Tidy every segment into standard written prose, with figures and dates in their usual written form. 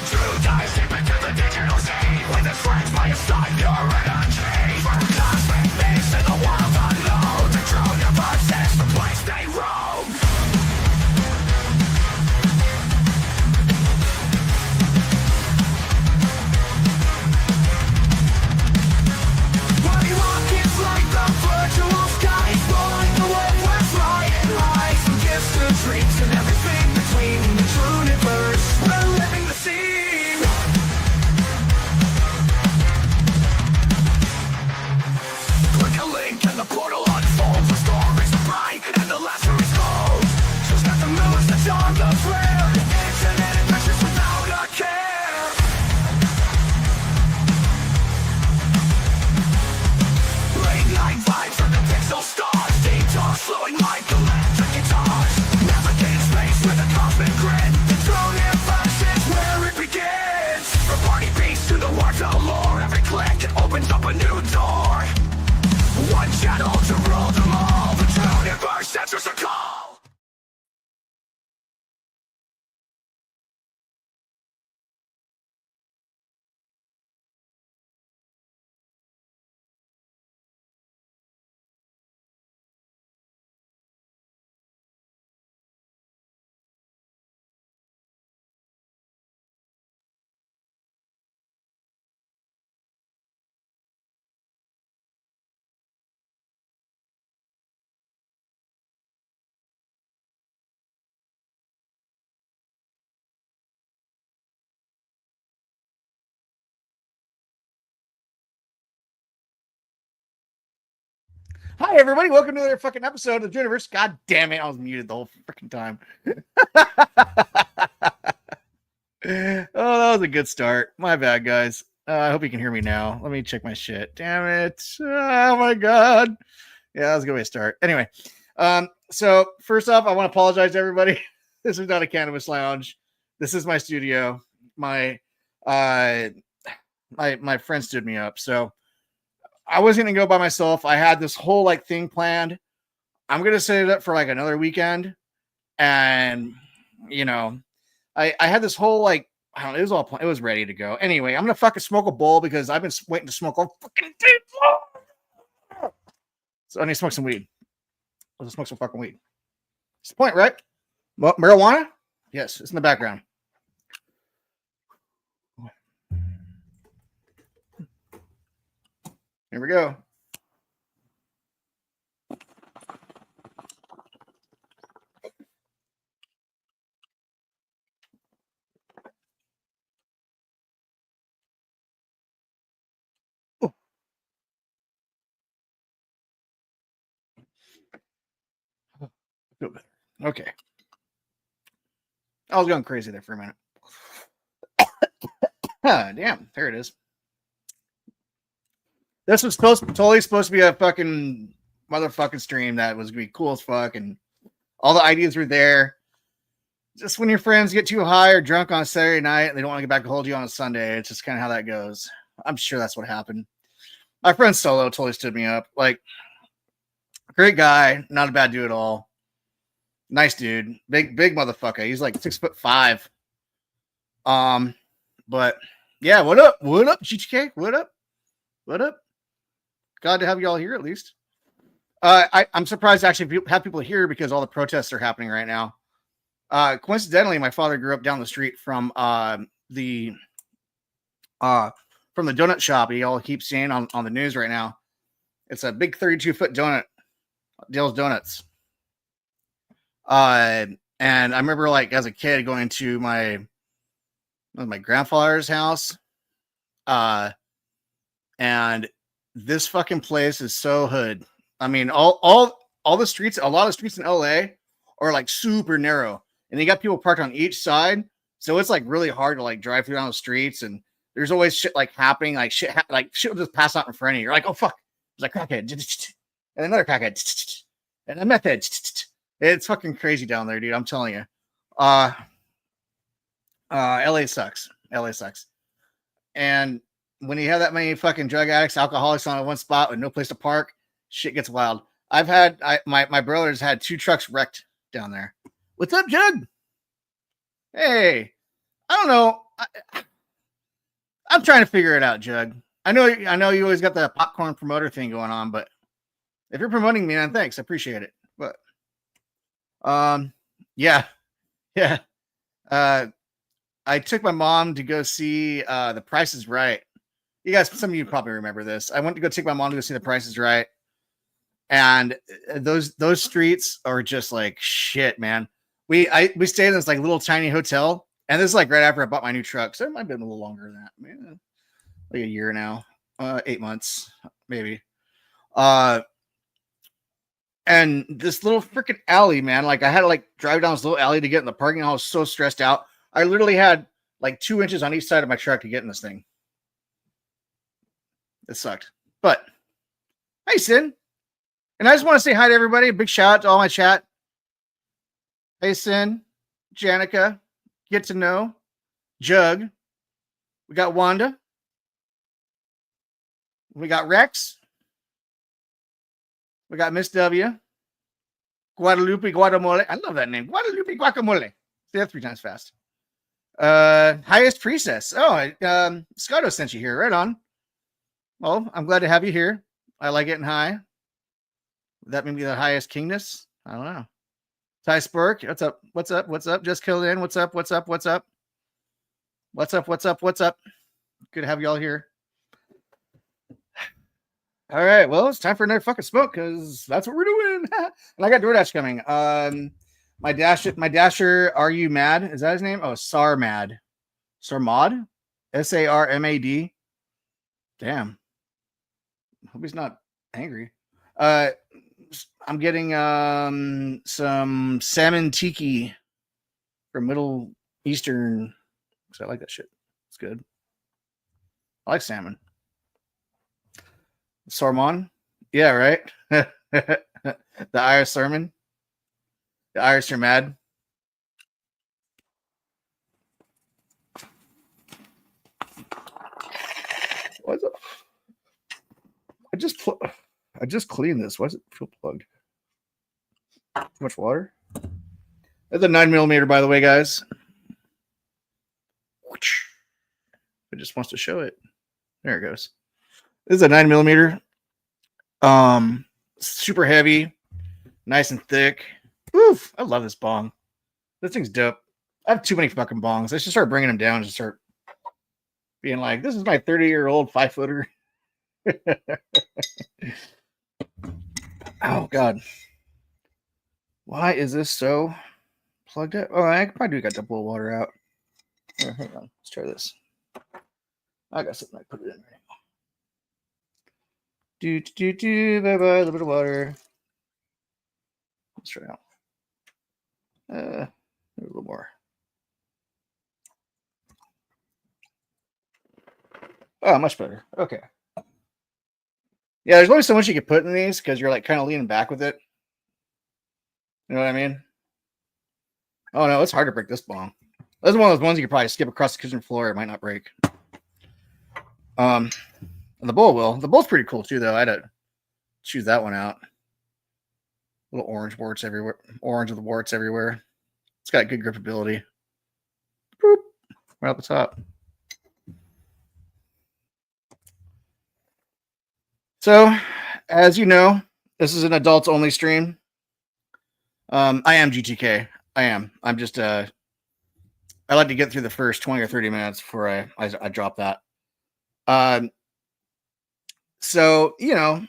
True dives deep into the digital sea. With his friends by his side, you're energy. From cosmic mix in the world unknown. The Drewniverse is the place they roam. Body rockets like the virtual skies. Rolling away with flying highs. From gifts to dreams and everything between. The Drewniverse, we're living the scene. Click a link and the portal unfolds. The stories are bright and the laughter is cold. Just got the moves that's on the flare. Infinite adventures without a care. Late night vibes from the pixel stars. Detox flowing like electric guitars. Navigate space with a cosmic grid. The Drewniverse is where it begins. From party beats to the words of lore. Every click opens up a new door. One channel to rule them all. The Drewniverse answers the call. Hi, everybody. Welcome to another fucking episode of the Drewniverse. God damn it. I was muted the whole freaking time. Oh, that was a good start. My bad, guys. I hope you can hear me now. Let me check my shit. Damn it. Oh, my God. Yeah, that was a good way to start. Anyway, so first off, I want to apologize to everybody. This is not a cannabis lounge. This is my studio. My friend stood me up. So I wasn't gonna go by myself. I had this whole like thing planned. I'm gonna set it up for like another weekend, and you know, I had this whole like I don't know. It was all it was ready to go. Anyway, I'm gonna fucking smoke a bowl because I've been waiting to smoke all fucking day long. So I need to smoke some weed. Let's smoke some fucking weed. That's the point, right? Marijuana? Yes, it's in the background. Here we go. Oh. Feel better. Okay. I was going crazy there for a minute. Damn, there it is. This was totally supposed to be a fucking motherfucking stream that was gonna be cool as fuck, and all the ideas were there. Just when your friends get too high or drunk on a Saturday night and they don't want to get back to hold you on a Sunday, it's just kind of how that goes. I'm sure that's what happened. My friend Solo totally stood me up. Like, great guy, not a bad dude at all. Nice dude, big motherfucker. He's like 6'5". But yeah, what up, GTK? What up? Glad to have you all here at least. I'm surprised to actually have people here because all the protests are happening right now. Coincidentally, my father grew up down the street from the donut shop he all keeps seeing on the news right now. It's a big 32-foot donut, Dale's Donuts. And I remember like as a kid going to my grandfather's house. And this fucking place is so hood. I mean, all the streets, a lot of streets in LA are like super narrow, and they got people parked on each side. So it's like really hard to like drive through down the streets, and there's always shit like happening, like shit will just pass out in front of you. You're like, oh fuck, there's a crackhead, and another crackhead, and a meth head. It's fucking crazy down there, dude. I'm telling you. LA sucks. And when you have that many fucking drug addicts, alcoholics on one spot with no place to park, shit gets wild. My brother's had 2 trucks wrecked down there. What's up, Jug? Hey, I don't know. I'm trying to figure it out, Jug. I know you always got the popcorn promoter thing going on, but if you're promoting me, then thanks. I appreciate it. But yeah, yeah. Uh, I took my mom to go see The Price is Right. You guys, some of you probably remember this. I went to go take my mom to go see The Price is Right, and those streets are just like shit, man. We stayed in this like little tiny hotel, and this is like right after I bought my new truck, so it might have been a little longer than that, man. Like a year now, 8 months maybe. Uh, and this little freaking alley, man. Like I had to like drive down this little alley to get in the parking lot. I was so stressed out. I literally had like 2 inches on each side of my truck to get in this thing. It sucked. But hey, Sin. And I just want to say hi to everybody. A big shout out to all my chat. Hey, Sin, Janica, Get to Know, Jug. We got Wanda. We got Rex. We got Miss W. Guadalupe Guacamole. I love that name. Guadalupe Guacamole. Say that 3 times fast. Highest Priestess. Oh, Scotto sent you here. Right on. Well, I'm glad to have you here. I like getting high. Would that maybe the highest kingness? I don't know. Ty Spurk. What's up? What's up? What's up? Just killed in. What's up? What's up? What's up? What's up? What's up? What's up? Good to have you all here. All right. Well, it's time for another fucking smoke because that's what we're doing. And I got DoorDash coming. My dasher, are you mad? Is that his name? Oh, Sarmad. Sarmad? Sarmad. Damn. Hope he's not angry. I'm getting some salmon tiki from Middle Eastern. Because I like that shit. It's good. I like salmon. Sarmon? Yeah, right? The Irish sermon. The Irish are mad. What's up? I just cleaned this. Why does it feel plugged? Too much water? That's a 9mm, by the way, guys. It just wants to show it. There it goes. This is a 9mm. Super heavy, nice and thick. Oof, I love this bong. This thing's dope. I have too many fucking bongs. I should start bringing them down and start being like, this is my 30-year-old 5-footer. Oh, God. Why is this so plugged up? Oh, I probably got to blow water out. Oh, hang on. Let's try this. I got something I put it in right now. Bye-bye. A little bit of water. Let's try it out. A little more. Oh, much better. Okay. Yeah, there's only so much you can put in these because you're like kind of leaning back with it. You know what I mean? Oh no, it's hard to break this bong. This is one of those ones you could probably skip across the kitchen floor. It might not break. The bowl will. The bowl's pretty cool too, though. I had to choose that one out. Little orange warts everywhere. Orange with the warts everywhere. It's got good gripability. Boop. Right up the top. So, as you know, this is an adults only stream. I am GTK. I am. I'm just I like to get through the first 20 or 30 minutes before I drop that. So, you know,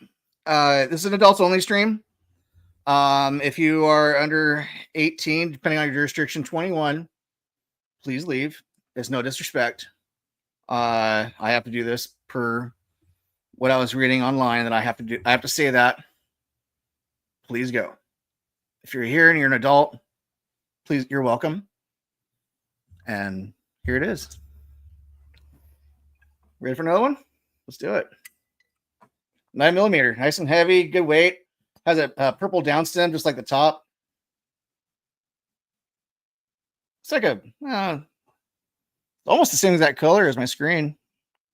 this is an adults only stream. If you are under 18, depending on your jurisdiction, 21, please leave. There's no disrespect. I have to do this per what I was reading online that I have to do. I have to say that. Please go. If you're here and you're an adult, please, you're welcome. And here it is. Ready for another one? Let's do it. 9mm, nice and heavy, good weight. Has a purple down stem, just like the top. It's like a almost the same exact color as my screen.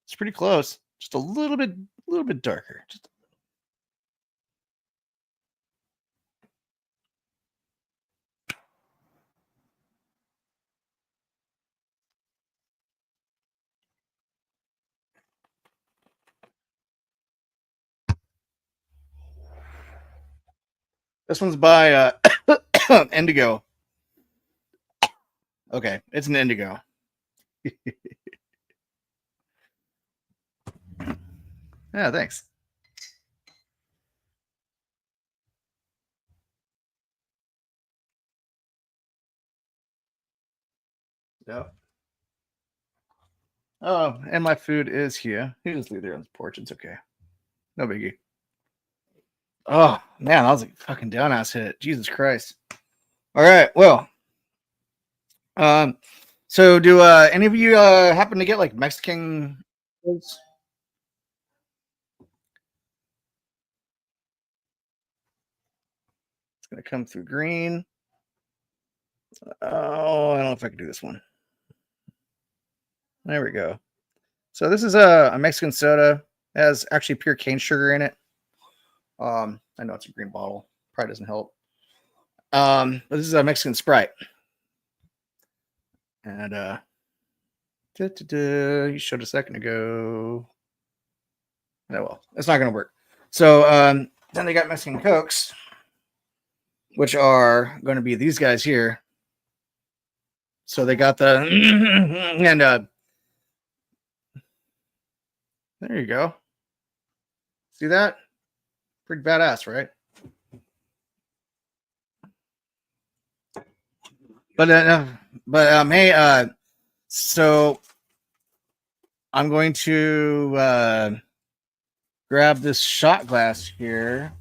It's pretty close. Just a little bit darker. Just This one's by Indigo. Okay, it's an Indigo. Yeah, thanks. Yep. Oh, and my food is here. You just leave there on the porch. It's okay. No biggie. Oh man, that was a fucking down ass hit. Jesus Christ. All right. Well, um, so do any of you happen to get like Mexican foods? It's gonna come through green. Oh, I don't know if I can do this one. There we go. So this is a Mexican soda. It has actually pure cane sugar in it. I know it's a green bottle. Probably doesn't help. But this is a Mexican Sprite. And you showed a second ago. Oh well, it's not gonna work. So then they got Mexican Cokes, which are going to be these guys here. So they got the and there you go. See that? Pretty badass, right? But hey, so I'm going to grab this shot glass here.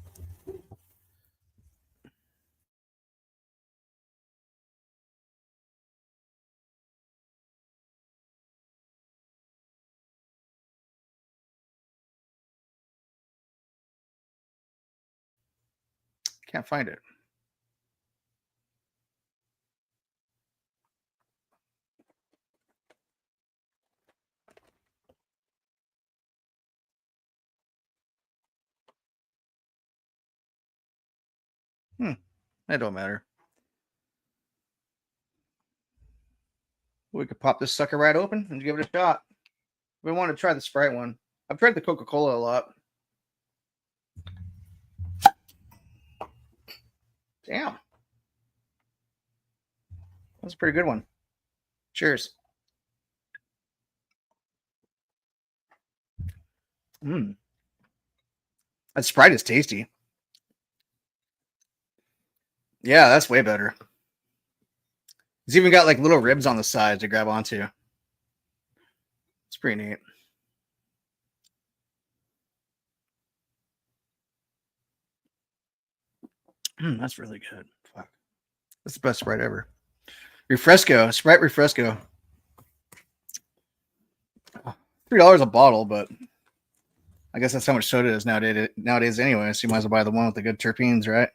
Can't find it. That don't matter. We could pop this sucker right open and give it a shot. We want to try the Sprite one. I've tried the Coca-Cola a lot. Damn. That's a pretty good one. Cheers. That Sprite is tasty. Yeah, that's way better. It's even got like little ribs on the sides to grab onto. It's pretty neat. That's really good. Fuck. That's the best Sprite ever. Refresco, Sprite Refresco. $3 a bottle, but I guess that's how much soda is nowadays anyway. So you might as well buy the one with the good terpenes, right?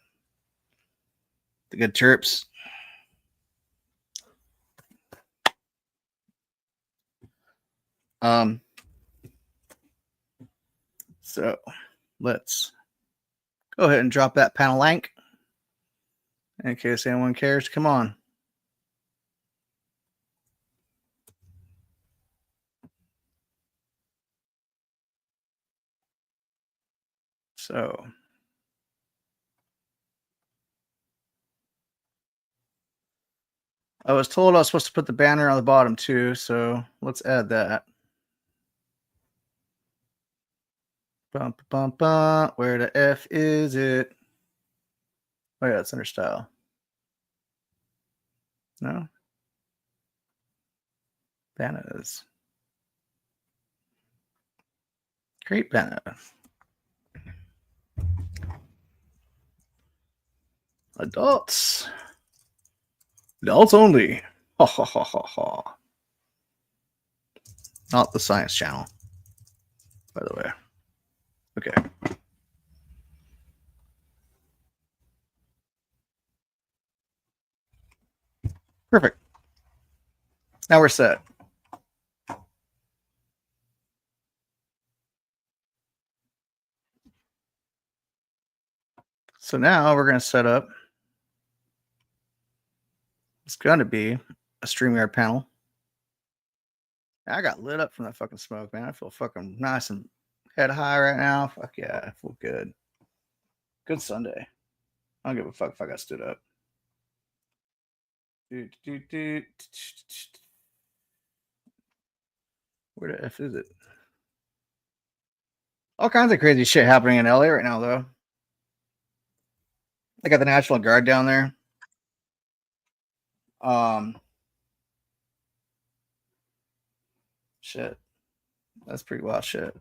The good terps. So let's go ahead and drop that panel link in case anyone cares. Come on. So I was told I was supposed to put the banner on the bottom too, so let's add that. Bum, bum, bum. Where the F is it? Oh yeah, it's under style. No? Bananas. Great banana. Adults. Adults only. Ha ha ha ha ha. Not the Science Channel, by the way. Okay. Perfect. Now we're set. So now we're going to set up. It's going to be a StreamYard panel. I got lit up from that fucking smoke, man. I feel fucking nice and head high right now. Fuck yeah, I feel good. Good Sunday. I don't give a fuck if I got stood up. Where the F is it? All kinds of crazy shit happening in LA right now, though. They got the National Guard down there. Shit. That's pretty wild shit.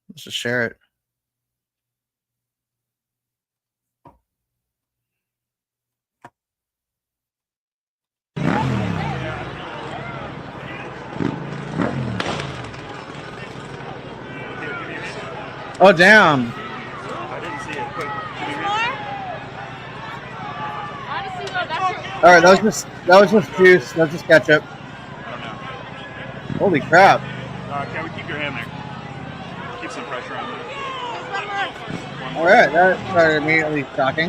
Let's just share it. Oh, damn. I didn't see it. Quick. Honestly, though, that's your. All right, that was just juice. That was just ketchup. I don't know. Holy crap! Can we keep your hand there? Keep some pressure on that. All right, that started immediately shocking.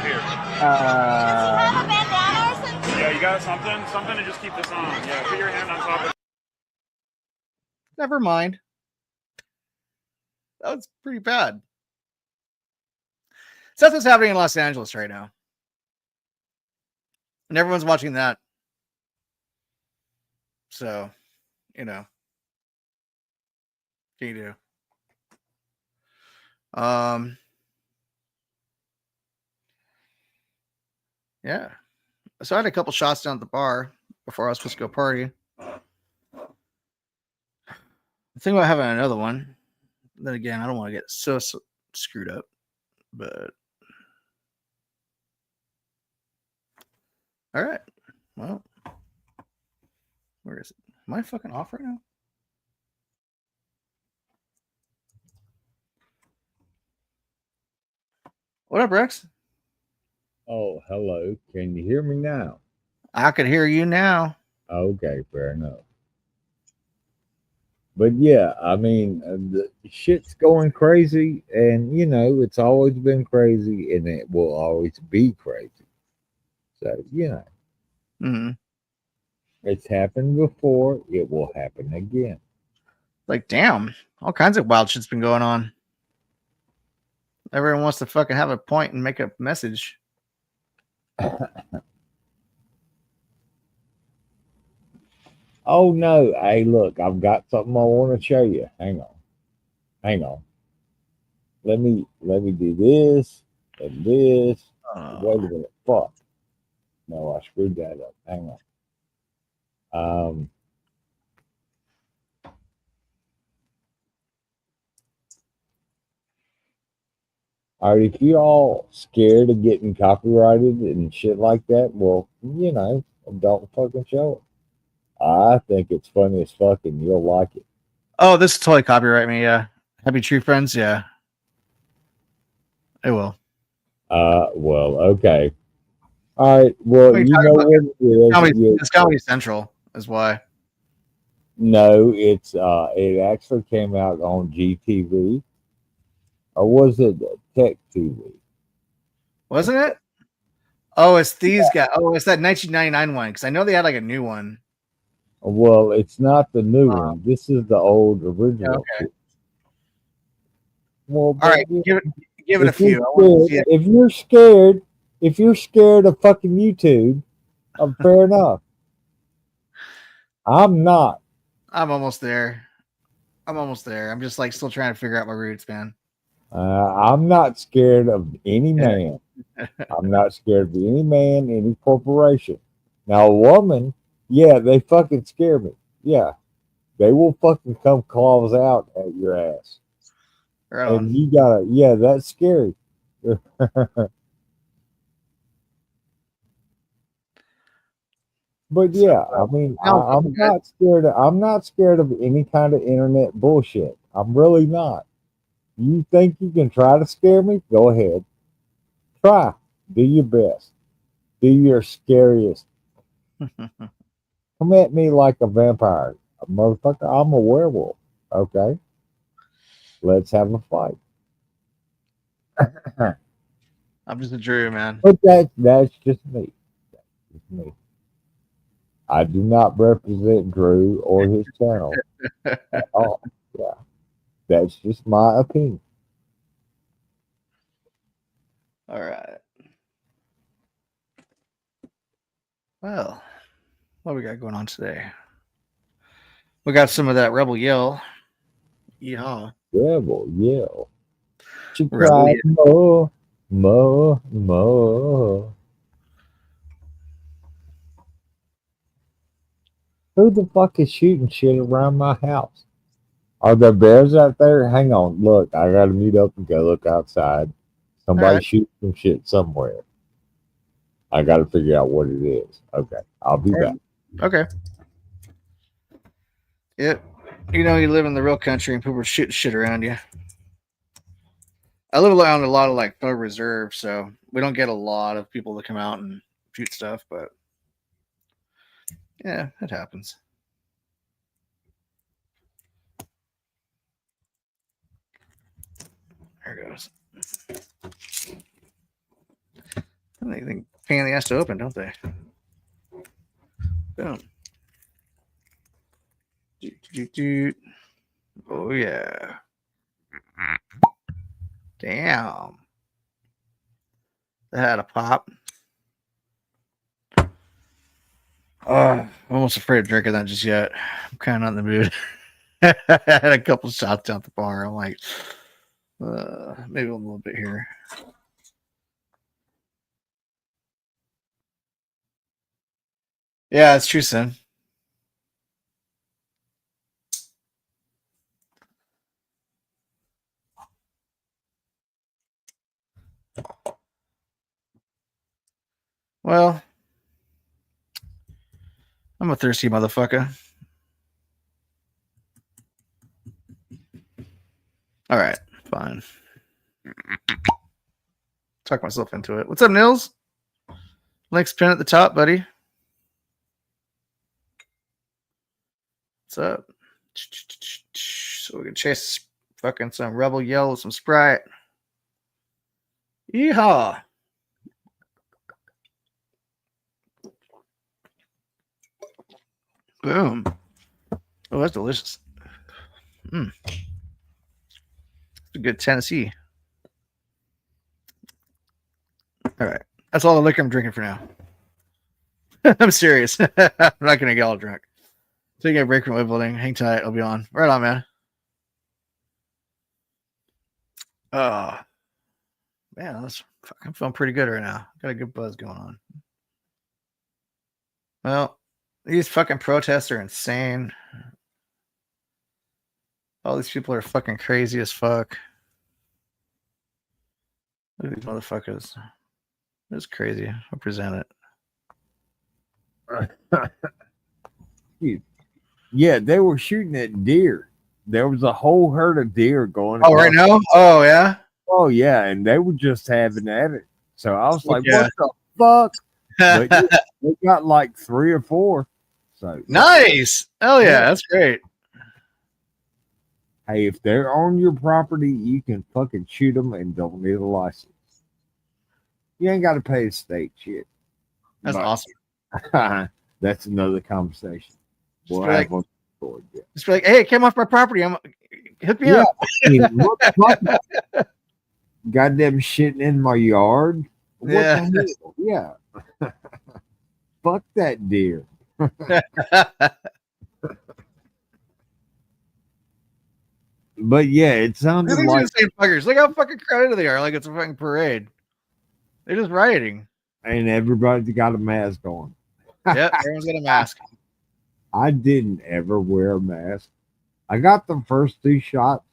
Here. Have a bandana or something? Yeah, you got something? Something to just keep this on. Yeah, put your hand on top of it. Never mind. That was pretty bad. So that's what's happening in Los Angeles right now. And everyone's watching that. So, you know. What can you do? Yeah. So I had a couple shots down at the bar before I was supposed to go party. Think about having another one. Then again, I don't want to get so screwed up. But all right. Well, where is it? Am I fucking off right now? What up, Rex? Oh, hello. Can you hear me now? I could hear you now. Okay, fair enough. But yeah, I mean, the shit's going crazy, and you know, it's always been crazy, and it will always be crazy. So, you know, Mm-hmm. it's happened before, it will happen again. Like, damn, all kinds of wild shit's been going on. Everyone wants to fucking have a point and make a message. Oh no, hey, look, I've got something I want to show you. Hang on. Let me do this and this. Wait a minute, fuck. No, I screwed that up. Hang on. All right, if you all scared of getting copyrighted and shit like that, well, you know, don't fucking show it. I think it's funny as fuck and you'll like it. Oh, this is totally copyright me. Yeah. Happy Tree Friends. Yeah. It will. Well, okay. All right. Well, What are you you talking know about? what it is. It's Comedy Central is why. No, it's it actually came out on GTV. Or was it Tech TV? Wasn't it? Oh, it's these guys. Oh, it's that 1999 one because I know they had like a new one. Well, it's not the new one. This is the old original. Yeah, okay. Well, All right, give it a if few. I want to see it. if you're scared of fucking YouTube, fair enough. I'm not. I'm almost there. I'm just like still trying to figure out my roots, man. I'm not scared of any man. I'm not scared of any man, any corporation. Now, a woman, yeah, they fucking scare me. Yeah, they will fucking come claws out at your ass. Right on. And you gotta, yeah, that's scary. But yeah, I mean, I'm not scared. I'm not scared of any kind of internet bullshit. I'm really not. You think you can try to scare me? Go ahead. Try. Do your best. Do your scariest. Come at me like a vampire. Motherfucker, I'm a werewolf. Okay? Let's have a fight. I'm just a Drew, man. But that's just me. That's just me. I do not represent Drew or his channel at all. Yeah. That's just my opinion. All right. Well, what we got going on today? We got some of that Rebel Yell. Yeah. Rebel yell. She Rebel cried Yell. more, more, more. Who the fuck is shooting shit around my house? Are there bears out there? Hang on, look, I gotta meet up and go look outside. Somebody right. shooting some shit somewhere. I gotta figure out what it is. Okay, I'll be back. Okay. Yep. You know, you live in the real country and people are shooting shit around you. I live around a lot of like federal reserve, so we don't get a lot of people to come out and shoot stuff, but yeah, it happens. There it goes. They think pain in the ass to open, don't they? Boom. Doot, doot, doot. Oh yeah. Damn. That had a pop. I'm almost afraid of drinking that just yet. I'm kind of not in the mood. I had a couple shots down at the bar. I'm like, maybe a little bit here. Yeah, it's true, son. Well, I'm a thirsty motherfucker. All right, fine. Talk myself into it. What's up, Nils? Link's pin at the top, buddy. What's up? So we can chase fucking some Rebel Yell with some Sprite. Yeehaw. Boom. Oh, that's delicious. It's a good Tennessee. All right. That's all the liquor I'm drinking for now. I'm serious. I'm not going to get all drunk. Taking a break from whittling. Hang tight. I'll be on. Right on, man. Man, that's fucking feeling pretty good right now. Got a good buzz going on. Well, these fucking protests are insane. All these people are fucking crazy as fuck. Look at these motherfuckers. It's crazy. I'll present it. Yeah, they were shooting at deer. There was a whole herd of deer going. Oh, right now? Oh, yeah? Oh, yeah, and they were just having at it. So I was like, Yeah. what the fuck? But yeah, they got like 3 or 4. So nice. Hell yeah, that's great. Hey, if they're on your property, you can fucking shoot them and don't need a license. You ain't got to pay the state shit. That's awesome. That's another conversation. We'll Just have on the board, yeah. Just be like, hey, came off my property. Hit me up. I mean, what goddamn shitting in my yard? What Yeah. the hell? Yeah. Fuck that deer. But yeah, it sounded These like insane fuckers. Look how fucking crowded they are. Like it's a fucking parade. They're just rioting. and everybody's got a mask on. Yep, everyone's got a mask. I didn't ever wear a mask. I got the first 2 shots,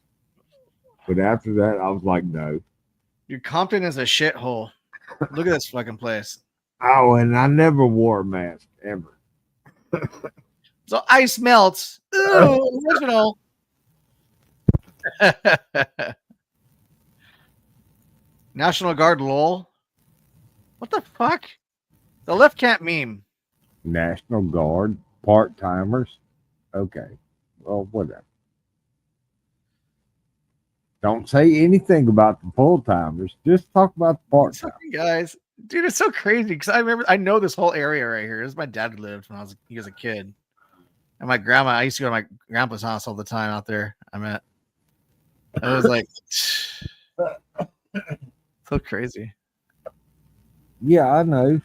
but after that, I was like, no. Dude, Compton is a shithole. Look at this fucking place. Oh, and I never wore a mask ever. So ice melts. Ooh, original. National Guard lol. What the fuck? The left can't meme. National Guard, part-timers. Okay. Well, whatever. Don't say anything about the full-timers. Just talk about the part-timers. Guys, dude, it's so crazy because I know this whole area right here. This is my dad lived when he was a kid. And my grandma, I used to go to my grandpa's house all the time out there. I was like, so crazy. Yeah, I know.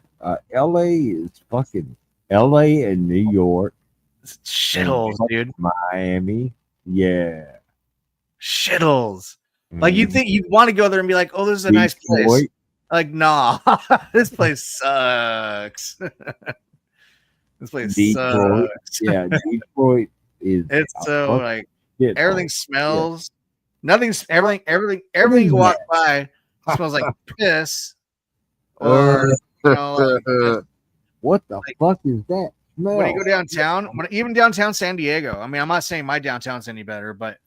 LA is fucking LA and New York It's and shitholes, dude. Miami. Yeah. Shitholes. Like you Mhm. think you'd want to go there and be like, "Oh, this is a nice place." Detroit. Like, nah, this place sucks. This place Detroit. sucks. Yeah, Detroit is It's a so fucking like everything shithole. Yeah. smells. Nothing's What everything is you walk that? by smells like piss or like just What the like fuck is that when you smell? go downtown, even downtown San Diego. I mean, I'm not saying my downtown's any better, but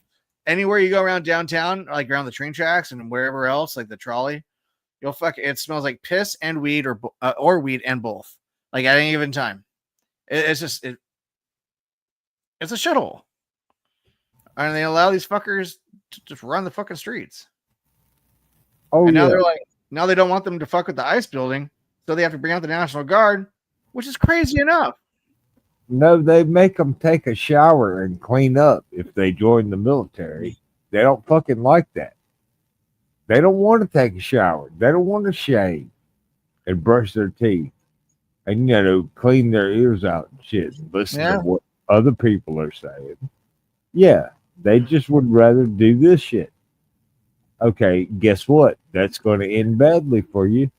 anywhere you go around downtown, like around the train tracks and wherever else, like the trolley, it smells like piss and weed or weed and both. Like at any given time, it's a shithole, and they allow these fuckers to just run the fucking streets. Oh And now yeah. they're like, now they don't want them to fuck with the ICE building, so they have to bring out the National Guard, which is crazy enough. No, they make them take a shower and clean up if they join the military. They don't fucking like that. They don't want to take a shower. They don't want to shave and brush their teeth and clean their ears out and shit and listen Yeah. to what other people are saying. Yeah, they just would rather do this shit. Okay, guess what? That's going to end badly for you.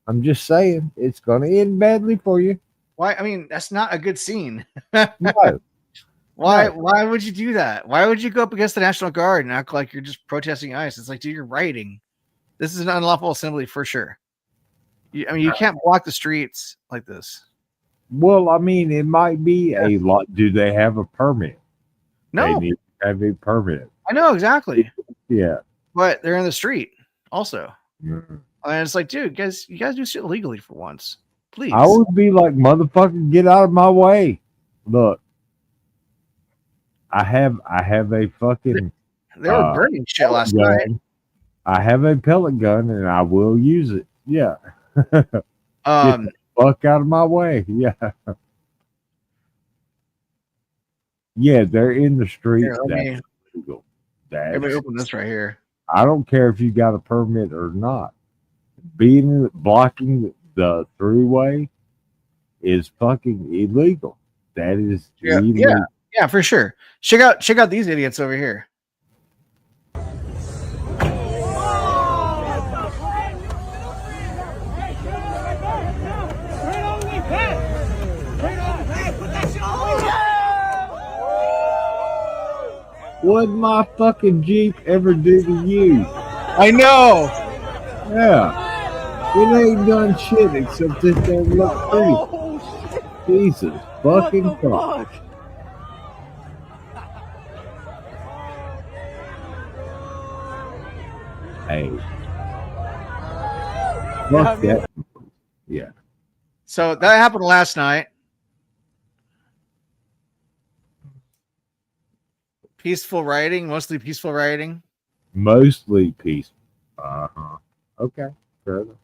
I'm just saying, it's going to end badly for you. Why? I mean, that's not a good scene. No, Why? no. Why would you do that? Why would you go up against the National Guard and act like you're just protesting ICE? It's like, dude, you're rioting. This is an unlawful assembly for sure. I mean, you can't block the streets like this. Well, I mean, it might be a lot. Do they have a permit? They No, need to have a permit. I know exactly, Yeah. but they're in the street also. Mhm. And it's like, dude, you guys do shit legally for once, please. I would be like, motherfucker, get out of my way. Look, I have a fucking They were burning shit last gun. night. I have a pellet gun and I will use it. Yeah. Um, Fuck out of my way. Yeah. Yeah, they're in the streets. here, let me That's illegal. open this right here. I don't care if you got a permit or not. Blocking the throughway is fucking illegal. That is illegal. Yeah, for sure. Check out these idiots over here. What'd my fucking Jeep ever do to you? I know. Yeah. It ain't done shit except it don't look pretty. Jesus fucking Christ. Hey. Fuck that. Yeah. So that happened last night. Peaceful rioting, mostly peaceful rioting. Mostly peaceful. Uh-huh. Okay. Fair enough.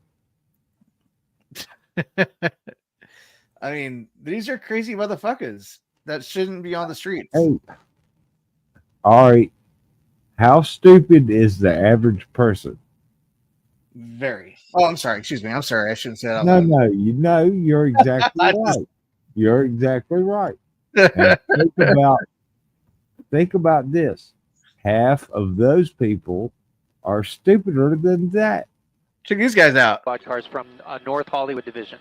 I mean, these are crazy motherfuckers that shouldn't be on the streets. Hey. All right. How stupid is the average person? Very. Oh, I'm sorry. Excuse me. I'm sorry. I shouldn't say that. No, you're exactly right. You're exactly right. And think about this. Half of those people are stupider than that. Check these guys out. Squad cars from North Hollywood Division.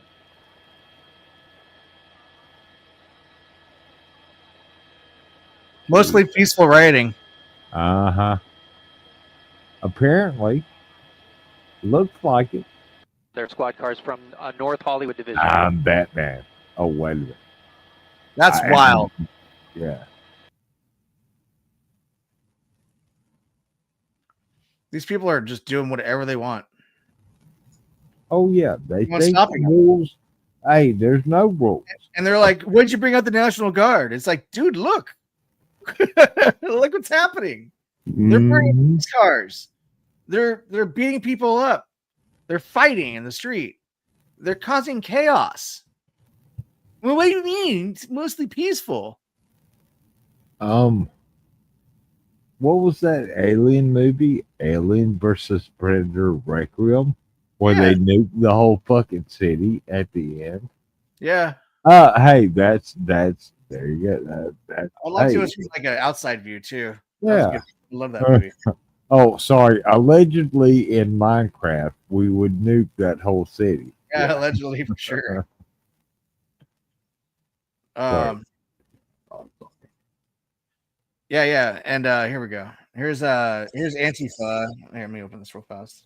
Mostly peaceful rioting. Uh-huh. Apparently. Looks like it. They're squad cars from North Hollywood Division. I'm Batman. Oh, wait a minute. That's wild. Yeah. These people are just doing whatever they want. Oh, yeah. They What's think stopping them? rules. Hey, there's no rules. And they're like, why'd you bring out the National Guard? It's like, dude, look. Look what's happening. They're burning Mhm. police cars. They're beating people up. They're fighting in the street. They're causing chaos. Well, what do you mean? It's mostly peaceful. What was that alien movie? Alien versus Predator Requiem? where Yeah. they nuke the whole fucking city at the end. Yeah. Hey, that's there you go. That I'd love to hey, see like an outside view too. That was yeah. good. I love that movie. Oh, sorry. Allegedly in Minecraft, we would nuke that whole city. Yeah, allegedly for sure. Sorry. Yeah. And here we go. Here's Antifa. Here, let me open this real fast.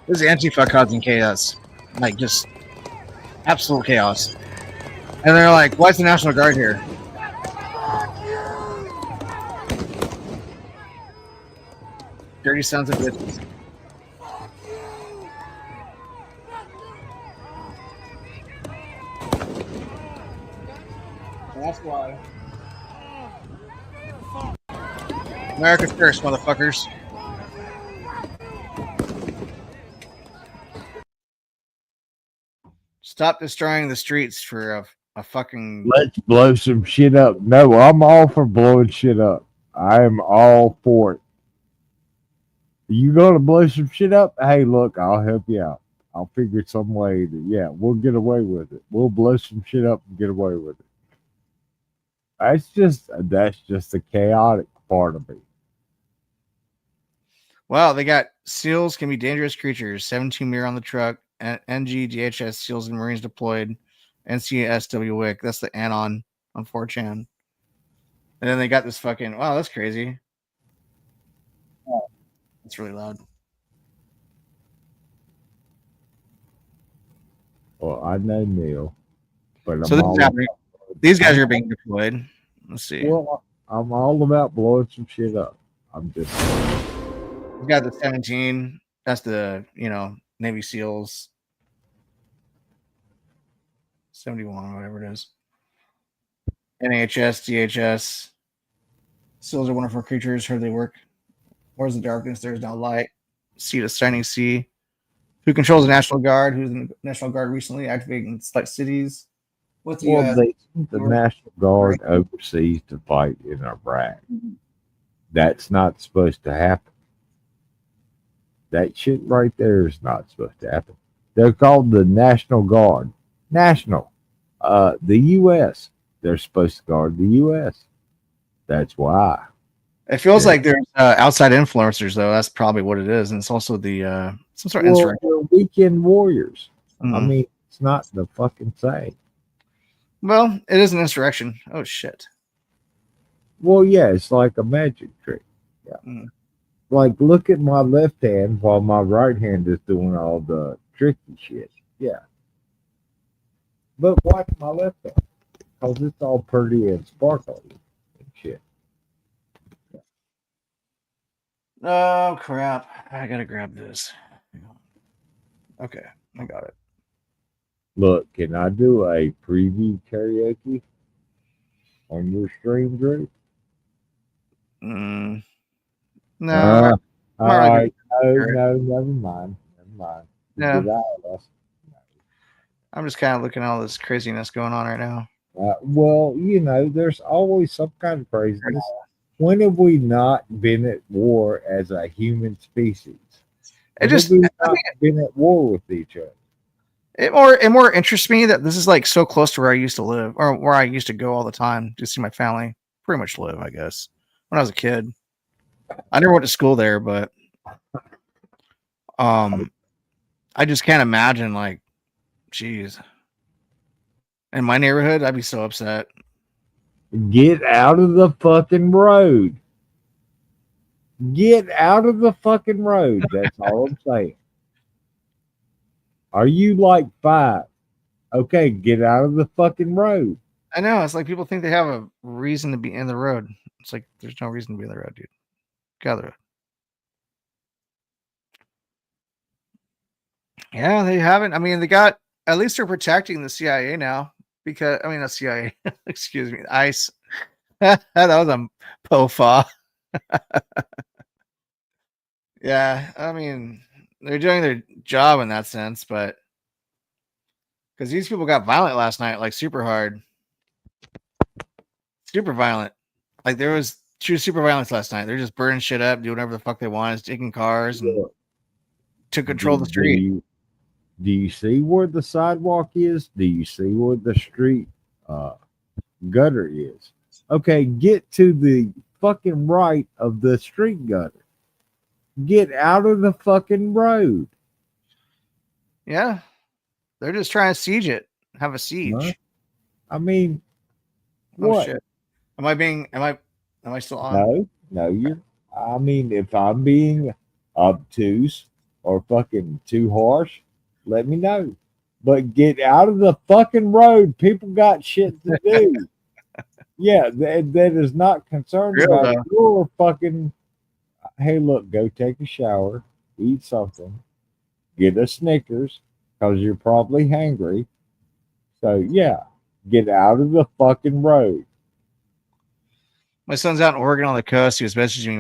This is Antifa causing chaos. Like just absolute chaos. And they're like, why is the National Guard here? Dirty sons of bitches. That's why. America first, motherfuckers. Stop destroying the streets for a fucking. Let's blow some shit up. No, I'm all for blowing shit up. I am all for it. You gonna blow some shit up? Hey, look, I'll help you out. I'll figure some way that we'll get away with it. We'll blow some shit up and get away with it. That's just the chaotic part of me. Wow, they got SEALs can be dangerous creatures. 17 mirror on the truck. NG DHS SEALs and Marines deployed. NCSW WIC. That's the anon on 4chan. And then they got this fucking. Wow, that's crazy. Oh, that's really loud. Well, I know Neil, but So I'm this is all happening. These guys are being deployed. Let's see. well, I'm all about blowing some shit up. I'm just We got the 17. That's the Navy SEALs. 71, whatever it is. NHS, DHS. SEALs are wonderful creatures. Heard they work. Where's the darkness? There's no light. Sea to shining sea. Who controls the National Guard? Who's in the National Guard recently activating cities? What's the the National Guard overseas to fight in Iraq. That's not supposed to happen. That shit right there is not supposed to happen. They're called the National Guard. National. The U.S. They're supposed to guard the U.S. That's why. It feels like there's outside influencers, though. That's probably what it is, and it's also the some sort of insurrection. They're weekend warriors. Mhm. I mean, it's not the fucking same. Well, it is an insurrection. Oh shit. Well, yeah, it's like a magic trick. Yeah. Mm. Like, look at my left hand while my right hand is doing all the tricky shit. Yeah. But watch my left hand. Because it's all pretty and sparkly and shit. Oh crap! I gotta grab this. Okay, I got it. Look, can I do a preview karaoke on your stream, Drew? No, All right. No, sure. never mind. Never mind. No. Get out of us. I'm just kind of looking at all this craziness going on right now. Well, there's always some kind of craziness. When have we not been at war as a human species? When have we not been at war with each other? It more interests me that this is like so close to where I used to live, or where I used to go all the time to see my family pretty much live, I guess, when I was a kid. I never went to school there, but I just can't imagine, like, geez. In my neighborhood, I'd be so upset. Get out of the fucking road. Get out of the fucking road. That's all I'm saying. Are you like 5? Okay, get out of the fucking road. I know. It's like people think they have a reason to be in the road. It's like there's no reason to be in the road, dude. Get out of the road. Yeah, they haven't. I mean, at least they're protecting the CIA now. Because, I mean, not CIA. Excuse me. ICE. That was a POFA. Yeah, I mean, they're doing their job in that sense, but because these people got violent last night, like super hard, super violent. Like there was true super violence last night. They're just burning shit up, doing whatever the fuck they want, taking cars and took control of the street. Do you see where the sidewalk is? Do you see where the street gutter is? Okay, get to the fucking right of the street gutter. Get out of the fucking road. Yeah, they're just trying to siege it. Have a siege. Huh? I mean, Oh what? shit! Am I still on? No, you're. I mean, if I'm being obtuse or fucking too harsh, let me know. But get out of the fucking road. People got shit to do. Yeah, that is not concerned Real, about though. your fucking. Hey, look, go take a shower, eat something, get a Snickers, because you're probably hangry. So, yeah, get out of the fucking road. My son's out in Oregon on the coast. He was messaging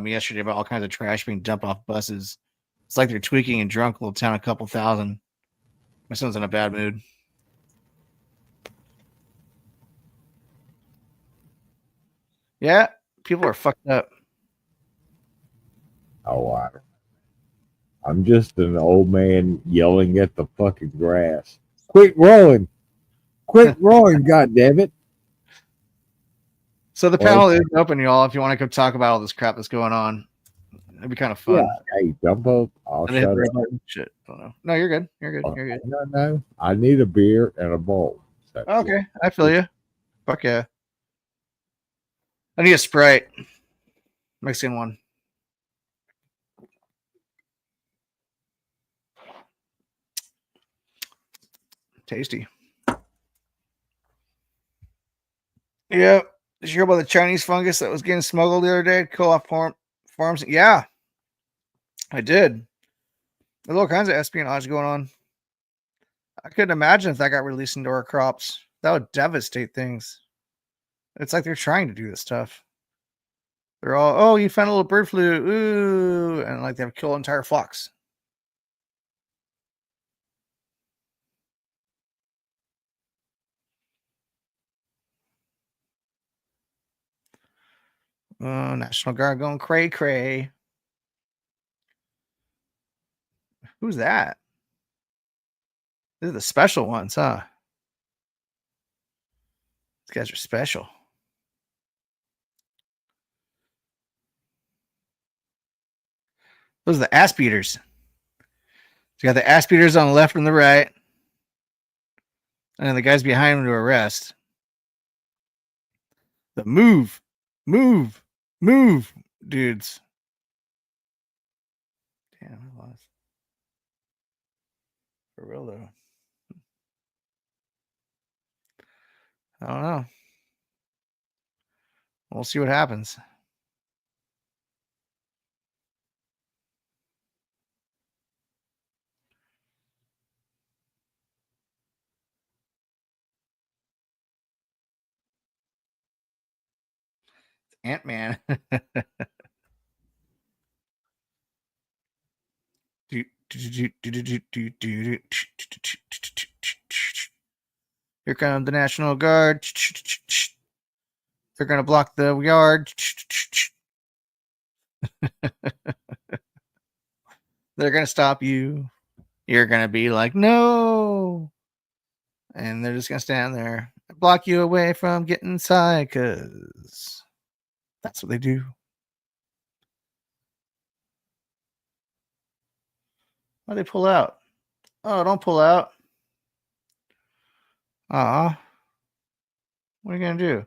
me yesterday about all kinds of trash being dumped off buses. It's like they're tweaking and drunk little town, a couple thousand. My son's in a bad mood. Yeah, people are fucked up. Oh, I'm just an old man yelling at the fucking grass. Quit rolling. Quit rolling, goddammit. So the panel is open, y'all. If you want to come talk about all this crap that's going on, it'd be kind of fun. Yeah, hey, jump up. I'll I hit shut the red up. button. Shit, don't know. No, you're good. You're good. You're good. No. I need a beer and a bowl. So, Okay, I feel you. Fuck yeah. I need a Sprite. Mexican one. Tasty. Yeah. Did you hear about the Chinese fungus that was getting smuggled the other day? Co-op farms. Yeah, I did. There's all kinds of espionage going on. I couldn't imagine if that got released into our crops. That would devastate things. It's like they're trying to do this stuff. They're all, oh, you found a little bird flu. Ooh. And like they have killed entire flocks. Oh, National Guard going cray cray. Who's that? These are the special ones, huh? These guys are special. Those are the ass beaters. So you got the ass beaters on the left and the right. And then the guys behind them to arrest. The move dudes. Damn, I lost. For real though. I don't know. We'll see what happens. Ant-Man. Here comes the National Guard. They're going to block the yard. They're going to stop you. You're going to be like, no. And they're just going to stand there, block you away from getting inside because that's what they do. Why they pull out? Oh, don't pull out. What are you going to do?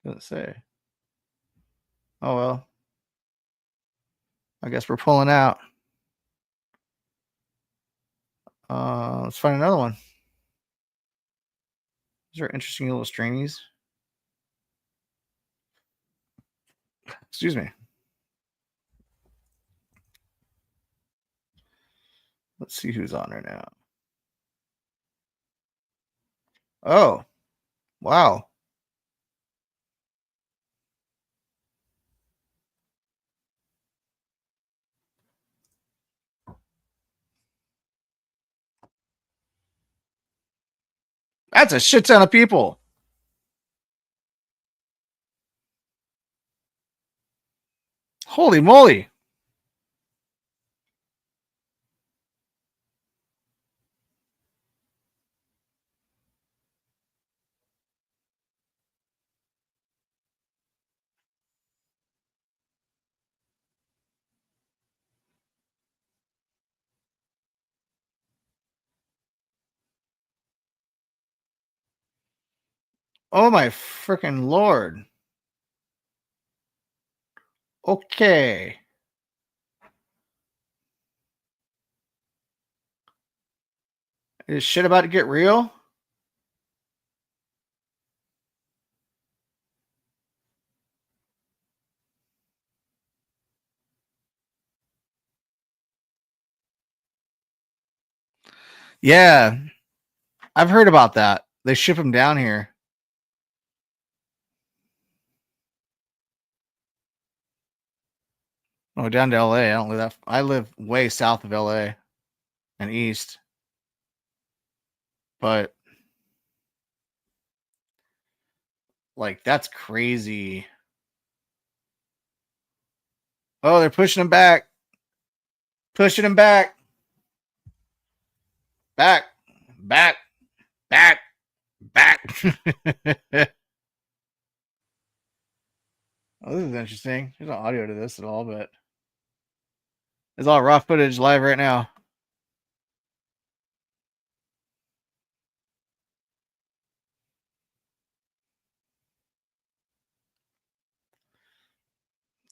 Doesn't say. Oh, well. I guess we're pulling out. Let's find another one. These are interesting little stringies. Excuse me. Let's see who's on there now. Oh, wow. That's a shit ton of people. Holy moly. Oh my freaking Lord. Okay. Is shit about to get real? Yeah, I've heard about that. They ship them down here. Oh, down to LA. I don't live that. I live way south of LA and east. But like that's crazy. Oh, they're pushing him back. Pushing him back. Back. Back. Back. Back. Oh, this is interesting. There's no audio to this at all, but it's all raw footage live right now.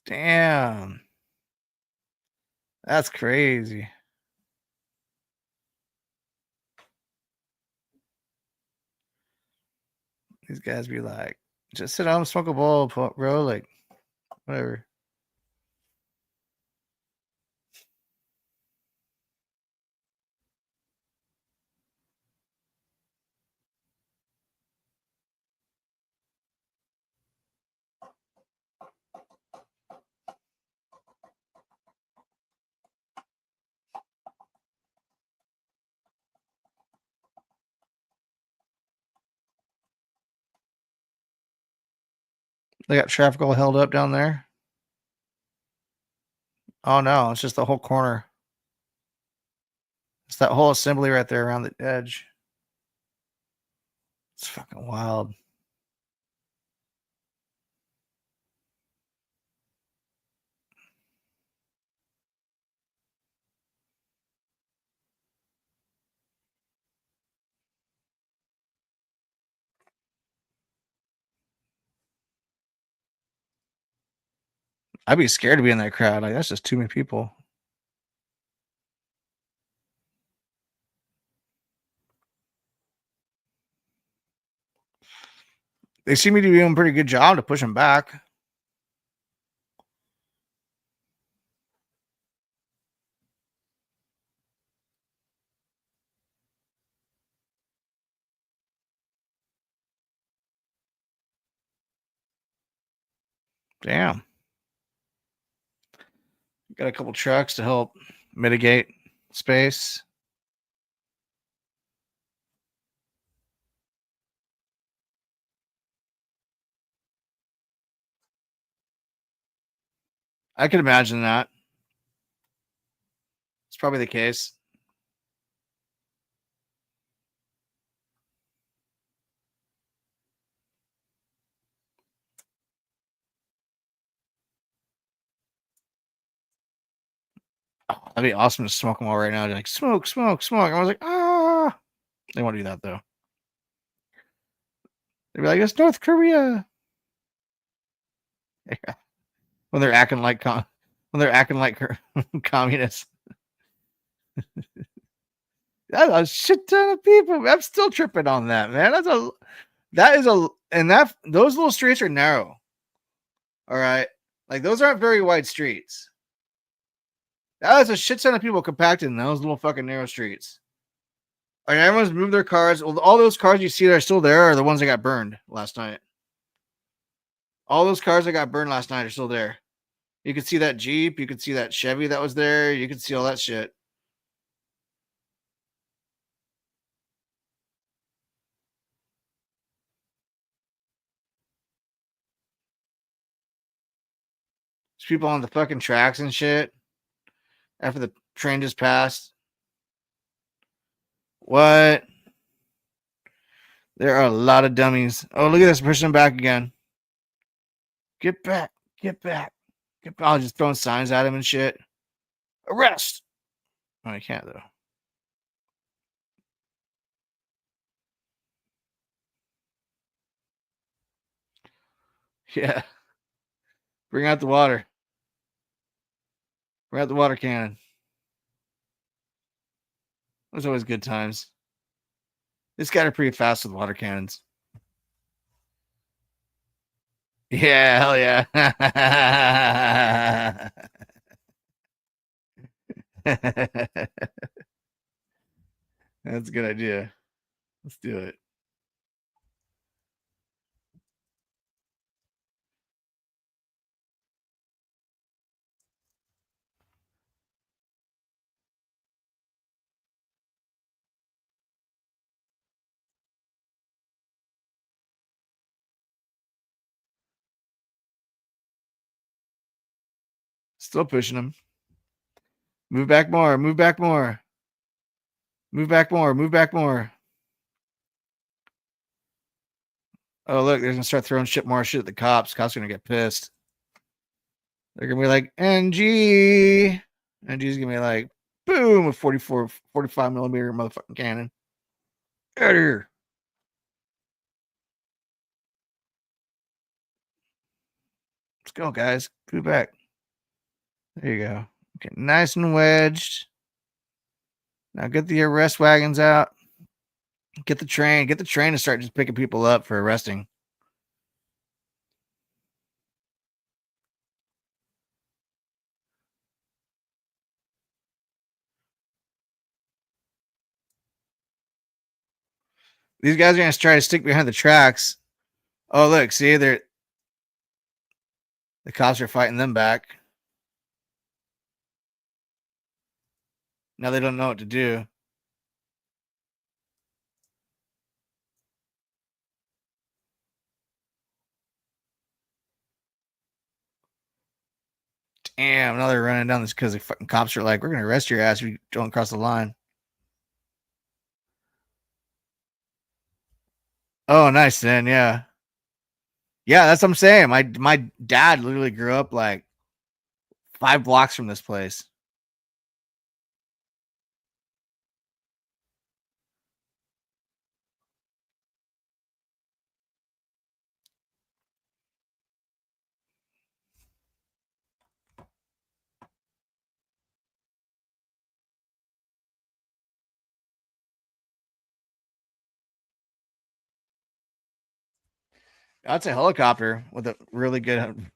Damn. That's crazy. These guys be like, just sit down, smoke a bowl, bro. Like, whatever. They got traffic all held up down there. Oh no, it's just the whole corner. It's that whole assembly right there around the edge. It's fucking wild. I'd be scared to be in that crowd. Like, that's just too many people. They seem to be doing a pretty good job to push them back. Damn. Got a couple trucks to help mitigate space. I could imagine that. It's probably the case. Oh, that'd be awesome to smoke them all right now. They're like, smoke, smoke, smoke. I was like, ah. They won't do that though. They'd be like, it's North Korea. Yeah. When they're acting like communists. That's a shit ton of people. I'm still tripping on that, man. Those little streets are narrow. All right. Like those aren't very wide streets. That is a shit ton of people compacted in those little fucking narrow streets. And everyone's moved their cars. Well, all those cars you see that are still there are the ones that got burned last night. All those cars that got burned last night are still there. You could see that Jeep. You could see that Chevy that was there. You could see all that shit. people on the fucking tracks and shit after the train just passed. What? There are a lot of dummies. Oh, look at this, pushing him back again. Get back. Get back. Get back. I'll just throwing signs at him and shit. Arrest. Oh, I can't, though. Yeah. Bring out the water. Bring out the water cannon. Those always good times. This guy are pretty fast with water cannons. Yeah, hell yeah. That's a good idea. Let's do it. Still pushing him. Move back more. Move back more. Move back more. Move back more. Oh, look, they're going to start throwing more shit at the cops. Cops are going to get pissed. They're going to be like, NG. NG's going to be like, boom, a 45 millimeter motherfucking cannon. Out of here. Let's go, guys. Move back. There you go. Get nice and wedged. Now get the arrest wagons out. Get the train. Get the train to start just picking people up for arresting. These guys are going to try to stick behind the tracks. Oh, look. See, the cops are fighting them back. Now they don't know what to do. Damn, now they're running down this because the fucking cops are like, we're going to arrest your ass if you don't cross the line. Oh, nice then, yeah. Yeah, that's what I'm saying. My dad literally grew up like 5 blocks from this place. That's a helicopter with a really good,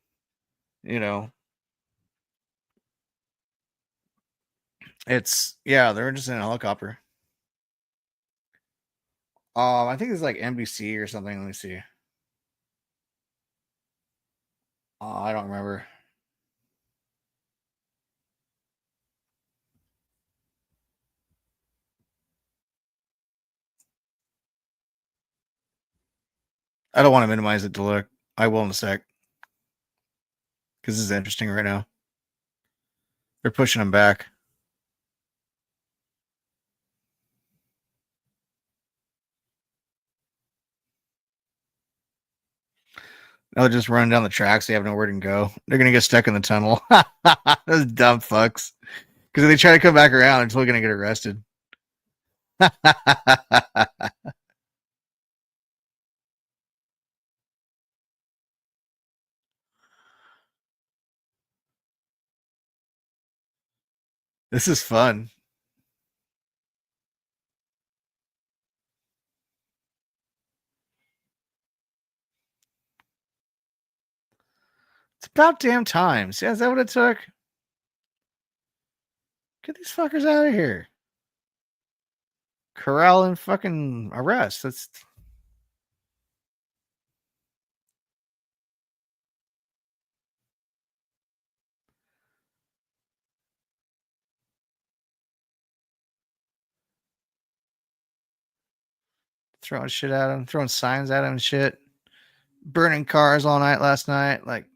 it's, yeah, they're just in a helicopter. I think it's like NBC or something. Let me see. I don't remember. I don't want to minimize it to look. I will in a sec. Because this is interesting right now. They're pushing them back. Now they're just running down the tracks. They have nowhere to go. They're going to get stuck in the tunnel. Those dumb fucks. Because if they try to come back around, they're still going to get arrested. This is fun. It's about damn time. See, is that what it took? Get these fuckers out of here. Corral and fucking arrest. That's throwing shit at him, throwing signs at him and shit. Burning cars all night last night. Like,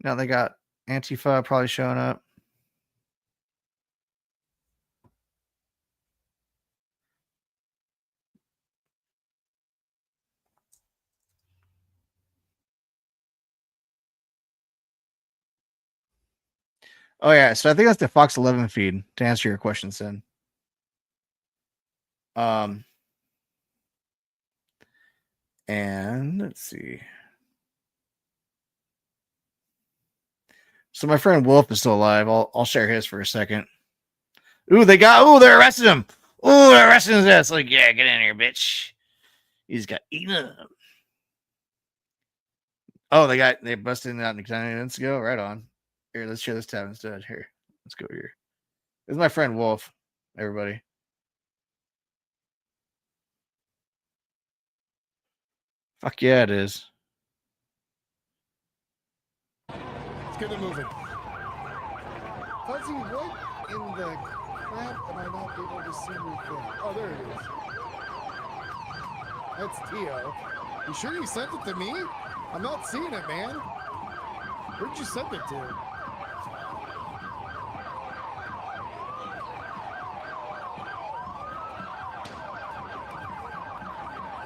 Now they got Antifa probably showing up. Oh yeah, so I think that's the Fox 11 feed to answer your question, Sin. And let's see. So my friend Wolf is still alive. I'll share his for a second. They're arresting him. Ooh, they're arresting his ass. Like, yeah, get in here, bitch. He's got eaten up. Oh, they busted him out 10 minutes ago. Right on. Here, let's share this tab instead. Here, let's go here. This is my friend Wolf. Everybody. Fuck yeah, it is. Let's get it moving. Fuzzy, what in the crap am I not able to see your thing? Oh, there it is. That's Tio. You sure you sent it to me? I'm not seeing it, man. Where'd you send it to?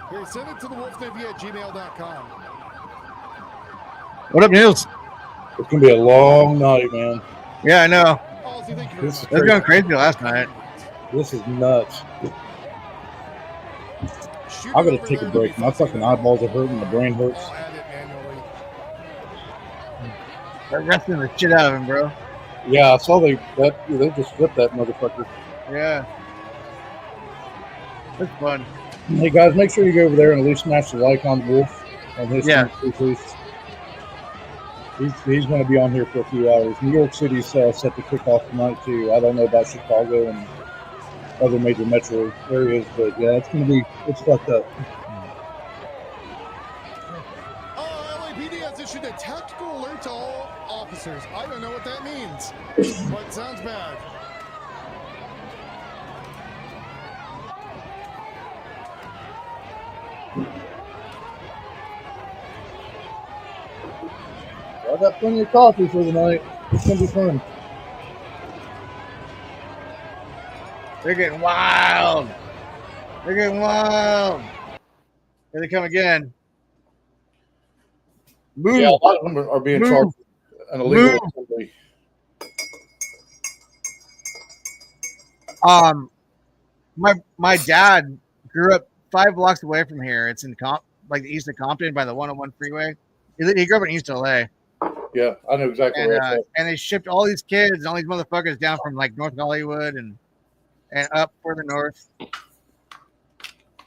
Here, send it to the wolfnavy@gmail.com. What up, Niels? It's gonna be a long night, man. Yeah, I know. Ozzy, thank you very This is much. It was going crazy last night. This is nuts. Shoot I it gotta over take a there break. to be My Fuzzy fucking now. eyeballs are hurting. My brain hurts. I'll add it manually. They're arresting the shit out of him, bro. Yeah, I saw they just flipped that motherfucker. Yeah. It's fun. Hey guys, make sure you go over there and at least smash the like on Wolf on his Yeah. channel, please. He's going to be on here for a few hours. New York City's set to kick off tonight too. I don't know about Chicago and other major metro areas, but yeah, it's fucked up. LAPD has issued a tactical alert to all officers. I don't know what that means, but sounds bad. I got plenty of coffee for the night. It's going to be fun. They're getting wild. They're getting wild. Here they come again. Move. Yeah, a lot of them are being Move. charged with an illegal Move. assembly. My dad grew up 5 blocks away from here. It's in east of Compton by the 101 freeway. He grew up in East LA. Yeah, I know exactly And where it's at. and they shipped all these kids and all these motherfuckers down from like North Hollywood and up further north.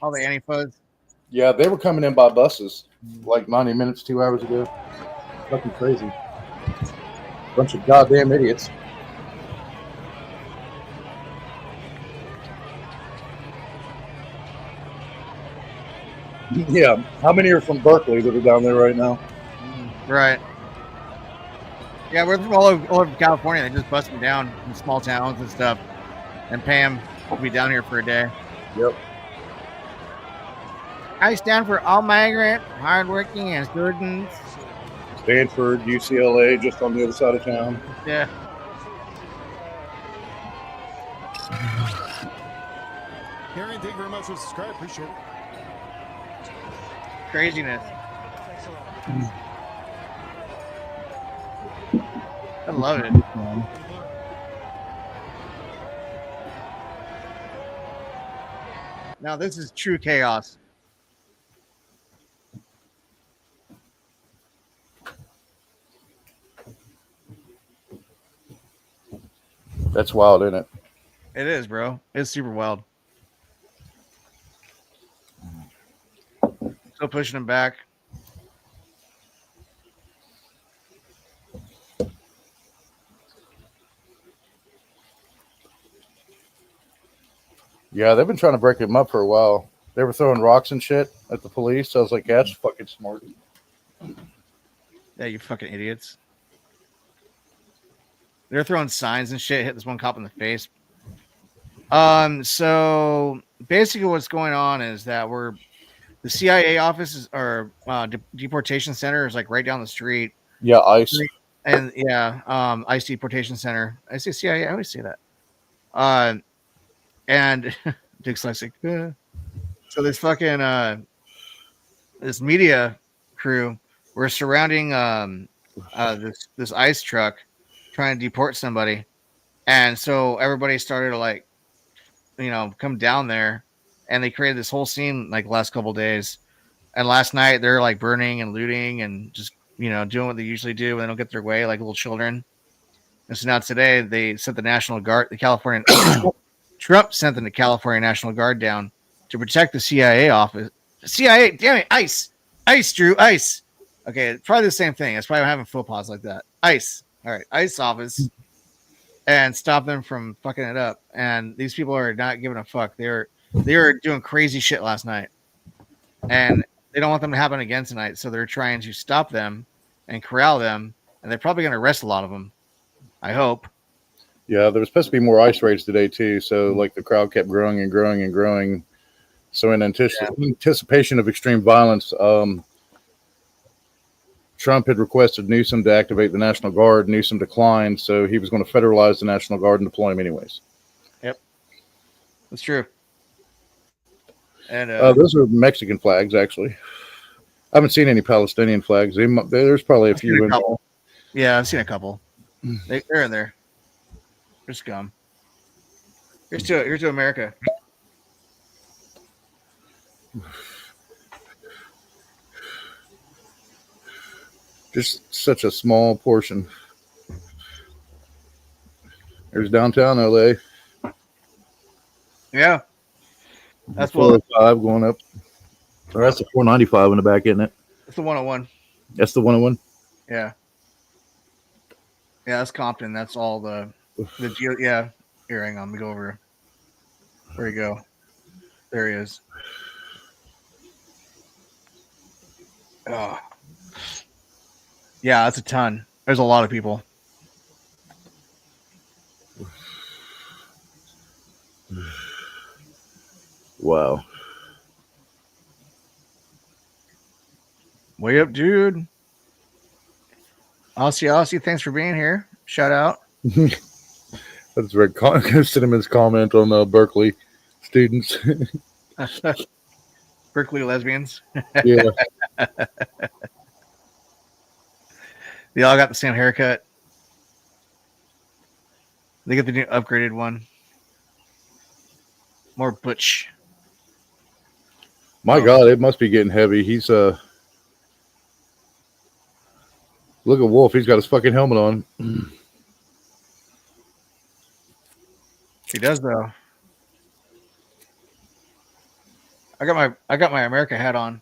All the Antifas. Yeah, they were coming in by buses like 90 minutes, 2 hours ago. Fucking crazy. Bunch of goddamn idiots. Yeah, how many are from Berkeley that are down there right now? Right. Yeah, we're from all over California. They just bust them down in small towns and stuff and pay them to be down here for a day. Yep. I stand for all migrant, hardworking, and students. Stanford, UCLA, just on the other side of town. Yeah. Harry, thank you very much for subscribing. Appreciate it. Craziness. I love it. Now this is true chaos. That's wild, isn't it? It is, bro. It's super wild. Still pushing him back. Yeah, they've been trying to break him up for a while. They were throwing rocks and shit at the police. I was like, that's fucking smart. Yeah, you fucking idiots. They're throwing signs and shit, hit this one cop in the face. So basically what's going on is that the CIA office or deportation center is like right down the street. Yeah, ICE. and ICE deportation center. I say CIA. I always say that. And Dick's like, so this fucking this media crew were surrounding this ICE truck, trying to deport somebody, and so everybody started to like, come down there, and they created this whole scene like the last couple days. And last night they're like burning and looting and just doing what they usually do when they don't get their way, like little children. And so now today they sent the National Guard, the California Trump sent the California National Guard down to protect the CIA office. CIA, damn it, ICE, Drew, ICE. Okay, it's probably the same thing. That's probably why I'm having faux pas like that. ICE, all right, ICE office, and stop them from fucking it up. And these people are not giving a fuck. They were doing crazy shit last night, and they don't want them to happen again tonight. So they're trying to stop them and corral them, and they're probably going to arrest a lot of them. I hope. Yeah, there was supposed to be more ICE raids today too. So like the crowd kept growing and growing and growing. So in anticipation of extreme violence, Trump had requested Newsom to activate the National Guard. Newsom declined, so he was going to federalize the National Guard and deploy him anyways. Yep, that's true. And those are Mexican flags, actually. I haven't seen any Palestinian flags. There's probably a few. Yeah, I've seen a couple. They're in there. They're scum. Here's to America. Just such a small portion. There's downtown LA. Yeah. That's what 405 going up. Or that's the 495 in the back, isn't it? It's the 101. That's the 101. Yeah. Yeah, that's Compton. That's all the yeah. Here, hang on. Let me go over. Where you go? There he is. Oh. Yeah, that's a ton. There's a lot of people. Wow. Way up, dude. Aussie, thanks for being here. Shout out. That's Red Cinnamon's comment on Berkeley students. Berkeley lesbians. Yeah. They all got the same haircut. They get the new upgraded one. More butch. My God, it must be getting heavy. He's look at Wolf. He's got his fucking helmet on. He does though. I got my America hat on.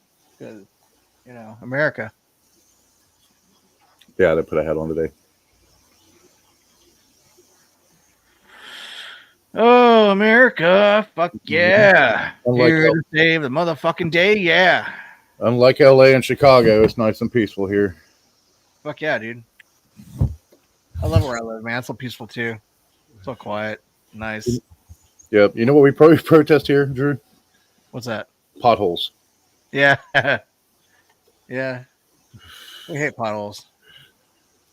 America. Yeah, they put a hat on today. Oh, America. Fuck yeah. Unlike Here to save the motherfucking day. Yeah. Unlike LA and Chicago, it's nice and peaceful here. Fuck yeah, dude. I love where I live, man. It's so peaceful too. So quiet. Nice. Yep. You know what we probably protest here, Drew? What's that? Potholes. Yeah. Yeah. We hate potholes.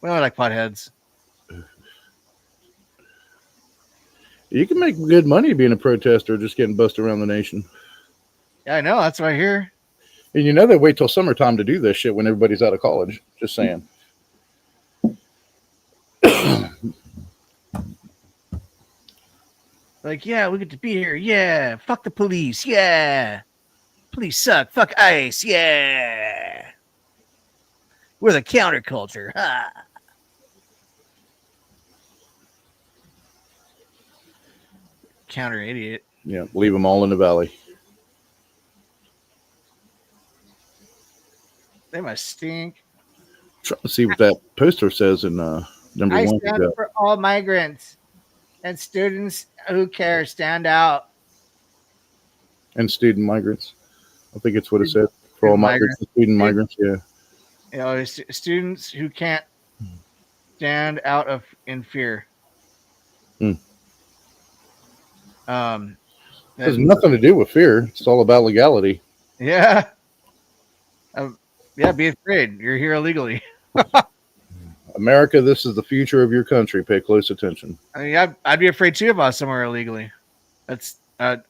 We don't like potheads. You can make good money being a protester, just getting busted around the nation. Yeah, I know. That's what I hear. And you know they wait till summertime to do this shit when everybody's out of college. Just saying. Like, yeah, we get to be here. Yeah. Fuck the police. Yeah. Police suck. Fuck ICE. Yeah. We're the counterculture. Ha. Counter idiot. Yeah, leave them all in the valley. They must stink. Trying to see what that poster says in number I one. stand for all migrants and students who care. Stand out. And student migrants. I think it's what it said. For all migrants and student migrants, yeah. You know, students who can't stand out in fear. It has nothing to do with fear. It's all about legality. Yeah. Yeah, be afraid. You're here illegally. America, this is the future of your country. Pay close attention. I mean, I'd be afraid too about somewhere illegally. That's a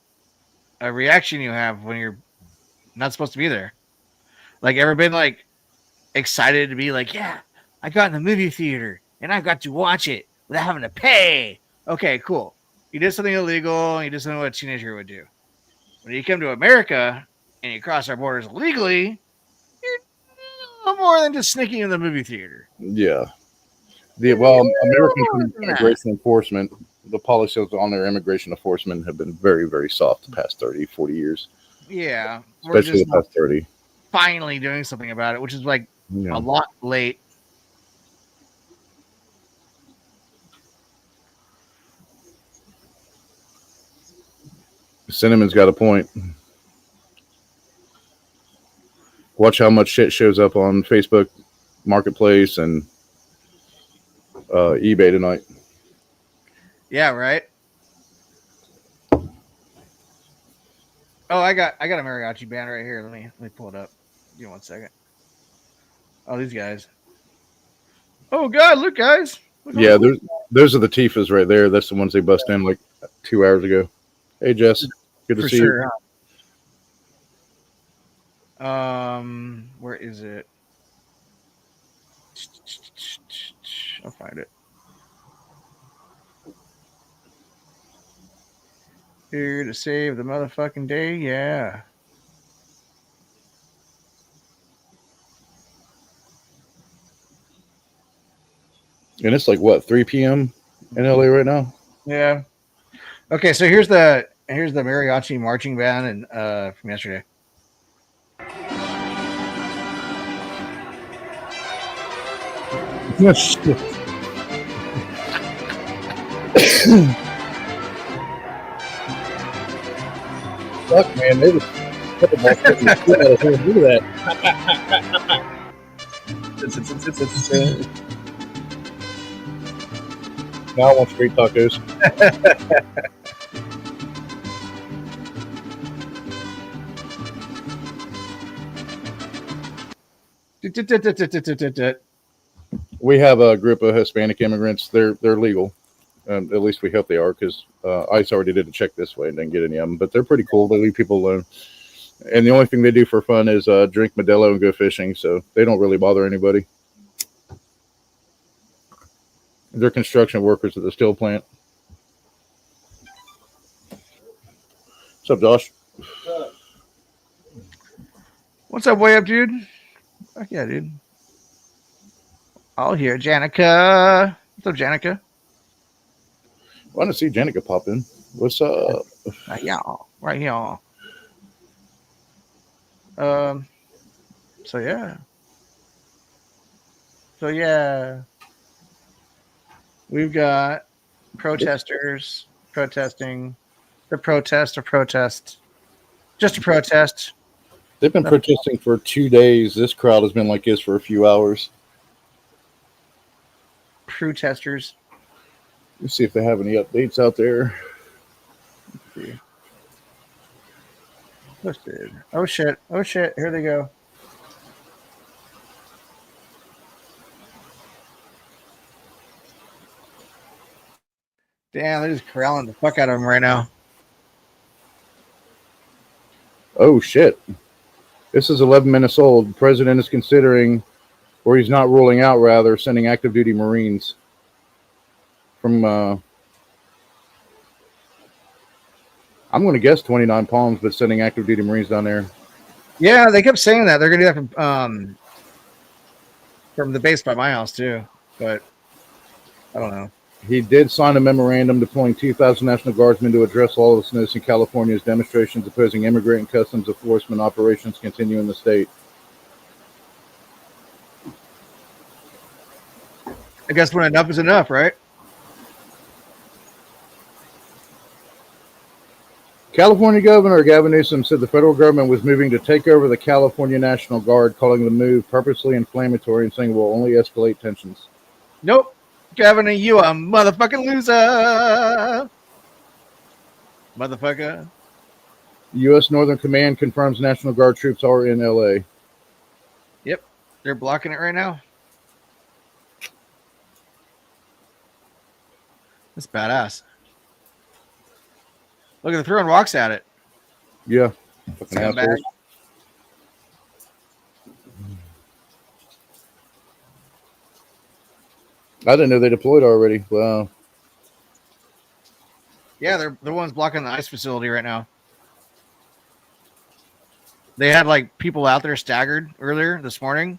reaction you have when you're not supposed to be there. Like, ever been like excited to be like, yeah, I got in the movie theater and I got to watch it without having to pay. Okay, cool. You did something illegal and you just know what a teenager would do. When you come to America and you cross our borders illegally, you're no more than just sneaking in the movie theater. Yeah. American immigration enforcement, the policies on their immigration enforcement have been very, very soft the past 30, 40 years. Yeah. Especially the past 30. Finally doing something about it, which is like Yeah. a lot late. Cinnamon's got a point. Watch how much shit shows up on Facebook Marketplace and eBay tonight. Yeah, right. Oh, I got a mariachi band right here. Let me pull it up. Give me 1 second. Oh, these guys. Oh God, look, guys. Look, Yeah, those are the Tifas right there. That's the ones they bust in like 2 hours ago. Hey, Jess, good to for see sure. you. Where is it? I'll find it. Here to save the motherfucking day, yeah. And it's like what, 3 p.m. in LA right now? Yeah. Okay, so here's the mariachi marching band and from yesterday. Fuck, man, they were look at that. Now I want street tacos. We have a group of Hispanic immigrants. They're legal. At least we hope they are, because ICE already did a check this way and didn't get any of them. But they're pretty cool. They leave people alone. And the only thing they do for fun is drink Modelo and go fishing. So they don't really bother anybody. They're construction workers at the steel plant. What's up, Josh? What's up, way up, dude? Fuck yeah, dude. I'll hear Janica. What's up, Janica? I want to see Janica pop in. What's up? Right here. Right here. So yeah. We've got protesters protesting. The protest. Just a protest. They've been protesting for 2 days. This crowd has been like this for a few hours. Protesters. Let's see if they have any updates out there. Posted. Oh shit. Here they go. Damn, they're just corralling the fuck out of them right now. Oh shit. This is 11 minutes old. The president is considering, or he's not ruling out, rather, sending active duty Marines from, I'm going to guess 29 Palms, but sending active duty Marines down there. Yeah, they kept saying that. They're going to do that from the base by my house, too. But I don't know. He did sign a memorandum deploying 2,000 National Guardsmen to address lawlessness in California's demonstrations opposing immigrant and customs enforcement operations continue in the state. I guess when enough is enough, right? California Governor Gavin Newsom said the federal government was moving to take over the California National Guard, calling the move purposely inflammatory and saying it will only escalate tensions. Nope. Governor, you a motherfucking loser. Motherfucker. U.S. Northern Command confirms National Guard troops are in L.A. Yep. They're blocking it right now. That's badass. Look, they're throwing rocks at it. Yeah. Fucking Scumbag. assholes. I didn't know they deployed already. Wow. Yeah, they're the ones blocking the ice facility right now. They had like people out there staggered earlier this morning,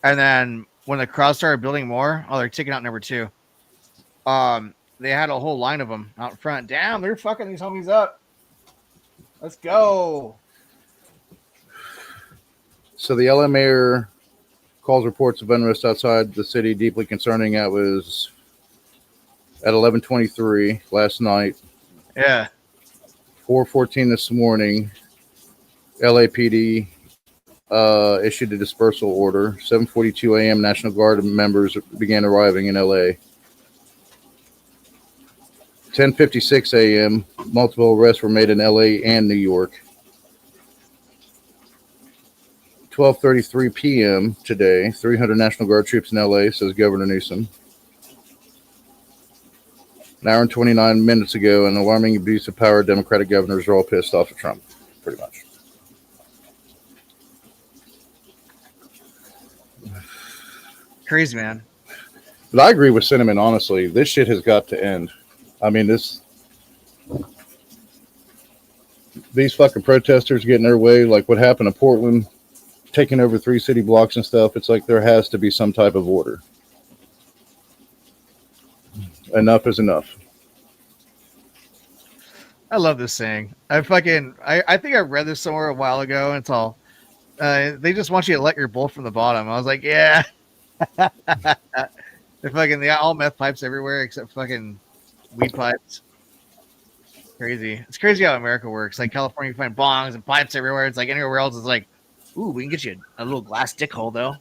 and then when the crowd started building more, they're taking out number 2. They had a whole line of them out in front. Damn, they're fucking these homies up. Let's go. So the LA mayor calls reports of unrest outside the city deeply concerning. That was at 11:23 last night. Yeah. 4:14 this morning. LAPD issued a dispersal order. 7:42 a.m. National Guard members began arriving in LA. 10:56 a.m. Multiple arrests were made in LA and New York. 12:33 p.m. today, 300 National Guard troops in LA, says Governor Newsom. An hour and 29 minutes ago, an alarming abuse of power. Democratic governors are all pissed off at Trump, pretty much. Crazy, man. But I agree with Cinnamon, honestly. This shit has got to end. I mean, these fucking protesters getting their way, like what happened to Portland, taking over 3 city blocks and stuff. It's like there has to be some type of order. Enough is enough. I love this saying. I think I read this somewhere a while ago, and it's all they just want you to let your bull from the bottom. I was like, yeah. They got all meth pipes everywhere except fucking weed pipes. Crazy. It's crazy how America works. Like California, you find bongs and pipes everywhere. It's like anywhere else, it's like, ooh, we can get you a little glass dick hole though.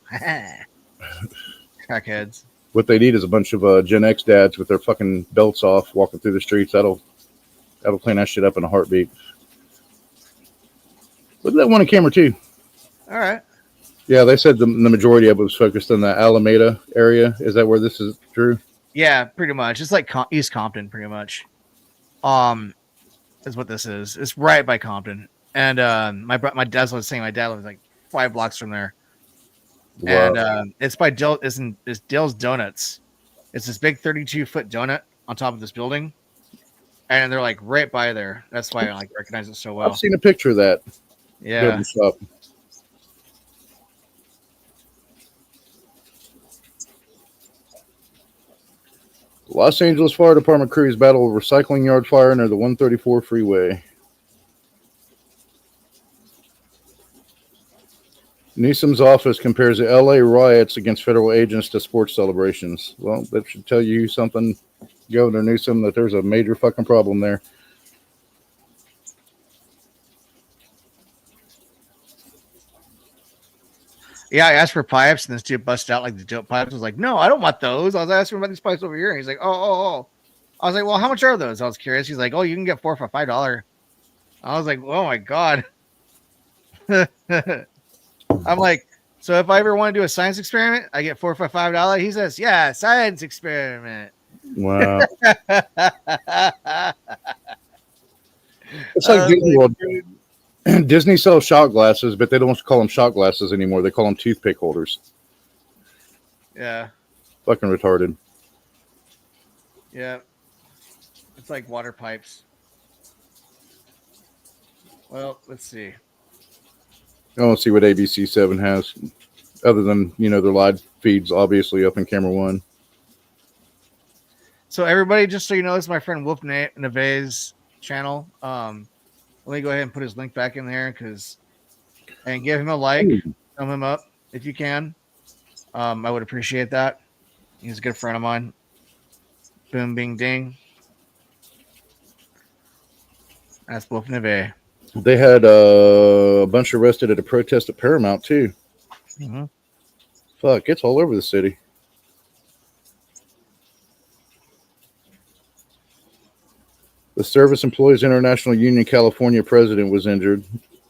Crackheads. What they need is a bunch of Gen X dads with their fucking belts off, walking through the streets. That'll clean that shit up in a heartbeat. Look at that one on camera too. All right. Yeah, they said the majority of it was focused on the Alameda area. Is that where this is, Drew? Yeah, pretty much. It's like East Compton, pretty much. Is what this is. It's right by Compton, and my dad was saying my dad was like 5 blocks from there. Wow. And it's by it's Dale's Donuts. It's this big 32-foot donut on top of this building, and they're like right by there. That's why I like recognize it so well. I've seen a picture of that. Yeah. Shop. Los Angeles Fire Department crews battle a recycling yard fire near the 134 freeway. Newsom's office compares the LA riots against federal agents to sports celebrations. Well, that should tell you something, Governor Newsom, that there's a major fucking problem there. Yeah, I asked for pipes, and this dude busted out like the dope pipes. I was like, no, I don't want those. I was asking about these pipes over here. And he's like, oh. I was like, well, how much are those? I was curious. He's like, oh, you can get 4 for $5. I was like, oh my God. I'm like, so if I ever want to do a science experiment, I get 4 for $5. He says, yeah, science experiment. Wow. It's like Disney World. Disney sells shot glasses, but they don't call them shot glasses anymore. They call them toothpick holders. Yeah. Fucking retarded. Yeah. It's like water pipes. Well, let's see. I don't see what ABC7 has, other than, their live feeds, obviously, up in camera 1. So everybody, just so you know, this is my friend Wolf Neve's channel. Let me go ahead and put his link back in there and give him a like, thumb him up if you can. I would appreciate that. He's a good friend of mine. Boom, bing, ding. That's Wolf Neve. They had a bunch arrested at a protest at Paramount, too. Mm-hmm. Fuck, it's all over the city. The Service Employees International Union California president was injured.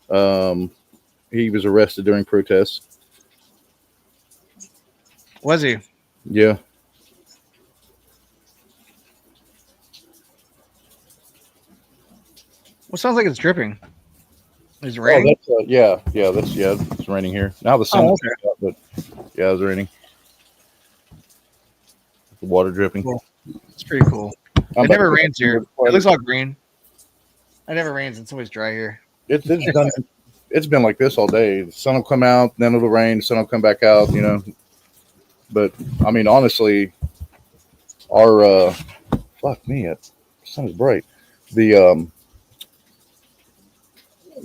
He was arrested during protests. Was he? Yeah. Well, it sounds like it's dripping. Is it Oh, raining? that's it's raining here. Now the sun, out, but yeah, it's raining. The water dripping. Cool. It's pretty cool. I'm It never about to- rains here. It looks all green. It never rains. It's always dry here. It's done. It's been like this all day. The sun will come out, then it'll rain. The sun will come back out. You know. But I mean, honestly, our fuck me, the sun is bright.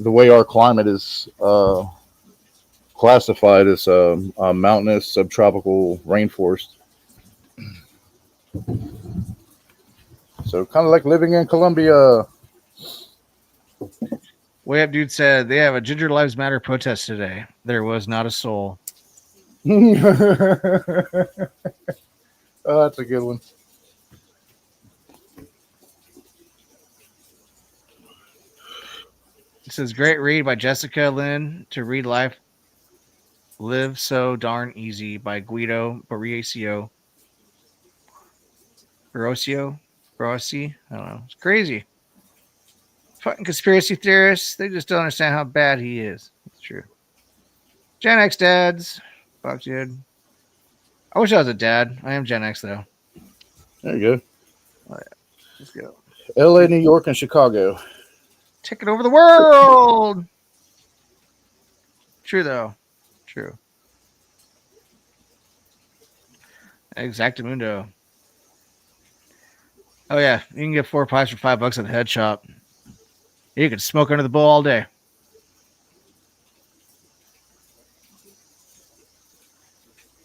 The way our climate is classified as a mountainous subtropical rainforest. So kind of like living in Colombia. Way Up Dude said they have a Ginger Lives Matter protest today. There was not a soul. Oh, that's a good one. It says great read by Jessica Lynn to read Live So Darn Easy by Guido Barrocio. Barroci? I don't know. It's crazy. Fucking conspiracy theorists. They just don't understand how bad he is. It's true. Gen X dads. Fuck, dude. I wish I was a dad. I am Gen X, though. There you go. Oh, yeah. Let's go. LA, New York, and Chicago. Take it over the world. True, though. True. Exactamundo. Oh, yeah. You can get 4 pies for $5 at the head shop. You can smoke under the bowl all day.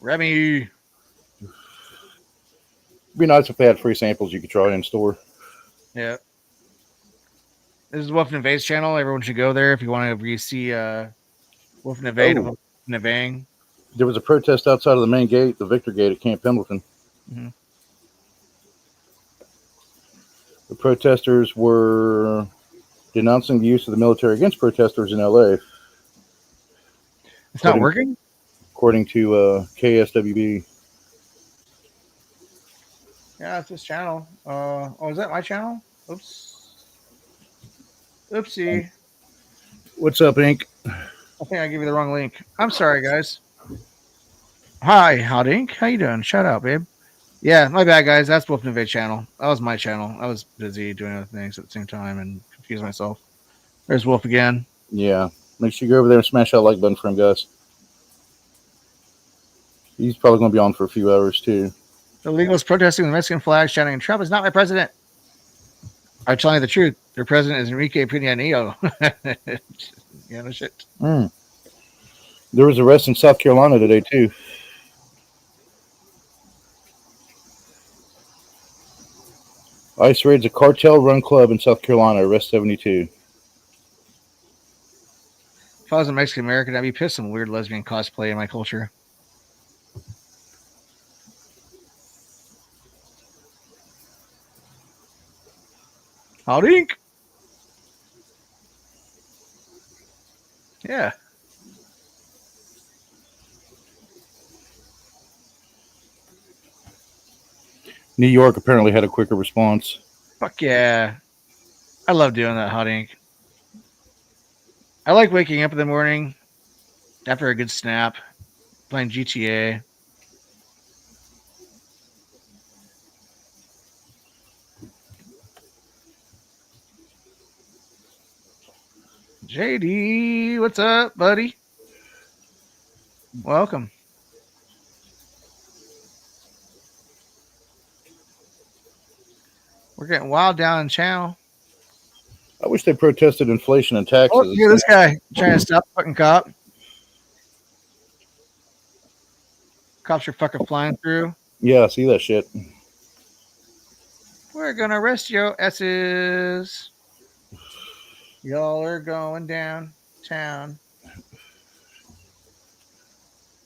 Remy. It'd be nice if they had free samples you could try in store. Yeah. This is Wolf and Invades channel. Everyone should go there if you want to see Wolf and Invade and Wolf and Invade. There was a protest outside of the main gate, the Victor Gate at Camp Pendleton. Mm-hmm. The protesters were denouncing the use of the military against protesters in LA. It's not working? According to KSWB. Yeah, it's this channel. Oh, is that my channel? Oops. Oopsie. What's up, Ink? I think I gave you the wrong link. I'm sorry, guys. Hi, Hot Ink. How you doing? Shout out, babe. Yeah, my bad, guys. That's Wolf and Invade channel. That was my channel. I was busy doing other things at the same time and confused myself. There's Wolf again. Yeah. Make sure you go over there and smash that like button for him, guys. He's probably going to be on for a few hours, too. The illegals protesting the Mexican flag, shouting, Trump is not my president. I'm telling you the truth. Their president is Enrique Peña Nieto. Yeah, no shit. There was arrests in South Carolina today, too. ICE raids a cartel-run club in South Carolina. Arrest 72. If I was a Mexican American, I'd be pissed some weird lesbian cosplay in my culture. Hot Ink. Yeah. New York apparently had a quicker response. Fuck yeah. I love doing that, Hot Ink. I like waking up in the morning after a good snap, playing GTA. JD, what's up, buddy? Welcome. We're getting wild down in Channel. I wish they protested inflation and taxes. Oh, look at this guy trying to stop the fucking cop. Cops are fucking flying through. Yeah, see that shit. We're gonna arrest your asses. Y'all are going downtown.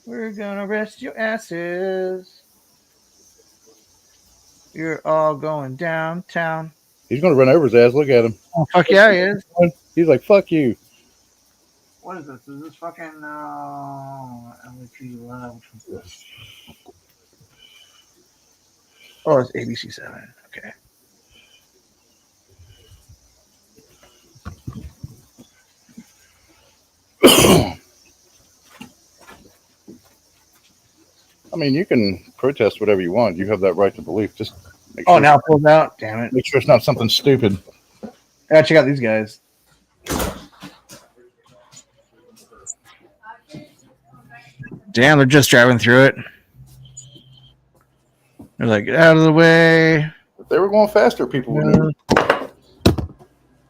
We're gonna arrest your asses. You're all going downtown. He's going to run over his ass. Look at him. Oh, fuck yeah, he is. He's like, fuck you. What is this? Is this fucking LAP Live? Which one's this? Oh, it's ABC7. Okay. mean, you can protest whatever you want. You have that right to believe. Just make Oh, sure, now it pulls out. Damn it! make sure it's not something stupid. I gotta check out these guys. Damn, they're just driving through it. They're like, get out of the way. If they were going faster, people would move.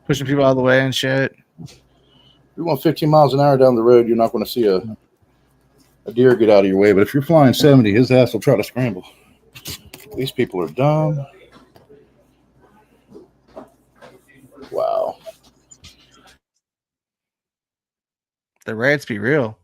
Pushing people out of the way and shit. If you're going 15 miles an hour down the road, you're not going to see a deer get out of your way. But if you're flying 70, his ass will try to scramble. These people are dumb. Wow. The riots be real.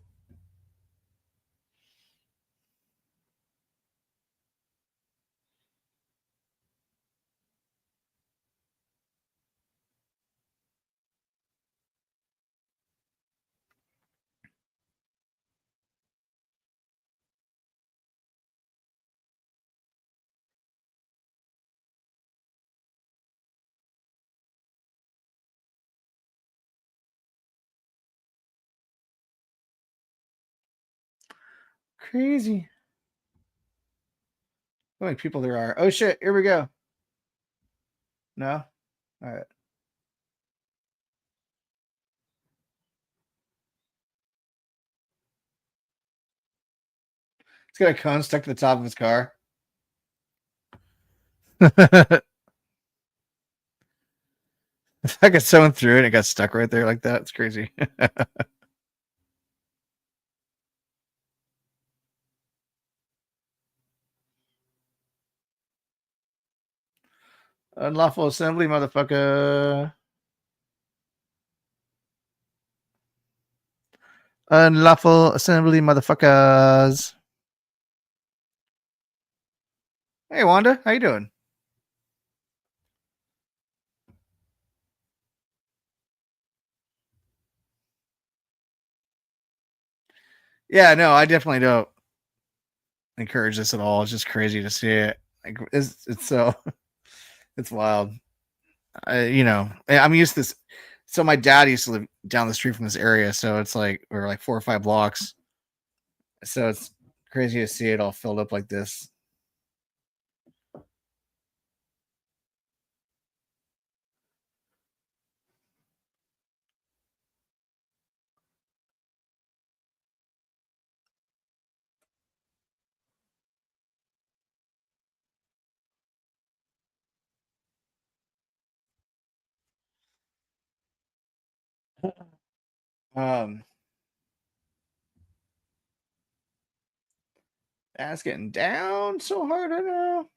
Crazy. How many people there are? Oh shit! Here we go. No. All right. He's got a cone stuck to the top of his car. If I got someone through it and it got stuck right there like that, it's crazy. Unlawful assembly, motherfucker. Unlawful assembly, motherfuckers. Hey, Wanda, how you doing? Yeah, no, I definitely don't encourage this at all. It's just crazy to see it. Like it's so it's wild. I'm used to this. So my dad used to live down the street from this area, so it's like we're like 4 or 5 blocks. So it's crazy to see it all filled up like this. Um, that's getting down so hard right now.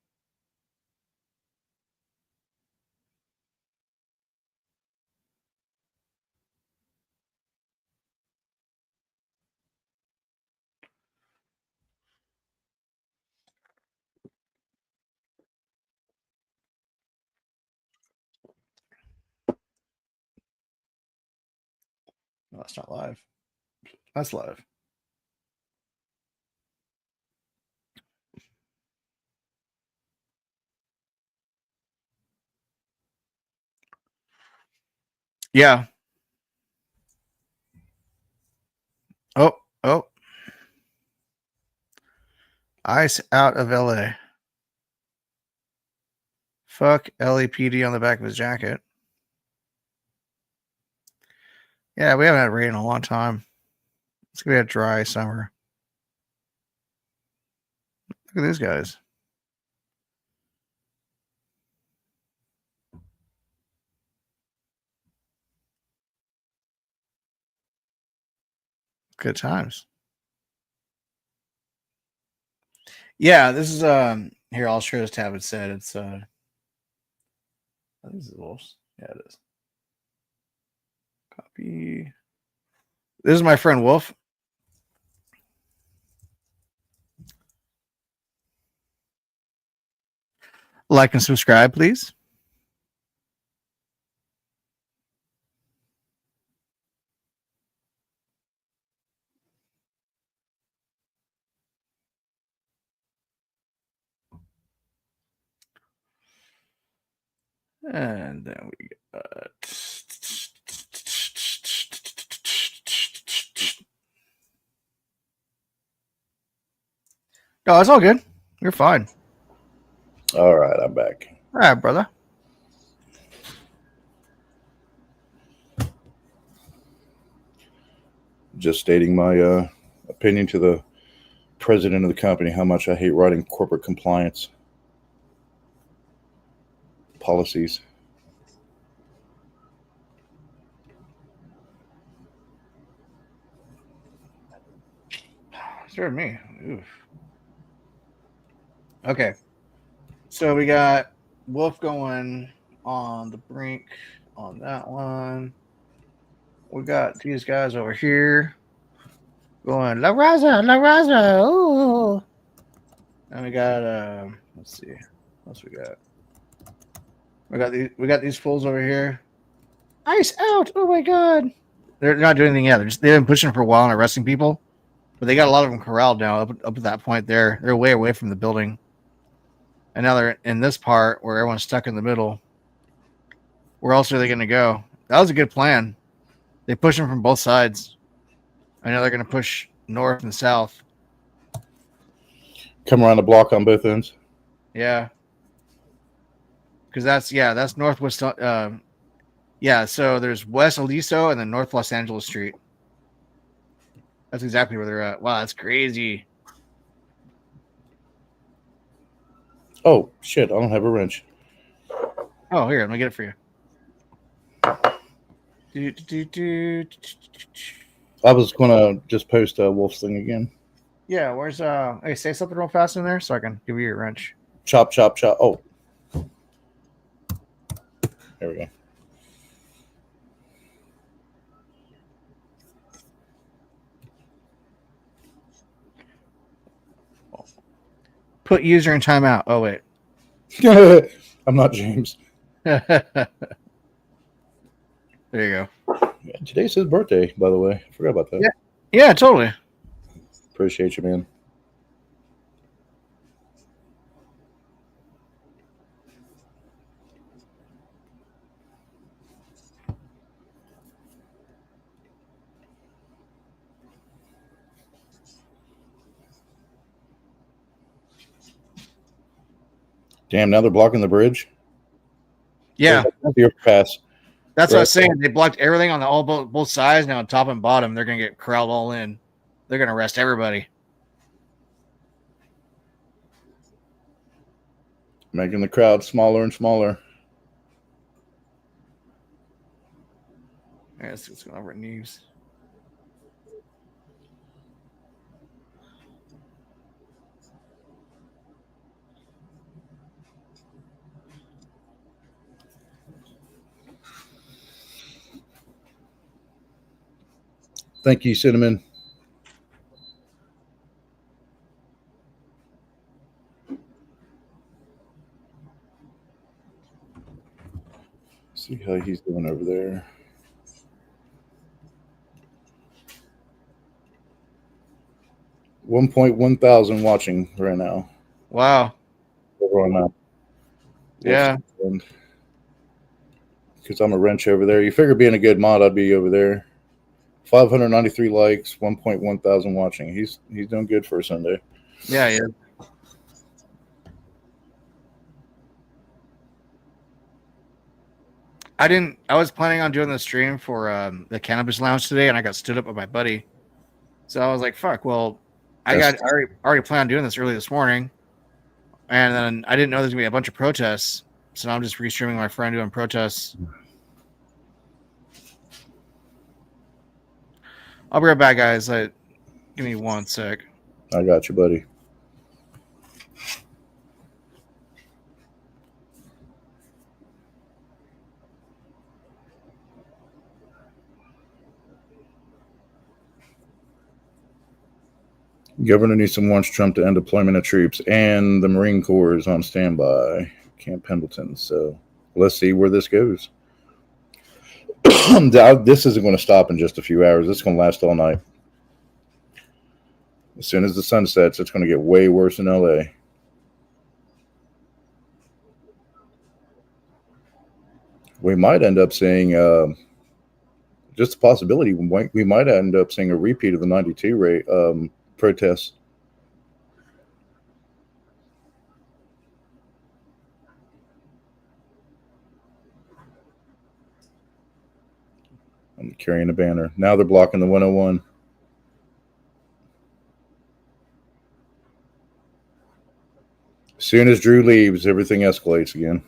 No, that's not live. That's live. Yeah. Oh, oh. Ice out of LA. Fuck LAPD on the back of his jacket. Yeah, we haven't had rain in a long time. It's gonna be a dry summer. Look at these guys. Good times. Yeah, this is here I'll share this tab. It said it's I think this is Wolves. Yeah, it is. Copy. This is my friend Wolf. Like and subscribe, please. And then we got Oh, it's all good. You're fine. All right, I'm back. All right, brother. Just stating my opinion to the president of the company, how much I hate writing corporate compliance policies. Sure, me. Oof. Okay. So we got Wolf going on the brink on that one. We got these guys over here going La Raza, La Raza. Ooh. And we got let's see. What else we got? We got these fools over here. Ice out. Oh my god. They're not doing anything yet. They've been pushing for a while and arresting people. But they got a lot of them corralled now up at that point there. They're way away from the building. And now they're in this part where everyone's stuck in the middle. Where else are they going to go? That was a good plan. They push them from both sides. I know they're going to push north and south. Come around the block on both ends. Yeah. Because that's northwest. Yeah, so there's West Aliso and then North Los Angeles Street. That's exactly where they're at. Wow, that's crazy. Oh, shit, I don't have a wrench. Oh, here, let me get it for you. I was going to just post Wolf's thing again. Yeah, where's hey, say something real fast in there so I can give you your wrench. Chop, chop, chop. Oh. There we go. Put user in timeout. Oh wait. I'm not James. There you go. Yeah, today's his birthday, by the way. I forgot about that. Yeah, totally. Appreciate you, man. Damn, now they're blocking the bridge. Yeah. The overpass. That's what I was saying. They blocked everything on the both sides. Now top and bottom, they're gonna get corralled all in. They're gonna arrest everybody. Making the crowd smaller and smaller. All right, let's see what's going over at Neves. Thank you, Cinnamon. See how he's doing over there. $1.1 thousand watching right now. Wow. Over on that. Yeah. Because I'm a wrench over there. You figure being a good mod, I'd be over there. 593 likes, 1.1 thousand watching. He's doing good for a Sunday. Yeah, yeah. I was planning on doing the stream for the cannabis lounge today, and I got stood up by my buddy. So I was like, "Fuck!" Well, I already planned on doing this early this morning, and then I didn't know there's gonna be a bunch of protests. So now I'm just restreaming my friend doing protests. I'll be right back, guys. Give me 1 sec. I got you, buddy. Governor Newsom wants Trump to end deployment of troops, and the Marine Corps is on standby. Camp Pendleton. So let's see where this goes. This isn't going to stop in just a few hours. It's going to last all night. As soon as the sun sets, it's going to get way worse in LA. We might end up seeing, just a possibility, we might end up seeing a repeat of the 92 protests. I'm carrying a banner. Now they're blocking the 101. As soon as Drew leaves, everything escalates again.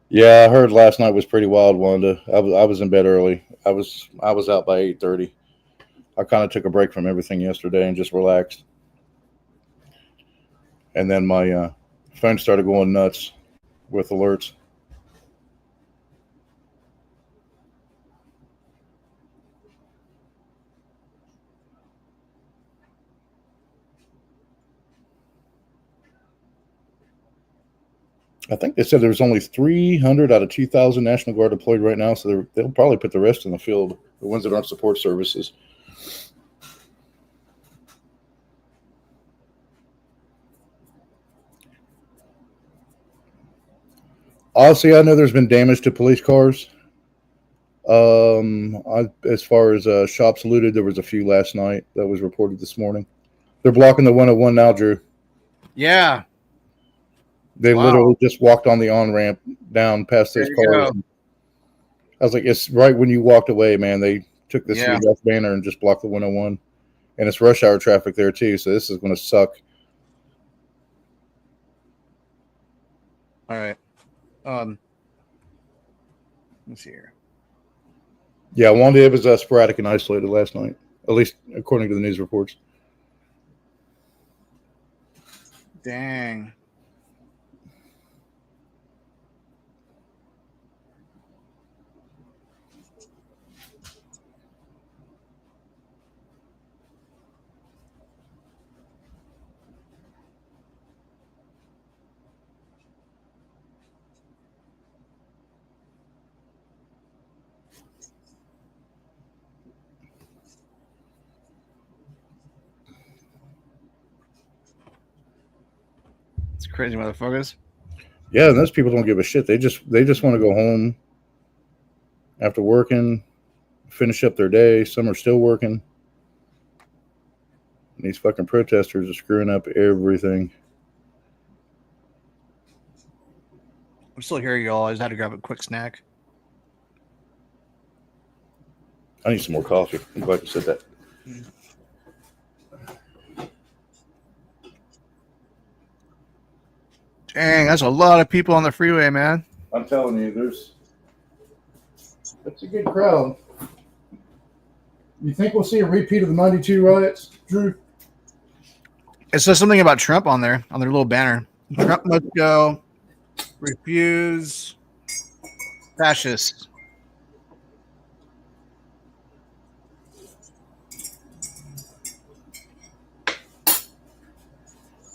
Yeah, I heard last night was pretty wild, Wanda. I was in bed early. I was out by 8:30. I kind of took a break from everything yesterday and just relaxed. And then my phone started going nuts with alerts. I think they said there's only 300 out of 2,000 National Guard deployed right now, so they'll probably put the rest in the field, the ones that aren't support services. Honestly, I know there's been damage to police cars. As far as shops looted, there was a few last night that was reported this morning. They're blocking the 101 now, Drew. Yeah. They Wow. literally just walked on the on-ramp down past those There you cars. go. I was like, it's right when you walked away, man. They took the Yeah. CDF banner and just blocked the 101. And it's rush hour traffic there, too, so this is going to suck. All right. Let's see here. Yeah, Wanda, it was sporadic and isolated last night, at least according to the news reports. Dang. It's crazy, motherfuckers. Yeah, and those people don't give a shit. They just want to go home after working, finish up their day. Some are still working. And these fucking protesters are screwing up everything. I'm still here, y'all. I just had to grab a quick snack. I need some more coffee. I'm glad you said that. Dang, that's a lot of people on the freeway, man. I'm telling you, that's a good crowd. You think we'll see a repeat of the 92 riots, Drew? It says something about Trump on there, on their little banner. Trump must go. Refuse. Fascists.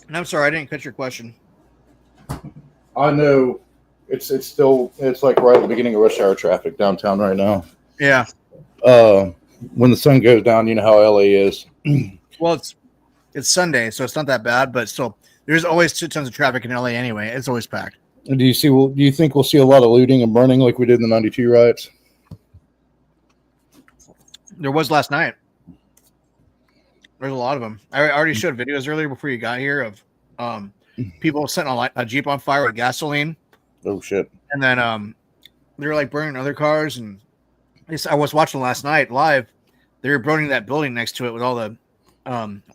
And I'm sorry, I didn't catch your question. I know it's like right at the beginning of rush hour traffic downtown right now. Yeah. When the sun goes down, you know how LA is. Well, it's Sunday, so it's not that bad, but still, there's always 2 tons of traffic in LA anyway. It's always packed. Do you think we'll see a lot of looting and burning like we did in the 92 riots? There was last night. There's a lot of them. I already showed videos earlier before you got here of people setting a Jeep on fire with gasoline. Oh shit! And then they were like burning other cars. And I was watching last night live. They were burning that building next to it with all the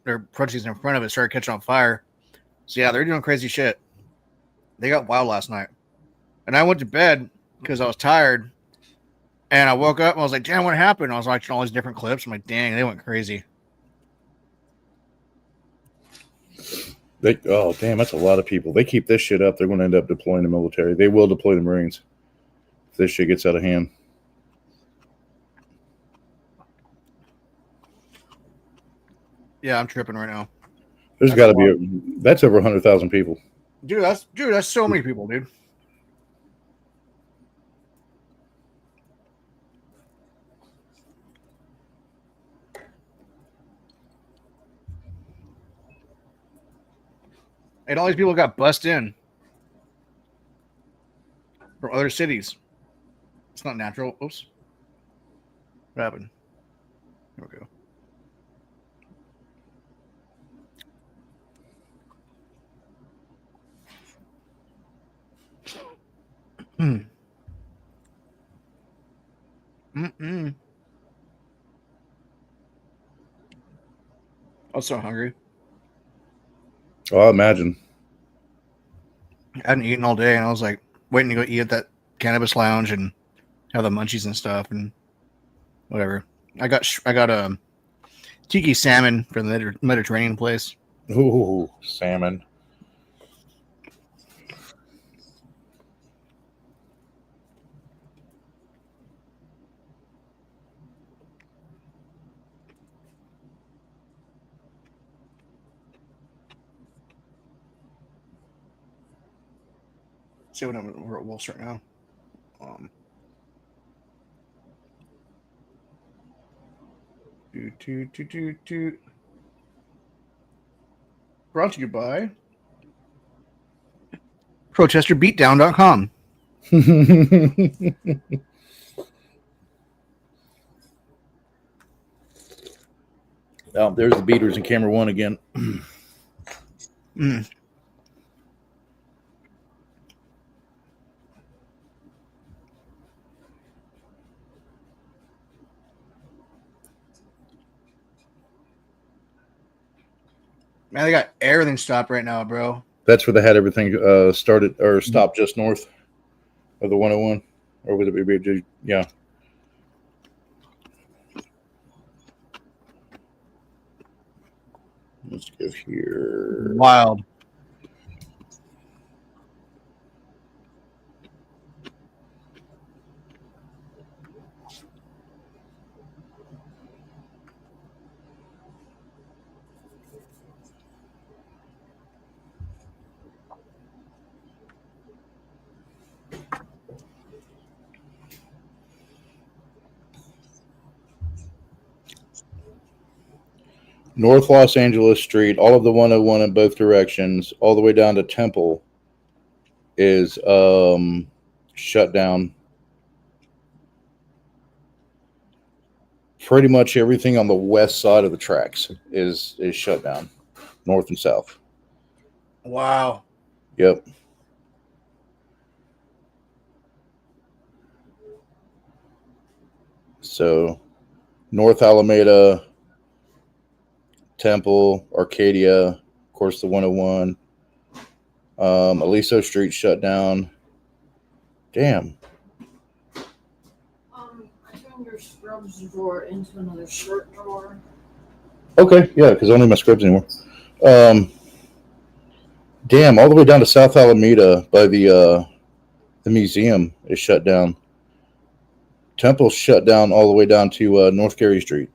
their protesters in front of it started catching on fire. So yeah, they're doing crazy shit. They got wild last night. And I went to bed because I was tired. And I woke up and I was like, damn, what happened? And I was watching all these different clips. I'm like, dang, they went crazy. Oh, damn, that's a lot of people. They keep this shit up, they're going to end up deploying the military. They will deploy the Marines if this shit gets out of hand. Yeah, I'm tripping right now. There's got to be that's over 100,000 people. Dude, that's so many people, dude. And all these people got bussed in from other cities. It's not natural. Oops. What happened? Here we go. Mm. Mm-mm. I was so hungry. Oh, I imagine. I hadn't eaten all day, and I was like waiting to go eat at that cannabis lounge and have the munchies and stuff and whatever. I got a tiki salmon from the Mediterranean place. Ooh, salmon. See what we're at Wolf's right now. Do. Brought to you by ProtesterBeatdown.com. Oh, there's the beaters in camera one again. Mm. Man, they got everything stopped right now, bro. That's where they had everything started or stopped just north of the 101. Or would it be? Yeah. Let's go here. Wild. North Los Angeles Street, all of the 101 in both directions, all the way down to Temple is shut down. Pretty much everything on the west side of the tracks is shut down, north and south. Wow. Yep. So, North Alameda, Temple, Arcadia, of course, the 101. Aliso Street shut down. Damn. I turned your scrubs drawer into another shirt drawer. Okay, yeah, because I don't need my scrubs anymore. Damn, all the way down to South Alameda by the museum is shut down. Temple's shut down all the way down to North Gary Street.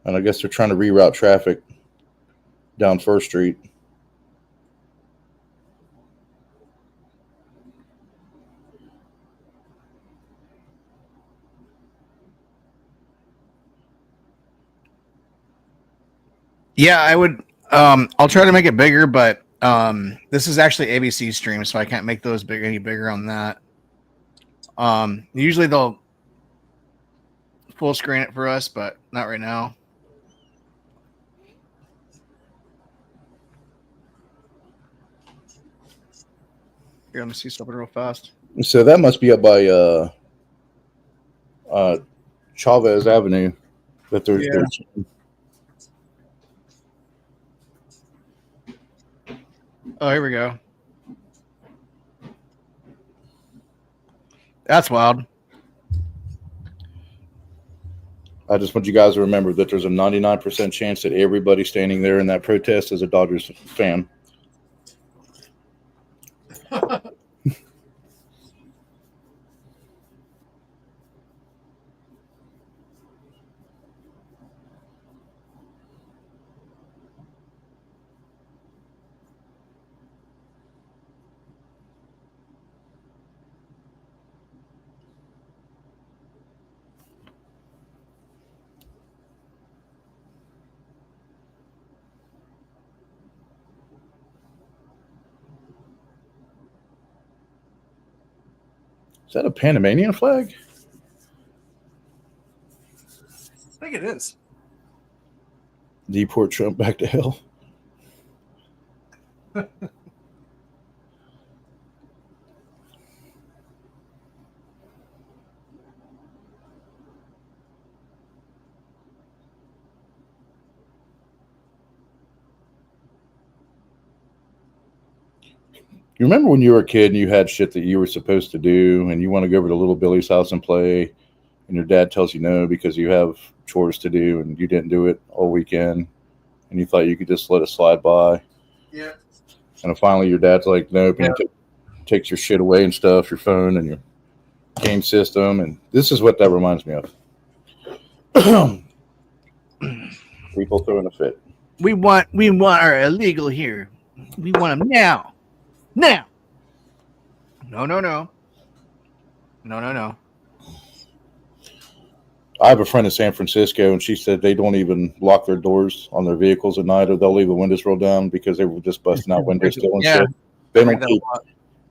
And I guess they're trying to reroute traffic down First Street. Yeah, I would. I'll try to make it bigger, but this is actually ABC stream, so I can't make those any bigger on that. Usually they'll full screen it for us, but not right now. Here, let me see something real fast. So that must be up by Chavez Avenue. That there's Oh, here we go. That's wild. I just want you guys to remember that there's a 99% chance that everybody standing there in that protest is a Dodgers fan. Is that a Panamanian flag? I think it is. Deport Trump back to hell. You remember when you were a kid and you had shit that you were supposed to do and you want to go over to little Billy's house and play and your dad tells you no because you have chores to do and you didn't do it all weekend and you thought you could just let it slide by? Yeah. And then finally your dad's like, nope, and Yeah. he takes your shit away and stuff, your phone and your game system. And this is what that reminds me of. People throwing a fit. We want our illegal here. We want them now. Now. No. I have a friend in San Francisco, and she said they don't even lock their doors on their vehicles at night, or they'll leave the windows rolled down because they were just busting out windows still and shit. They don't keep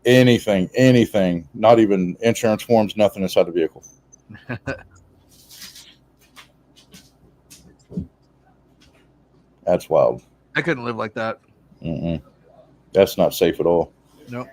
anything, not even insurance forms, nothing inside the vehicle. That's wild. I couldn't live like that. Mm-mm. That's not safe at all. Nope.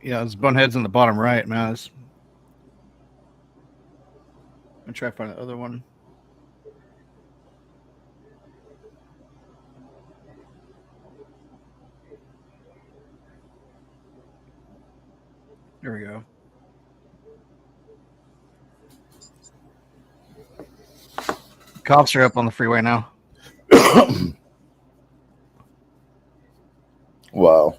Yeah, those boneheads in the bottom right, man. I'm try to find the other one. There we go. Cops are up on the freeway now. Wow.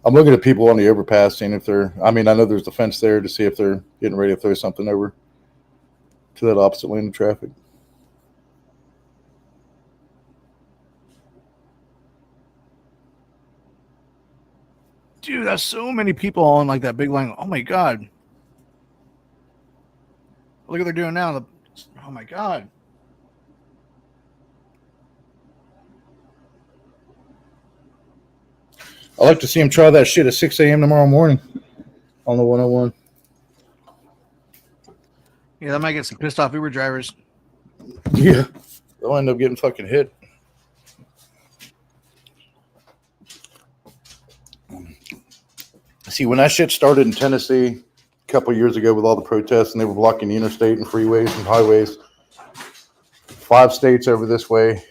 I'm looking at people on the overpass, seeing if they're, I know there's a fence there to see if they're getting ready to throw something over to that opposite lane of traffic. Dude, that's so many people on like that big line. Oh my god. Look what they're doing now. Oh my god. I'd like to see him try that shit at 6 a.m. tomorrow morning on the 101. Yeah, that might get some pissed off Uber drivers. Yeah. They'll end up getting fucking hit. See, when that shit started in Tennessee a couple years ago with all the protests and they were blocking the interstate and freeways and highways, 5 states over this way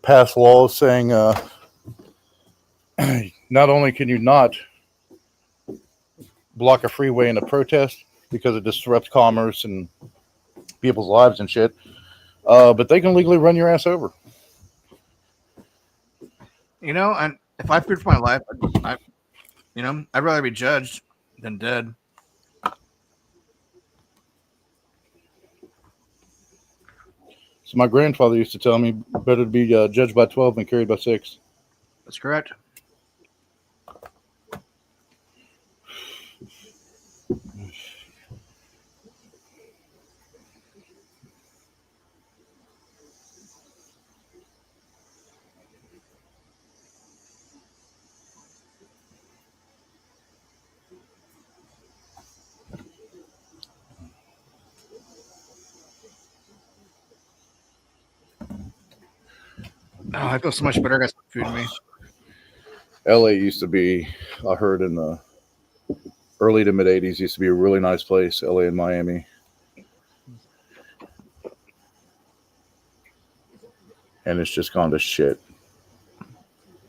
passed laws saying not only can you not block a freeway in a protest because it disrupts commerce and people's lives and shit, but they can legally run your ass over. You know, and if I feared for my life, I'd rather be judged than dead. So my grandfather used to tell me better to be judged by 12 than carried by 6. That's correct. Oh, I feel so much better. I got some food in me. LA used to be, I heard in the early to mid 80s, used to be a really nice place, LA and Miami. And it's just gone to shit.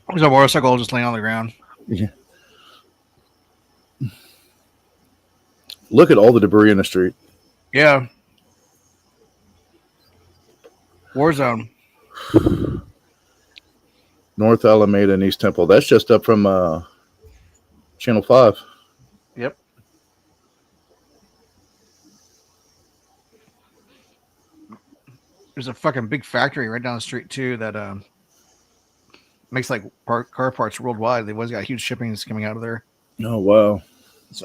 There's a motorcycle just laying on the ground. Yeah. Look at all the debris in the street. Yeah. War zone. North Alameda and East Temple. That's just up from Channel 5. Yep. There's a fucking big factory right down the street too that makes like car parts worldwide. They've always got huge shipping that's coming out of there. Oh wow. It's,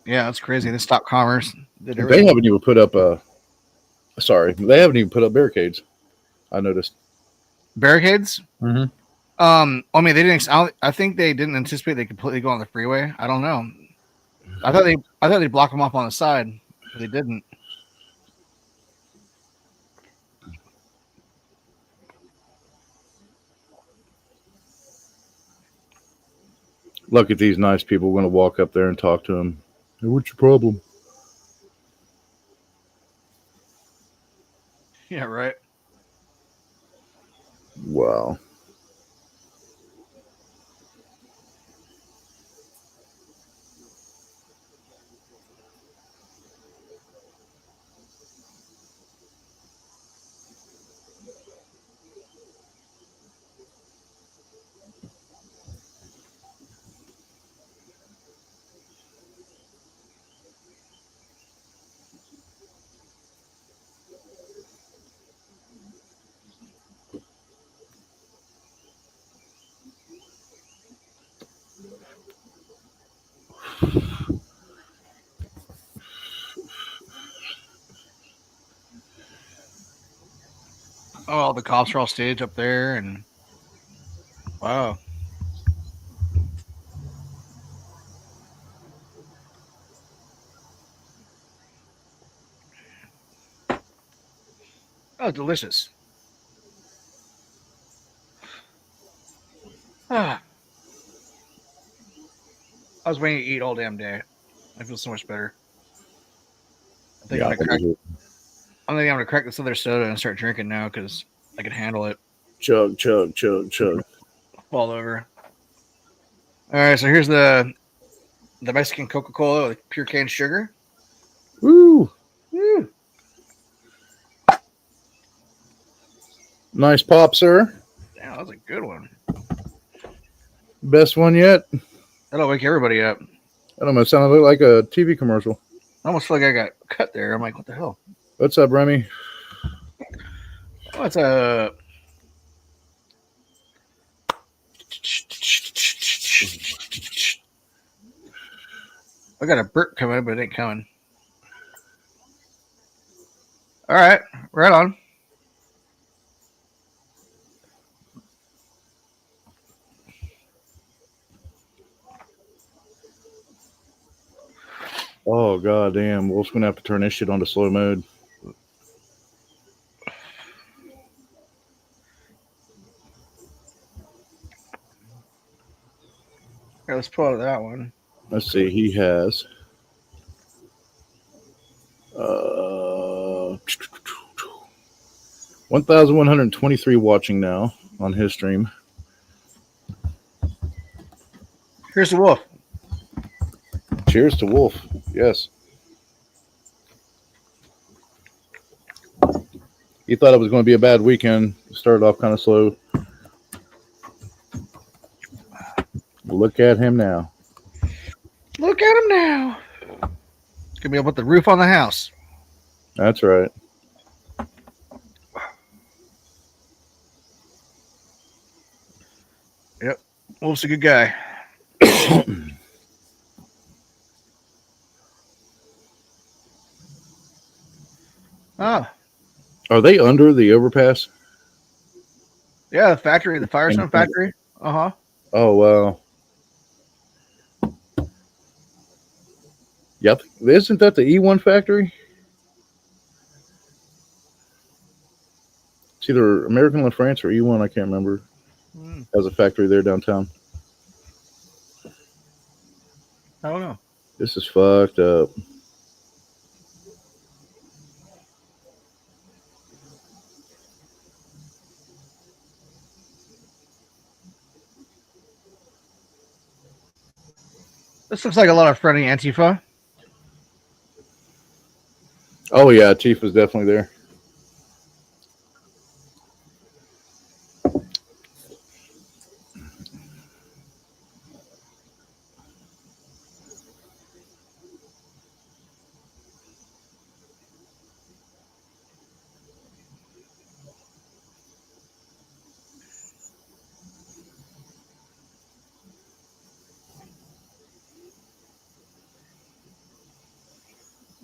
yeah, it's crazy. They stopped commerce. They haven't even put up they haven't even put up barricades. I noticed. Barricades? Mm-hmm. I mean, they didn't. I think they didn't anticipate they completely go on the freeway. I don't know. I thought they blocked them off on the side, but they didn't. Look at these nice people. We're going to walk up there and talk to them. Hey, what's your problem? Yeah, right. Wow. Oh, the cops are all staged up there, and wow. Oh, delicious. Ah. I was waiting to eat all damn day. I feel so much better. I think I'm gonna crack this other soda and start drinking now because I can handle it. Chug, chug, chug, chug. Fall over. All right, so here's the Mexican Coca-Cola with pure cane sugar. Woo! Woo! Nice pop, sir. Yeah, that was a good one. Best one yet. That'll wake everybody up. That almost sounded like a TV commercial. I almost feel like I got cut there. I'm like, what the hell? What's up, Remy? What's up? I got a burp coming, but it ain't coming. All right, right on. Oh, god damn. Wolf's going to have to turn this shit onto slow mode. Okay, let's pull out that one. Let's see. He has 1,123 watching now on his stream. Here's the wolf. Cheers to Wolf. Yes. He thought it was going to be a bad weekend. Started off kind of slow. Look at him now. Look at him now. Gonna be able to put the roof on the house. That's right. Yep. Wolf's a good guy. Oh. Are they under the overpass? Yeah, the factory, the Firestone factory. Uh-huh. Oh, wow. Yep. Isn't that the E1 factory? It's either American La France or E1. I can't remember. Has a factory there downtown. I don't know. This is fucked up. This looks like a lot of friendly Antifa. Oh yeah, Chief is definitely there.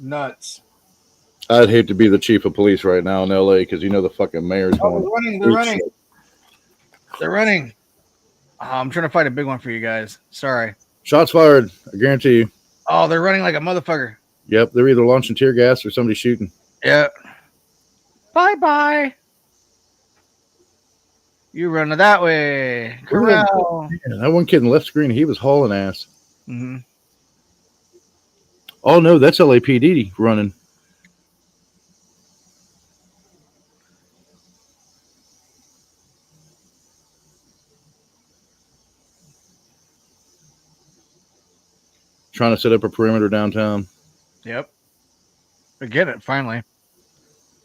Nuts. I'd hate to be the chief of police right now in LA because you know the fucking mayor's Oh, going. they're running. They're running. They're running. Oh, I'm trying to find a big one for you guys. Sorry. Shots fired. I guarantee you. Oh, they're running like a motherfucker. Yep, they're either launching tear gas or somebody shooting. Yeah. Bye-bye. You run that way. Corral. Yeah, that one kid in the left screen, he was hauling ass. Mm-hmm. Oh no, that's LAPD running. Trying to set up a perimeter downtown. Yep. I get it, finally.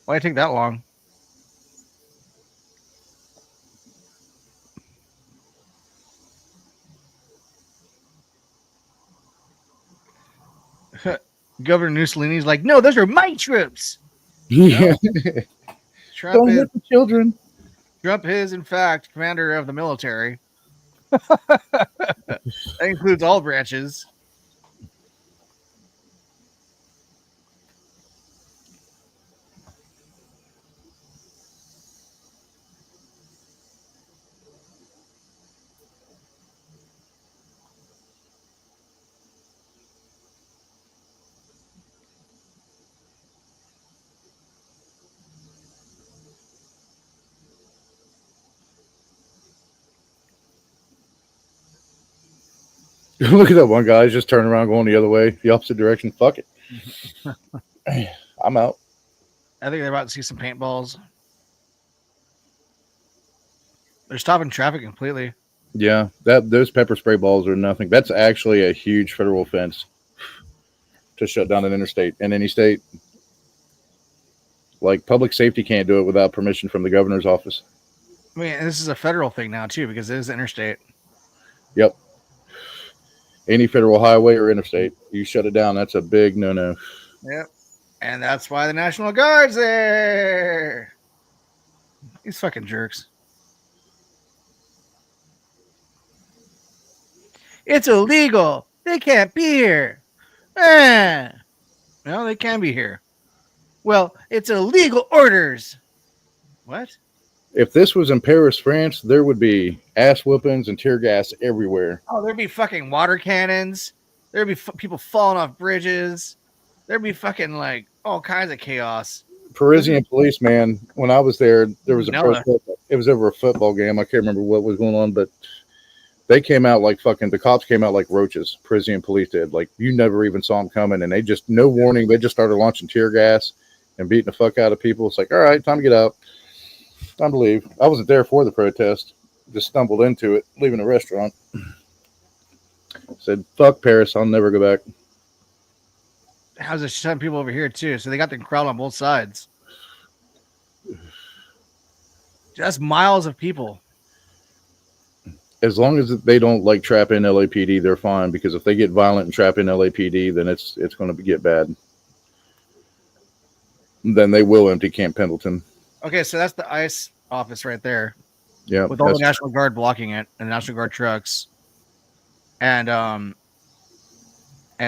Why'd it take that long? Governor Mussolini's like, no, those are my troops. Yeah. Trump Don't is, hit the children. Trump is, in fact, commander of the military. That includes all branches. Look at that one guy. He's just turning around going the other way, the opposite direction. Fuck it. I'm out. I think they're about to see some paintballs. They're stopping traffic completely. Yeah, those pepper spray balls are nothing. That's actually a huge federal offense to shut down an interstate in any state. Like public safety can't do it without permission from the governor's office. I mean, this is a federal thing now too because it is interstate. Yep. Any federal highway or interstate, you shut it down. That's a big no-no. Yep. And that's why the National Guard's there. These fucking jerks. It's illegal. They can't be here. No, they can be here. Well, it's illegal orders. What? If this was in Paris, France, there would be ass whoopings and tear gas everywhere. Oh, there'd be fucking water cannons. There'd be people falling off bridges. There'd be fucking like all kinds of chaos. Parisian police, man, when I was there, there was a Noah. it was over a football game. I can't remember what was going on, but they came out like fucking, the cops came out like roaches. Parisian police did. Like, you never even saw them coming, and they just, no warning, they just started launching tear gas and beating the fuck out of people. It's like, all right, time to get out. Time to leave. I wasn't there for the protest. Just stumbled into it, leaving the restaurant. Said, fuck Paris, I'll never go back. How's a ton of people over here too? So they got the crowd on both sides. Just miles of people. As long as they don't like trap in LAPD, they're fine. Because if they get violent and trap in LAPD, then it's going to get bad. Then they will empty Camp Pendleton. Okay, so that's the ICE office right there. Yeah, with all the National Guard blocking it and National Guard trucks. And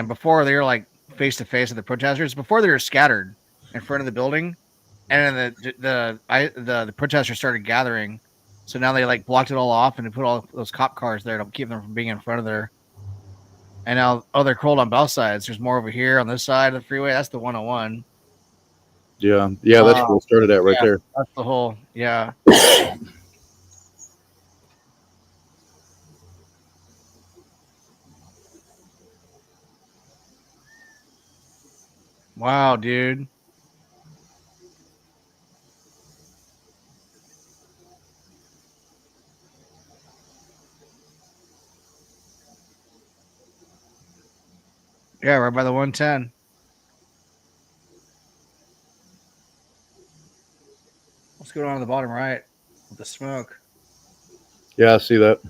before they were like face to face with the protesters, before they were scattered in front of the building, and then the protesters started gathering. So now they like blocked it all off and they put all those cop cars there to keep them from being in front of there. And now, they're cold on both sides. There's more over here on this side of the freeway. That's the 101. Yeah, that's where it started at right there. That's the whole, yeah. Wow, dude. Yeah, right by the 110. What's going on in the bottom right with the smoke? Yeah, I see that.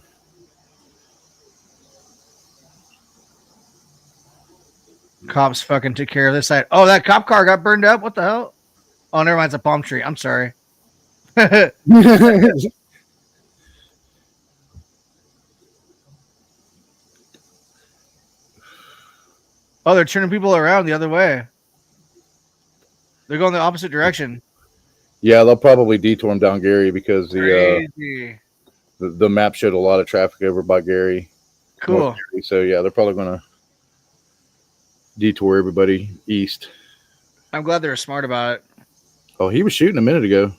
Cops fucking took care of this side. Oh, that cop car got burned up. What the hell? Oh, never mind. It's a palm tree. I'm sorry. Oh, they're turning people around the other way. They're going the opposite direction. Yeah, they'll probably detour him down Gary because Crazy. the map showed a lot of traffic over by Gary. Cool. North Gary. So yeah, they're probably going to detour everybody east. I'm glad they were smart about it. Oh, he was shooting a minute ago.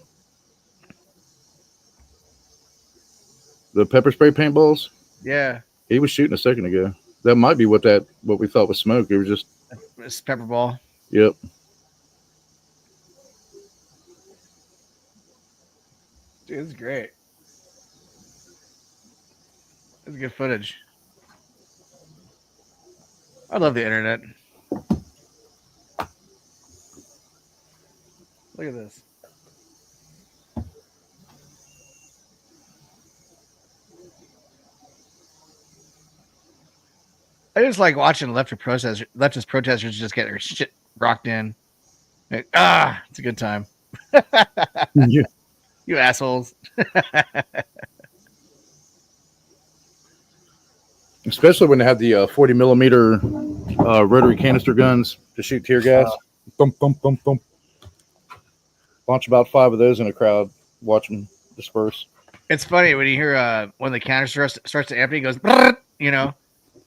The pepper spray paintballs. Yeah. He was shooting a second ago. That might be what we thought was smoke. It was just It's pepper ball. Yep. Dude, this is great. This is good footage. I love the internet. Look at this. I just like watching leftist protesters just get their shit rocked in. Like, it's a good time. Yeah. You assholes. Especially when they have the 40 millimeter rotary canister guns to shoot tear gas. Thump, thump, thump, thump. Launch about 5 of those in a crowd. Watch them disperse. It's funny when you hear when the canister starts to empty, it goes, you know,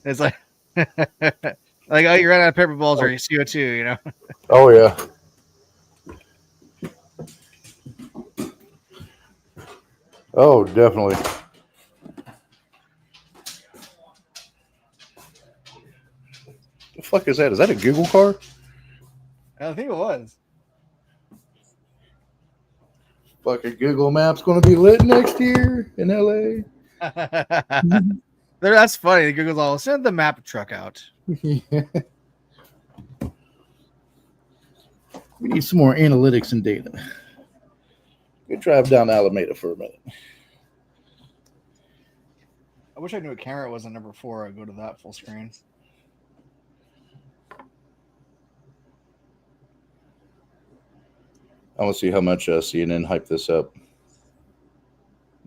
it's like, like, oh, you ran out of pepper balls or CO2, you know. Oh, yeah. Oh, definitely. The fuck is that? Is that a Google car? I think it was. Fucking Google Maps going to be lit next year in LA. That's funny. Google's all, send the map truck out. Yeah. We need some more analytics and data. We drive down Alameda for a minute. I wish I knew what camera it was on number 4. I'd go to that full screen. I want to see how much CNN hyped this up.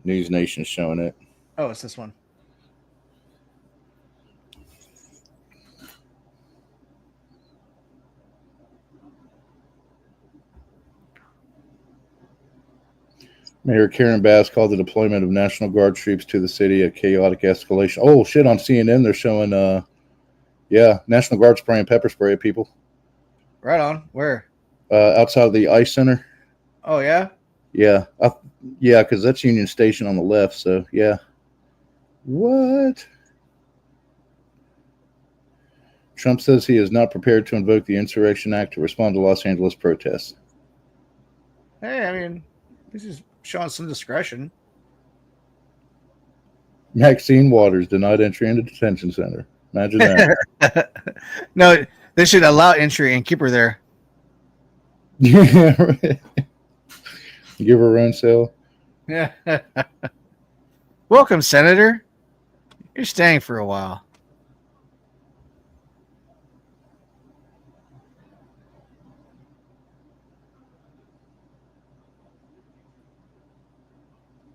News Nation's showing it. Oh, it's this one. Mayor Karen Bass called the deployment of National Guard troops to the city a chaotic escalation. Oh, shit, on CNN, they're showing, National Guard spraying pepper spray at people. Right on. Where? Outside of the ICE Center. Oh, yeah? Yeah. Because that's Union Station on the left, so, yeah. What? Trump says he is not prepared to invoke the Insurrection Act to respond to Los Angeles protests. Hey, I mean, this is showing some discretion. Maxine Waters denied entry into detention center. Imagine that. No, they should allow entry and keep her there. Yeah, right. Give her own cell. Yeah. Welcome, Senator. You're staying for a while.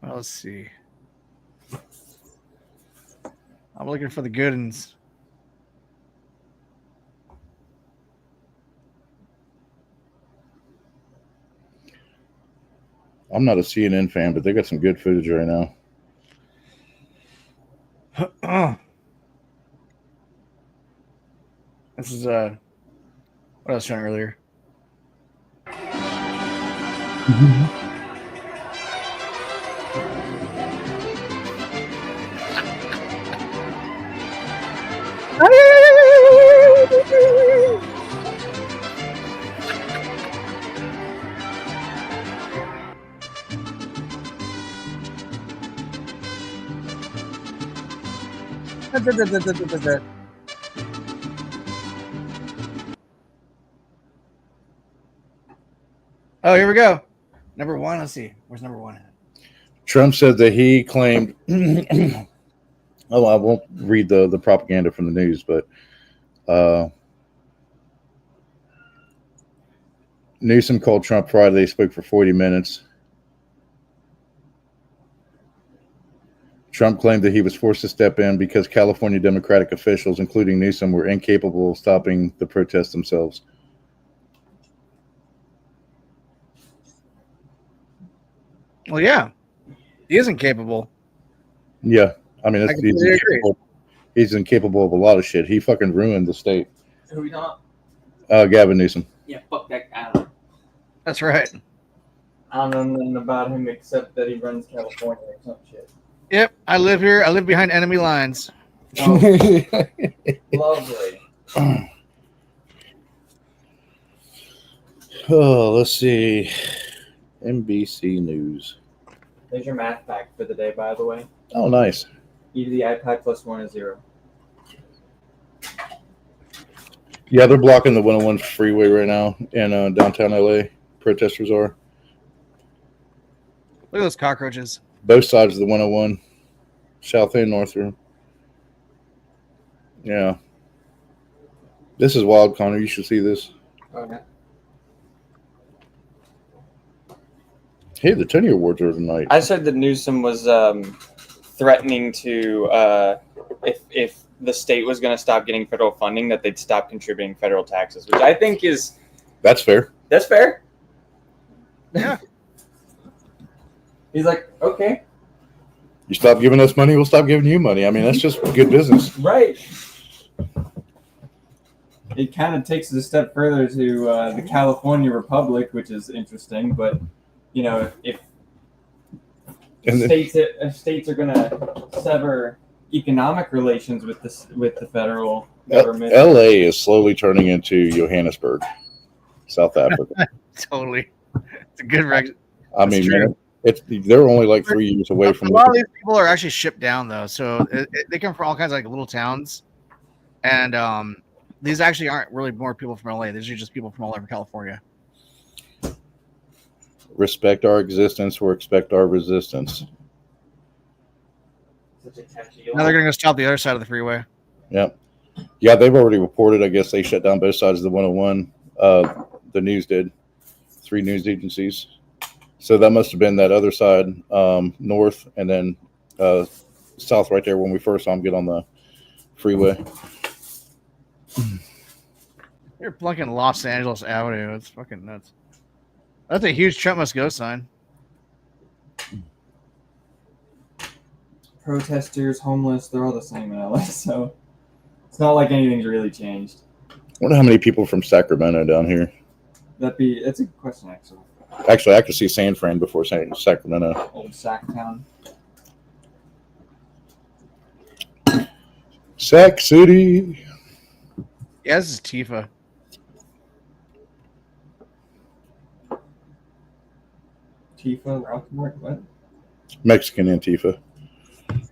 Well, let's see. I'm looking for the good ones. I'm not a CNN fan, but they got some good footage right now. This is what I was showing earlier. Oh, here we go. Number one. Let's see. Where's number one at? Trump said that he claimed. Oh, I won't read the propaganda from the news, but Newsom called Trump Friday. They spoke for 40 minutes. Trump claimed that he was forced to step in because California Democratic officials, including Newsom, were incapable of stopping the protests themselves. Well, yeah, he is incapable. Yeah, I mean, I completely agree. He's incapable of a lot of shit. He fucking ruined the state. Who we not? Gavin Newsom. Yeah, fuck that guy. That's right. I don't know nothing about him except that he runs California or some shit. Yep, I live here. I live behind enemy lines. Oh, lovely. Oh, let's see. NBC News. There's your math fact for the day, by the way. Oh, nice. E to the iPad plus 1 is 0. Yeah, they're blocking the 101 freeway right now in downtown LA. Protesters are. Look at those cockroaches. Both sides of the 101, south and north. Yeah. This is wild, Connor. You should see this. Okay. Hey, the Tony Awards are tonight. I said that Newsom was threatening to, if the state was going to stop getting federal funding, that they'd stop contributing federal taxes, which I think is... That's fair. That's fair. Yeah. He's like, okay. You stop giving us money, we'll stop giving you money. I mean, that's just good business. Right. It kind of takes it a step further to the California Republic, which is interesting. But, you know, if states are going to sever economic relations with the federal government. LA is slowly turning into Johannesburg, South Africa. Totally. It's a good record. I mean, man, they're only like 3 years away from. A lot of these people are actually shipped down though, so they come from all kinds of like little towns, and these actually aren't really more people from LA. These are just people from all over California. Respect our existence or expect our resistance. Now they're going to go stop the other side of the freeway. Yep. Yeah, they've already reported. I guess they shut down both sides of the 101. The news did. 3 news agencies. So that must have been that other side, north, and then south right there when we first saw them get on the freeway. You're plunking Los Angeles Avenue. It's fucking nuts. That's a huge Trump must go sign. Protesters, homeless, they're all the same in LA, so it's not like anything's really changed. I wonder how many people from Sacramento down here. That's a good question, actually. Actually, I could see San Fran before saying Sacramento. Old Sacktown. Sac City. Yeah, this is Tifa. Tifa, Rockmore, what? Mexican Antifa.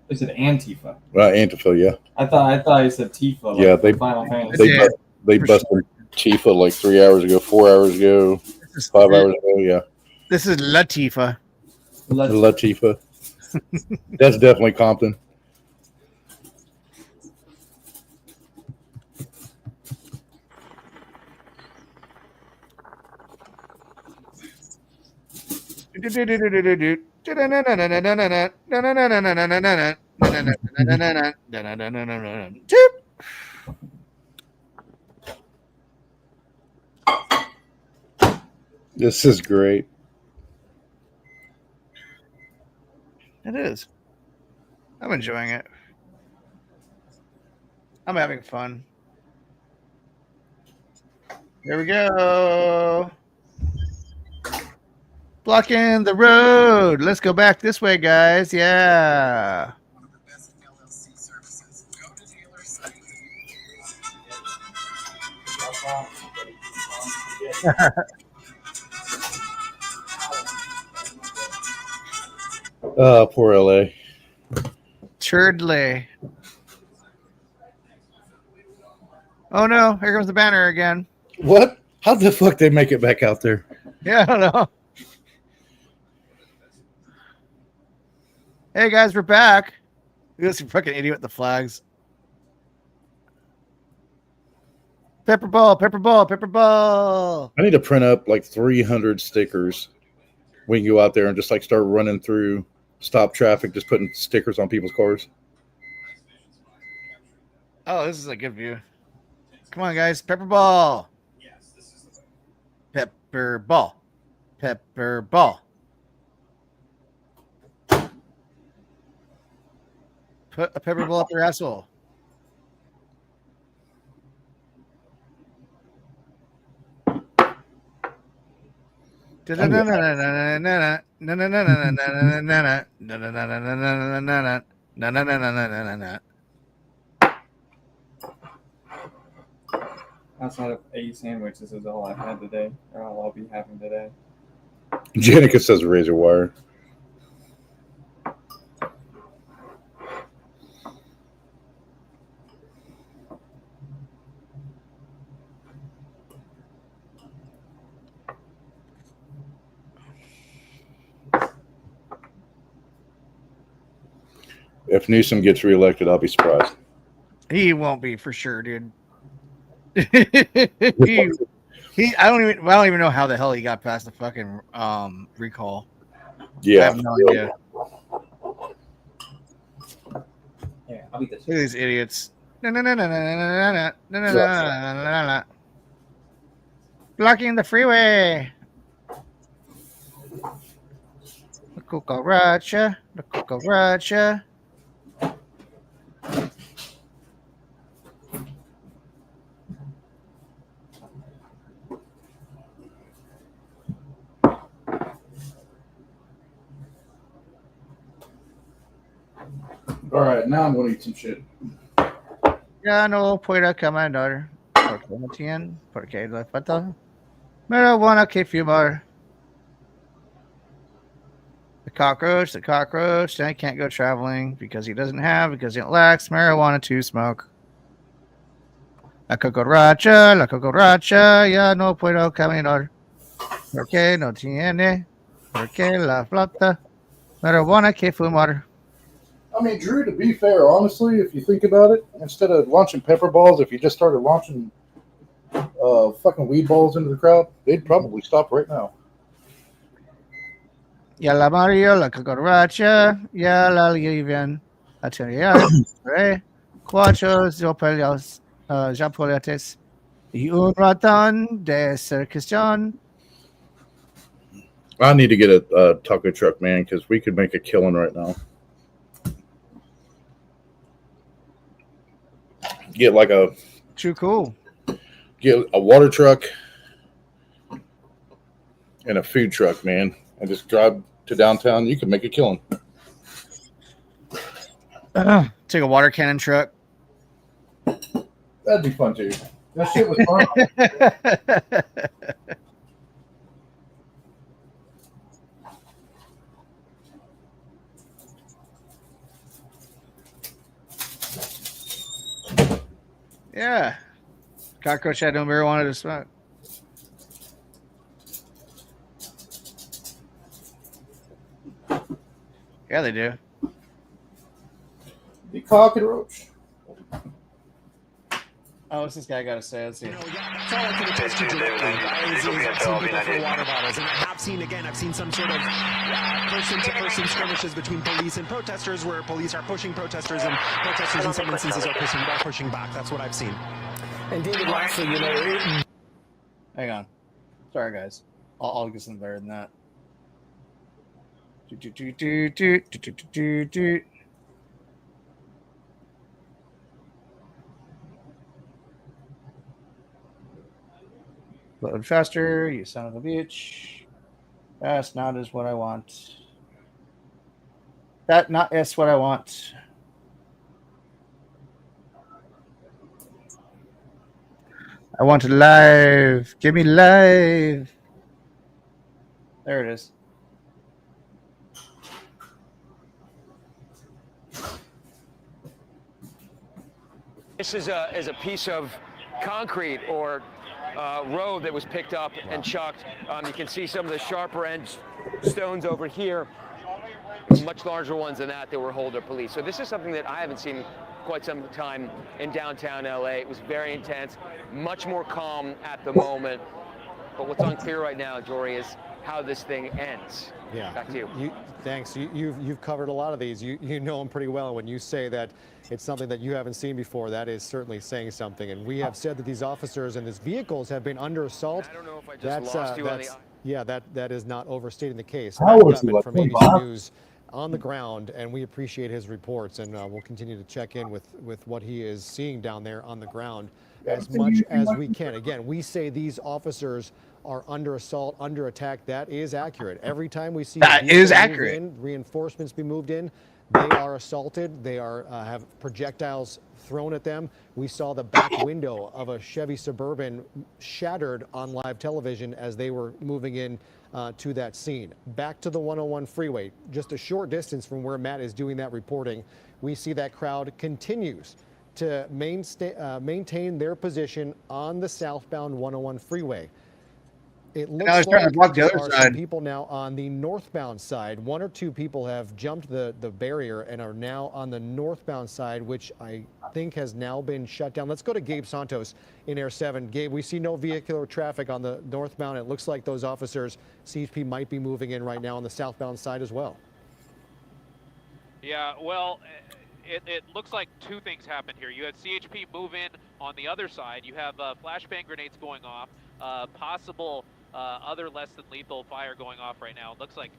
Is it Antifa? Antifa, yeah. I thought you said Tifa. Like Yeah, they Final Fantasy. they busted Tifa like 3 hours ago, 4 hours ago, 5 hours ago. Yeah, This is Latifa. Latifa. That's definitely Compton. This is great. It is. I'm enjoying it. I'm having fun. Here we go. Blocking the road. Let's go back this way, guys. Yeah. Poor LA. Turdley. Oh no, here comes the banner again. What? How the fuck they make it back out there? Yeah, I don't know. Hey guys, we're back. Look at this fucking idiot with the flags. Pepper ball, pepper ball, pepper ball. I need to print up like 300 stickers. We can go out there and just like start running through, stop traffic, just putting stickers on people's cars. Oh, this is a good view. Come on, guys. Pepper ball. Pepper ball. Pepper ball. Put a pepper ball up your asshole. Outside of 8 sandwiches is all I've had today, or all I'll be having today. Janica says razor wire. If Newsom gets reelected, I'll be surprised. He won't be for sure, dude. I don't even know how the hell he got past the fucking recall. Yeah. I have no idea. Yeah, I'll be this. Look at these idiots. Blocking the freeway. The cucaracha. The cucaracha. All right, now I'm going to eat some shit. Ya no puedo caminar porque no tienen, porque le falta marijuana que fumar. The cockroach, then he can't go traveling because he lacks marijuana to smoke. La cucaracha, ya no puedo caminar porque no tiene, porque la flota marijuana que fumar. I mean, Drew, to be fair, honestly, if you think about it, instead of launching pepper balls, if you just started launching fucking weed balls into the crowd, they'd probably stop right now. Ya la Mario, la cucaracha, ya la llevan a tener, cuatro zapoletes y un ratón de circulación. I need to get a taco truck, man, because we could make a killing right now. Get like a Too cool. Get a water truck and a food truck, man, and just drive to downtown. You can make a killing. Take a water cannon truck. That'd be fun too. That shit was fun. Yeah. Cockroach had no marijuana to smoke. Yeah, they do. The cockroach. Oh, what's this guy got to say? Let's see. That's all I can attest to directly. I've seen people throw water bottles, and I've seen some sort of person-to-person skirmishes between police and protesters, where police are pushing protesters, and protesters in some instances are pushing back. That's what I've seen. And David, lastly, Hang on. Sorry, guys. I'll get something better than that. Load faster, you son of a bitch. That's not is what I want. That not is what I want. I want it live. Give me live. There it is. This is a piece of concrete or road that was picked up and chucked. You can see some of the sharper end stones over here, much larger ones than that were Holder police. So this is something that I haven't seen quite some time in downtown LA. It was very intense, much more calm at the moment. But what's unclear right now, Jory, is how this thing ends. Yeah. Back to you. Thanks. You've covered a lot of these. You know them pretty well. When you say that it's something that you haven't seen before, that is certainly saying something. And we have said that these officers and these vehicles have been under assault. I don't know if I just lost you on the... Yeah, that is not overstating the case. How Matt was he, Gutman like, from 25? ABC News on the ground, and we appreciate his reports, and we'll continue to check in with what he is seeing down there on the ground as much as we can. Again, we say these officers are under assault, under attack. That is accurate. Every time we see That is accurate. Reinforcements be moved in, they are assaulted. They are have projectiles thrown at them. We saw the back window of a Chevy Suburban shattered on live television as they were moving in to that scene. Back to the 101 freeway, just a short distance from where Matt is doing that reporting. We see that crowd continues to maintain their position on the southbound 101 freeway. It looks now he's trying to block the there other are some side. people now on the northbound side. One or two people have jumped the barrier and are now on the northbound side, which I think has now been shut down. Let's go to Gabe Santos in Air 7. Gabe, we see no vehicular traffic on the northbound. It looks like those officers, CHP, might be moving in right now on the southbound side as well. Yeah, well, it looks like two things happened here. You had CHP move in on the other side. You have flashbang grenades going off, possible other less than lethal fire going off right now. It looks like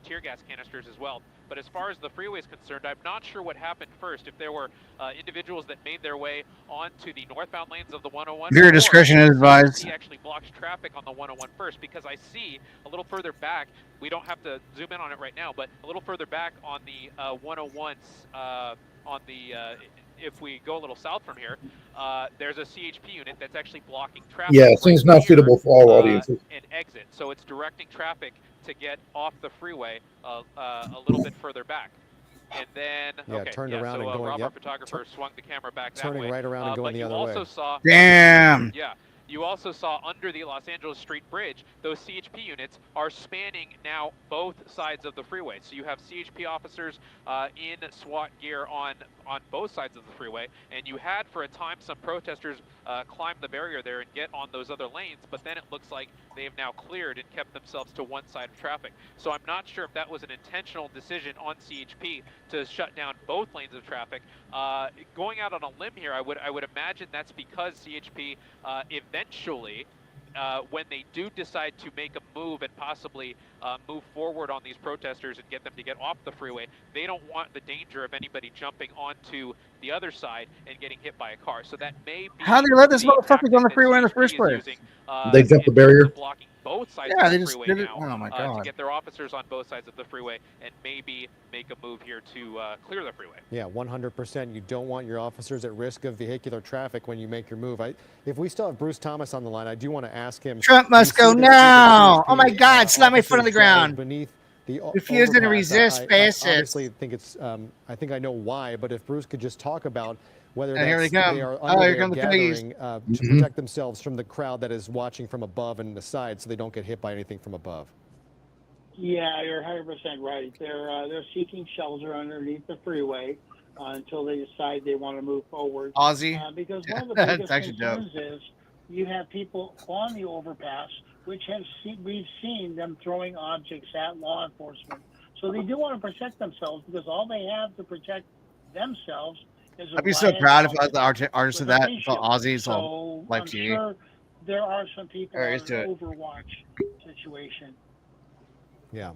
tear gas canisters as well. But as far as the freeway is concerned, I'm not sure what happened first. If there were individuals that made their way onto the northbound lanes of the 101. Viewer discretion is advised. He actually blocks traffic on the 101 first, because I see a little further back. We don't have to zoom in on it right now, but a little further back on the 101s, if we go a little south from here, there's a CHP unit that's actually blocking traffic. Yeah, things not suitable for all audiences. An exit, so it's directing traffic to get off the freeway a little bit further back. And then, turned around and going, Rob, yep. our photographer, swung the camera back that way. Turning right around and going the other way. But you also saw... Damn. Yeah. You also saw under the Los Angeles Street Bridge, those CHP units are spanning now both sides of the freeway. So you have CHP officers in SWAT gear on both sides of the freeway, and you had for a time some protesters climb the barrier there and get on those other lanes, but then it looks like they have now cleared and kept themselves to one side of traffic. So I'm not sure if that was an intentional decision on CHP to shut down both lanes of traffic. Going out on a limb here, I would imagine that's because CHP eventually, when they do decide to make a move and possibly move forward on these protesters and get them to get off the freeway, they don't want the danger of anybody jumping onto the other side and getting hit by a car. So that may be... How do they let this motherfucker go on the freeway in the first place? They jumped the barrier. Blocking both sides Yeah, of they the just freeway did it. now Oh my to god. get their officers on both sides of the freeway and maybe make a move here to clear the freeway. Yeah, 100%. You don't want your officers at risk of vehicular traffic when you make your move. If we still have Bruce Thomas on the line, I do want to ask him. Trump must go now. Oh my god, slam my foot on the ground. Beneath the refusing to overpass. resist I basis. honestly think it's, I think I know why, but if Bruce could just talk about whether And here they come. they are Oh, under here there come the piggies. gathering to protect themselves from the crowd that is watching from above and the side so they don't get hit by anything from above. Yeah, you're 100% right. They're seeking shelter underneath the freeway until they decide they want to move forward. Aussie. Because one of the That's biggest actually dope. concerns is you have people on the overpass, which we've seen them throwing objects at law enforcement. So they do want to protect themselves because all they have to protect themselves is a I'd be so riot proud if I was officer the artist of with a that. face For shield. Aussies So on live I'm TV. sure there are some people There on is to an it. Overwatch situation. Yeah.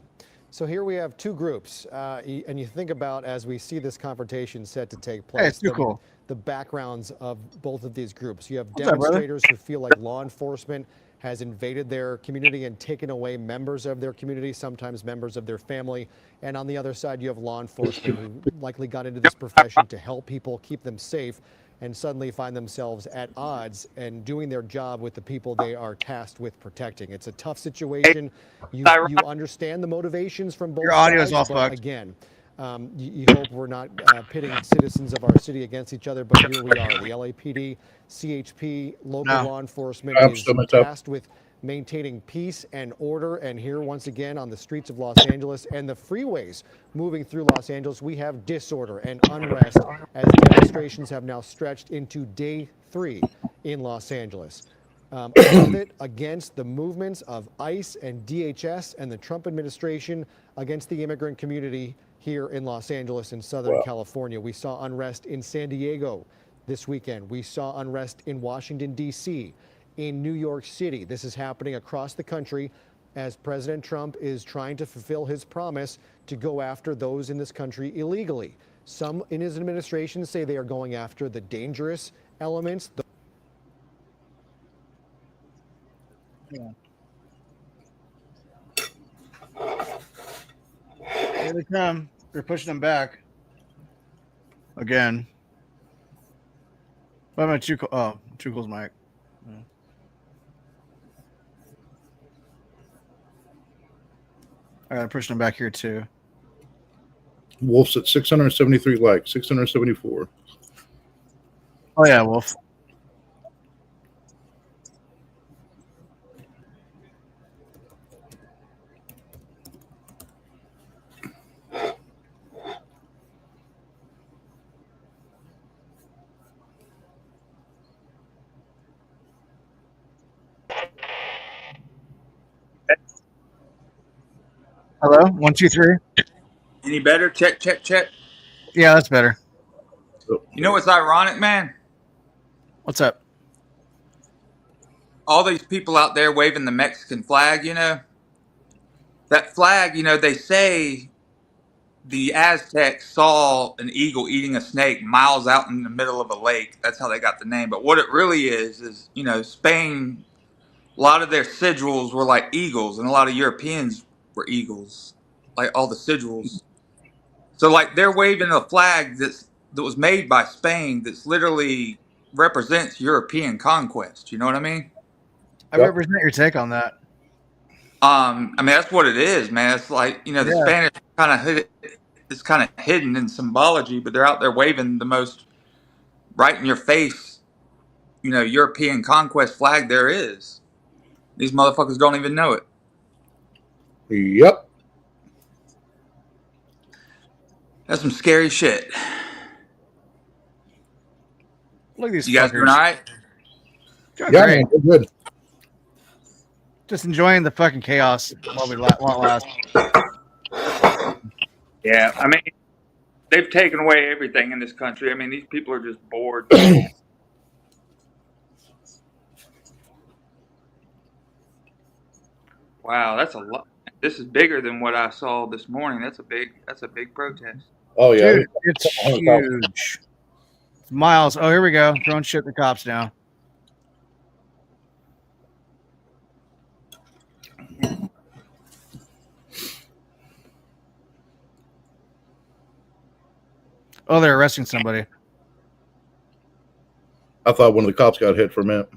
So here we have two groups, and you think about as we see this confrontation set to take place, it's too cool. the backgrounds of both of these groups. You have What's up, brother? demonstrators who feel like law enforcement has invaded their community and taken away members of their community, sometimes members of their family. And on the other side, you have law enforcement who likely got into this profession to help people, keep them safe, and suddenly find themselves at odds and doing their job with the people they are tasked with protecting. It's a tough situation. You understand the motivations from both Your audio is sides, all but fucked. again, you hope we're not pitting citizens of our city against each other, but here we are. The LAPD, CHP, local law enforcement is tasked with maintaining peace and order. And here, once again, on the streets of Los Angeles and the freeways moving through Los Angeles, we have disorder and unrest as demonstrations have now stretched into day 3 in Los Angeles. All of it against the movements of ICE and DHS and the Trump administration against the immigrant community here in Los Angeles and Southern California. We saw unrest in San Diego this weekend. We saw unrest in Washington, D.C., in New York City. This is happening across the country as President Trump is trying to fulfill his promise to go after those in this country illegally. Some in his administration say they are going after the dangerous elements. Here they come. They're pushing them back. Again. What am I too close? Oh, too close mic. Yeah. All right, I'm pushing them back here too. Wolf's at 673 likes, 674. Oh yeah, Wolf. Hello? 1, 2, 3. Any better? Check, check, check. Yeah, that's better. You know what's ironic, man? What's up? All these people out there waving the Mexican flag, you know? That flag, you know, they say the Aztecs saw an eagle eating a snake miles out in the middle of a lake. That's how they got the name. But what it really is, you know, Spain, a lot of their sigils were like eagles, and a lot of Europeans were eagles, like all the sigils. So, like, they're waving a flag that was made by Spain that's literally represents European conquest. You know what I mean? I represent your take on that. I mean, that's what it is, man. It's like, you know, the Spanish kind of it's kind of hidden in symbology, but they're out there waving the most right in your face, you know, European conquest flag there is. These motherfuckers don't even know it. Yep. That's some scary shit. Look at these. You guys doing all right? Doing Yeah, great. man, we're good. Just enjoying the fucking chaos while we won't last. Yeah, I mean, they've taken away everything in this country. I mean, these people are just bored. Wow, that's a lot. This is bigger than what I saw this morning. That's a big protest. Oh yeah, Dude, it's huge. Miles. Oh, here we go. Throwing shit at the cops now. Oh, they're arresting somebody. I thought one of the cops got hit for a minute.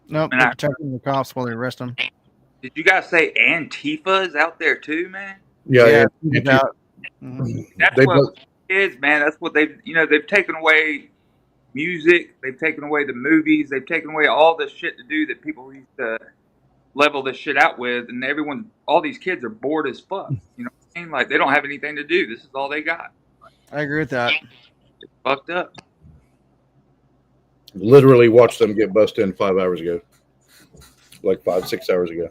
Nope, they're protecting the cops while they arrest them. Did you guys say Antifa is out there too, man? Yeah. That's what kids, man. That's what they've taken away music. They've taken away the movies. They've taken away all this shit to do that people used to level this shit out with. And all these kids are bored as fuck. You know what I mean? Like, they don't have anything to do. This is all they got. I agree with that. It's fucked up. Literally watched them get busted in 5 hours ago. Like 5-6 hours ago.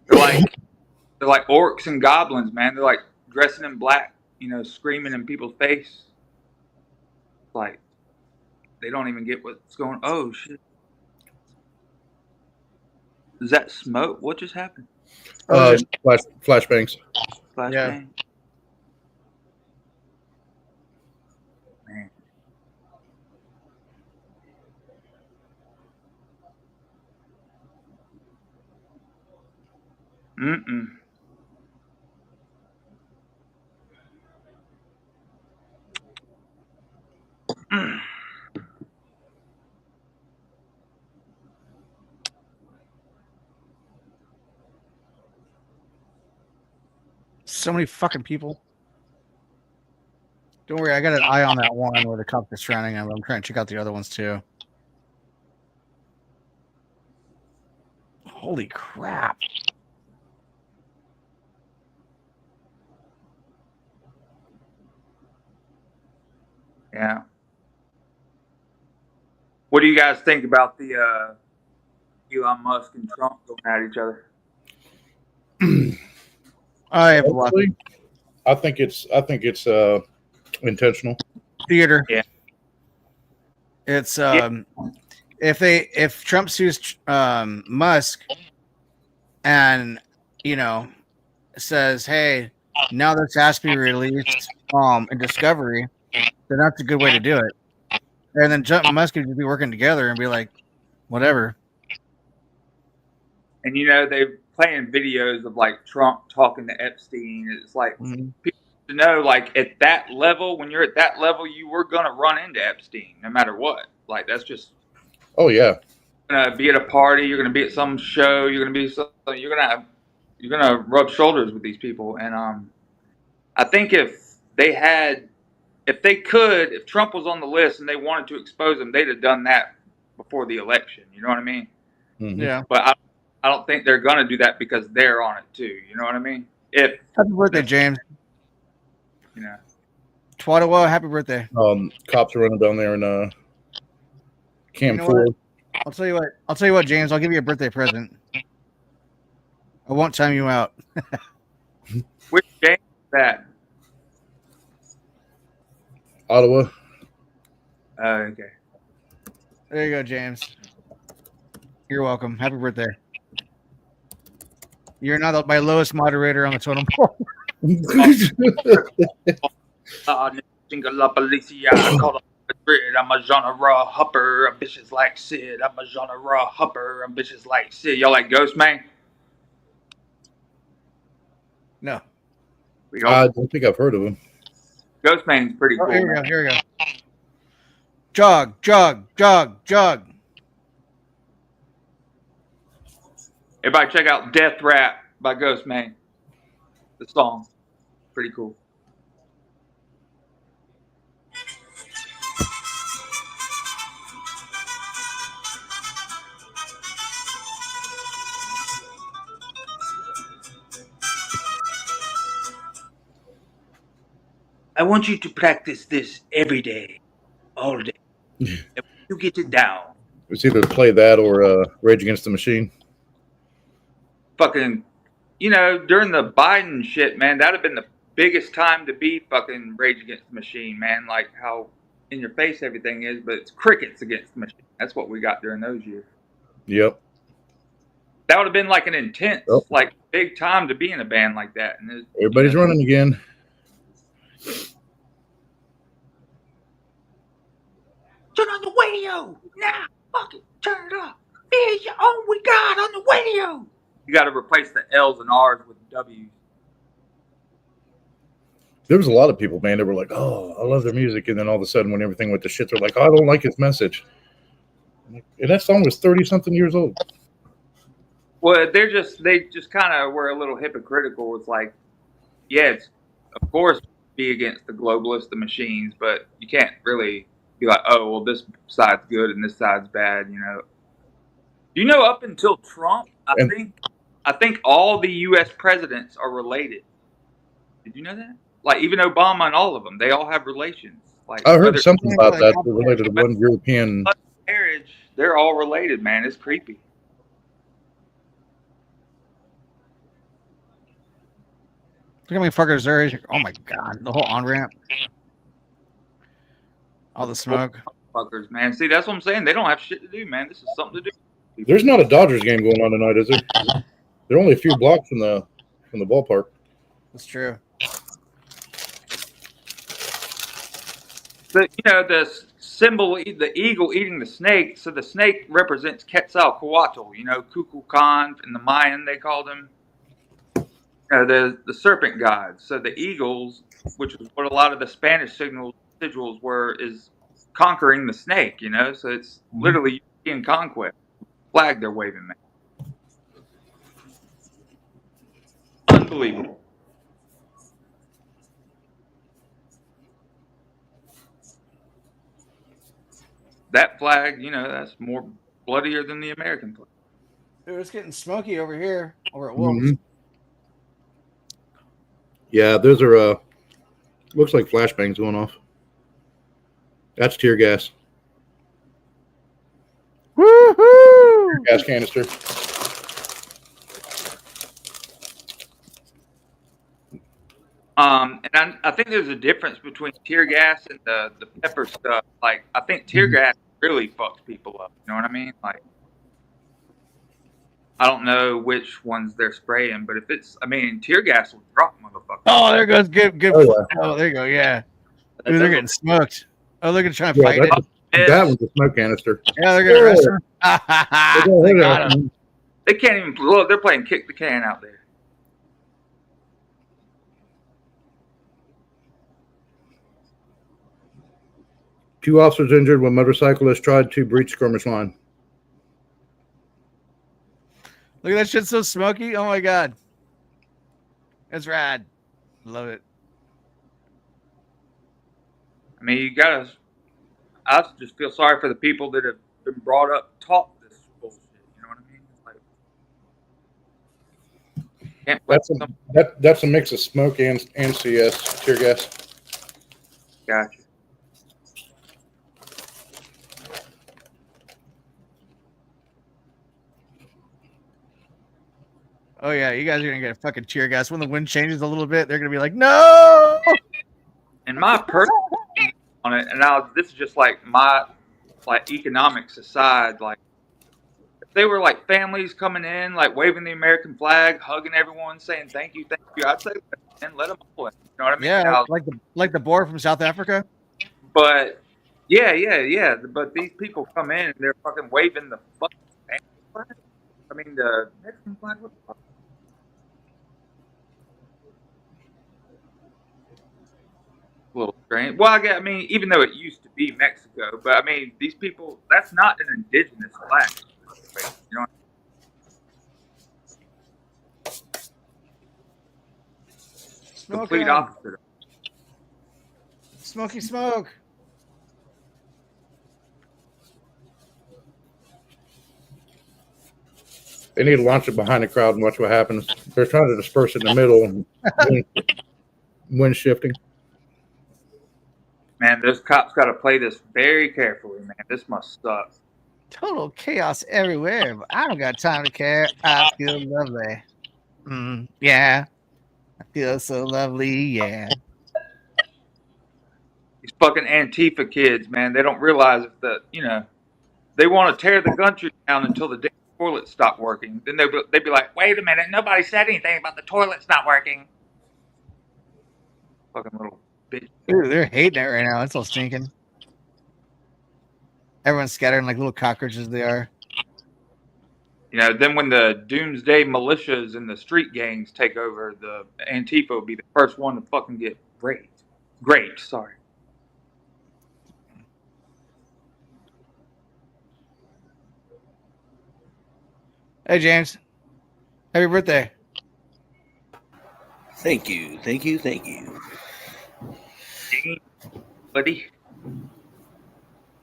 They're like orcs and goblins, man. They're like dressing in black, you know, screaming in people's face. Like, they don't even get what's going on. Oh, shit. Is that smoke? What just happened? Flashbangs. Flashbang? Man. Mm-mm. So many fucking people. Don't worry, I got an eye on that one where the cops are surrounding him. I'm trying to check out the other ones too. Holy crap. Yeah. What do you guys think about the Elon Musk and Trump going at each other? I have a lot. Honestly, I think it's intentional. Theater. Yeah. It's if Trump sues Musk and says, hey, now this has to be released in Discovery, then that's a good way to do it. And then Trump and Musk could be working together and be like, whatever. And they're playing videos of like Trump talking to Epstein. It's like people to know, like at that level, when you're at that level, you were gonna run into Epstein no matter what. Like that's just. Oh yeah. You're gonna be at a party. You're gonna be at some show. You're gonna rub shoulders with these people. And I think if Trump was on the list and they wanted to expose him, they'd have done that before the election. You know what I mean? Mm-hmm. Yeah. But I don't think they're gonna do that because they're on it too. You know what I mean? Happy birthday, James. Twattawa, happy birthday. Cops are running down there in Cam 4. I'll tell you what, James. I'll give you a birthday present. I won't time you out. Which game is that? Ottawa. Okay. There you go, James. You're welcome. Happy birthday. You're now my lowest moderator on the totem pole. I'm a genre hupper, ambitious like Sid. I'm a genre hupper, ambitious like Sid. Y'all like Ghost Man? No. I don't think I've heard of him. Ghost Man's pretty cool. Here we go. Here we go. Jog, jog, jog, jog. Everybody check out Death Rap by Ghost Man. The song. Pretty cool. I want you to practice this every day, all day. And you get it down. It's either play that or Rage Against the Machine. Fucking, during the Biden shit, man, that'd have been the biggest time to be fucking Rage Against the Machine, man. Like how in your face everything is, but it's crickets against the machine. That's what we got during those years. Yep. That would have been like an intense, like big time to be in a band like that. And everybody's running again. Turn on the radio now. Fucking turn it up. Here's your own we got on the radio. You got to replace the L's and R's with W's. There was a lot of people, man, that were like, "Oh, I love their music," and then all of a sudden, when everything went to shit, they're like, "Oh, I don't like his message." And that song was 30-something years old. Well, they just kind of were a little hypocritical. It's like, yeah, it's of course be against the globalists, the machines, but you can't really be like, oh, well, this side's good and this side's bad. Up until Trump, I think all the U.S. presidents are related. Did you know that? Like even Obama and all of them, they all have relations. Like I heard something about that. They're related to one European marriage. They're all related, man. It's creepy. Look how many fuckers there is. Oh my god, the whole on ramp. All the smoke. Fuckers, man. See, that's what I'm saying. They don't have shit to do, man. This is something to do. There's not a Dodgers game going on tonight, is there? They're only a few blocks from the ballpark. That's true. But the symbol, the eagle eating the snake. So the snake represents Quetzalcoatl. Kukulkan in the Mayan they called him. the serpent gods. So the eagles, which is what a lot of the Spanish sigils were, is conquering the snake. So it's literally European conquest. Flag they're waving, man. Unbelievable. That flag, that's more bloodier than the American flag. Dude, it's getting smoky over here, over at Wolves. Mhm. Yeah, those are looks like flashbangs going off. That's tear gas. Woohoo! Gas canister. And I think there's a difference between tear gas and the pepper stuff. Like, I think tear gas really fucks people up. You know what I mean? Like, I don't know which ones they're spraying, but if it's, tear gas will drop motherfuckers. Oh, there goes good. Oh, yeah. Oh, there you go. Yeah. Dude, they're getting smoked. Oh, they're gonna try to Yeah, fight it. that one's a smoke canister. Yeah, they're gonna arrest her. They got him. They can't even look. They're playing kick the can out there. Two officers injured when motorcyclists tried to breach skirmish line. Look at that shit, so smoky. Oh my god, that's rad. Love it. I just feel sorry for the people that have been brought up, taught this bullshit. You know what I mean? That's a mix of smoke and CS tear gas. Gotcha. Oh yeah, you guys are gonna get fucking tear gas when the wind changes a little bit. They're gonna be like, no. And my personal opinion on it, and this is just like my economics aside, like if they were like families coming in, like waving the American flag, hugging everyone, saying thank you, I'd say let them all in. You know what I mean? Yeah, Now, like the boar from South Africa. but yeah. But these people come in and they're fucking waving the fucking flag. The Mexican flag. What the fuck? A little strange. Well, even though it used to be Mexico, but these people, that's not an indigenous flag. You know, complete opposite. Smoky smoke. They need to launch it behind the crowd and watch what happens. They're trying to disperse it in the middle and wind shifting. Man, those cops got to play this very carefully, man. This must suck. Total chaos everywhere, but I don't got time to care. I feel lovely. Yeah. I feel so lovely, yeah. These fucking Antifa kids, man, they don't realize that, they want to tear the country down until the damn toilets stop working. Then they'd be like, wait a minute, nobody said anything about the toilets not working. Fucking little bitch. Ooh, they're hating it right now. It's all stinking. Everyone's scattering like little cockroaches they are. Then when the doomsday militias and the street gangs take over, the Antifa will be the first one to fucking get raped. Sorry. Hey, James. Happy birthday. Thank you. Buddy.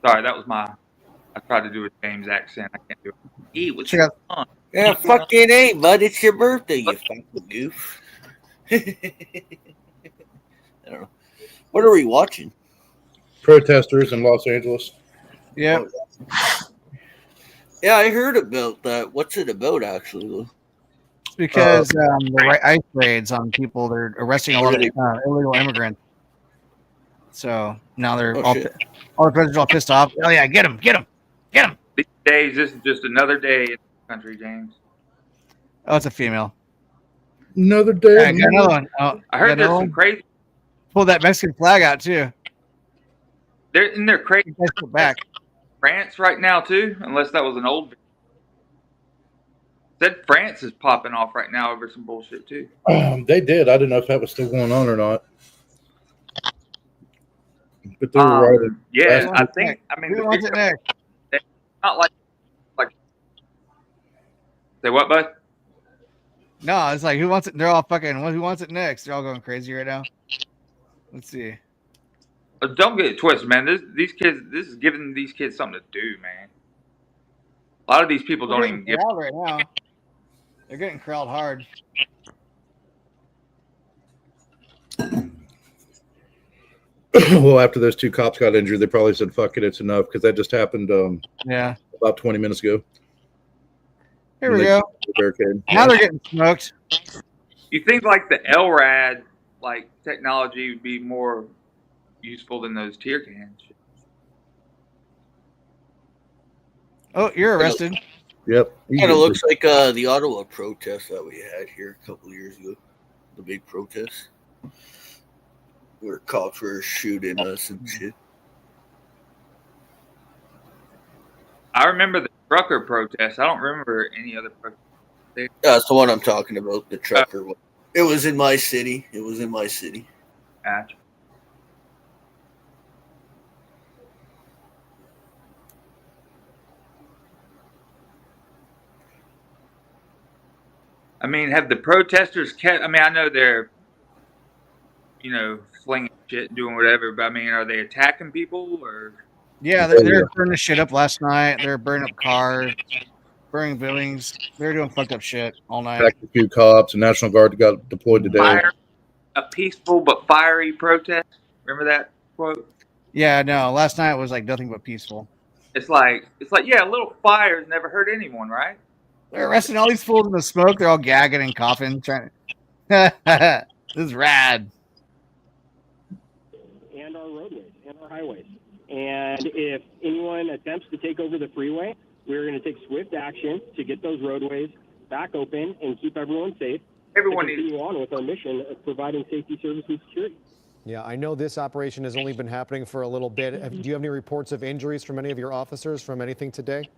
Sorry, that was I tried to do a James accent. I can't do it. Hey, what's going on? Yeah, fuck it ain't, bud. It's your birthday, you fucking goof. I don't know. What are we watching? Protesters in Los Angeles. Yeah. Yeah, I heard about that. What's it about, actually? It's because the ICE raids on people, they're arresting a lot of illegal immigrants. So now they're all the presidents are all pissed off. Oh yeah, get him. These days, this is just another day in the country, James. Oh, it's a female. Another day. I got another one. Oh, I heard there's some crazy. Pull that Mexican flag out too. They're crazy. Back. France right now too, unless that was an old. Said France is popping off right now over some bullshit too. They did. I didn't know if that was still going on or not. But they were right. Yeah, I think. I mean, Who wants it next? It's not like. Say what, bud? No, it's like who wants it? They're all fucking. Who wants it next? They're all going crazy right now. Let's see. Don't get it twisted, man. These kids. This is giving these kids something to do, man. A lot of these people don't even give. Right now. They're getting corralled hard. Well, after those two cops got injured, they probably said, "Fuck it, it's enough," because that just happened. Yeah. About 20 minutes ago. Here we go. Barricade. Now they're getting smoked. You think like the LRAD like technology would be more useful than those tear cans? Oh, you're arrested. Yep. Kind of looks like the Ottawa protest that we had here a couple of years ago. The big protest. Where cops were shooting us and shit. I remember the trucker protest. I don't remember any other protest. That's the one I'm talking about, the trucker one. It was in my city. Gotcha. I mean, have the protesters kept? I mean, I know they're, slinging shit, doing whatever, but I mean, are they attacking people or? Yeah, they're burning shit up last night. They're burning up cars, burning buildings. They're doing fucked up shit all night. Back a few cops. The National Guard got deployed today. A peaceful but fiery protest. Remember that quote? Yeah, no. Last night was like nothing but peaceful. It's like yeah, a little fires never hurt anyone, right? They're arresting all these fools in the smoke. They're all gagging and coughing. Trying. This is rad. And our roadways and our highways. And if anyone attempts to take over the freeway, we're going to take swift action to get those roadways back open and keep everyone safe. Everyone to continue on with our mission of providing safety, service, and security. Yeah, I know this operation has only been happening for a little bit. Do you have any reports of injuries from any of your officers from anything today?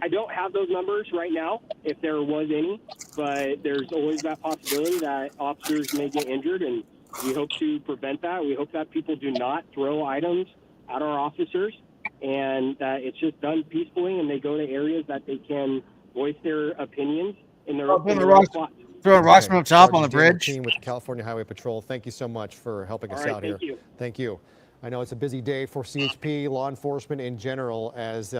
I don't have those numbers right now, if there was any, but there's always that possibility that officers may get injured, and we hope to prevent that. We hope that people do not throw items at our officers, and that it's just done peacefully, and they go to areas that they can voice their opinions in their own spots. Throwing rocks from the top on the bridge. Team with the California Highway Patrol. Thank you so much for helping us out here. Thank you. I know it's a busy day for CHP, law enforcement in general, as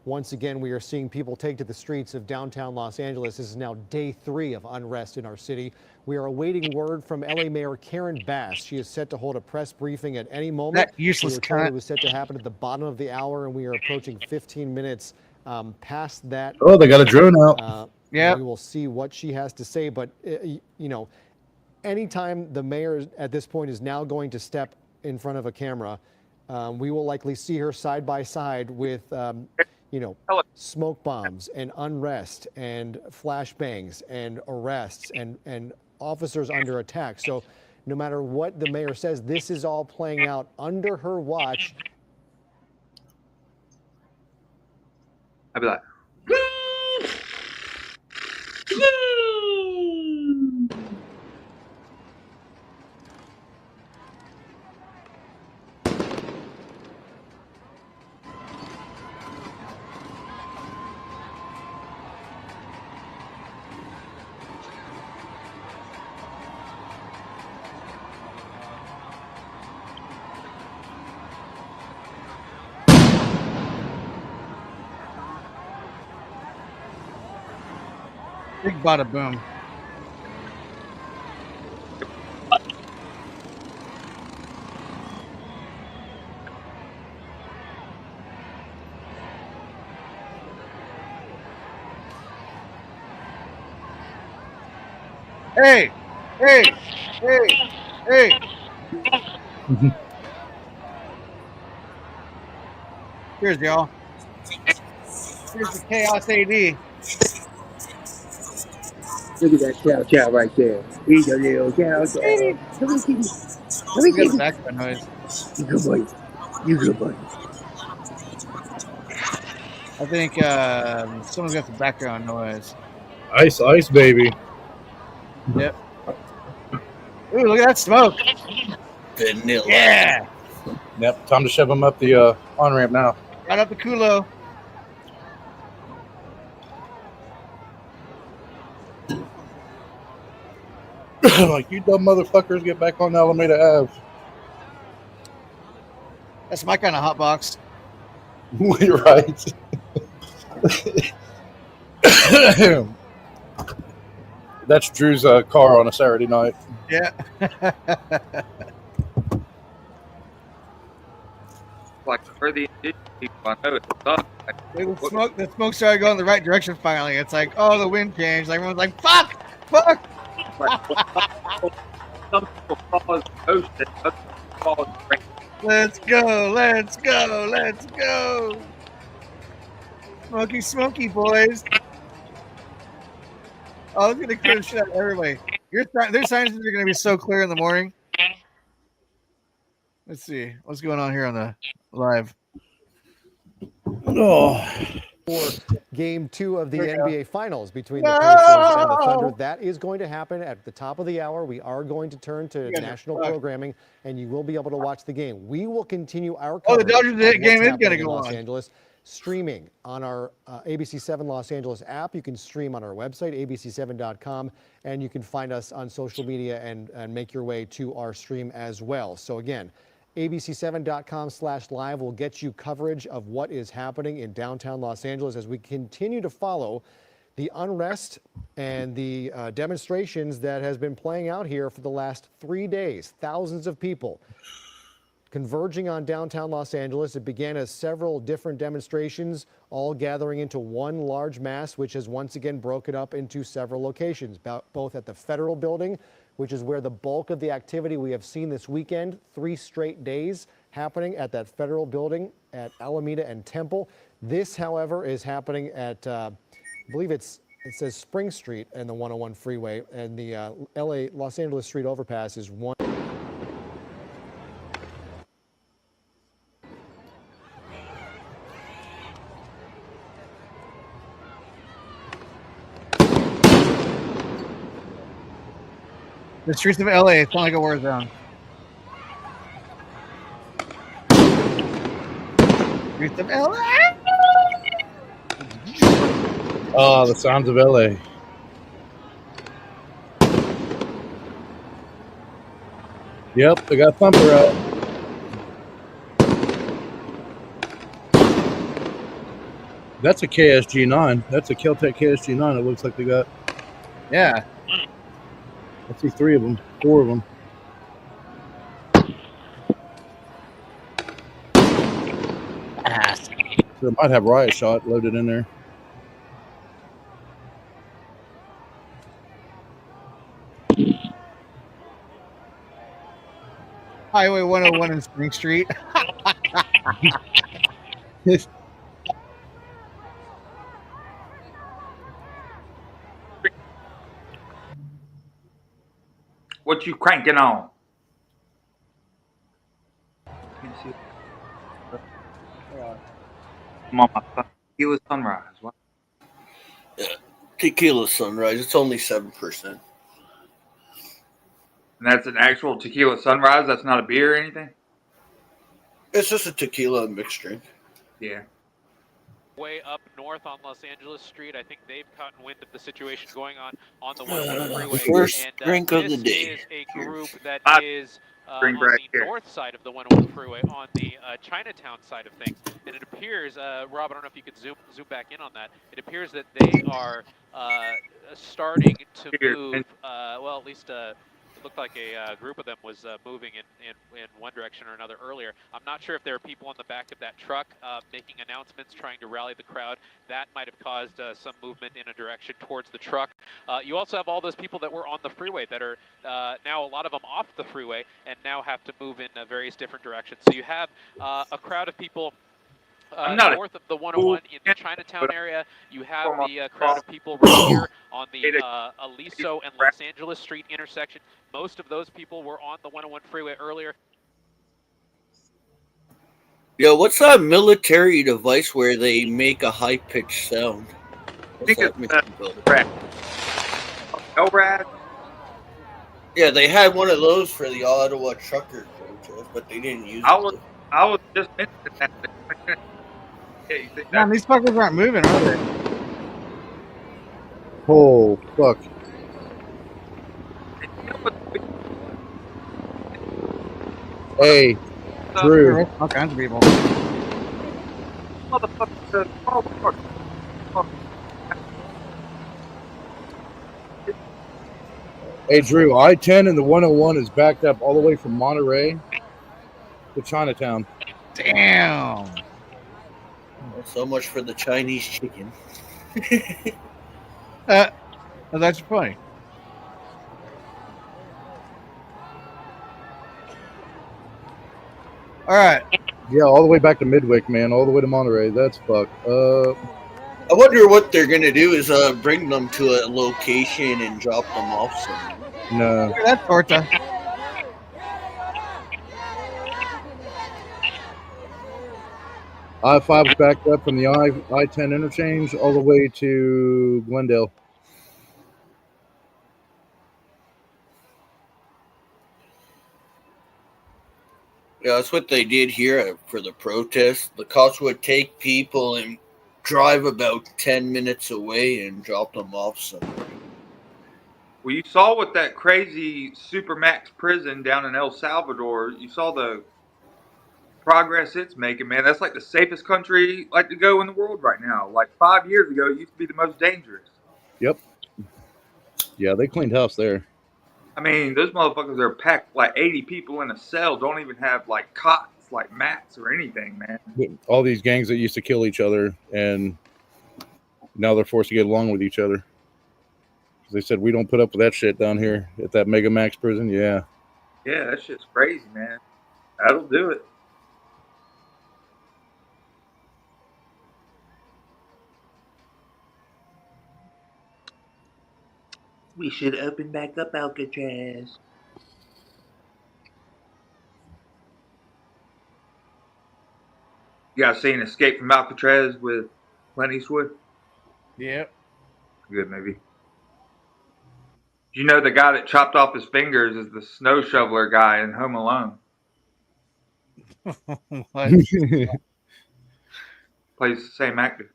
once again we are seeing people take to the streets of downtown Los Angeles. This is now day 3 of unrest in our city. We are awaiting word from LA Mayor Karen Bass. She is set to hold a press briefing at any moment. That useless cunt. It was set to happen at the bottom of the hour, and we are approaching 15 minutes past that. Oh, they got a drone out. Yeah, we will see what she has to say. But anytime the mayor at this point is now going to step in front of a camera, we will likely see her side by side with smoke bombs and unrest and flashbangs and arrests and officers under attack. So no matter what the mayor says, this is all playing out under her watch. I'd be like, big bada boom. Hey, hey, hey, hey. Cheers, y'all. Here's the Chaos AD. Look at that cow right there. He's a little cow. Come here, kitty. Come here, kitty. Background noise. You good boy. You good boy. I think someone's got some background noise. Ice, ice, baby. Yep. Ooh, look at that smoke. Vanilla. Yeah. Yep. Time to shove them up the on ramp now. Right up the culo. Like, you dumb motherfuckers, get back on Alameda Ave. That's my kind of hot box. You're right. That's Drew's car on a Saturday night. Yeah. Like for the indigenous people, I know it sucks. The smoke started going the right direction finally. It's like, oh, the wind changed. Everyone's like, fuck, fuck. Some people call it ocean, other people call it rain. Let's go, let's go, let's go. Smoky, smoky, boys. Oh, it's gonna clear the shit out of everybody. Their signs are gonna be so clear in the morning. Let's see what's going on here on the live. For Game 2 of the NBA Finals between the Pacers and the Thunder. That is going to happen at the top of the hour. We are going to turn to national programming, and you will be able to watch the game. We will continue our coverage. The Dodgers game is going to go Los on. Angeles, streaming on our ABC7 Los Angeles app. You can stream on our website, abc7.com, and you can find us on social media and make your way to our stream as well. So again, abc7.com/live will get you coverage of what is happening in downtown Los Angeles as we continue to follow the unrest and the demonstrations that has been playing out here for the last 3 days. Thousands of people converging on downtown Los Angeles. It began as several different demonstrations, all gathering into one large mass, which has once again broken up into several locations, both at the Federal Building, which is where the bulk of the activity we have seen this weekend, 3 straight days happening at that Federal Building at Alameda and Temple. This, however, is happening at, I believe it says Spring Street and the 101 freeway, and the Los Angeles Street overpass is one. The streets of LA, it's not like a war zone. Streets of LA. Oh, the sounds of LA. Yep, they got Thumper out. That's a KSG9. That's a Kel-Tec KSG9. It looks like they got. Yeah. I see 3 of them, 4 of them. So it might have riot shot loaded in there. Highway 101 in Spring Street. What you cranking on? I'm on my tequila sunrise. What? Yeah. Tequila Sunrise. It's only 7%. And that's an actual tequila sunrise. That's not a beer or anything. It's just a tequila mixed drink. Yeah. Way up north on Los Angeles Street, I think they've caught wind of the situation going on the 101 freeway. First and drink of the this day. is a group that is Drink on right the here. north side of the 101 freeway, on the Chinatown side of things. And it appears, Rob, I don't know if you could zoom back in on that. It appears that they are starting to move. Well, at least. It looked like a group of them was moving in one direction or another earlier. I'm not sure if there are people on the back of that truck making announcements, trying to rally the crowd. That might have caused some movement in a direction towards the truck. You also have all those people that were on the freeway that are now, a lot of them off the freeway, and now have to move in various different directions. So you have a crowd of people north of the 101 in the Chinatown area. You have the crowd of people right here on the Aliso and Los Angeles Street intersection. Most of those people were on the 101 freeway earlier. Yo, what's that military device where they make a high pitched sound? What's that machine called? LRAD. Yeah, they had one of those for the Ottawa trucker protest, but they didn't use it. I was just mentioning that. Yeah, you think Man, these fuckers aren't moving, are they? Oh fuck! Hey, Drew. All kinds of people. Hey, Drew. I-10 and the 101 is backed up all the way from Monterey to Chinatown. Damn. Well, so much for the Chinese chicken. That's funny. All right. Yeah, all the way back to Midwick, man. All the way to Monterey. That's fucked. I wonder what they're gonna do is bring them to a location and drop them off somewhere. No. Look at that torta. I-5 is backed up from the I-10 interchange all the way to Glendale. Yeah, that's what they did here for the protest. The cops would take people and drive about 10 minutes away and drop them off somewhere. Well, you saw with that crazy Supermax prison down in El Salvador, you saw the progress it's making, man. That's like the safest country like to go in the world right now. Like 5 years ago, it used to be the most dangerous. Yep. Yeah, they cleaned house there. I mean, those motherfuckers are packed like 80 people in a cell, don't even have like cots, like mats or anything, man. All these gangs that used to kill each other, and now they're forced to get along with each other. They said, we don't put up with that shit down here at that Mega Max prison. Yeah. Yeah, that shit's crazy, man. That'll do it. We should open back up Alcatraz. You guys seen Escape from Alcatraz with Clint Eastwood? Yep. Good movie. You know the guy that chopped off his fingers is the snow shoveler guy in Home Alone. What? Plays the same actor.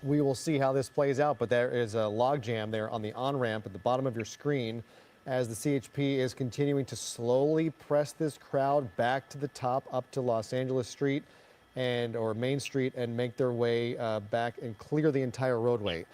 We will see how this plays out, but there is a logjam there on the on-ramp at the bottom of your screen as the CHP is continuing to slowly press this crowd back to the top, up to Los Angeles Street or Main Street, and make their way back and clear the entire roadway.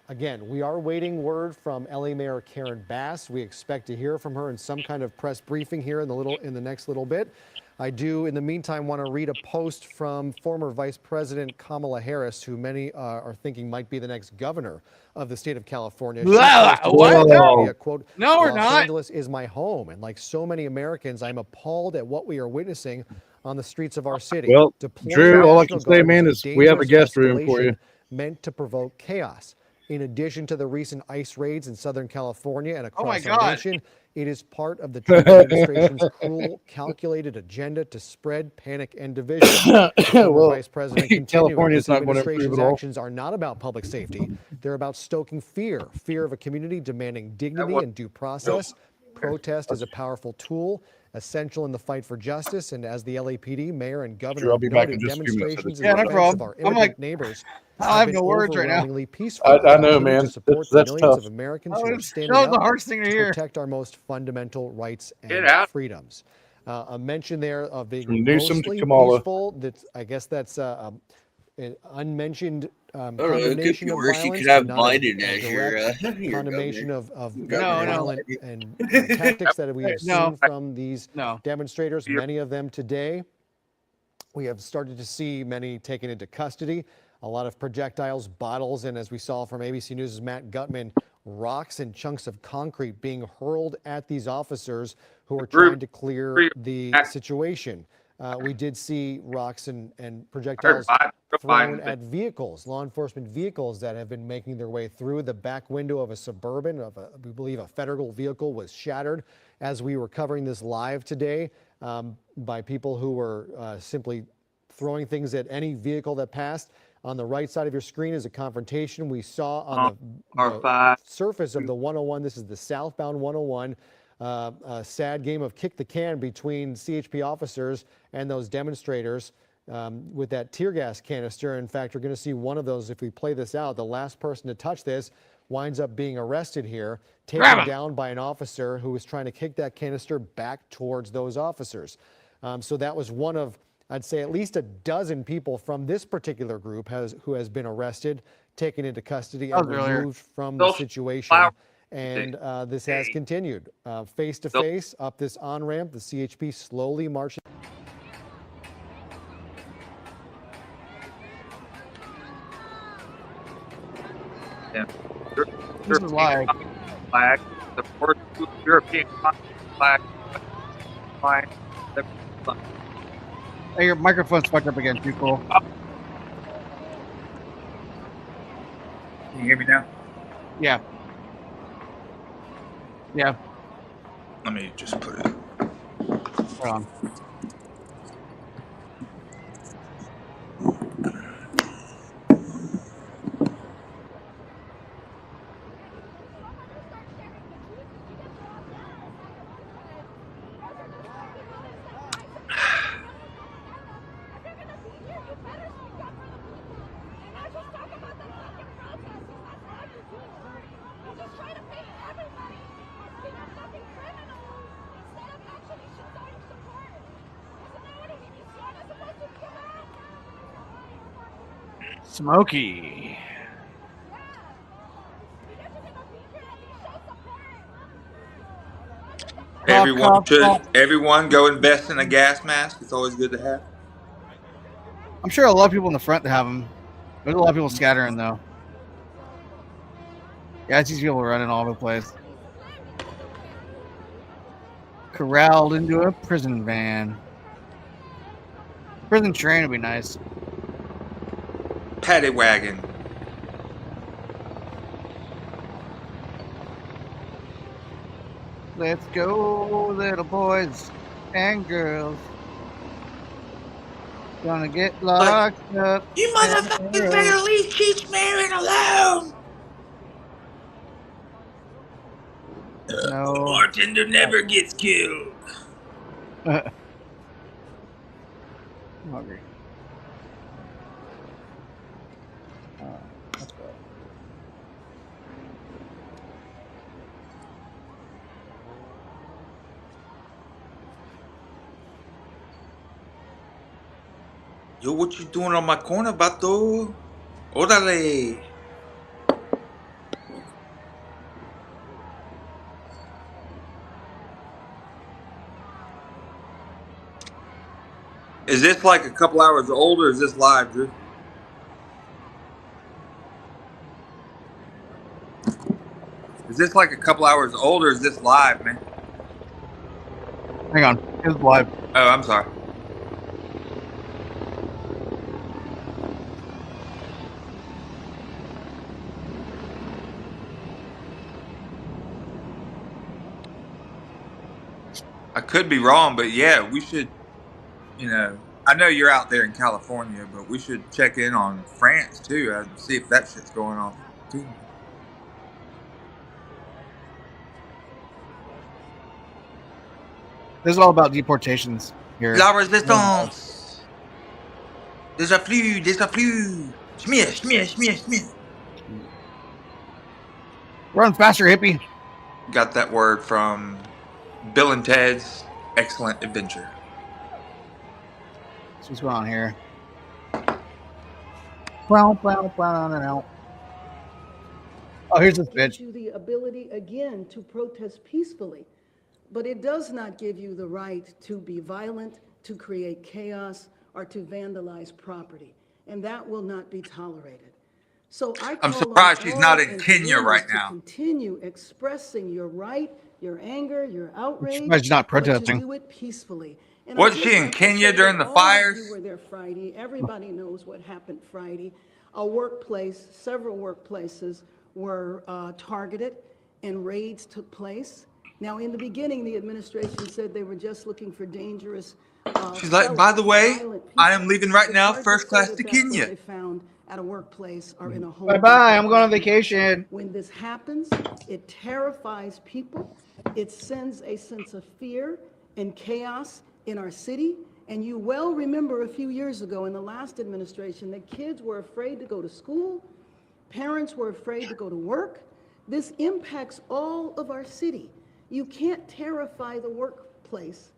Again, we are waiting word from LA Mayor Karen Bass. We expect to hear from her in some kind of press briefing here in the next little bit. I do, in the meantime, want to read a post from former Vice President Kamala Harris, who many are thinking might be the next governor of the state of California. What? No. Quote, No, we're Los not. Angeles is my home, and like so many Americans, I'm appalled at what we are witnessing on the streets of our city. Well, Deploying Drew, all I National can say, Guard man, was is we have a dangerous guest room for you. escalation meant to provoke chaos. In addition to the recent ICE raids in Southern California and across our God. nation, it is part of the Trump administration's cruel, calculated agenda to spread panic and division. Well, Vice President continuing, California's this not going to improve administration's at all. actions are not about public safety. They're about stoking fear of a community demanding dignity and due process. Protest is a powerful tool, essential in the fight for justice, and as the LAPD mayor and governor Sure, I'll be back in noted, just a few minutes. demonstrations Yeah, in no defense problem. of our I'm immigrant like, neighbors I have been no words right now. overwhelmingly peaceful. I know, Continue man. To support That's the millions tough. of Americans Oh, who are that standing was the up hardest thing to to hear. protect our most fundamental rights and Get out. freedoms. A mention there of being From Newsom to mostly Kamala. peaceful. I guess that's an unmentioned I don't know, it could condemnation be of worse. You violence, could have but not a Biden as direct your condemnation governor. of Governor. violent and tactics that we have No. seen from these No. demonstrators, many of them today. We have started to see many taken into custody. A lot of projectiles, bottles, and as we saw from ABC News' Matt Gutman, rocks and chunks of concrete being hurled at these officers who are trying to clear the situation. We did see rocks and projectiles thrown at vehicles, law enforcement vehicles that have been making their way through. The back window of a Suburban, we believe a federal vehicle, was shattered as we were covering this live today by people who were simply throwing things at any vehicle that passed. On the right side of your screen is a confrontation we saw on the surface of the 101. This is the southbound 101. A sad game of kick the can between CHP officers and those demonstrators with that tear gas canister. In fact, we're going to see one of those if we play this out. The last person to touch this winds up being arrested here, taken down by an officer who was trying to kick that canister back towards those officers. So that was one of, I'd say, at least a dozen people from this particular group who has been arrested, taken into custody, and removed from the situation. And this has continued. Face to face up this on-ramp, the CHP slowly marching. Yeah. This is live. Flag, the first European flag. Flag. Hey, your microphone's fucked up again, too cool. Can you hear me now? Yeah. Yeah. Let me just put it. Hold on. Smoky. Everyone go invest in a gas mask. It's always good to have. I'm sure a lot of people in the front that have them. There's a lot of people scattering, though. Yeah, it's these people running all over the place. Corralled into a prison van. Prison train would be nice. Paddy wagon. Let's go, little boys and girls. Gonna get locked up. You motherfuckers better leave Keith Marion alone. No. Bartender never gets killed. I'm hungry. Let's go. Yo, what you doing on my corner, Bato? Orale. Is this like a couple hours old or is this live, Drew? Is this like a couple hours old or is this live, man? Hang on. It's live. Oh, I'm sorry. I could be wrong, but yeah, we should, you know, I know you're out there in California, but we should check in on France too and see if that shit's going on too. This is all about deportations here. La resistance. Des afflux, des afflux. Smear, smear, smear, smear. Run faster, hippie. Got that word from Bill and Ted's Excellent Adventure. So what's going on here? Oh, here's this gives bitch. you the ability again to protest peacefully, but it does not give you the right to be violent, to create chaos, or to vandalize property, and that will not be tolerated. So I'm surprised she's not in Kenya right now. Continue expressing your right, your anger, your outrage, She's not but to protesting. do it peacefully. And Was I'd she just in like to Kenya say during that the all of fires? you were there Friday. Everybody knows what happened Friday. A workplace, several workplaces were targeted and raids took place. Now, in the beginning, the administration said they were just looking for dangerous She's like, by the felons, way, violent I people. am leaving right It's now, hard to first say class that to that's what Kenya. they found at a workplace or in a home. Bye bye. Depot I'm going on parking lot. vacation. When this happens, it terrifies people. It sends a sense of fear and chaos in our city. And you well remember a few years ago in the last administration that kids were afraid to go to school, parents were afraid to go to work. This impacts all of our city. You can't terrify the workforce,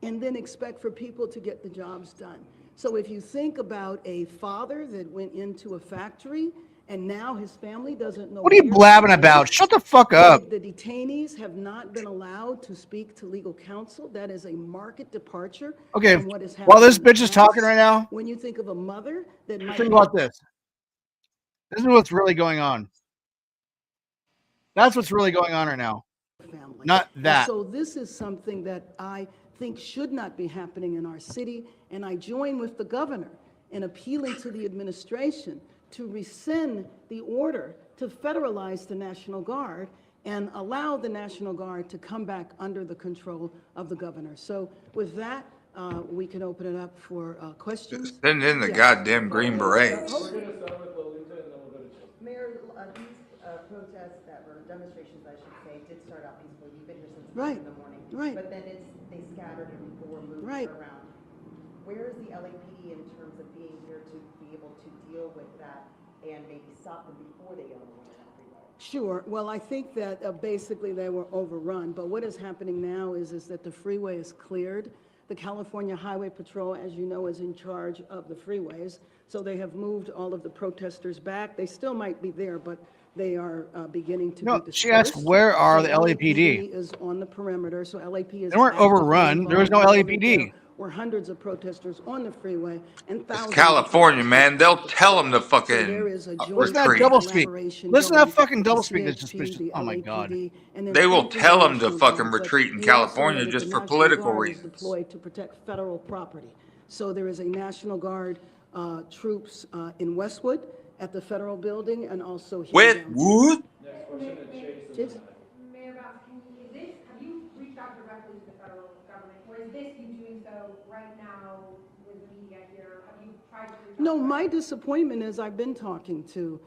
and then expect for people to get the jobs done. So if you think about a father that went into a factory and now his family doesn't know What are you where to blabbing begin. about? Shut the fuck up. The detainees have not been allowed to speak to legal counsel. That is a marked departure Okay, from what has happened. while this in the bitch is talking past. right now, When you think of a mother that might think be about this. This is what's really going on. That's what's really going on right now. family. Not And that. so this is something that I think should not be happening in our city, and I join with the governor in appealing to the administration to rescind the order to federalize the National Guard and allow the National Guard to come back under the control of the governor. So with that, we can open it up for questions. Send in the Yes. goddamn Green Berets. Mayor, these protests that were demonstrations, I should say, did start out peacefully. You've been here since Right. in the morning. Right. But then they scattered and people were moved Right. around. Where is the LAPD in terms of being here to be able to deal with that and maybe stop them before they get on the freeway? Sure. Well, I think that basically they were overrun. But what is happening now is that the freeway is cleared. The California Highway Patrol, as you know, is in charge of the freeways. So they have moved all of the protesters back. They still might be there, but they are beginning to be dispersed. She asked, where are the So LAPD? is on the perimeter, so LAP is They weren't actively overrun. There was no involved. I know that LAPD. there were hundreds of protesters on the freeway and It's thousands California, of man. They'll tell them to so there fucking is a joint Listen to that retreat. double speak. collaboration Listen to going that fucking with double the speak. That's CHP, suspicious. the Oh my god. LAPD, and then They will into the tell them to National fucking Guard. But retreat in you also know California that just the for National political Guard is reasons. deployed to protect federal property. So there is a National Guard troops in Westwood at the federal building and also here With downtown. Wood? Jason? Mayor Bob, have you reached out directly to the federal government, or is this you doing so right now with the media here? Have you tried to reach out? No, my disappointment is I've been talking to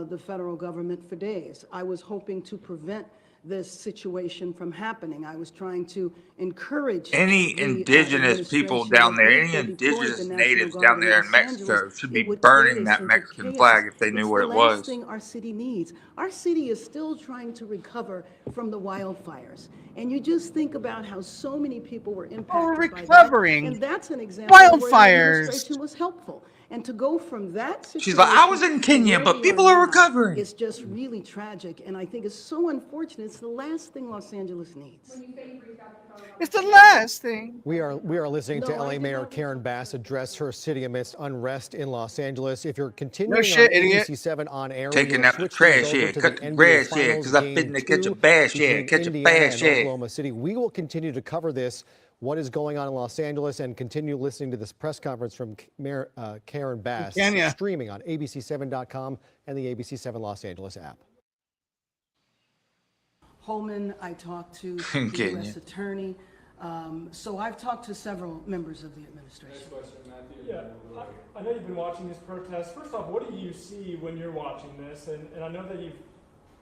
the federal government for days. I was hoping to prevent this situation from happening. I was trying to encourage Any the, indigenous people administration down that there, if any they deployed indigenous the National natives Guard down in there in Los Angeles, Mexico should it be would burning create a that sense of Mexican chaos. flag if they knew It's what the it last was. thing our city needs. Our city is still trying to recover from the wildfires. And you just think about how so many people were impacted by that. recovering And that's an example of where the wildfires. administration was helpful. And to go from that situation She's like, I was in to Kenya, where but we people are now, recovering. it's just really tragic. And I think it's so unfortunate. It's the last thing Los Angeles needs. It's the last thing. We are listening to No, I LA did Mayor not- Karen Bass address her city amidst unrest in Los Angeles. If you're continuing No shit, on idiot. ABC7 on air, Taking we out will the switch things trash over here, to cut the the NBA grass here, Finals because I'm Game fitting to catch a 2 bass here, between catch a Indiana bass and here. Oklahoma City. We will continue to cover this, what is going on in Los Angeles, and continue listening to this press conference from Mayor Karen Bass, Kenya. streaming on ABC7.com and the ABC7 Los Angeles app. Holman, I talked to the Kenya. U.S. Attorney. So I've talked to several members of the administration. Yeah, I know you've been watching these protests. First off, what do you see when you're watching this? And I know that you've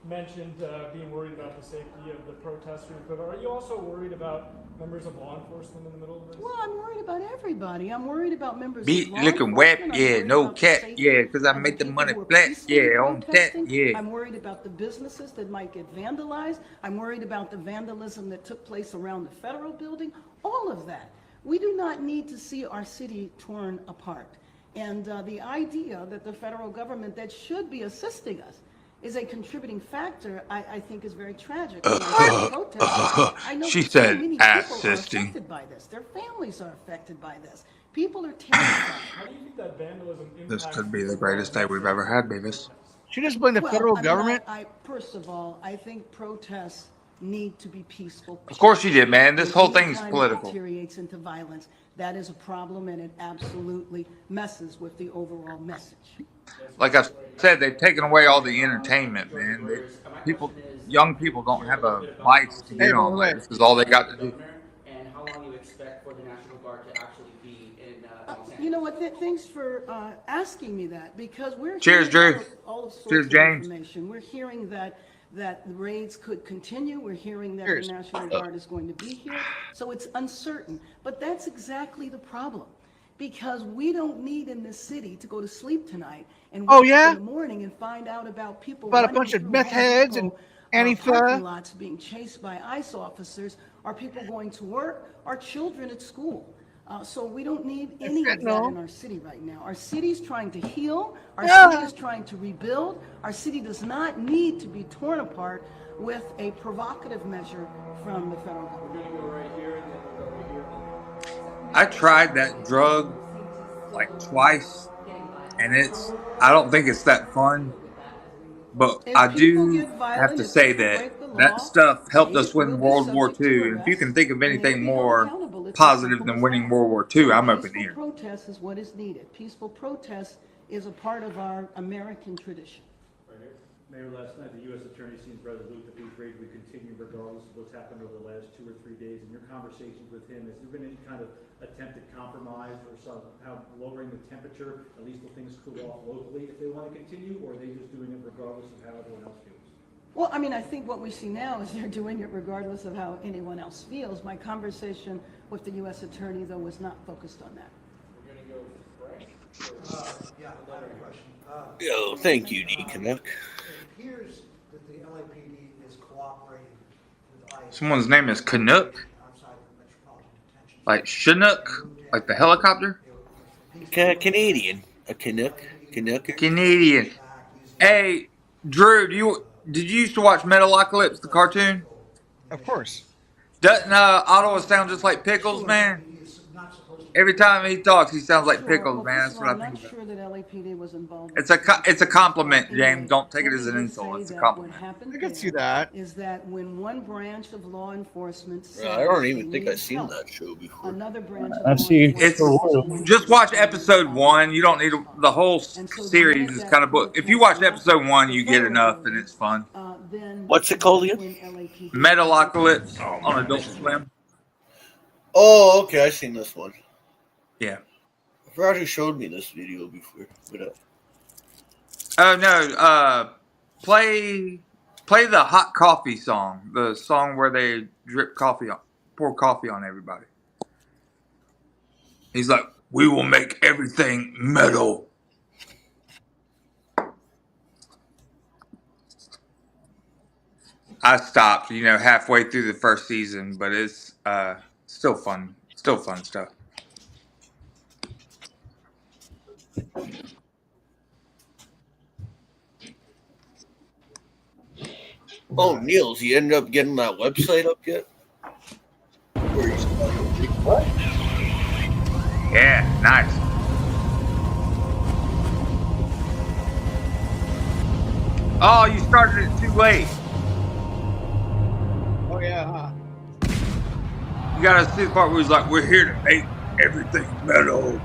mentioned being worried about the safety of the protesters, but are you also worried about members of law enforcement in the middle of this? Well, I'm worried about everybody. I'm worried about members Beat of law looking wet, enforcement. I'm yeah, worried no about the cat, safety yeah, because I of the made the people money who are flat, peacefully yeah, on that, protesting. yeah. I'm worried about the businesses that might get vandalized. I'm worried about the vandalism that took place around the federal building. All of that. We do not need to see our city torn apart. And the idea that the federal government that should be assisting us is a contributing factor, I think is very tragic. When I see protests, I know She that so said many people are assisting. affected by this. Their families are affected by this. People are terrified. How do you think that vandalism This impacts could be the the greatest day we've ever had, Beavis. She just blamed the Well, federal I mean, government. first of all, I think protests need to be peaceful. Of course you did, man. This And whole thing's anytime it political. deteriorates into violence, that is a problem, and it absolutely messes with the overall message. Like I said, they've taken away all the entertainment, man. Young people don't have a vice to get on. Like, this is all they got to do. And how long you expect for the National Guard to actually be in Los Angeles? You know what? Thanks for asking me that, because we're Cheers, hearing Drew. all sorts Cheers, of James. information. We're hearing that the raids could continue. We're hearing that Cheers. the National Guard is going to be here. So it's uncertain. But that's exactly the problem, because we don't need in this city to go to sleep tonight and Oh, wake yeah? up in the morning and find out about people About a running bunch of through meth Home heads and Depot, Antifa. parking lots being chased by ICE officers, are people going to work, are children at school. So we don't need any of that in our city right now. Our city's trying to heal. Our city is trying to rebuild. Our city does not need to be torn apart with a provocative measure from the federal government. I tried that drug like twice, and I don't think it's that fun. But I do have to say that stuff helped us win World War II. And if you can think of anything more positive than winning World War II, I'm open Peaceful here. protest is what is needed. Peaceful protest is a part of our American tradition. Mayor, last night the U.S. Attorney seems resolute that these raids would continue regardless of what's happened over the last 2 or 3 days. In your conversations with him, has there been any kind of attempt at compromise or somehow lowering the temperature, at least till things cool off locally, if they want to continue, or are they just doing it regardless of how everyone else feels? Well, I mean, I think what we see now is they're doing it regardless of how anyone else feels. My conversation with the U.S. Attorney, though, was not focused on that. We're going to go Frank. Yeah, I have a question. Yo, thank you, D. Canuck. It appears that the LAPD is cooperating with ICE. Someone's name is Canuck, like Chinook, like the helicopter. Canadian, a Canuck, Canadian. Hey, Drew, did you used to watch Metalocalypse, the cartoon? Of course. Doesn't Ottawa sound just like Pickles, man? Every time he talks, he sounds like Pickles, man. That's what I think about. I'm not sure that LAPD was involved. It's a compliment, James. Don't take it as an insult. It's a compliment. I can see that. Is that when one branch of law enforcement I don't even think I've seen that show before. Another branch of I've seen It's just watch episode 1. You don't need the whole series is kind of book. If you watch episode 1, you get enough, and it's fun. What's it called again? Metalocalypse on Adult Swim. Oh, okay, I've seen this one. Yeah. I forgot who showed me this video before. But, Oh no! Play the hot coffee song. The song where they pour coffee on everybody. He's like, "We will make everything metal." I stopped, halfway through the first season, but it's still fun. Still fun stuff. oh, Niels, you ended up getting that website up yet? What? Yeah, nice. Oh, you started it too late. Oh, yeah, huh? You gotta see the part where he's like, "We're here to make everything metal."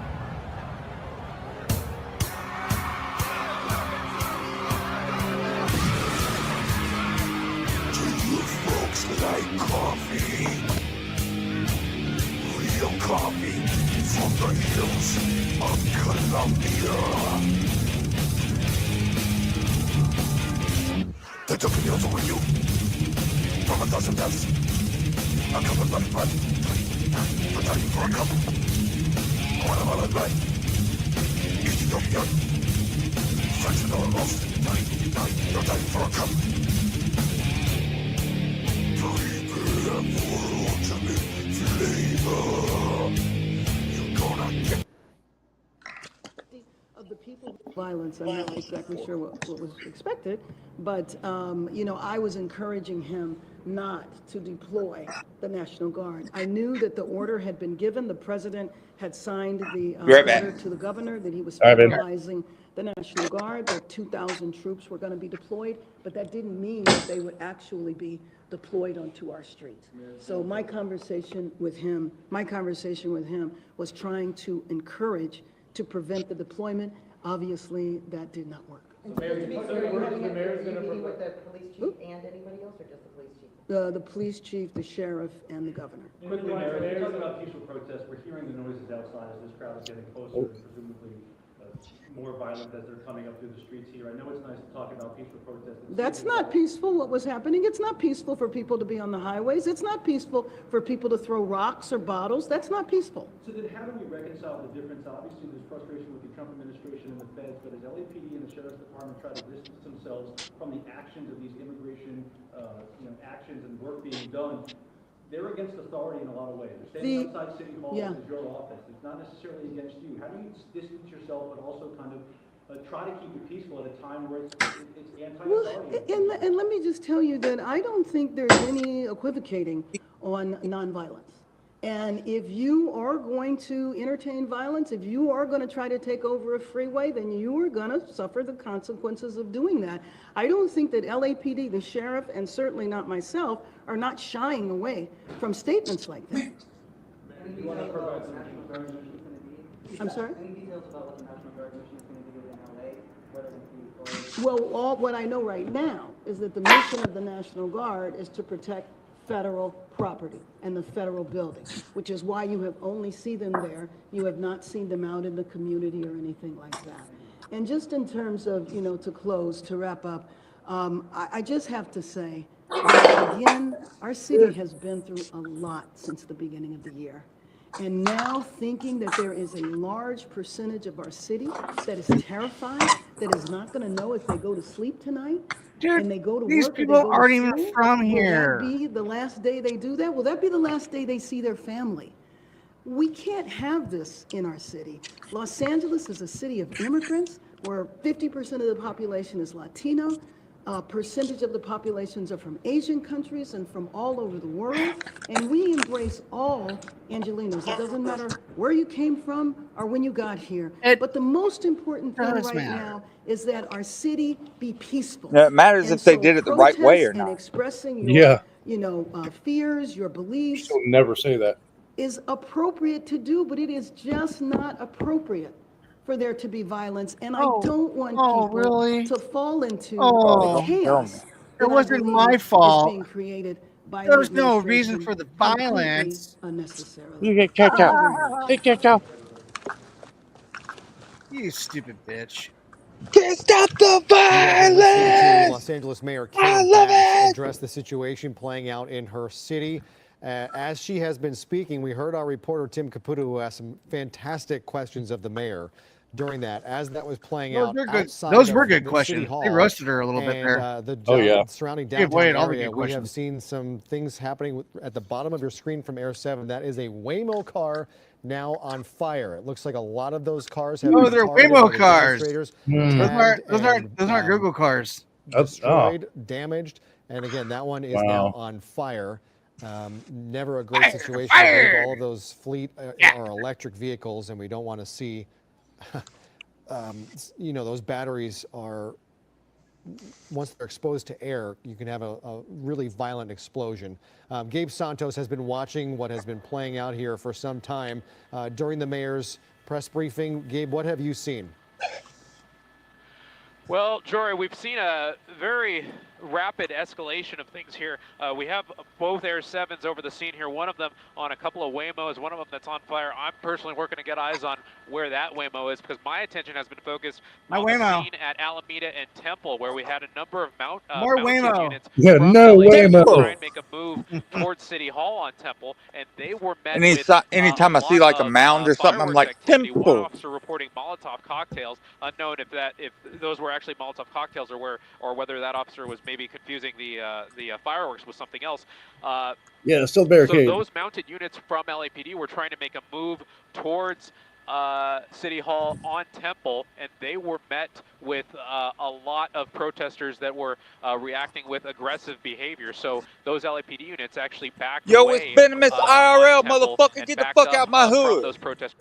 Folks like coffee, real coffee from the hills of Colombia. They took the hills over you from 1,000 deaths. A cup of bloody blood, pretending for a cup. Guatemala blood, Ethiopia, Saxon or lost. You're dying for a cup. Of the people violence, I'm not exactly sure what was expected, but I was encouraging him not to deploy the National Guard. I knew that the order had been given. The president had signed the order to the governor that he was federalizing the National Guard, that 2,000 troops were going to be deployed, but that didn't mean that they would actually be deployed onto our streets. So my conversation with him was trying to encourage to prevent the deployment. Obviously, that did not work. And so to be clear, are you meeting with the police chief and anybody else, or just the police chief? The police chief, the sheriff, and the governor. Quickly, Mayor, you're talking about peaceful protests. We're hearing the noises outside as this crowd is getting closer and presumably more violent as they're coming up through the streets here. I know it's nice to talk about peaceful protests. That's not peaceful, what was happening. It's not peaceful for people to be on the highways. It's not peaceful for people to throw rocks or bottles. That's not peaceful. So then how do we reconcile the difference? Obviously, there's frustration with the Trump administration and the feds, but as LAPD and the Sheriff's Department try to distance themselves from the actions of these immigration actions and work being done, they're against authority in a lot of ways. They're standing outside City Hall, Yeah. This is your office. It's not necessarily against you. How do you distance yourself, but also kind of try to keep it peaceful at a time where it's anti-authority? And let me just tell you that I don't think there's any equivocating on nonviolence. And if you are going to entertain violence, if you are going to try to take over a freeway, then you are going to suffer the consequences of doing that. I don't think that LAPD, the sheriff, and certainly not myself, are not shying away from statements like that. You want to provide some National Guard mission is going to be? I'm sorry? Any details about what the National Guard mission is going to do in LA? Whether it be Well, what I know right now is that the mission of the National Guard is to protect federal property and the federal buildings, which is why you have only seen them there. You have not seen them out in the community or anything like that. And just in terms of, to close, to wrap up, I just have to say, that, again, our city has been through a lot since the beginning of the year. And now thinking that there is a large percentage of our city that is terrified, that is not going to know if they go to sleep tonight, Dude, and they go to these work people or they go aren't to even school, from will here. that be the last day they do that? Will that be the last day they see their family? We can't have this in our city. Los Angeles is a city of immigrants where 50% of the population is Latino. Percentage of the populations are from Asian countries and from all over the world. And we embrace all Angelenos. It doesn't matter where you came from or when you got here. But the most important thing does right matter. now is that our city be peaceful. No, it matters And if they so did it the right way or protest and not. expressing Yeah. your, fears, your beliefs She'll never say that. is appropriate to do, but it is just not appropriate for there to be violence. And I don't want people to fall into Oh, the chaos. it that I wasn't believe my is fault. being created by There the was no reason administration for the completely violence. unnecessarily. You get catch Thank you up. very much. Get catch up. You stupid bitch. Stop the You have been listening to violence! Los Angeles Mayor I Kate love Bass it! address the situation playing out in her city. As she has been speaking, we heard our reporter Tim Caputo, who asked some fantastic questions of the mayor during that, as that was playing out outside Those of were good the questions. City Hall. They roasted her a little bit there. And the Oh, yeah. surrounding Gave away downtown all the area, good we have questions. seen some things happening at the bottom of your screen from Air 7. That is a Waymo car now on fire. It looks like a lot of those cars have been They're targeted Waymo by the cars. demonstrators, Those tagged aren't and, Google cars. destroyed, damaged, and again, that one is now on fire. Never a great situation. I believe all of those fleet are electric vehicles, and we don't want to see, those batteries are, once they're exposed to air, you can have a really violent explosion. Gabe Santos has been watching what has been playing out here for some time. During the mayor's press briefing, Gabe, what have you seen? Well, Jory, we've seen a very rapid escalation of things here. We have both Air 7s over the scene here, one of them on a couple of Waymos, one of them that's on fire. I'm personally working to get eyes on where that Waymo is because my attention has been focused on the scene at Alameda and Temple, where we had a number of More mounted Waymo. units Yeah, from no LAPD Waymo. to try and make a move towards City Hall on Temple, and they were met with Anytime I see lot like a of, mound or something, I'm fireworks like, activity. One Temple. officer reporting Molotov cocktails, unknown if those were actually Molotov cocktails or whether that officer was maybe confusing the fireworks with something else. Yeah, still barricade. So those mounted units from LAPD were trying to make a move towards City Hall on Temple, and they were met with a lot of protesters that were reacting with aggressive behavior. So those LAPD units actually backed Yo, away it's Venomous IRL, on Temple motherfucker. and Get the backed fuck up, out my from hood. those protesters.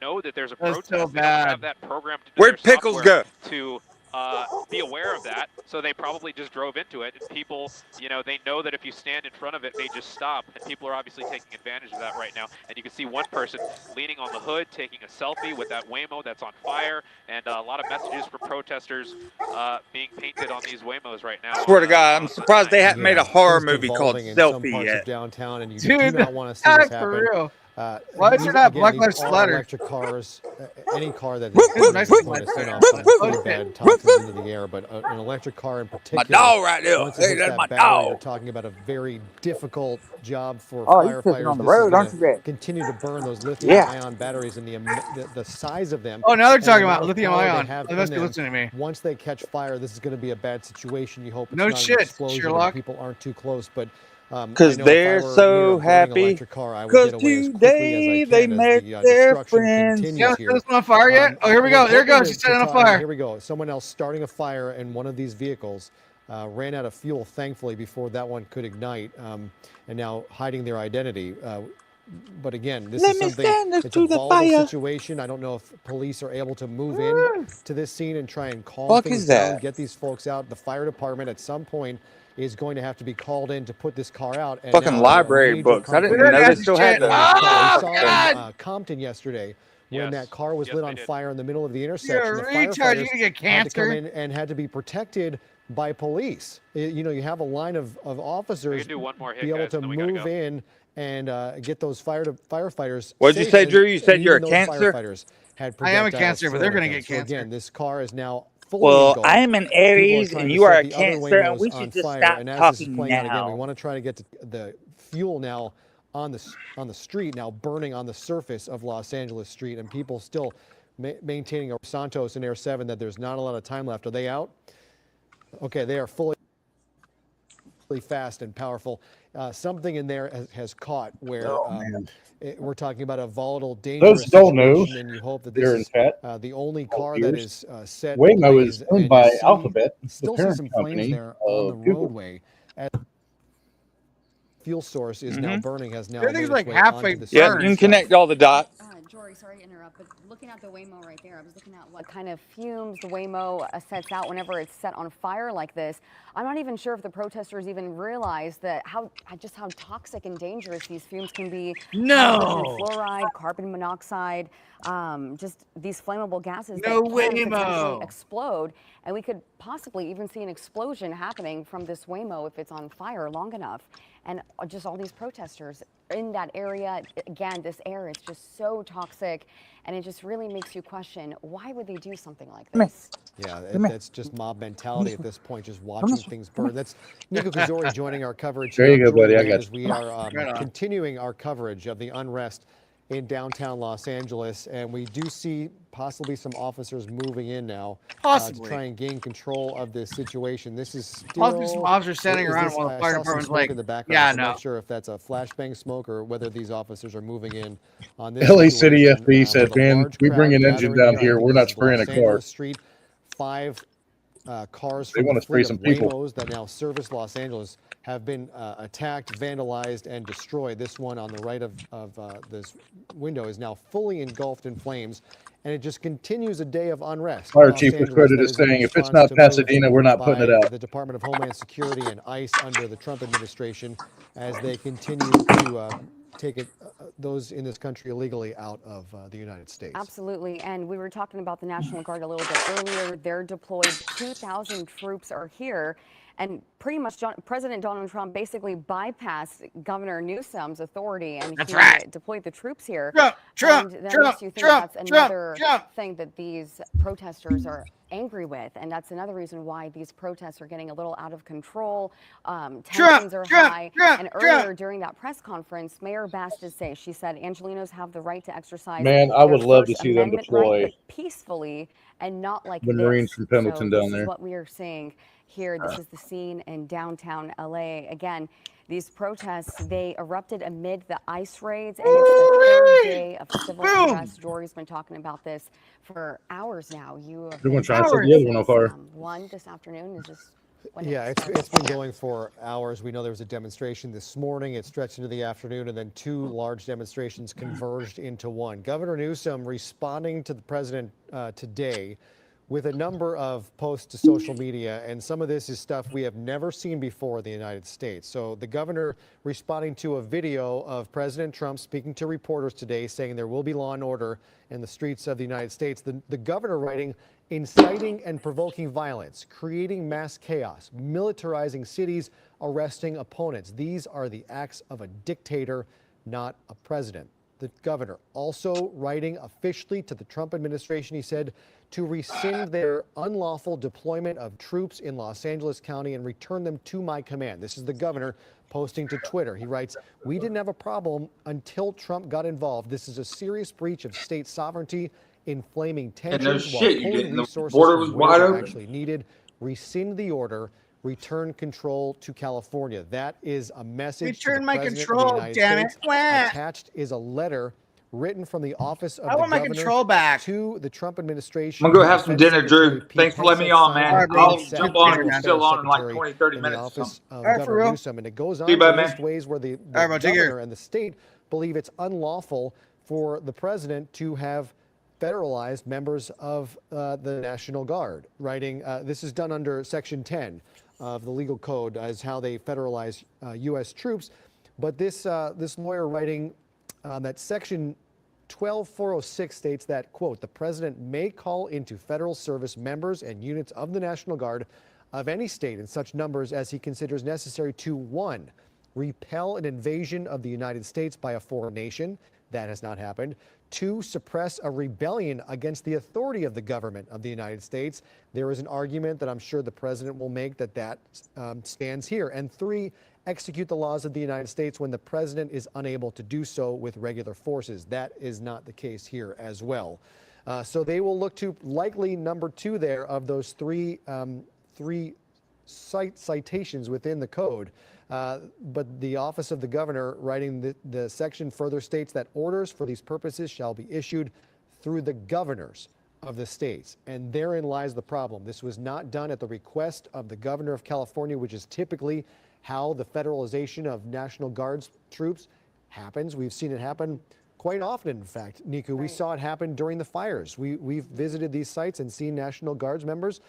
know that there's a That's protest. so They don't have bad. that programmed into Where'd their Pickles software go? to be aware of that. So they probably just drove into it. And people, they know that if you stand in front of it, they just stop. And people are obviously taking advantage of that right now. And you can see one person leaning on the hood, taking a selfie with that Waymo that's on fire. And a lot of messages from protesters being painted on these Waymos right now. Swear to God, I'm surprised they haven't made a horror Things movie called devolving in some Selfie parts yet. of downtown, and you do Dude, not want to see this for happen. real. Why is there not Black These Lives are Splatter? electric cars. Any car that is Nice going to set off some pretty Okay. bad toxins into the air, but an electric car in particular. dog right there. Once it Hey, hits that's that my battery, you're dog. talking about a very difficult job for Oh, you're tripping firefighters. on the This is road, going aren't you, to Red? continue to burn those Yeah. lithium-ion batteries and the size of them. Oh, now they're and the talking amount about of lithium power they ion. have They in must be them. listening to me. Once they catch fire, this is going to be a bad situation. You hope it's No not shit, an explosion Sherlock. and people aren't too close, but I Cause know if I they're were so near a burning happy. electric car, I would Cause get away as quickly as I today they can as met the their destruction friends. You continues haven't here. set this one on fire yet? Oh, here we go. we're There it hoping goes. to- She set to it on tie in- fire. Here we go. Someone else starting a fire in one of these vehicles. Ran out of fuel, thankfully, before that one could ignite, and now hiding their identity. But again, this Let is me something, stand this it's to a the volatile fire. situation. I don't know if police are able to move in to this scene and try and calm Fuck things is down, that? get these folks out. The fire department at some point is going to have to be called in to put this car out. And Fucking now a library major books. I didn't conflict even know they That's still shit. had those. Oh, we saw God. in Compton yesterday when Yes. that car was Yes, lit they on did. fire in the middle of the You're intersection. a The retard. firefighters You're gonna get had to come cancer. in and had to be protected by police. You know, you have a line of We officers can do one more hit, be able guys, to and then we gotta move go. in and get those firefighters. What'd you safe, say, and- Drew? You and said you're a even those Cancer? firefighters had I am a projectiles Cancer, but they're thrown at gonna them. get So cancer. again, this car is now fully Well, engulfed. I am an People are Aries trying and to you are set a the other Cancer, and Waymos we on should just fire. stop And as this is talking playing out again, we now. want to try to get to the fuel now on the street, now burning on the surface of Los Angeles Street, and people still maintaining Santos and Air 7 that there's not a lot of time left. Are they out? Okay, they are fully fast and powerful. Something in there has caught where we're talking about a volatile, dangerous don't know. situation, and you hope that this They're in is chat. the only car that Years. is set Waymo ablaze, is owned and by you see, Alphabet, the still see parent some flames company there on the of Google. roadway. As fuel source is now burning, has now Everything's made like its way halfway onto the Yep, burned. you can connect all the dots. Jory, sorry to interrupt, but looking at the Waymo right there, I was looking at what kind of fumes the Waymo sets out whenever it's set on fire like this. I'm not even sure if the protesters even realize that just how toxic and dangerous these fumes can be. No. Hydrogen fluoride, carbon monoxide, just these flammable gases No that can potentially Waymo. explode. And we could possibly even see an explosion happening from this Waymo if it's on fire long enough. And just all these protesters in that area, again, this air is just so toxic, and it just really makes you question, why would they do something like this? Yeah, that's just mob mentality at this point, just watching things burn. That's Nico Kazori joining our coverage There here you on go, buddy. I Drewniverse got as you. we are Right on. continuing our coverage of the unrest in downtown Los Angeles, and we do see possibly some officers moving in now to Possibly. try and gain control of this situation. This is still, Possibly some officers standing is around this- while the I fire saw some department's smoke like, in the background, yeah, so I'm no. not sure if that's a flashbang smoke or whether these officers are moving in on this LA City situation. FB said, With a man, large we crowd bring an engine gathering down here, I here. think We're this not is spraying Los a car. Angeles Street. 5 cars They from wanna the spray fleet some of people. Waymos that now service Los Angeles have been attacked, vandalized, and destroyed. This one on the right of this window is now fully engulfed in flames, and it just continues a day of unrest. Fire Los chief Angeles, was quoted that as is in saying, if it's response not to moves Pasadena, we're not putting it by out. the Department of Homeland Security and ICE under the Trump administration as they continue to take those in this country illegally out of the United States. Absolutely, and we were talking about the National Guard a little bit earlier. They're deployed. 2,000 troops are here, and pretty much President Donald Trump basically bypassed Governor Newsom's authority, and That's he right. deployed the troops here. Trump, and that Trump, makes you think Trump, that's Trump, another Trump. thing that these protesters are angry with, and that's another reason why these protests are getting a little out of control. Tensions are high. And earlier during that press conference, Mayor Bass did say, she said, Angelenos have the right to exercise Man, I their would love to First see them Amendment deploy right, but peacefully and not like the this. Marines from Pendleton So down this there. is what we are seeing here. This is the scene in downtown LA. Again, these protests, they erupted amid the ICE raids, and it's the third day of civil unrest. Jory's been talking about this for hours now. You have They're gonna been try and set the other one on fire. 1 this afternoon is just when Yeah, it it's been going for hours. We know there was a demonstration this morning. It stretched into the afternoon, and then 2 large demonstrations converged into one. Governor Newsom responding to the president today with a number of posts to social media, and some of this is stuff we have never seen before in the United States. So the governor responding to a video of President Trump speaking to reporters today, saying there will be law and order in the streets of the United States. The governor writing, inciting and provoking violence, creating mass chaos, militarizing cities, arresting opponents. These are the acts of a dictator, not a president. The governor also writing officially to the Trump administration, he said, to rescind their unlawful deployment of troops in Los Angeles County and return them to my command. This is the governor posting to Twitter. He writes, we didn't have a problem until Trump got involved. This is a serious breach of state sovereignty, inflaming And no tensions while shit, you pulling getting the resources border from was where wide they're open. actually needed. Rescind the order. Return control to California. That is a message to Return the my President control, of the United damn it. States. Wah. Attached is a letter written from the office of I the want my governor control back. to the Trump administration. I'm gonna go to have some Defense dinner, Secretary Drew. Pete Thanks for letting me Hegseth, on, signed man. by bro. I'll Pete jump Hegseth, on Federal if you're Affairs still on in like Secretary 20, 30 in the minutes or office something. of All right, for Governor real. Newsom. And it goes See on you, to bud, man. list ways where the All right, bro, take care. governor and the state believe it's unlawful for the president to have federalized members of the National Guard, writing, this is done under Section 10 of the legal code as how they federalize U.S. troops. But this lawyer writing that Section 12406 states that, quote, the president may call into federal service members and units of the National Guard of any state in such numbers as he considers necessary to, 1, repel an invasion of the United States by a foreign nation. That has not happened. 2, suppress a rebellion against the authority of the government of the United States. There is an argument that I'm sure the president will make that stands here. And 3, execute the laws of the United States when the president is unable to do so with regular forces. That is not the case here as well. So they will look to likely number 2 there of those three citations within the code. But the office of the governor writing the section further states that orders for these purposes shall be issued through the governors of the states. And therein lies the problem. This was not done at the request of the governor of California, which is typically how the federalization of National Guard's troops happens. We've seen it happen quite often, in fact. Niku, we saw it happen during the fires. We've visited these sites and seen National Guards members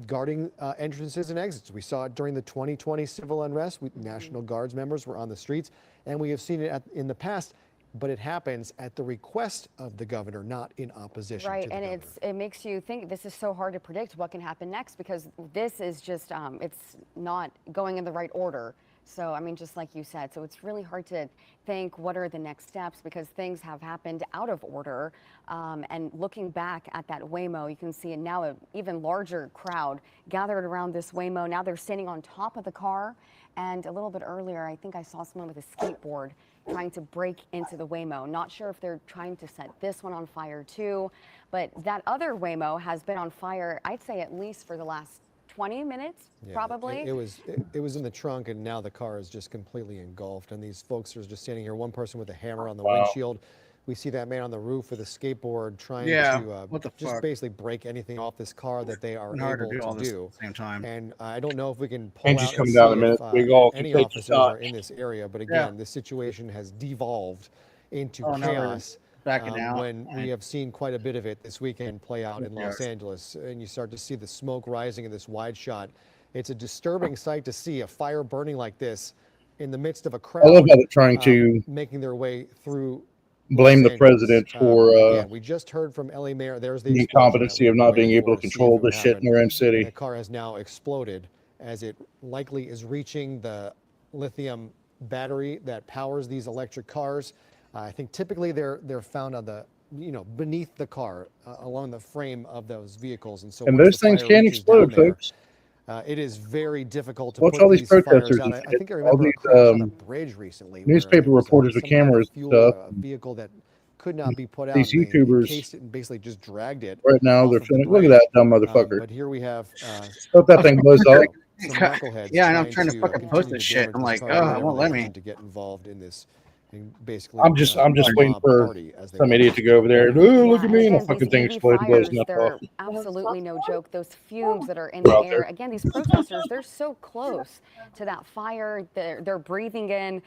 guarding entrances and exits. We saw it during the 2020 civil unrest. National Guards members were on the streets, and we have seen it in the past, but it happens at the request of the governor, not in opposition Right, to the and governor. it makes you think this is so hard to predict what can happen next, because this is just, it's not going in the right order. So, I mean, just like you said, so it's really hard to think what are the next steps, because things have happened out of order. And looking back at that Waymo, you can see now an even larger crowd gathered around this Waymo. Now they're standing on top of the car. And a little bit earlier, I think I saw someone with a skateboard trying to break into the Waymo. Not sure if they're trying to set this one on fire too, but that other Waymo has been on fire, I'd say at least for the last 20 minutes, Yeah, probably. It was in the trunk, and now the car is just completely engulfed. And these folks are just standing here. One person with a hammer on the windshield. We see that man on the roof with a skateboard trying to what the just fuck? basically break anything off this car that they are It's hard to able do all to this do. at the same time. And I don't know if we can pull Can't out just and come see down a minute. if We all can any take your officers shot. are in this area. But Yeah. again, this situation has devolved into Oh, now we're chaos. backing out. When we have seen quite a bit of it this weekend play out in Los Yes. Angeles, and you start to see the smoke rising in this wide shot. It's a disturbing sight to see a fire burning like this in the midst of a crowd. I love how they're trying to making their way through. blame Los the president Angeles. for Again, we just heard from LA Mayor. There's the the explosion that incompetency we've of been not being waiting able for to see control if it the would shit in happen. their own city. The car has now exploded as it likely is reaching the lithium battery that powers these electric cars. I think typically they're found on the beneath the car along the frame of those vehicles, and so And once those the things fire can reaches explode, down there, folks. it is very difficult to Watch put all these these fires protesters out. and I shit. think I All remember a these, crash on a bridge recently. where newspaper there was, reporters with some kind of cameras and fuel, stuff. a vehicle that could not be put out. These and they YouTubers cased it and basically just dragged it right now, off they're of the feeling, look at bridge. that dumb motherfucker. But here we have Hope that thing blows up. some knuckleheads Yeah, and I'm trying trying to fucking post continue this to shit. damage I'm this like, car, oh, do it whatever won't they let can me. to get involved in this. And basically, I'm just waiting mob for party, as they some call idiot it. to go over there. Oh, look at me! And the Again, fucking these thing EV exploded, blows fires, nuts they're off. absolutely no joke. Those fumes that are in the We're out air. there. Again, these protesters, they're so close to that fire. They're breathing in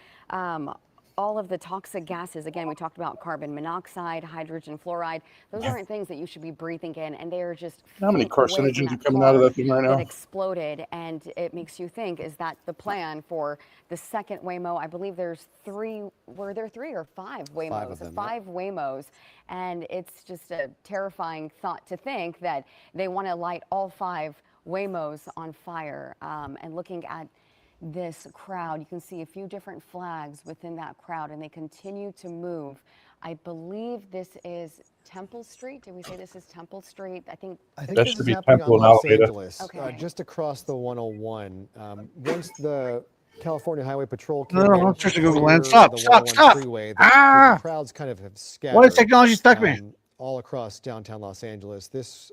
all of the toxic gases, again, we talked about carbon monoxide, hydrogen fluoride. Those aren't things that you should be breathing in, and they are just How many feet away from carcinogens are that coming out of car that thing right that now? exploded. And it makes you think, is that the plan for the second Waymo? I believe there's 3, were there 3 or 5 Waymos? 5 of them, yeah. 5 Waymos. And it's just a terrifying thought to think that they want to light all 5 Waymos on fire. And looking at this crowd, you can see a few different flags within that crowd, and they continue to move. I believe this is Temple Street. Did we say this is Temple Street? I think that That this should is be happening on Temple and Los Alameda. Angeles, Okay. just across the 101. Once the California Highway Patrol came No, in I'm to supposed to Google clear Land. Stop, the stop, 101 stop. freeway, Ah! the crowds kind of have Why does scattered technology stuck me? all across downtown Los Angeles. This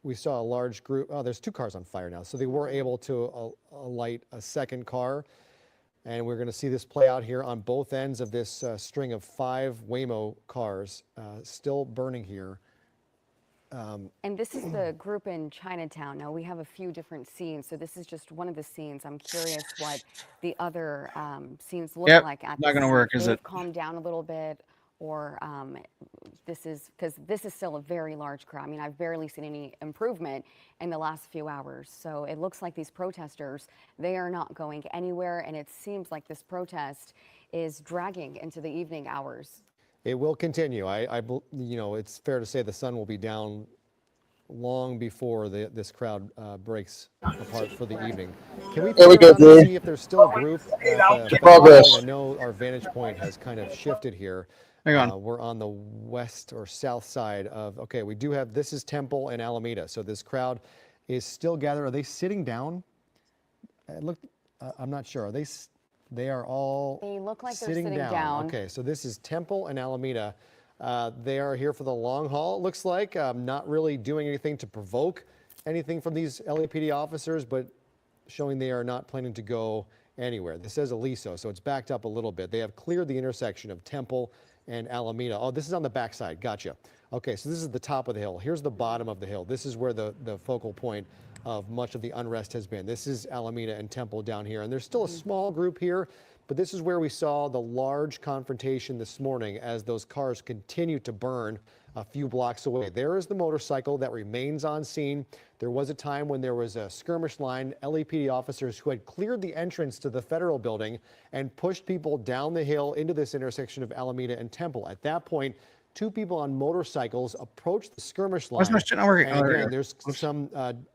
we saw a large group. Oh, there's 2 cars on fire now, so they were able to alight a second car. And we're going to see this play out here on both ends of this string of 5 Waymo cars still burning here. And this is the group in Chinatown. Now, we have a few different scenes, so this is just one of the scenes. I'm curious what the other scenes look Yep, like at not this gonna scene. work, If is they've it? calmed down a little bit, or this is, because this is still a very large crowd. I mean, I've barely seen any improvement in the last few hours. So it looks like these protesters, they are not going anywhere, and it seems like this protest is dragging into the evening hours. It will continue. You know, it's fair to say the sun will be down long before this crowd breaks apart for the evening. Can we There we turn go, around Drew. and see if there's still a group at the Progress. building? I know our vantage point has kind of shifted here. Hang on. We're on the west or south side of, okay, we do have, this is Temple and Alameda. So this crowd is still gathered. Are they sitting down? Look, I'm not sure. Are they are all They look like they're sitting sitting down. Okay, so this is Temple and Alameda. They are here for the long haul, it looks like. Not really doing anything to provoke anything from these LAPD officers, but showing they are not planning to go anywhere. This says Aliso, so it's backed up a little bit. They have cleared the intersection of Temple and Alameda. Oh, this is on the backside. Gotcha. Okay, so this is the top of the hill. Here's the bottom of the hill. This is where the focal point of much of the unrest has been. This is Alameda and Temple down here. And there's still a small group here, but this is where we saw the large confrontation this morning as those cars continue to burn a few blocks away. There is the motorcycle that remains on scene. There was a time when there was a skirmish line, LAPD officers who had cleared the entrance to the federal building and pushed people down the hill into this intersection of Alameda and Temple. At that point, 2 people on motorcycles approached the skirmish line. Why's my shit not working? And Oh, there again, it there's some,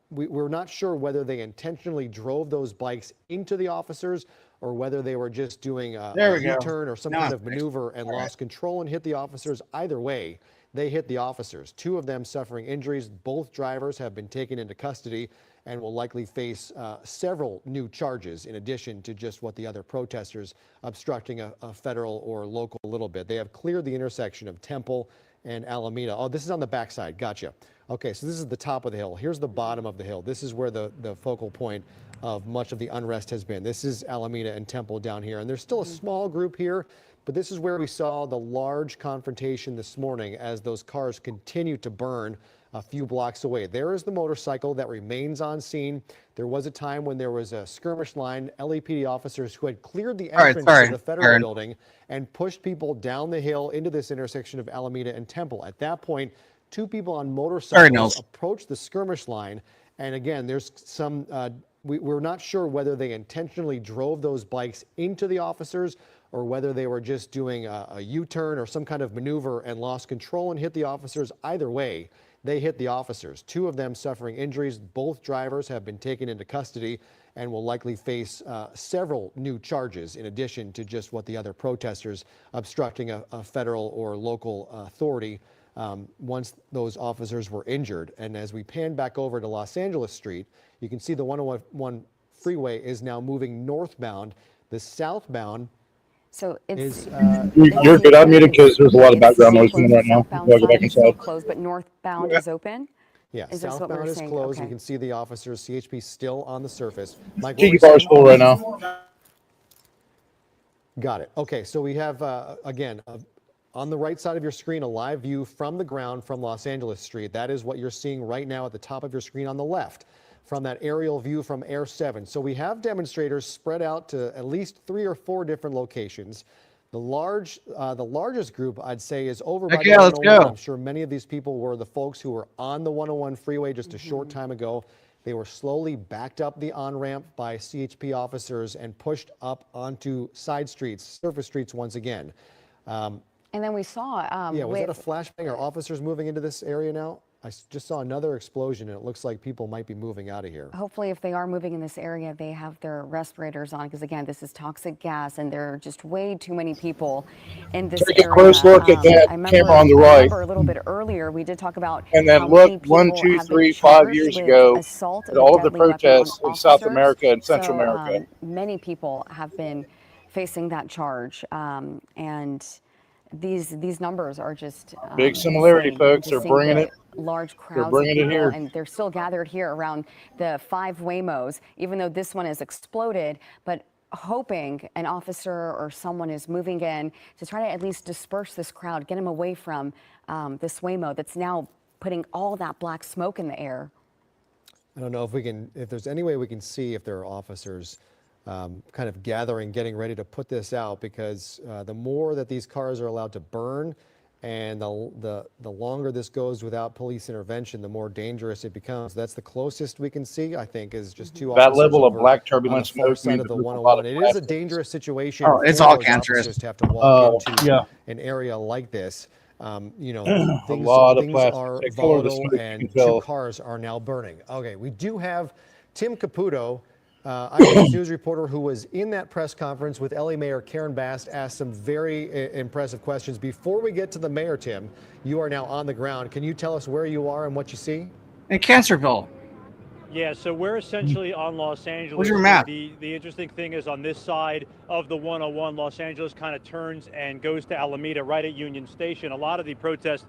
we're not sure whether they intentionally drove those bikes into the officers or whether they were just doing a There we go. U-turn or some Now kind I'm of maneuver and lost control and hit the officers. Either way, they hit the officers. 2 of them suffering injuries. Both drivers have been taken into custody and will likely face several new charges in addition to just what the other protesters obstructing a federal or local a little bit. They have cleared the intersection of Temple and Alameda. Oh, this is on the backside. Gotcha. Okay, so this is the top of the hill. Here's the bottom of the hill. This is where the focal point of much of the unrest has been. This is Alameda and Temple down here. And there's still a small group here, but this is where we saw the large confrontation this morning as those cars continue to burn a few blocks away. There is the motorcycle that remains on scene. There was a time when there was a skirmish line, LAPD officers who had cleared the entrance to the federal building and pushed people down the hill into this intersection of Alameda and Temple. At that point, 2 people on motorcycles approached the skirmish line. And again, there's some, we're not sure whether they intentionally drove those bikes into the officers or whether they were just doing a U-turn or some kind of maneuver and lost control and hit the officers. Either way, they hit the officers. 2 of them suffering injuries. Both drivers have been taken into custody and will likely face several new charges in addition to just what the other protesters obstructing a federal or local authority once those officers were injured. And as we pan back over to Los Angeles Street, you can see the 101 freeway is now moving northbound. The southbound So it's You're good. I'm muted because there's a lot of background noise going on right now. southbound We'll go side back is still inside. closed, but northbound is open. Yeah, Is this what southbound we're is saying? closed. Okay. You can see the officers, CHP still on the surface. Mike, what Tiki were you bar is saying? full right now. Got it. Okay, so we have, again, on the right side of your screen, a live view from the ground from Los Angeles Street. That is what you're seeing right now at the top of your screen on the left from that aerial view from Air 7. So we have demonstrators spread out to at least 3 or 4 different locations. The largest group I'd say is over Heck by the yeah, let's 101. go. I'm sure many of these people were the folks who were on the 101 freeway just a short time ago. They were slowly backed up the on-ramp by CHP officers and pushed up onto side streets, surface streets once again. And then we saw Yeah, was that a flashbang? Are officers moving into this area now? I just saw another explosion, and it looks like people might be moving out of here. Hopefully, if they are moving in this area, they have their respirators on, because again, this is toxic gas, and there are just way too many people in this Take a area. close look at that camera on the I right. remember a little bit earlier, we did talk about And then how look, many people 1, 2, have been 3, 5 charged years with ago assault at of a all of the deadly weapon on protests in South officers. America and Central So, America. many people have been facing that charge, and these numbers are just Big similarity, insane. folks. Just They're seeing bringing the it. large They're crowds of bringing it people, here. and they're still gathered here around the 5 Waymos, even though this one is exploded, but hoping an officer or someone is moving in to try to at least disperse this crowd, get them away from this Waymo that's now putting all that black smoke in the air. I don't know if there's any way we can see if there are officers kind of gathering, getting ready to put this out, because the more that these cars are allowed to burn and the longer this goes without police intervention, the more dangerous it becomes. That's the closest we can see, I think, is just 2 officers That level of over black on turbulence the far smoke side means of the there's a lot 101. of It is a plastics. dangerous situation Oh, it's for all those cancerous. officers to have to walk into yeah. an area like this. You know, A things lot of things plastic. are Take color of the volatile, smoke, you and can 2 tell. cars are now burning. Okay, we do have Tim Caputo, Eyewitness News reporter who was in that press conference with LA Mayor Karen Bass, asked some very impressive questions. Before we get to the mayor, Tim, you are now on the ground. Can you tell us where you are and what you see? In Cancerville. Yeah, so we're essentially on Los Angeles. Where's your map? The interesting thing is on this side of the 101, Los Angeles kind of turns and goes to Alameda right at Union Station. A lot of the protests.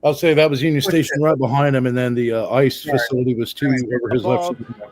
I'll say that was Union Station right behind him, and then the ICE facility was 2 over his left. Above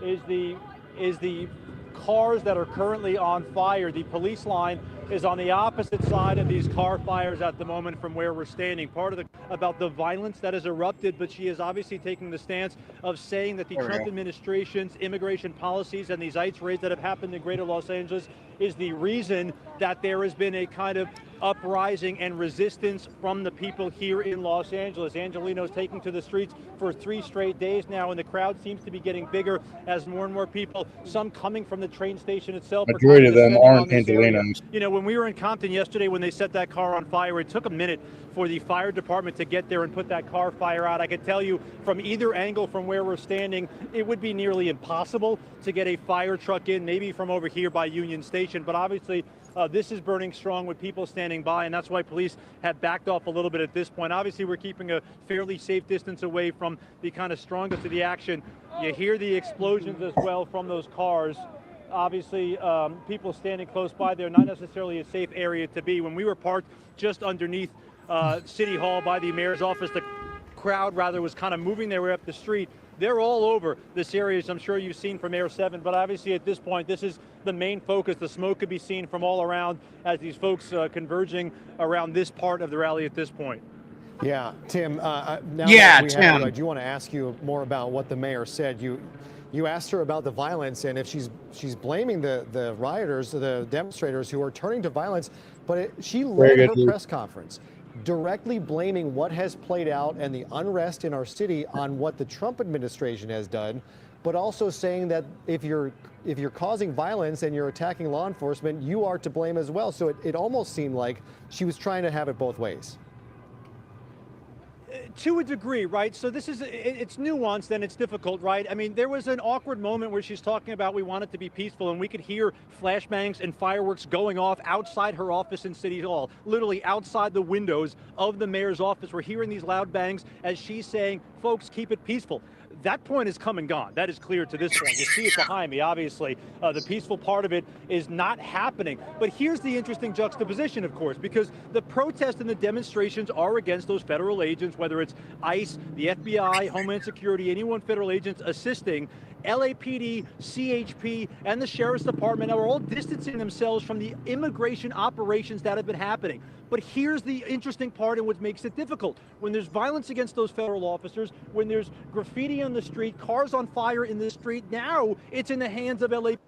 is the cars that are currently on fire. The police line is on the opposite side of these car fires at the moment from where we're standing. Part of about the violence that has erupted, but she is obviously taking the stance of saying that the Trump administration's immigration policies and these ICE raids that have happened in greater Los Angeles is the reason that there has been a kind of uprising and resistance from the people here in Los Angeles. Angelino's taking to the streets for 3 straight days now, and the crowd seems to be getting bigger as more and more people, some coming from the train station itself. Majority of them aren't Angelinos. You know, when we were in Compton yesterday, when they set that car on fire, it took a minute for the fire department to get there and put that car fire out. I can tell you from either angle from where we're standing, it would be nearly impossible to get a fire truck in, maybe from over here by Union Station. But obviously, this is burning strong with people standing by, and that's why police have backed off a little bit at this point. Obviously, we're keeping a fairly safe distance away from the kind of strongest of the action. You hear the explosions as well from those cars. Obviously, people standing close by there, not necessarily a safe area to be. When we were parked just underneath City Hall by the mayor's office, the crowd rather was kind of moving their way up the street. They're all over this area, as I'm sure you've seen from Air 7, but obviously at this point, this is the main focus. The smoke could be seen from all around as these folks converging around this part of the rally at this point. Yeah, Tim, now Yeah, that we Tim. have you, I do want to ask you more about what the mayor said. You asked her about the violence and if she's blaming the rioters, the demonstrators who are turning to violence, but she led her press conference directly blaming what has played out and the unrest in our city on what the Trump administration has done, but also saying that if you're causing violence and you're attacking law enforcement, you are to blame as well. So it almost seemed like she was trying to have it both ways. To a degree, right? So this is, it's nuanced and it's difficult, right? I mean, there was an awkward moment where she's talking about we want it to be peaceful, and we could hear flashbangs and fireworks going off outside her office in City Hall, literally outside the windows of the mayor's office. We're hearing these loud bangs as she's saying, folks, keep it peaceful. That point is come and gone. That is clear to this point. You see it behind me, obviously. The peaceful part of it is not happening. But here's the interesting juxtaposition, of course, because the protests and the demonstrations are against those federal agents, whether it's ICE, the FBI, Homeland Security, anyone federal agents assisting. LAPD, CHP, and the Sheriff's Department are all distancing themselves from the immigration operations that have been happening. But here's the interesting part and what makes it difficult. When there's violence against those federal officers, when there's graffiti on the street, cars on fire in the street, now it's in the hands of LAPD.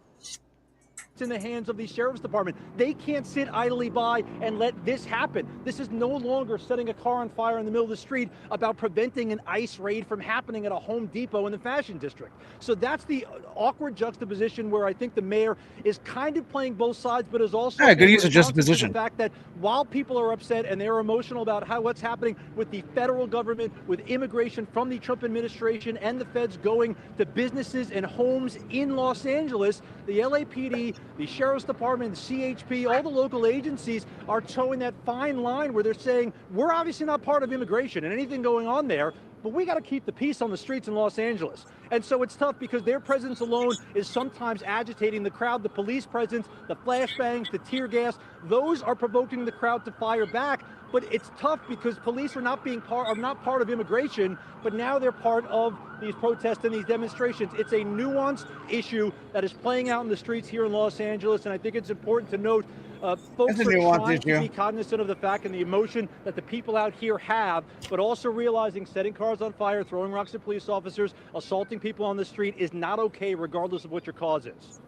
in the hands of the sheriff's department. They can't sit idly by and let this happen. This is no longer setting a car on fire in the middle of the street about preventing an ICE raid from happening at a Home Depot in the Fashion District. So that's the awkward juxtaposition where I think the mayor is kind of playing both sides, but is also Yeah, good use of responsive to juxtaposition. the fact that while people are upset and they're emotional about what's happening with the federal government, with immigration from the Trump administration and the feds going to businesses and homes in Los Angeles, the LAPD, the Sheriff's Department, the CHP, all the local agencies are towing that fine line where they're saying, we're obviously not part of immigration and anything going on there, but we got to keep the peace on the streets in Los Angeles. And so it's tough because their presence alone is sometimes agitating the crowd. The police presence, the flashbangs, the tear gas, those are provoking the crowd to fire back. But it's tough because police are not part of immigration, but now they're part of these protests and these demonstrations. It's a nuanced issue that is playing out in the streets here in Los Angeles, and I think it's important to note folks It's a are nuanced trying to issue. be cognizant of the fact and the emotion that the people out here have, but also realizing setting cars on fire, throwing rocks at police officers, assaulting people on the street is not okay regardless of what your cause is.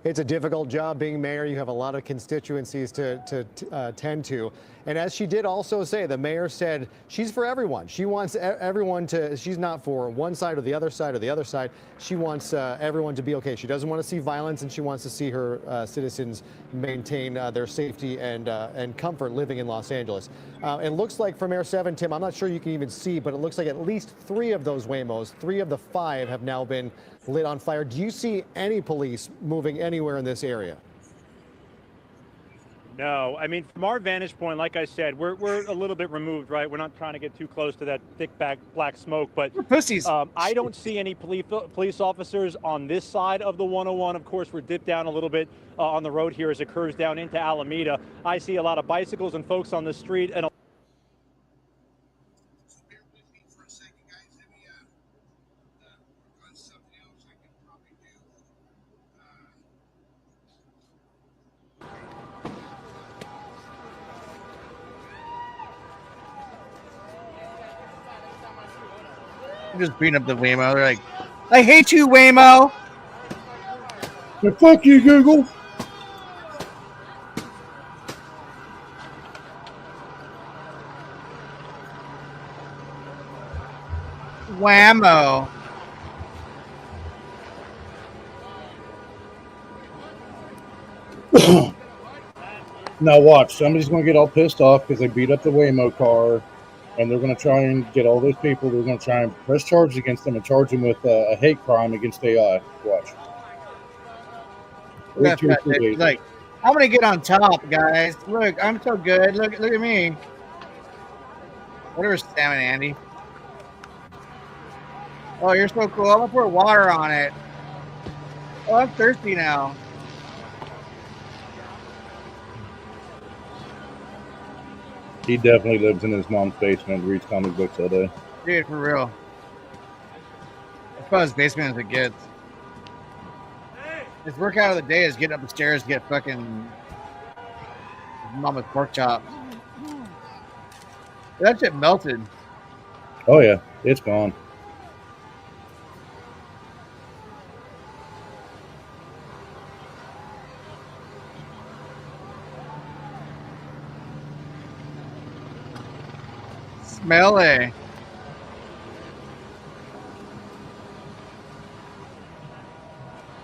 It's a difficult job being mayor. You have a lot of constituencies to tend to. And as she did also say, the mayor said she's for everyone. She wants everyone to, she's not for one side or the other side or the other side. She wants everyone to be okay. She doesn't want to see violence, and she wants to see her citizens maintain their safety and comfort living in Los Angeles. It looks like from Air 7, Tim, I'm not sure you can even see, but it looks like at least 3 of those Waymos, 3 of the 5 have now been lit on fire. Do you see any police moving anywhere in this area? No, I mean, from our vantage point, like I said, we're a little bit removed, right? We're not trying to get too close to that thick black smoke, but pussies. I don't see any police officers on this side of the 101. Of course, we're dipped down a little bit on the road here as it curves down into Alameda. I see a lot of bicycles and folks on the street, and Just beating up the Waymo. They're like, I hate you, Waymo. Fuck you, Google. Whammo. Now watch, somebody's going to get all pissed off because they beat up the Waymo car, and they're going to try and get all those people. They're going to try and press charges against them and charge them with a hate crime against AI. Watch. Wait 2 or 3 days. Like, I'm gonna get on top, guys. Look, I'm so good. Look at me. Whatever, Sam and Andy. Oh, you're so cool. I'm gonna pour water on it. Oh, I'm thirsty now. He definitely lives in his mom's basement and reads comic books all day. Dude, for real. That's about as basement as it gets. His workout of the day is getting up the stairs to get fucking mama's pork chop. That shit melted. Oh yeah, it's gone. Smelly.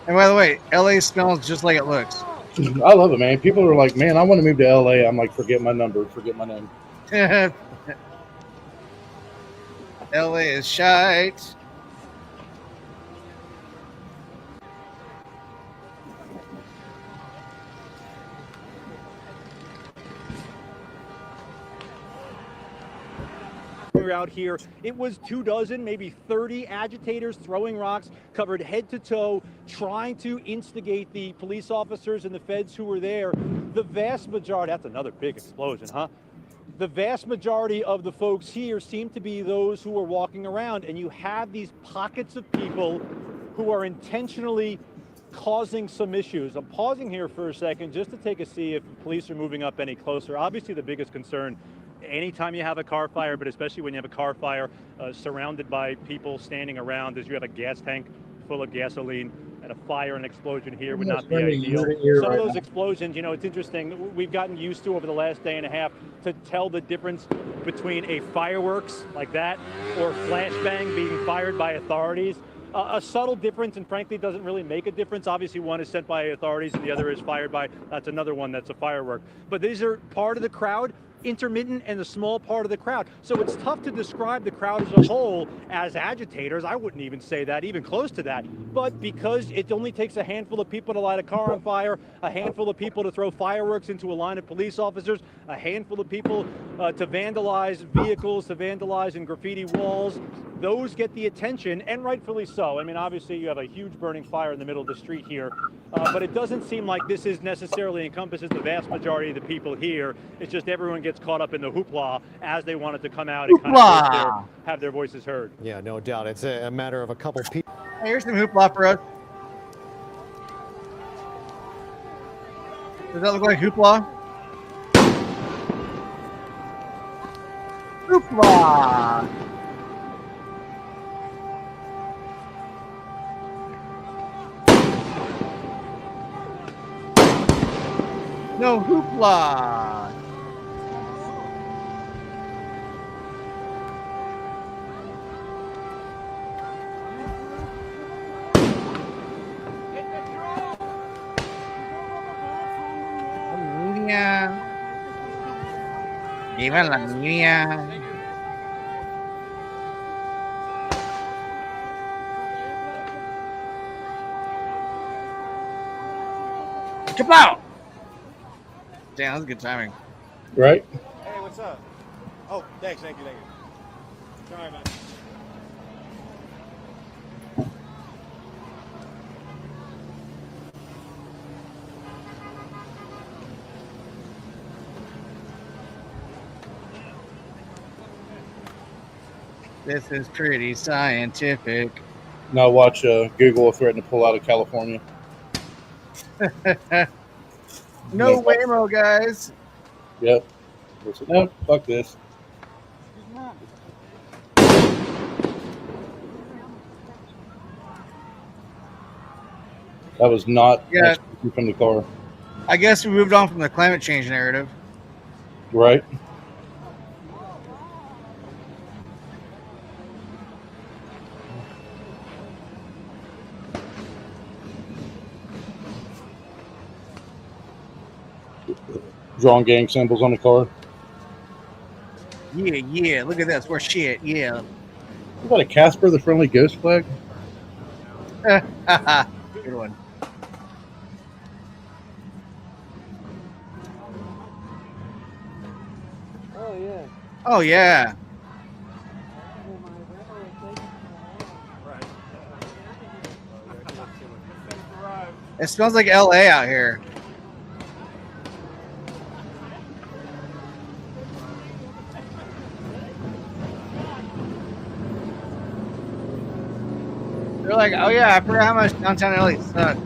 And by the way, LA smells just like it looks. I love it, man. People are like, man, I want to move to LA. I'm like, forget my number, forget my name. LA is shite. out here, it was 24, maybe 30 agitators throwing rocks, covered head to toe, trying to instigate the police officers and the feds who were there. The vast majority, that's another big explosion, huh? The vast majority of the folks here seem to be those who are walking around, and you have these pockets of people who are intentionally causing some issues. I'm pausing here for a second just to take a see if police are moving up any closer. Obviously, the biggest concern anytime you have a car fire, but especially when you have a car fire surrounded by people standing around, is you have a gas tank full of gasoline and a fire and explosion here would Yes, not be friendly, ideal. ear to ear Some of right those now. explosions, you know, it's interesting. We've gotten used to over the last day and a half to tell the difference between a fireworks like that or flashbang being fired by authorities. A subtle difference, and frankly doesn't really make a difference. Obviously one is sent by authorities and the other is fired by, that's another one that's a firework. But these are part of the crowd, intermittent and a small part of the crowd. So it's tough to describe the crowd as a whole as agitators. I wouldn't even say that, even close to that. But because it only takes a handful of people to light a car on fire, a handful of people to throw fireworks into a line of police officers, a handful of people to vandalize vehicles, to vandalize and graffiti walls, those get the attention, and rightfully so. I mean, obviously you have a huge burning fire in the middle of the street here, but it doesn't seem like this is necessarily encompasses the vast majority of the people here. It's just everyone gets caught up in the hoopla as they wanted to come out and kind of have their voices heard. Yeah, no doubt. It's a matter of a couple people. Hey, here's some hoopla for us. Does that look like hoopla? Hoopla! No hoopla! Niña. Viva la niña. Kapow! Damn, that was good timing. Right? Hey, what's up? Oh, thank you. Sorry, man. This is pretty scientific. Now watch Google threaten to pull out of California. No Waymo, guys. Yep. No, fuck this. That was not Yeah. from the car. I guess we moved on from the climate change narrative. Right? Drawing gang symbols on the car. Yeah. Look at this. We're shit. Yeah. What about a Casper the Friendly Ghost flag? Good one. Oh, yeah. Oh, yeah. It smells like LA out here. They're like, oh yeah, I forgot how much downtown LA sucks.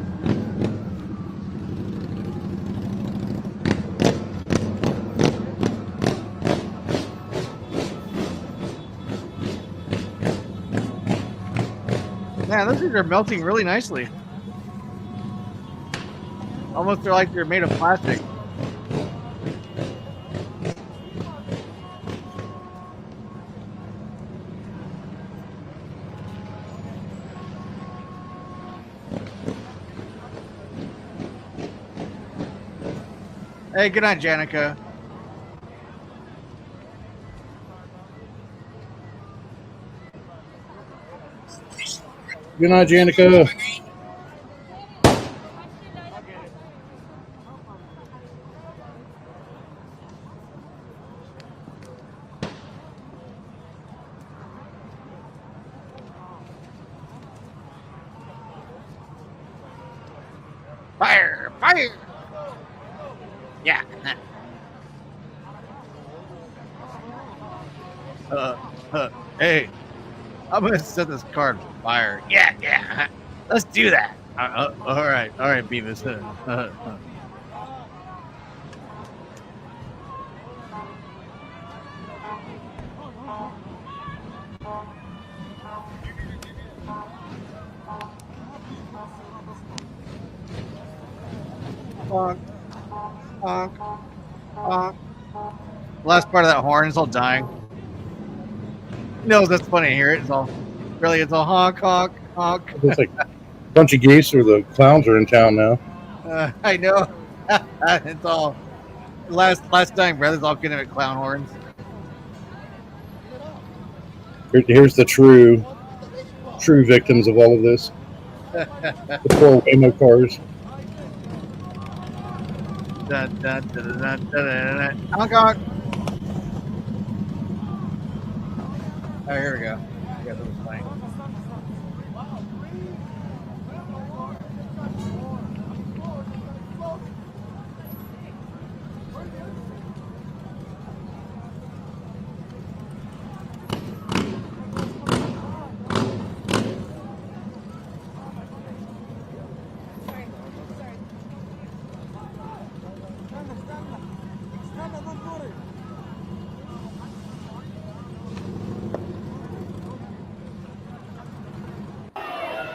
Man, those things are melting really nicely. Almost they're like they're made of plastic. Hey, good night, Janica. Good night, Janica. Fire! Fire! Yeah. Hey, I'm gonna set this car on fire. Yeah. Let's do that. All right, Beavis. honk, honk, honk. Last part of that horn is all dying. No, that's funny to hear it. It's all honk, honk, honk. It's like a bunch of geese or the clowns are in town now. I know. It's all last dying breath is all getting at clown horns. Here's the true victims of all of this. The poor Waymo cars. Honk, honk. Oh, here we go. Yeah, that was funny.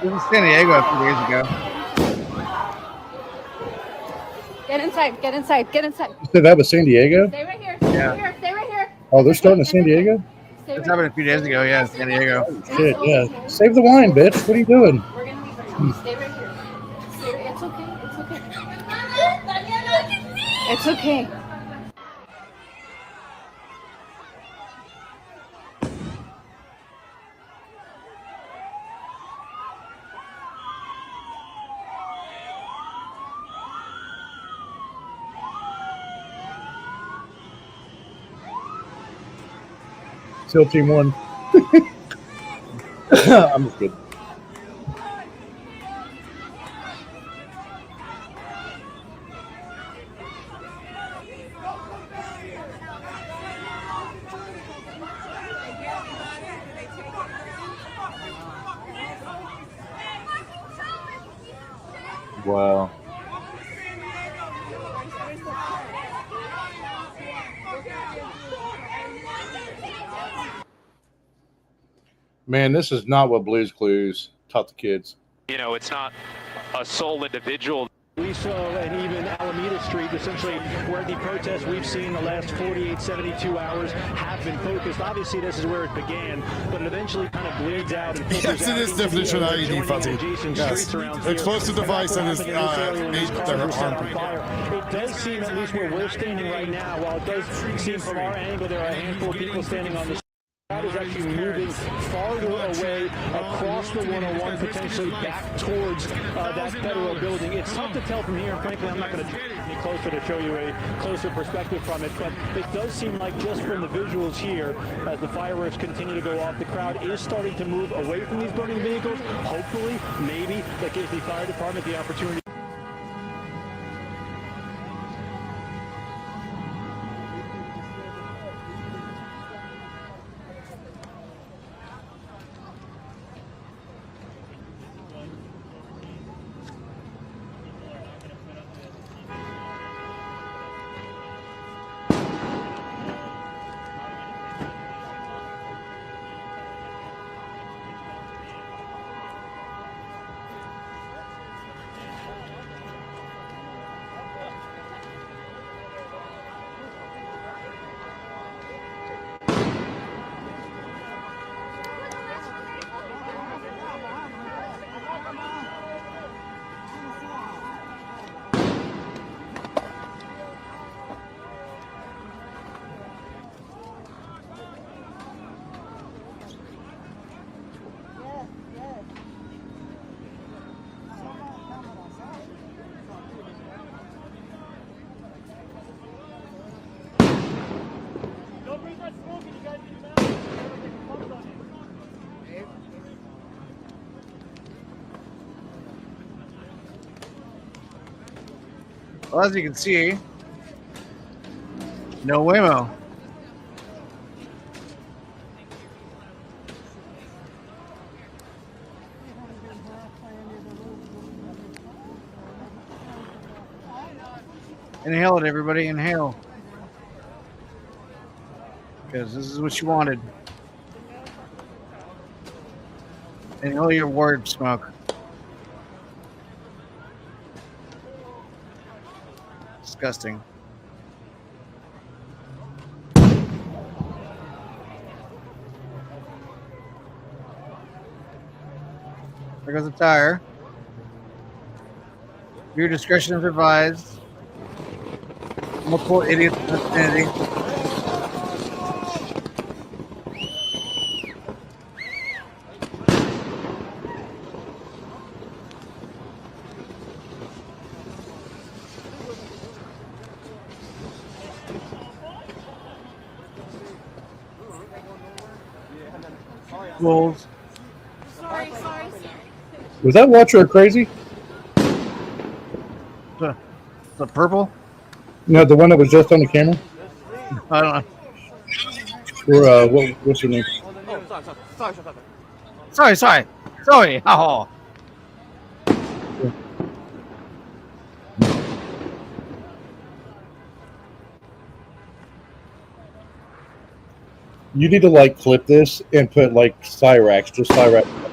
It was in San Diego a few days ago. Get inside, get inside, get inside. You said that was San Diego? Stay right here, stay right here, stay right here. Oh, they're starting in San Diego? It's happened a few days ago, yeah, in San Diego. Shit, yeah. Save the wine, bitch. What are you doing? We're gonna leave right. Stay right here. It's okay, it's okay. It's okay. SEAL Team 1. I'm just kidding. Wow. Man, this is not what Blue's Clues taught the kids. You know, it's not a sole individual. We saw, and even Alameda Street, essentially where the protests we've seen the last 48, 72 hours have been focused. Obviously, this is where it began, but it eventually kind of bleeds out. And yes, it is definition IED, Fuzzy. Yes. Explosive device and is aimed at their arm. It does seem, at least where we're standing right now, while it does seem from our angle there are a handful of people standing on the crowd is actually moving farther away across the 101, potentially back towards that federal building. It's tough to tell from here, and frankly, I'm not going to get any closer to show you a closer perspective from it, but it does seem like just from the visuals here, as the fireworks continue to go off, the crowd is starting to move away from these burning vehicles. Hopefully, maybe, that gives the fire department the opportunity. Well, as you can see, no Waymo. Inhale it, everybody. Inhale. Because this is what you wanted. Inhale your word smoke. disgusting. There goes the tire. Your discretion is advised. Multiple idiots in the vicinity. Wolves. Sorry. Was that Watcher crazy? The purple? No, the one that was just on the camera. I don't know. Or what's her name? Sorry. Oh. You need to like clip this and put like Cyrax,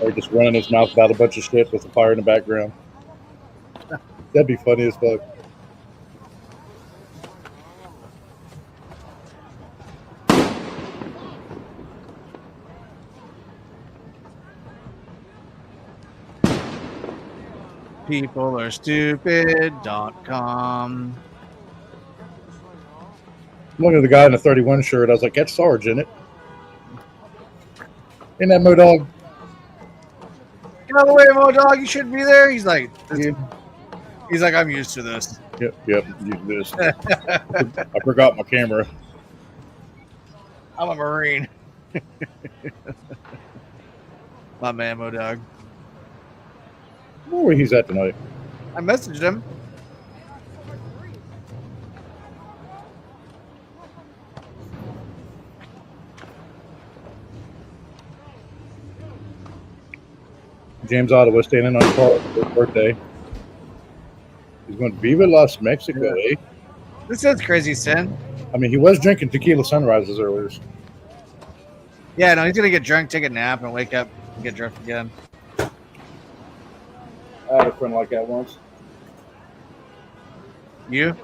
or just running his mouth about a bunch of shit with the fire in the background. That'd be funny as fuck. Peoplearestupid.com. Look at the guy in the 31 shirt. I was like, that's Sarge, isn't it? Ain't that Modog? Get out of the way, Modog. You shouldn't be there. He's like, I'm used to this. Yep, use this. I forgot my camera. I'm a Marine. My man, Modog. Where he's at tonight? I messaged him. James Ottawa standing on car for his birthday. He's going to Viva Las Mexico, eh? This is crazy, Sin. I mean, he was drinking tequila sunrises earlier. Yeah, no, he's going to get drunk, take a nap, and wake up and get drunk again. I had a friend like that once. You?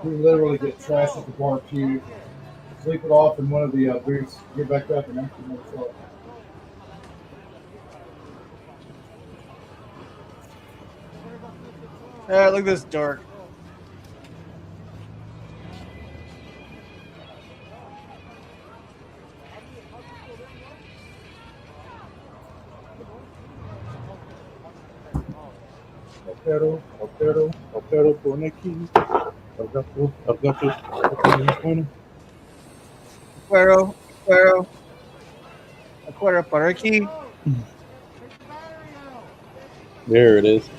We literally get trashed at the barbecue, sleep it off in one of the booths, get back up, and empty myself. Look at this dork. Opero por aquí. Acuero por aquí. There it is.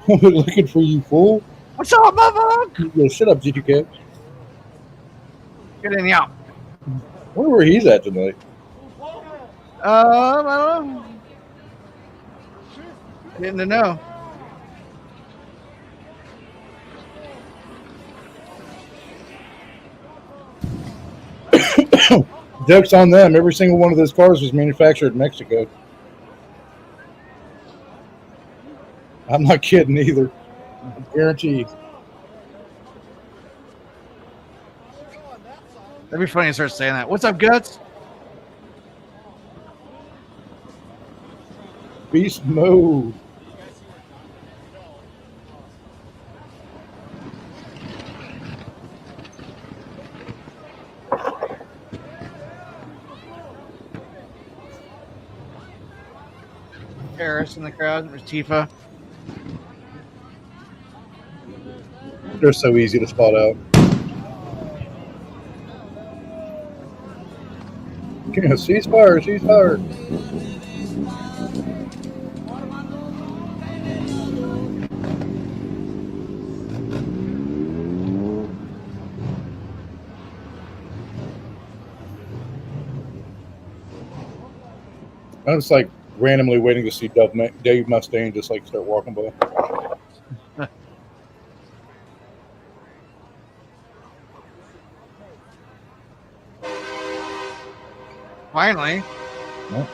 We're looking for you, fool. What's up, motherfucker? Yo, shut up, GTK. Get in here. Wonder where he's at tonight. I don't know. Getting to know. Joke's on them. Every single one of those cars was manufactured in Mexico. I'm not kidding either. I guarantee you. That'd be funny to start saying that. What's up, Guts? Beast mode. Harris in the crowd. There's Tifa. They're so easy to spot out. Ceasefire, ceasefire. I was like randomly waiting to see Dave Mustaine just like start walking by. Finally. No.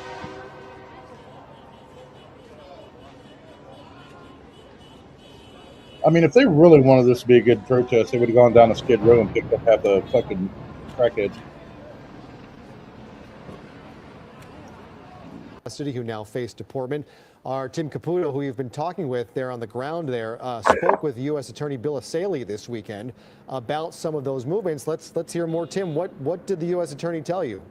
I mean, if they really wanted this to be a good protest, they would have gone down to Skid Row and picked up half the fucking crackheads. Custody, who now face deportment. Our Tim Caputo, who you've been talking with there on the ground there, spoke with U.S. Attorney Bill Asaley this weekend about some of those movements. Let's hear more. Tim, what did the U.S. Attorney tell you?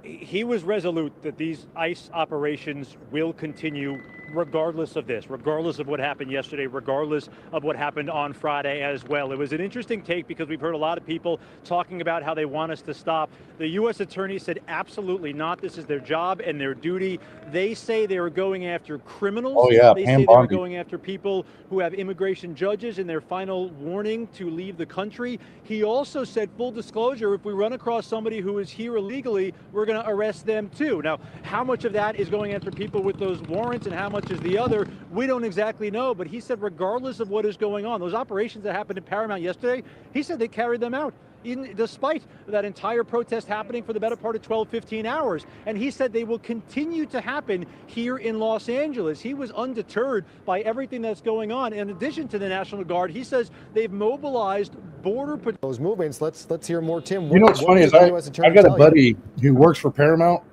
He was resolute that these ICE operations will continue regardless of this, regardless of what happened yesterday, regardless of what happened on Friday as well. It was an interesting take because we've heard a lot of people talking about how they want us to stop. The U.S. Attorney said absolutely not. This is their job and their duty. They say they are going after criminals. Oh, yeah, They Pam say they are Bondi. going after people who have immigration judges in their final warning to leave the country. He also said, full disclosure, if we run across somebody who is here illegally, we're going to arrest them too. Now, how much of that is going after people with those warrants and how much is the other, we don't exactly know. But he said regardless of what is going on, those operations that happened in Paramount yesterday, he said they carried them out. Despite that entire protest happening for the better part of 12, 15 hours. And he said they will continue to happen here in Los Angeles. He was undeterred by everything that's going on. In addition to the National Guard, he says they've mobilized border patrol. Those movements. Let's hear more. Tim, You know what's funny is I got a buddy who works for Paramount.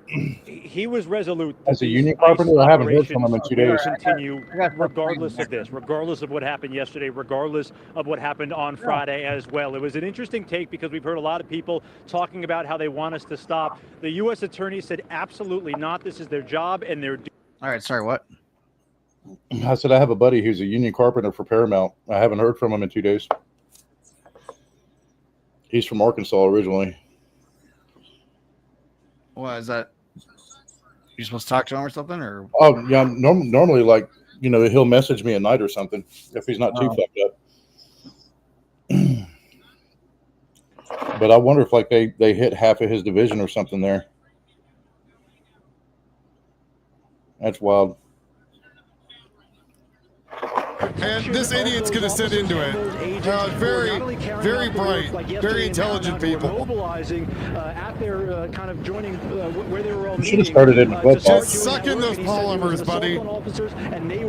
He was resolute As a these union ICE carpenter, I haven't heard from him in 2 days. will continue regardless of this, regardless of what happened yesterday, regardless of what happened on Friday as well. It was an interesting take because we've heard a lot of people talking about how they want us to stop. The U.S. Attorney said absolutely not. This is their job and their duty. All right, sorry, what? I said I have a buddy who's a union carpenter for Paramount. I haven't heard from him in 2 days. He's from Arkansas originally. What is that? You supposed to talk to him or something, or? Oh yeah, normally like he'll message me at night or something if he's not too fucked up. But I wonder if like they hit half of his division or something there. That's wild. And this idiot's going to sit into it. Very bright, very intelligent people. Mobilizing at their kind of joining where they were all Should have started it in the Just suck in those polymers, buddy.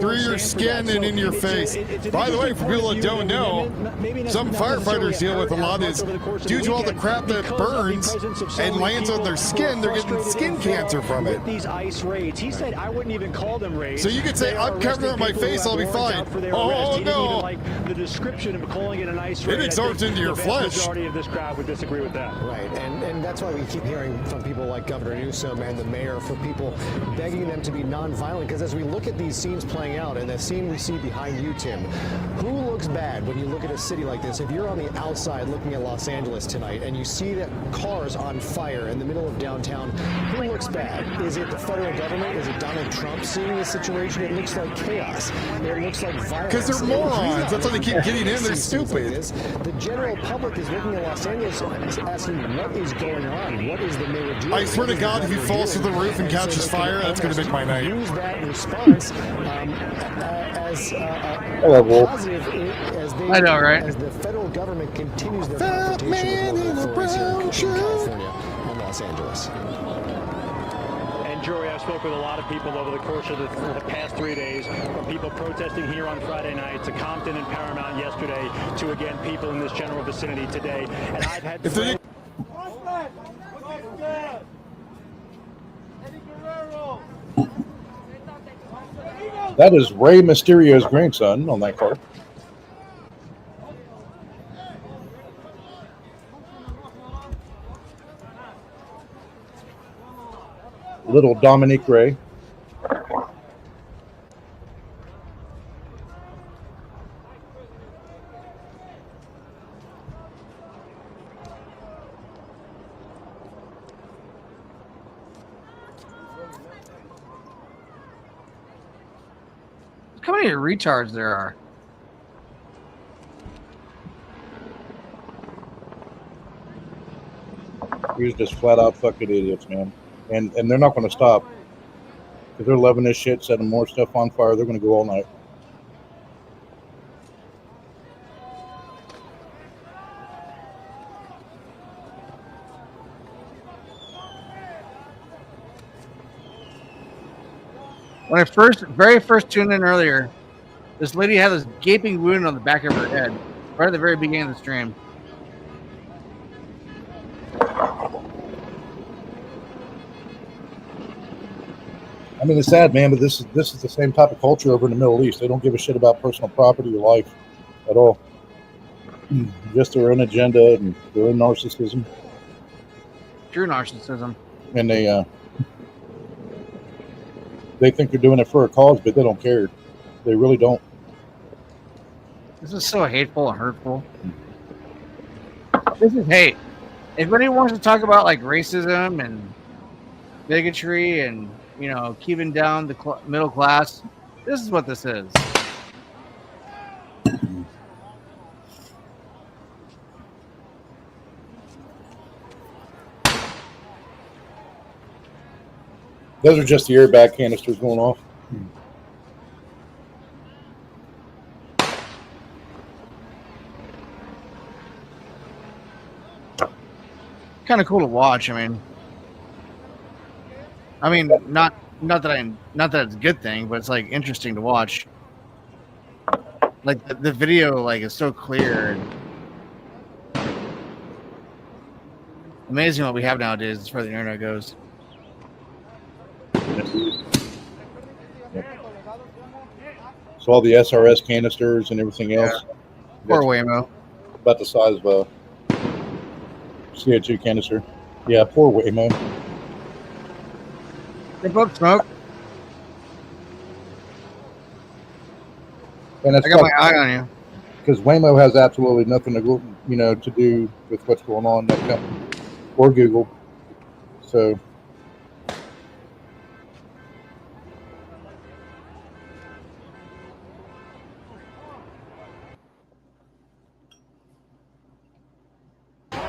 Through your skin and in your face. By the way, for people that don't know, some firefighters deal with a lot is due to all the crap that burns and lands on their skin, they're getting skin cancer from it. These ICE raids, he said, I wouldn't even call them raids. So you could say, I'm covering up my face, I'll be fine. Oh, no. Like the description of calling it an ICE raid. It absorbs into your flesh. The majority of this crowd would disagree with that. Right, and that's why we keep hearing from people like Governor Newsom and the mayor, for people begging them to be nonviolent. Because as we look at these scenes playing out, and the scene we see behind you, Tim, who looks bad when you look at a city like this? If you're on the outside looking at Los Angeles tonight and you see that cars on fire in the middle of downtown, who looks bad? Is it the federal government? Is it Donald Trump seeing this situation? It looks like chaos. It looks like violence. Because they're morons. That's why they keep getting in. They're stupid. The general public is looking at Los Angeles asking what is going on? What is the mayor doing? I swear to God, if he falls through the roof and catches fire, that's going to make my night. Use that response as positive as they, I know, right? As the federal government continues their confrontation with local authorities here in California and Los Angeles. And Jory, I've spoken with a lot of people over the course of the past 3 days, from people protesting here on Friday night to Compton and Paramount yesterday to, again, people in this general vicinity today. And I've had That is Rey Mysterio's grandson on that car. Little Dominique Rey. Look how many retards there are. These just flat out fucking idiots, man. And they're not going to stop. Because they're loving this shit, setting more stuff on fire. They're going to go all night. When I very first tuned in earlier, this lady had this gaping wound on the back of her head right at the very beginning of the stream. I mean, it's sad, man, but this is the same type of culture over in the Middle East. They don't give a shit about personal property or life at all. Just their own agenda and their own narcissism. True narcissism. And they think they're doing it for a cause, but they don't care. They really don't. This is so hateful and hurtful. This is hate. If anyone wants to talk about like racism and bigotry and, you know, keeping down the middle class, this is what this is. Those are just the airbag canisters going off. Kind of cool to watch. I mean, not that it's a good thing, but it's like interesting to watch. Like the video, like is so clear. And amazing what we have nowadays as far as the internet goes. So all the SRS canisters and everything else. Poor Waymo. About the size of a CO2 canister. Yeah, poor Waymo. They both smoke. And I got my eye on you. Because Waymo has absolutely nothing to go, to do with what's going on in that company or Google. So.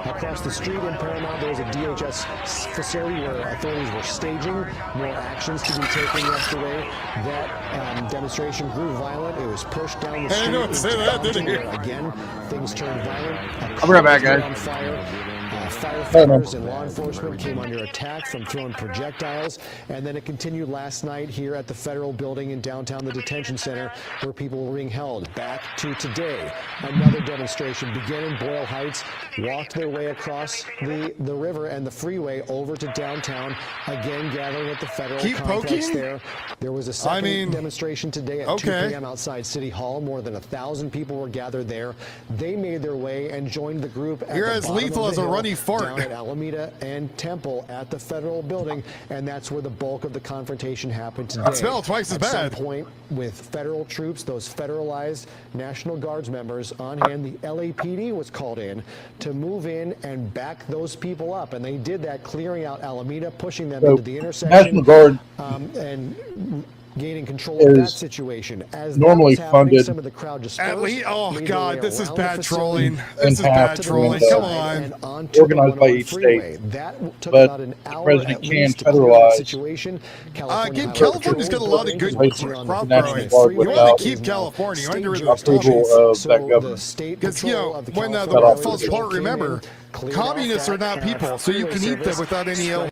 Across the street in Paramount, there was a DHS facility where authorities were staging more actions to be taken yesterday. That demonstration grew violent. It was pushed down the street. I didn't say that, did you? Again, things turned violent. I'll be right back, guys. On fire. Firefighters and law enforcement came under attack from throwing projectiles, and then it continued last night here at the federal building in downtown, the detention center, where people were being held. Back to today, another demonstration began in Boyle Heights, walked their way across the river and the freeway over to downtown, again gathering at the federal complex there. There was a second demonstration today at 2 p.m. outside City Hall. More than 1,000 people were gathered there. They made their way and joined the group at You're the as bottom lethal of as the a hill runny fart. down at Alameda and Temple at the federal building, and that's where the bulk of the confrontation happened today. That smell twice as At bad. some point, with federal troops, those federalized National Guards members on hand, the LAPD was called in to move in and back those people up, and they did that, clearing out Alameda, pushing them into the intersection, National Guard and gaining control of that situation. As normally that was happening, funded some of the crowd dispersed, At least, oh made their way God, this is around the bad facility trolling. in This is half bad trolling. and, Come and on. onto the organized by 101 each freeway. state. That took But about an the hour president at can least to clear that federalize. situation. Again, Highway California's got a Patrol lot of good is working crop on growing. the You freeway. want without to keep California. You want to get rid of those approval taxes. of So that the government. state Because, patrol of the when the California world Highway falls Patrol apart, came in, remember, cleared off communists are that, not people, so you freeway can eat them service. without any ill.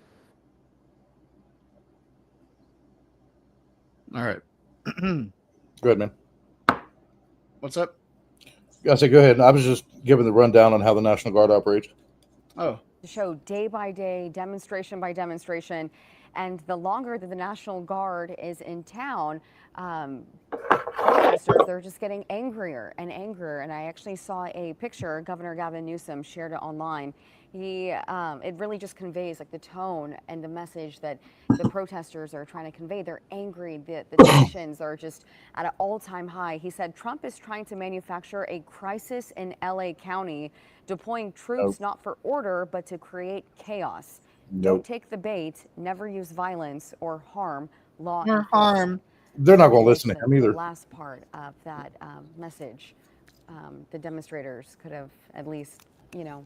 All right. Good, man. What's up? I say, go ahead. I was just giving the rundown on how the National Guard operates. Oh. To show day by day, demonstration by demonstration, and the longer that the National Guard is in town, protesters, they're just getting angrier and angrier. And I actually saw a picture Governor Gavin Newsom shared it online. It really just conveys like the tone and the message that the protesters are trying to convey. They're angry. The tensions are just at an all-time high. He said Trump is trying to manufacture a crisis in LA County, deploying troops not for order, but to create chaos. Don't take the bait, never use violence or harm law enforcement. They're not going to listen to him either. The last part of that message, the demonstrators could have at least,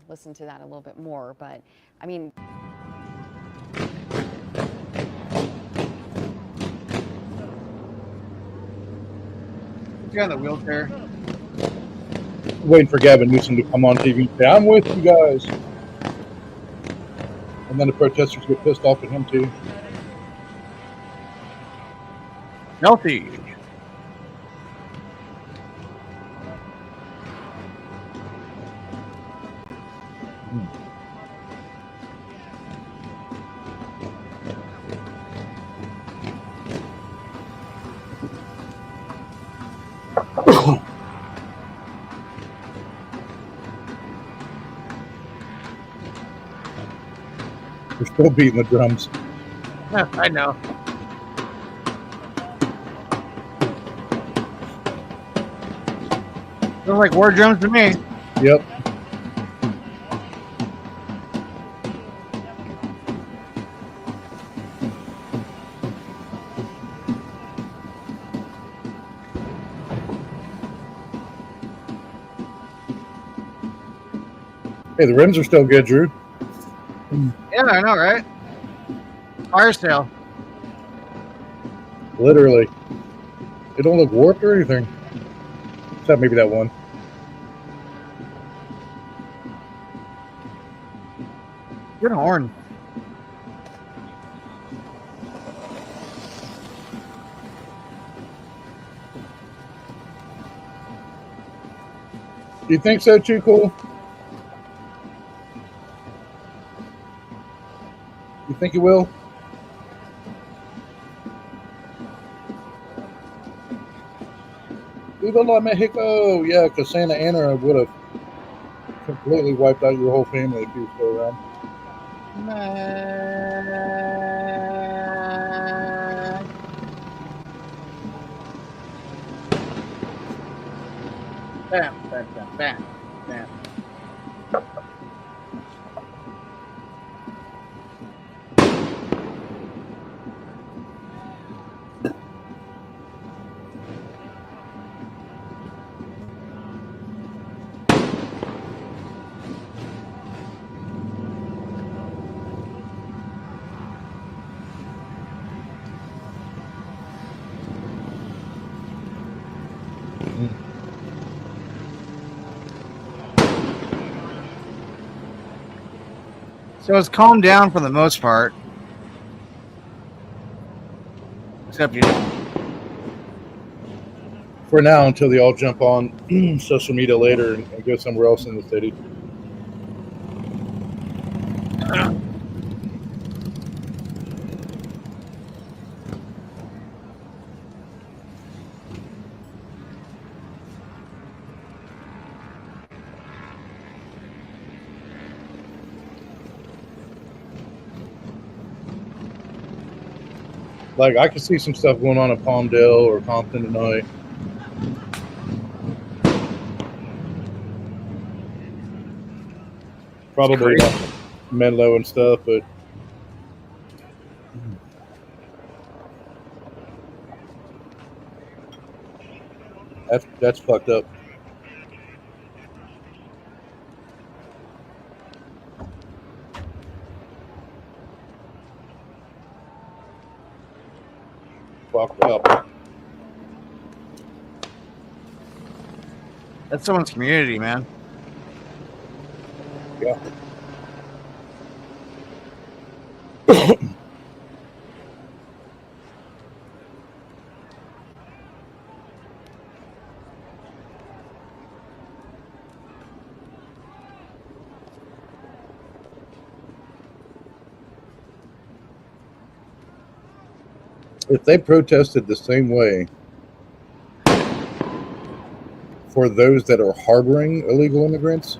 listened to that a little bit more. But I mean, You're on the wheelchair. Waiting for Gavin Newsom to come on TV and say, I'm with you guys. And then the protesters get pissed off at him, too. Healthy. We're still beating the drums. I know. Sounds like war drums to me. Yep. Hey, the rims are still good, Drew. Yeah, I know, right? Fire sale. Literally. They don't look warped or anything. Except maybe that one. Good horn. You think so too, Cole? You think you will? Viva la Mexico! Yeah, because Santa Ana would have completely wiped out your whole family if you were still around. Bam, bam, bam, bam, bam. So it's calmed down for the most part. Except, you know. For now, until they all jump on social media later and go somewhere else in the city. Like, I could see some stuff going on in Palmdale or Compton tonight. Probably not Menlo and stuff, but that's fucked up. Fucked up. That's someone's community, man. Yeah. If they protested the same way for those that are harboring illegal immigrants,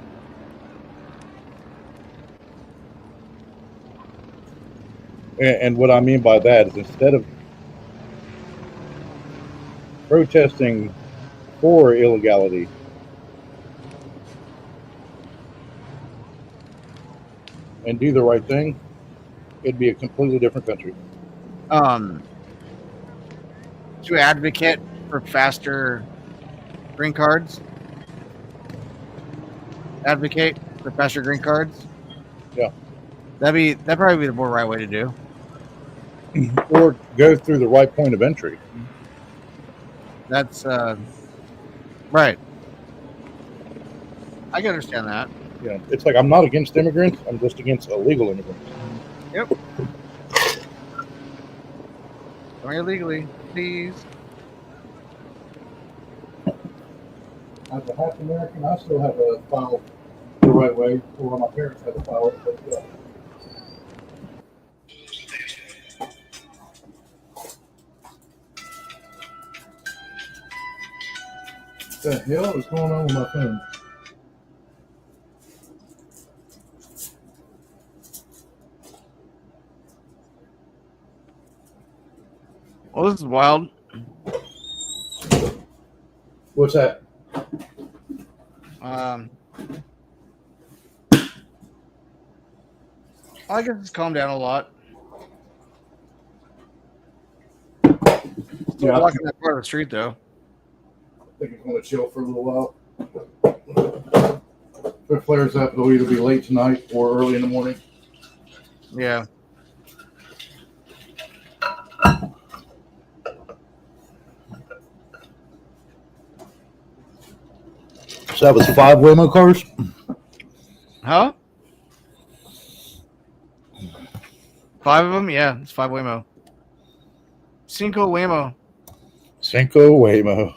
and what I mean by that is instead of protesting for illegality, and do the right thing, it'd be a completely different country. To advocate for faster green cards. Advocate for faster green cards. Yeah. That'd probably be the more right way to do. Or go through the right point of entry. That's right. I can understand that. Yeah, it's like I'm not against immigrants. I'm just against illegal immigrants. Yep. Come here legally, please. As a half American, I still have a file the right way, or my parents had to file it. But what the hell is going on with my phone? Well, this is wild. What's that? I guess it's calmed down a lot. Still Yeah, blocking that part of the street, though. I think it's going to chill for a little while. If it flares up, it'll either be late tonight or early in the morning. Yeah. So that was 5 Waymo cars? Huh? 5 of them? Yeah, it's 5 Waymo. Cinco Waymo. Cinco Waymo.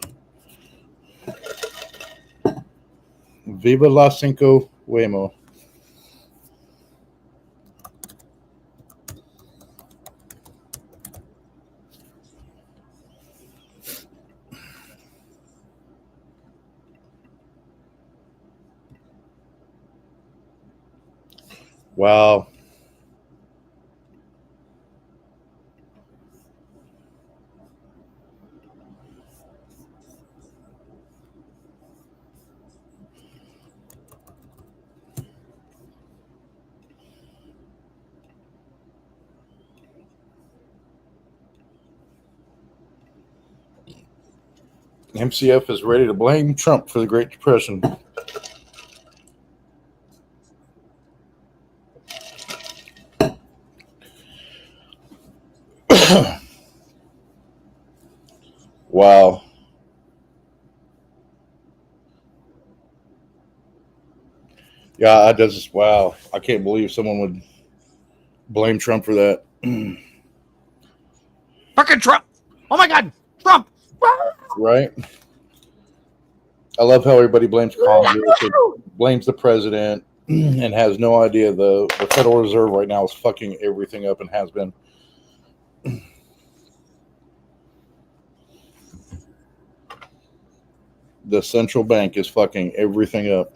Viva la Cinco Waymo. Wow. MCF is ready to blame Trump for the Great Depression. Wow. Yeah, I just wow. I can't believe someone would blame Trump for that. Fucking Trump! Oh my God, Trump! Right? I love how everybody blames Congress, blames the president, and has no idea the Federal Reserve right now is fucking everything up and has been. The central bank is fucking everything up.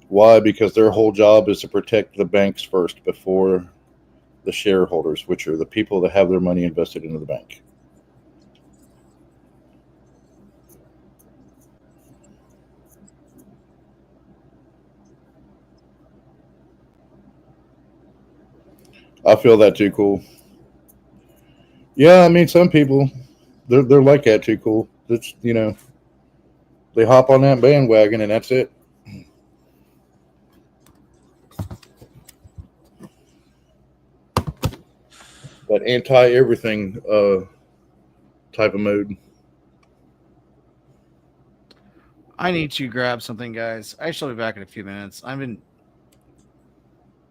Why? Because their whole job is to protect the banks first before the shareholders, which are the people that have their money invested into the bank. I feel that too cool. Yeah, I mean, some people, they're like that too cool. It's, you know, they hop on that bandwagon and that's it. That anti-everything type of mood. I need to grab something, guys. I shall be back in a few minutes. I've been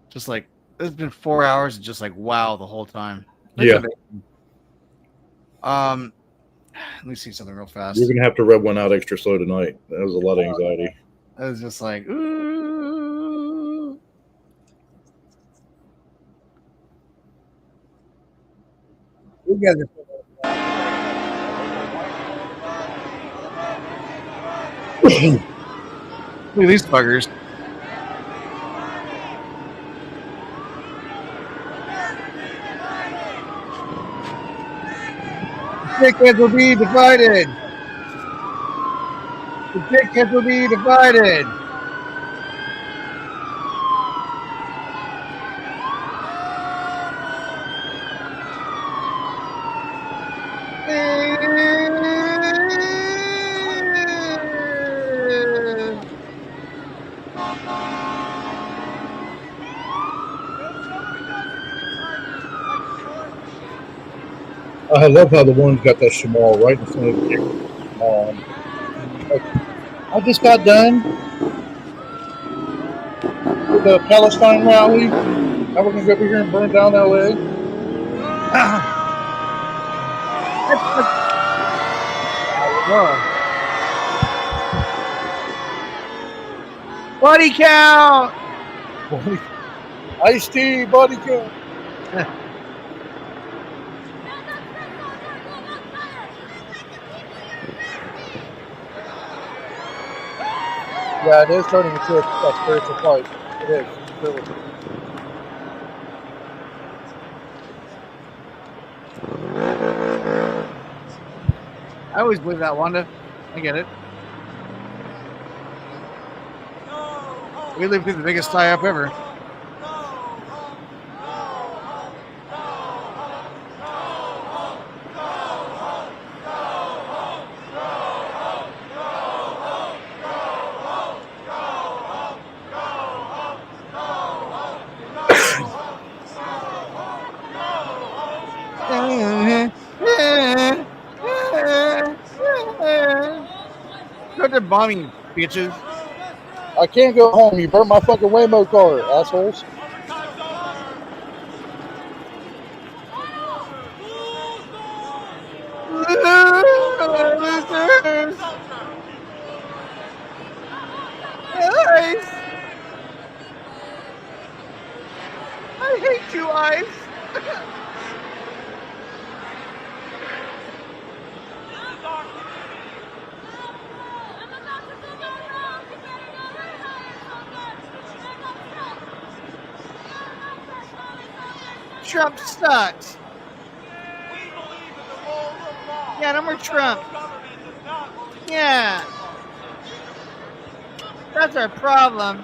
just like, it's been 4 hours and just like, wow, the whole time. Yeah. Let me see something real fast. You're going to have to rub one out extra slow tonight. That was a lot of anxiety. I was just like, ooh. You guys are Look at these buggers. Dickheads will be divided. The dickheads will be divided. I love how the one's got that shamal right in front of the camera. Like, I just got done with the Palestine rally. Now we're going to go over here and burn down LA. Buddy count. Iced tea, buddy count. Yeah, it is turning into a spiritual fight. It is. Really. I always believe that, Wanda. I get it. We lived through the biggest tie-up ever. Start the bombing, bitches. I can't go home. You burnt my fucking Waymo car, assholes. Losers! Guys! I hate you, Ice! Trump sucks. Yeah, no more Trump. Yeah. That's our problem.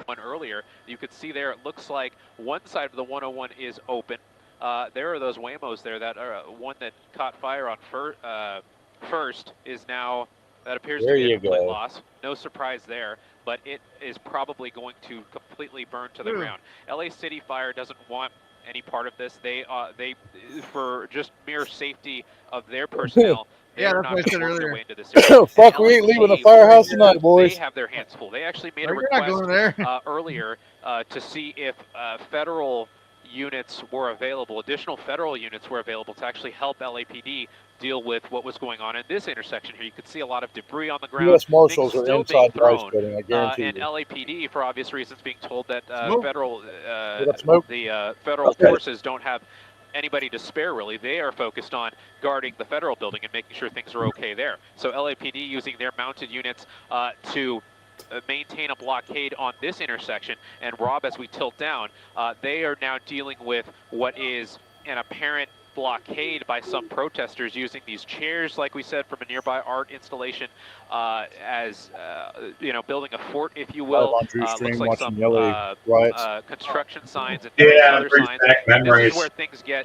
One earlier, you could see there, it looks like one side of the 101 is open. There are those Waymos there that are one that caught fire on first is now, that appears to There be a you complete go. loss. No surprise there, but it is probably going to completely burn to the ground. LA City Fire doesn't want any part of this. They for just mere safety of their personnel, Yeah, they're that's not what I going said to work their earlier. way into this area. Fuck, we ain't leaving the firehouse tonight, boys. They have their hands full. They actually made No, a you're not request going there. earlier to see if federal units were available, additional federal units were available to actually help LAPD deal with what was going on in this intersection here. You could see a lot of debris on the ground. U.S. Marshals things are still being inside the ice thrown, building, I guarantee and you. LAPD, for obvious reasons, being told that Smoke. federal forces don't have anybody to spare, really. They are focused on guarding the federal building and making sure things are okay there. So LAPD using their mounted units to maintain a blockade on this intersection. And Rob, as we tilt down, they are now dealing with what is an apparent blockade by some protesters using these chairs, like we said, from a nearby art installation, as building a fort, if you will. Looks like some construction signs and other signs. This is where things get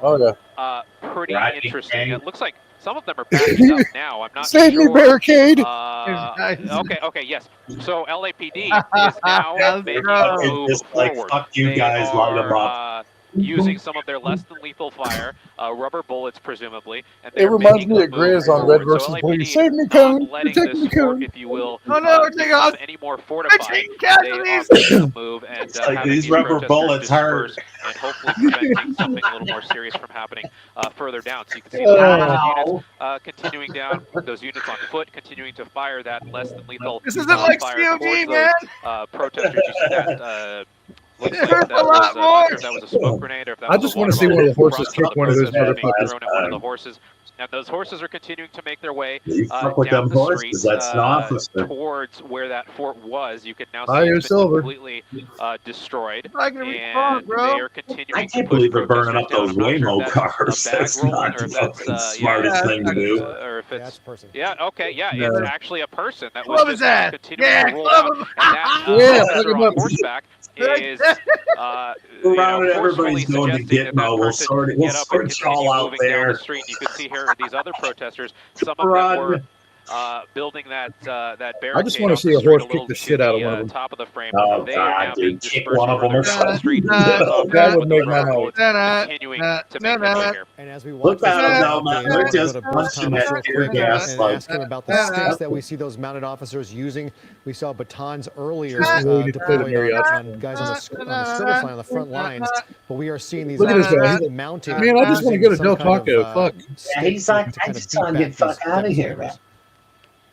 pretty interesting. It looks like some of them are backing up now. I'm not Save sure. me, barricade! Okay, yes. So LAPD is now making a move forward. Fuck you They guys, light 'em are using some of their less than lethal fire, rubber bullets presumably, and It they're reminds making me a of Grizz move on Red forward. So vs. Blue. LAPD Save me, is Cone! not letting Protect me, this fort, Cone! if you will, Oh no, we're taking off. become any more fortified. They are making a move and like having these these rubber protesters bullets hurt. disperse and hopefully preventing something a little more serious from happening further down. So you can see those units continuing down, those units on foot continuing to fire that less than lethal This isn't like fire COD, towards man. those protesters. You see that looks like hurts that a lot was, more. not sure if that was a smoke grenade or if that I was just a want water to see bottle one of the horses from some kick one of those protesters being motherfuckers. thrown at one of the horses. And those horses are continuing to make their way You fuck with down them the horses, street that's an officer. towards where that fort was. You can now Hi, see you're it's been silver. completely destroyed. I can And bro. they are continuing I to can't push believe they're burning protesters up down. those I'm not sure Waymo if cars. that's a bag That's rolling not or the if that's fucking smartest thing to do. or if That's it's person. okay, yeah, No. it's actually a person that was Club his just ass. continuing Yeah, to roll club out, him. and that Yeah, officer fuck him on up. horseback is Around it, forcefully everybody's going to suggesting that Gitmo. We'll person sort it. get We'll up and sort y'all continue out moving down there. the street. You can see here these other protesters. Some of them Run. were building that barricade. I just want on to see the a street horse a kick little the to shit out of the one of them. top of the frame. Oh They are now God, being dude, kick dispersed one of them further or down the street. something. That would make my night. Bullets continuing to make headway here. And as we Look watch this at them play now, out, man. Dave, I They're want to go just to Bruce punching Thomas that real tear quick gas and like. ask him about the sticks that we see those mounted officers using. We saw batons earlier deployed on guys on the service line, on the front lines, but we are seeing these Look at this guy. officers mounted. Man, I just want to go to using Del some kind of, Taco. Fuck. Yeah, he's like, I kind of just beat want to get back fuck these out of here, man. demonstrators.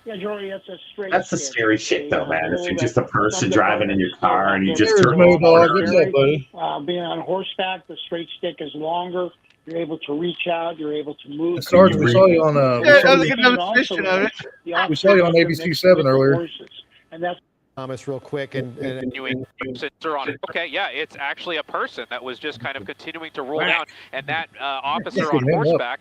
Yeah, Jory, that's a straight. That's the stick. scary shit, though, man. If you're just a person Some driving in your car and you just There's turn Mo the Dog. corner. What's up, buddy? Being on horseback, the straight stick is longer. You're able to reach out. You're able to move. Sergeant, we saw you on Yeah, that was a good demonstration of it. we saw you on ABC7 earlier. And that's Thomas, real quick, and Continuing on. Okay, yeah, it's actually a person that was just kind of continuing to roll down, and that officer on horseback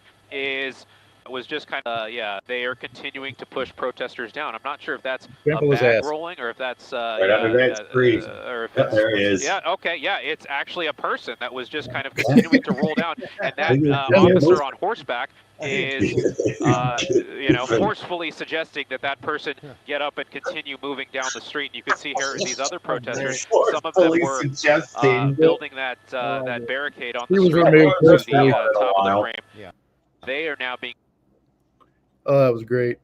was just kind of they are continuing to push protesters down. I'm not sure if that's Trample a his bag ass. rolling or if that's Right under that tree. or if Yeah, it's, there he is. yeah, okay, yeah, it's actually a person that was just kind of continuing to roll down, and that Yeah. officer on horseback is forcefully suggesting that person get up and continue moving down the street. You can see here these other protesters, some of them were building that barricade on the street to the top of the frame. Yeah. They are now being Oh, that was great.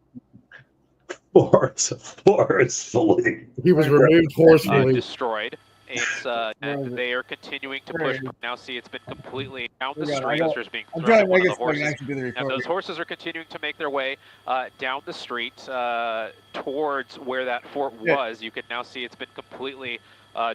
Forcefully. He was removed forcefully. destroyed. It's and they are continuing to push. Now see, it's been completely down the street. Protesters being thrown at one of the horses. And those horses are continuing to make their way down the street towards where that fort was. You can now see it's been completely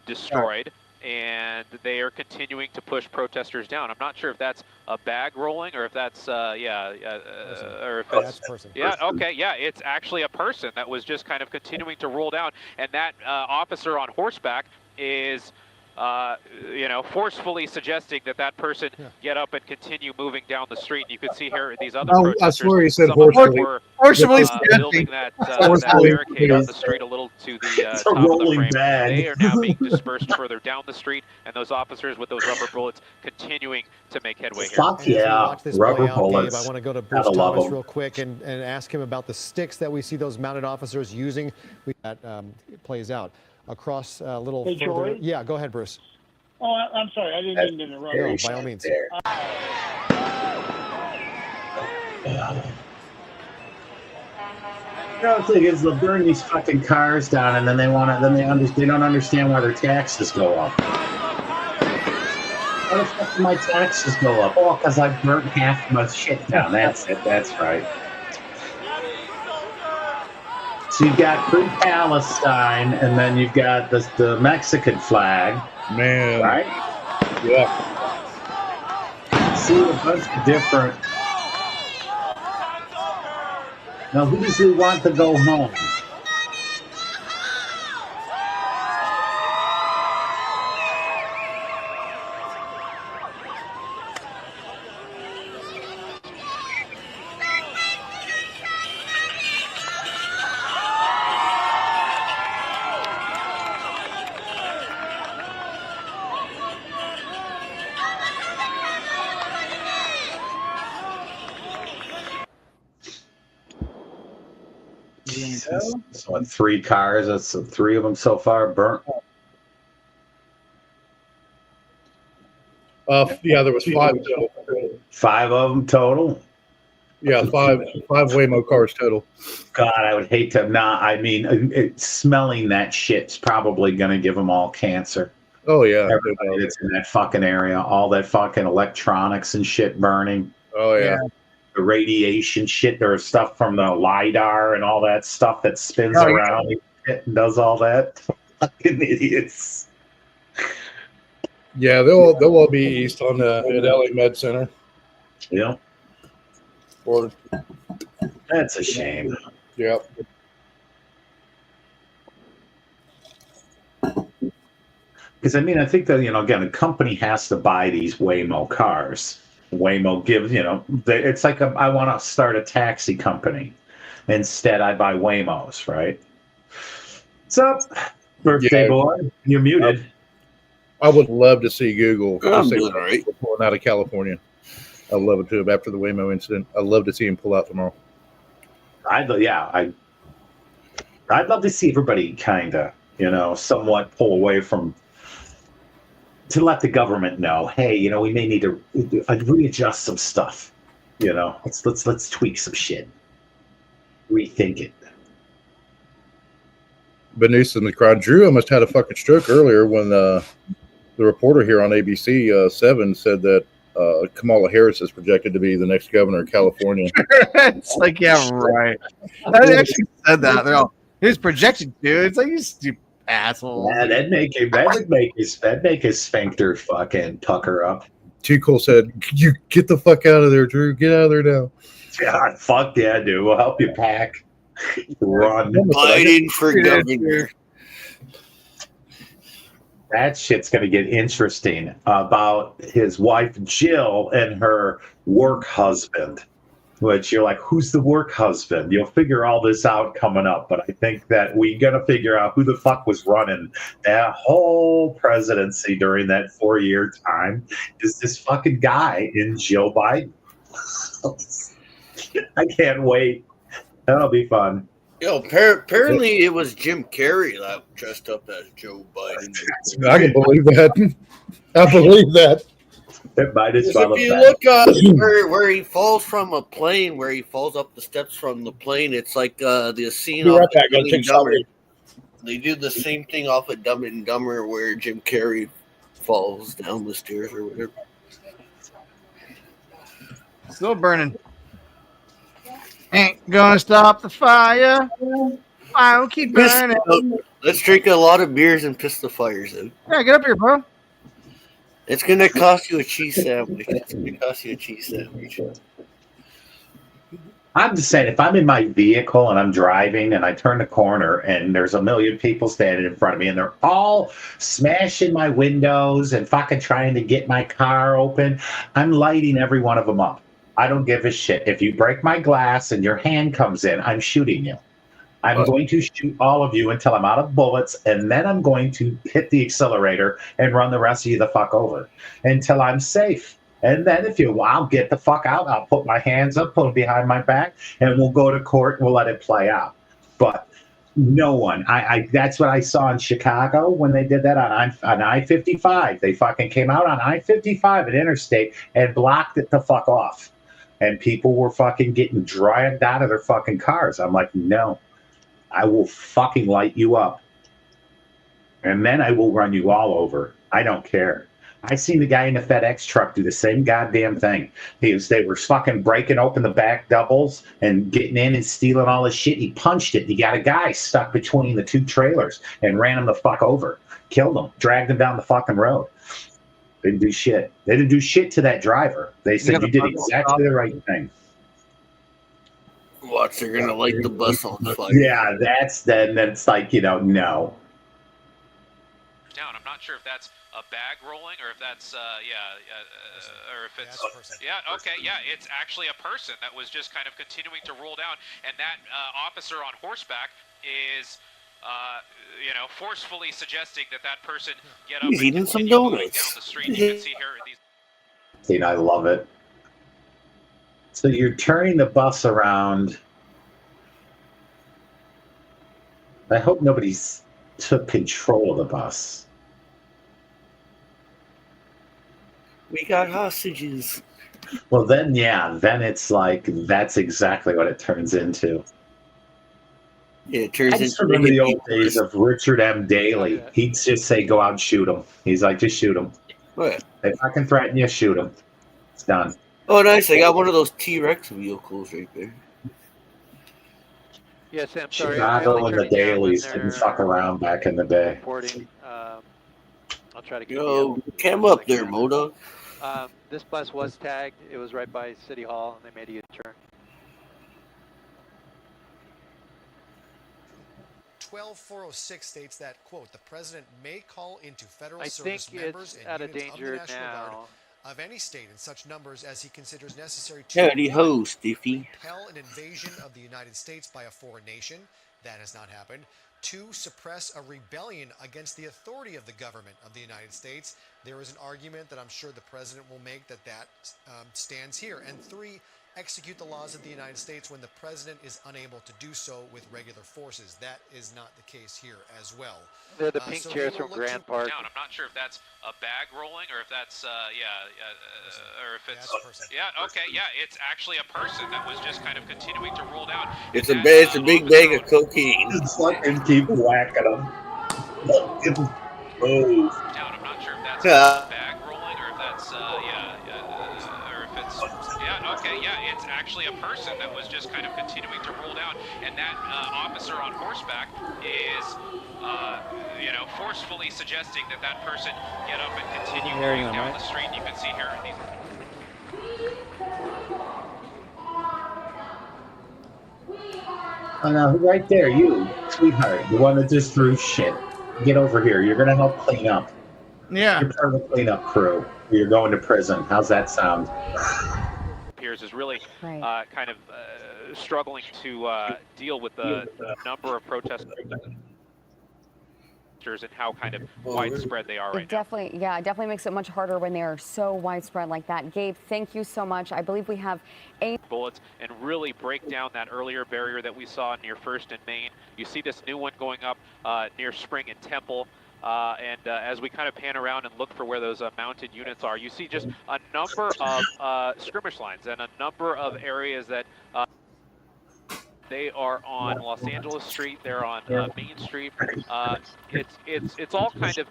destroyed. And they are continuing to push protesters down. I'm not sure if that's a bag rolling or if that's or if it's person. yeah, okay, yeah, it's actually a person that was just kind of continuing to roll down, and that officer on horseback is forcefully suggesting that person get up and continue moving down the street. And you can see here these other protesters. I swear he said some of them forcefully. were Forcefully building that barricade on the street a little to the It's a top of the rolling frame. bag. They are now being dispersed further down the street, and those officers with those rubber bullets continuing to make headway here. Fuck And as we yeah, watch this rubber play out, bullets. Dave, I want to go to Bruce Gotta love Thomas 'em. real quick and ask him about the sticks that we see those mounted officers using. That plays out across a little Hey, further. Joey? Yeah, go ahead, Bruce. Oh, I'm sorry, I didn't mean to interrupt. No, by all means. The thing is, they'll burn these fucking cars down, and then they don't understand why their taxes go up. Why the fuck do my taxes go up? Oh, because I burnt half my shit down. That's it. That's right. So you've got pre-Palestine, and then you've got the Mexican flag. Man. Right? Yeah. See a bunch of different. Now, who does he want to go home? So what, 3 cars? That's 3 of them so far burnt. Yeah, there was 5 total. 5 of them total. Yeah, 5 Waymo cars total. God, I would hate to not. I mean, smelling that shit's probably going to give them all cancer. Oh yeah, Everybody that's in that fucking area, all that fucking electronics and shit burning. Oh yeah. The radiation shit. There's stuff from the LiDAR and all that stuff that spins around and does all that. Fucking idiots. Yeah, they'll all be east on the at LA Med Center. Yeah. Or That's a shame. yeah. Because I mean, I think that again, a company has to buy these Waymo cars. Waymo gives, it's like I want to start a taxi company. Instead, I buy Waymos, right? What's up, birthday boy? You're muted. I would love to see Google I'm doing all right. pulling out of California. I'd love it to after the Waymo incident. I'd love to see him pull out tomorrow. I'd love to see everybody kind of, somewhat pull away from, to let the government know, hey, we may need to readjust some stuff. Let's tweak some shit, rethink it. Benice in the crowd. Drew almost had a fucking stroke earlier when the reporter here on ABC 7 said that Kamala Harris is projected to be the next governor of California. It's like, yeah, right. I actually said that. They're all, he's projected to. It's like, you stupid assholes. Yeah, that'd make his sphincter fucking pucker up. Too Cool said, "You get the fuck out of there, Drew. Get out of there now." God, fuck yeah, dude. We'll help you pack. Run. Biden for governor. That shit's going to get interesting about his wife, Jill, and her work husband, which you're like, who's the work husband? You'll figure all this out coming up. But I think that we got to figure out who the fuck was running that whole presidency during that 4-year time is this fucking guy in Joe Biden. I can't wait. That'll be fun. Apparently it was Jim Carrey that dressed up as Joe Biden. I can believe that. I believe that. If you look where he falls from a plane, where he falls up the steps from the plane, it's like the scene Be off right of back, Dumb gonna and take Dumber. something. They do the same thing off of Dumb and Dumber where Jim Carrey falls down the stairs or whatever. Still burning. Ain't gonna stop the fire. I'll keep burning. Let's drink a lot of beers and piss the fires out. Yeah, get up here, bro. It's gonna cost you a cheese sandwich. It's gonna cost you a cheese sandwich. I'm just saying, if I'm in my vehicle and I'm driving and I turn the corner and there's a million people standing in front of me and they're all smashing my windows and fucking trying to get my car open, I'm lighting every one of them up. I don't give a shit. If you break my glass and your hand comes in, I'm shooting you. I'm going to shoot all of you until I'm out of bullets, and then I'm going to hit the accelerator and run the rest of you the fuck over until I'm safe. And then I'll get the fuck out. I'll put my hands up, put them behind my back, and we'll go to court and we'll let it play out. But no one, that's what I saw in Chicago when they did that on I-55. They fucking came out on I-55 at Interstate and blocked it the fuck off. And people were fucking getting dragged out of their fucking cars. I'm like, no, I will fucking light you up. And then I will run you all over. I don't care. I seen the guy in the FedEx truck do the same goddamn thing. They were fucking breaking open the back doubles and getting in and stealing all his shit. He punched it. He got a guy stuck between the two trailers and ran him the fuck over. Killed him. Dragged him down the fucking road. They didn't do shit. They didn't do shit to that driver. They said you did exactly the right thing. Watch, they're gonna light the bus on fire. Yeah, that's like, no. Down. I'm not sure if that's a bag rolling or if that's or if it's it's actually a person that was just kind of continuing to roll down, and that officer on horseback is forcefully suggesting that person get up. He's eating some Down donuts. the street. You can see her. I love it. So you're turning the bus around. I hope nobody's took control of the bus. We got hostages. Well, then it's like that's exactly what it turns into. Yeah, it turns I just into remember the old days of Richard M. Daley. He'd just say, "Go out and shoot him." He's like, "Just shoot him." What? If I can threaten you, shoot him. It's done. Oh, nice! I got one of those T-Rex vehicles right there. Yeah, Sam. Sorry, Chicago and the Dailies didn't fuck around back in the day. Reporting. I'll try to get Cam up there, Modo. This bus was tagged. It was right by City Hall, and they made a U-turn. 12406 states that, quote, the president may call into federal I service think members it's and out of units of the danger National Guard now. of any state in such numbers as he considers necessary to Howdy ho, Stiffy. repel an invasion of the United States by a foreign nation. That has not happened. 2, suppress a rebellion against the authority of the government of the United States. There is an argument that I'm sure the president will make that stands here. And 3, execute the laws of the United States when the president is unable to do so with regular forces. That is not the case here as well. They're the pink So chairs they will from look Grand to- Park. Down. I'm not sure if that's a bag rolling or if that's or if it's That's a person. okay, it's actually a person that was just kind of continuing to roll down. It's a big bag of cocaine. Just let him keep whacking them. Move. Down. I'm not sure if that's Yeah. a bag rolling or if that's or if it's it's actually a person that was just kind of continuing to roll down, and that officer on horseback is forcefully suggesting that that person get up and continue Hearing going them, down right? the street. You can see here these. Oh, no, right there, you, sweetheart, the one that just threw shit. Get over here. You're going to help clean up. Yeah. You're part of the cleanup crew. You're going to prison. How's that sound? Appears is really kind of struggling to deal with the number of protesters and how kind of widespread they are right now. It definitely makes it much harder when they are so widespread like that. Gabe, thank you so much. I believe we have bullets and really break down that earlier barrier that we saw near First and Main. You see this new one going up near Spring and Temple. As we kind of pan around and look for where those mounted units are, you see just a number of skirmish lines and a number of areas that they are on Los Angeles Street. They're on Main Street. It's all kind of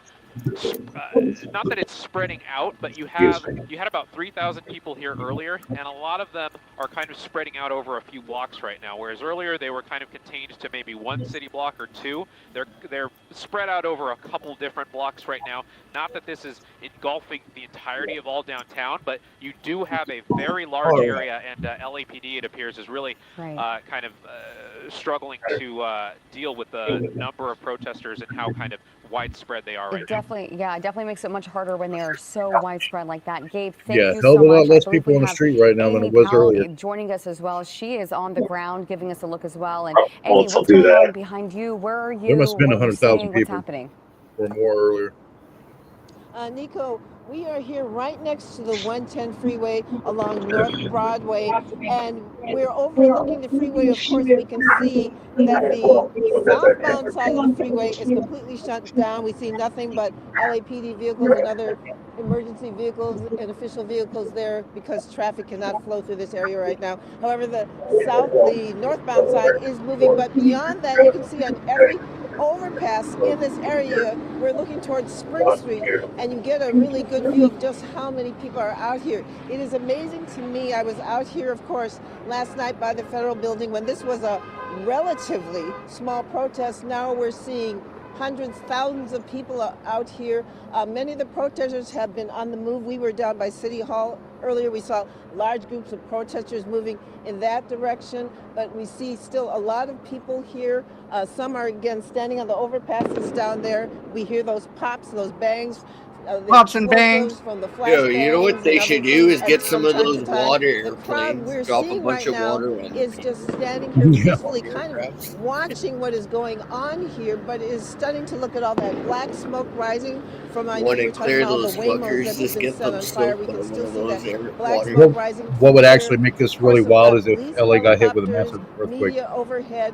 not that it's spreading out, but you had about 3,000 people here earlier, and a lot of them are kind of spreading out over a few blocks right now. Whereas earlier they were kind of contained to maybe one city block or two. They're spread out over a couple different blocks right now. Not that this is engulfing the entirety of all downtown, but you do have a very large area, and LAPD, it appears, is really kind of struggling to deal with the number of protesters and how kind of widespread they are right now. it definitely makes it much harder when they are so widespread like that. Gabe, thank you hell so of a lot much. less people on the street right now than it was earlier. Joining us as well. She is on the ground giving us a look as well. And I'll Amy, what's do going that. on behind you? Where are you? There must have been What are you 100,000 seeing? What's people happening? or more earlier. Nico, we are here right next to the 110 freeway along North Broadway, and we're overlooking the freeway. Of course, we can see that the southbound side of the freeway is completely shut down. We see nothing but LAPD vehicles and other emergency vehicles and official vehicles there because traffic cannot flow through this area right now. However, the northbound side is moving, but beyond that, you can see on every overpass in this area, we're looking towards Spring Street, and you get a really good view of just how many people are out here. It is amazing to me. I was out here, of course, last night by the Federal Building when this was a relatively small protest. Now we're seeing hundreds, thousands of people out here. Many of the protesters have been on the move. We were down by City Hall earlier. We saw large groups of protesters moving in that direction, but we see still a lot of people here. Some are, again, standing on the overpasses down there. We hear those pops, those bangs. Pops and bangs. From the You know what they should do is get some of those water airplanes, airplanes, drop a bunch of water on is them. just standing here peacefully, kind of watching what is going on here, but is stunning to look at all that black smoke rising from. I know Want we to were talking clear about all the those Waymos fuckers, that have just been get set them on fire. soaked We on can one still of see those that black water. smoke rising. What would from actually here. make this Of really course, wild we've is if got police LA got hit with a helicopters, massive earthquake. media overhead.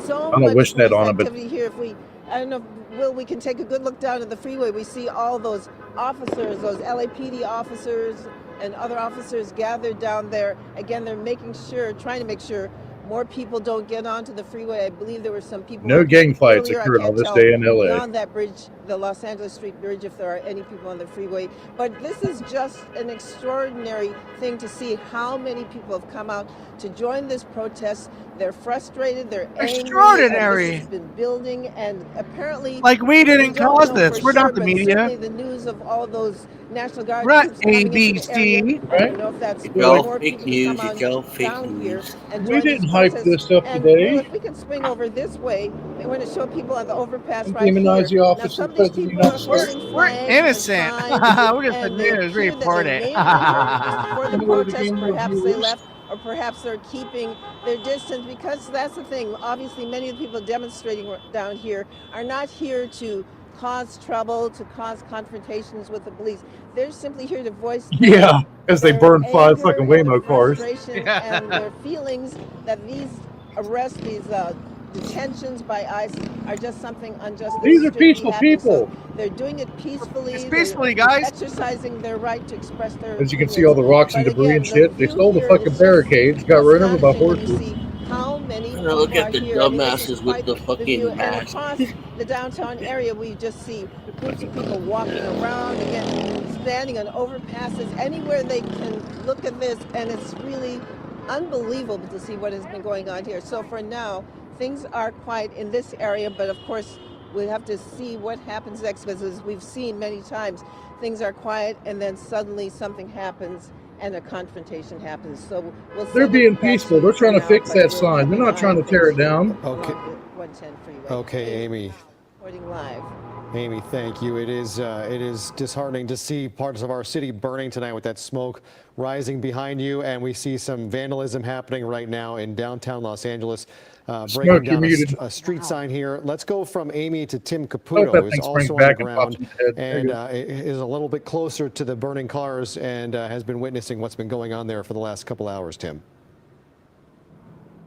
So I don't much wish that police on it, but activity here. If we, I don't know, Will, we can take a good look down at the freeway. We see all those officers, those LAPD officers and other officers gathered down there. Again, they're trying to make sure more people don't get onto the freeway. I believe there were some people. no gang fights earlier, occurred I on can't this tell day in LA. beyond that bridge, the Los Angeles Street Bridge, if there are any people on the freeway. But this is just an extraordinary thing to see how many people have come out to join this protest. They're frustrated, they're angry. Extraordinary. This has been building, and apparently, Like we didn't don't cause know this. for We're sure, not the but media. certainly the news of all those National Guard We're not troops coming into the area. ABC, I don't know if that's Y'all more fake people to news, come out y'all fake down here news. and We join didn't this hype protest. this up And today. Will, if we can swing over this way, we want to show people on the overpass And right demonize here. the Now, office some of of the these President of the people are United States. holding We're flags innocent. and We're just the and they news. appear that Report they it. may have been here just before the You know what the protest. game Perhaps they reviewers? left, or perhaps they're keeping their distance, because that's the thing. Obviously, many of the people demonstrating down here are not here to cause trouble, to cause confrontations with the police. They're simply here to voice Yeah, as they burn 5 anger fucking and their Waymo cars. frustration and their feelings that these arrests, these detentions by ICE are just something unjust. that These are shouldn't be peaceful happening. people. So they're doing it peacefully. It's They're peacefully, guys. exercising their right to express their As you can opinions. see, all the rocks and But debris again, and shit. They view stole the here fucking is just barricades, got rid of them by astonishing when you horses. see how many And people look are at the here. I mean, this is dumbasses quite with the the view. fucking And masks. across the downtown area, we just see groups of people walking around, again, standing on overpasses, anywhere they can look at this, and it's really unbelievable to see what has been going on here. So for now, things are quiet in this area, but of course, we have to see what happens next, because as we've seen many times, things are quiet and then suddenly something happens and a confrontation happens. So we'll They're send it being back to peaceful. you They're for trying to now, fix but that we'll sign. keep They're an not eye trying to on tear it things down. Okay. along the 110 freeway. Okay, Amy. Reporting live. Amy, thank you. It is disheartening to see parts of our city burning tonight with that smoke rising behind you, and we see some vandalism happening right now in downtown Los Angeles, breaking down a street sign here. Let's go from Amy to Tim Caputo, that who's thing springs also on the back and pops ground in the head. There you and go. is a little bit closer to the burning cars and has been witnessing what's been going on there for the last couple hours. Tim.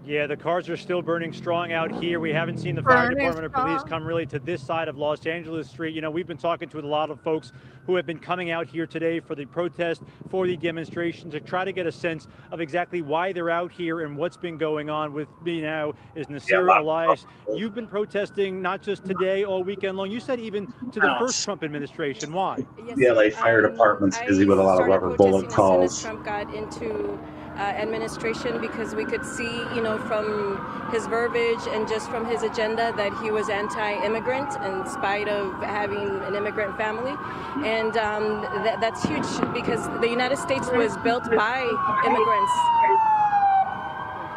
Yeah, the cars are still burning strong out here. We haven't seen the fire department or police come really to this side of Los Angeles Street. You know, we've been talking to a lot of folks who have been coming out here today for the protest, for the demonstration, to try to get a sense of exactly why they're out here and what's been going on. With me now is Nasir Elias. You've been protesting not just today, all weekend long. You said even to the first Trump administration. Why? The LA Fire Department's busy with a lot of rubber bullet calls. Trump got into administration, because we could see, you know, from his verbiage and just from his agenda that he was anti-immigrant in spite of having an immigrant family. And that's huge, because the United States was built by immigrants.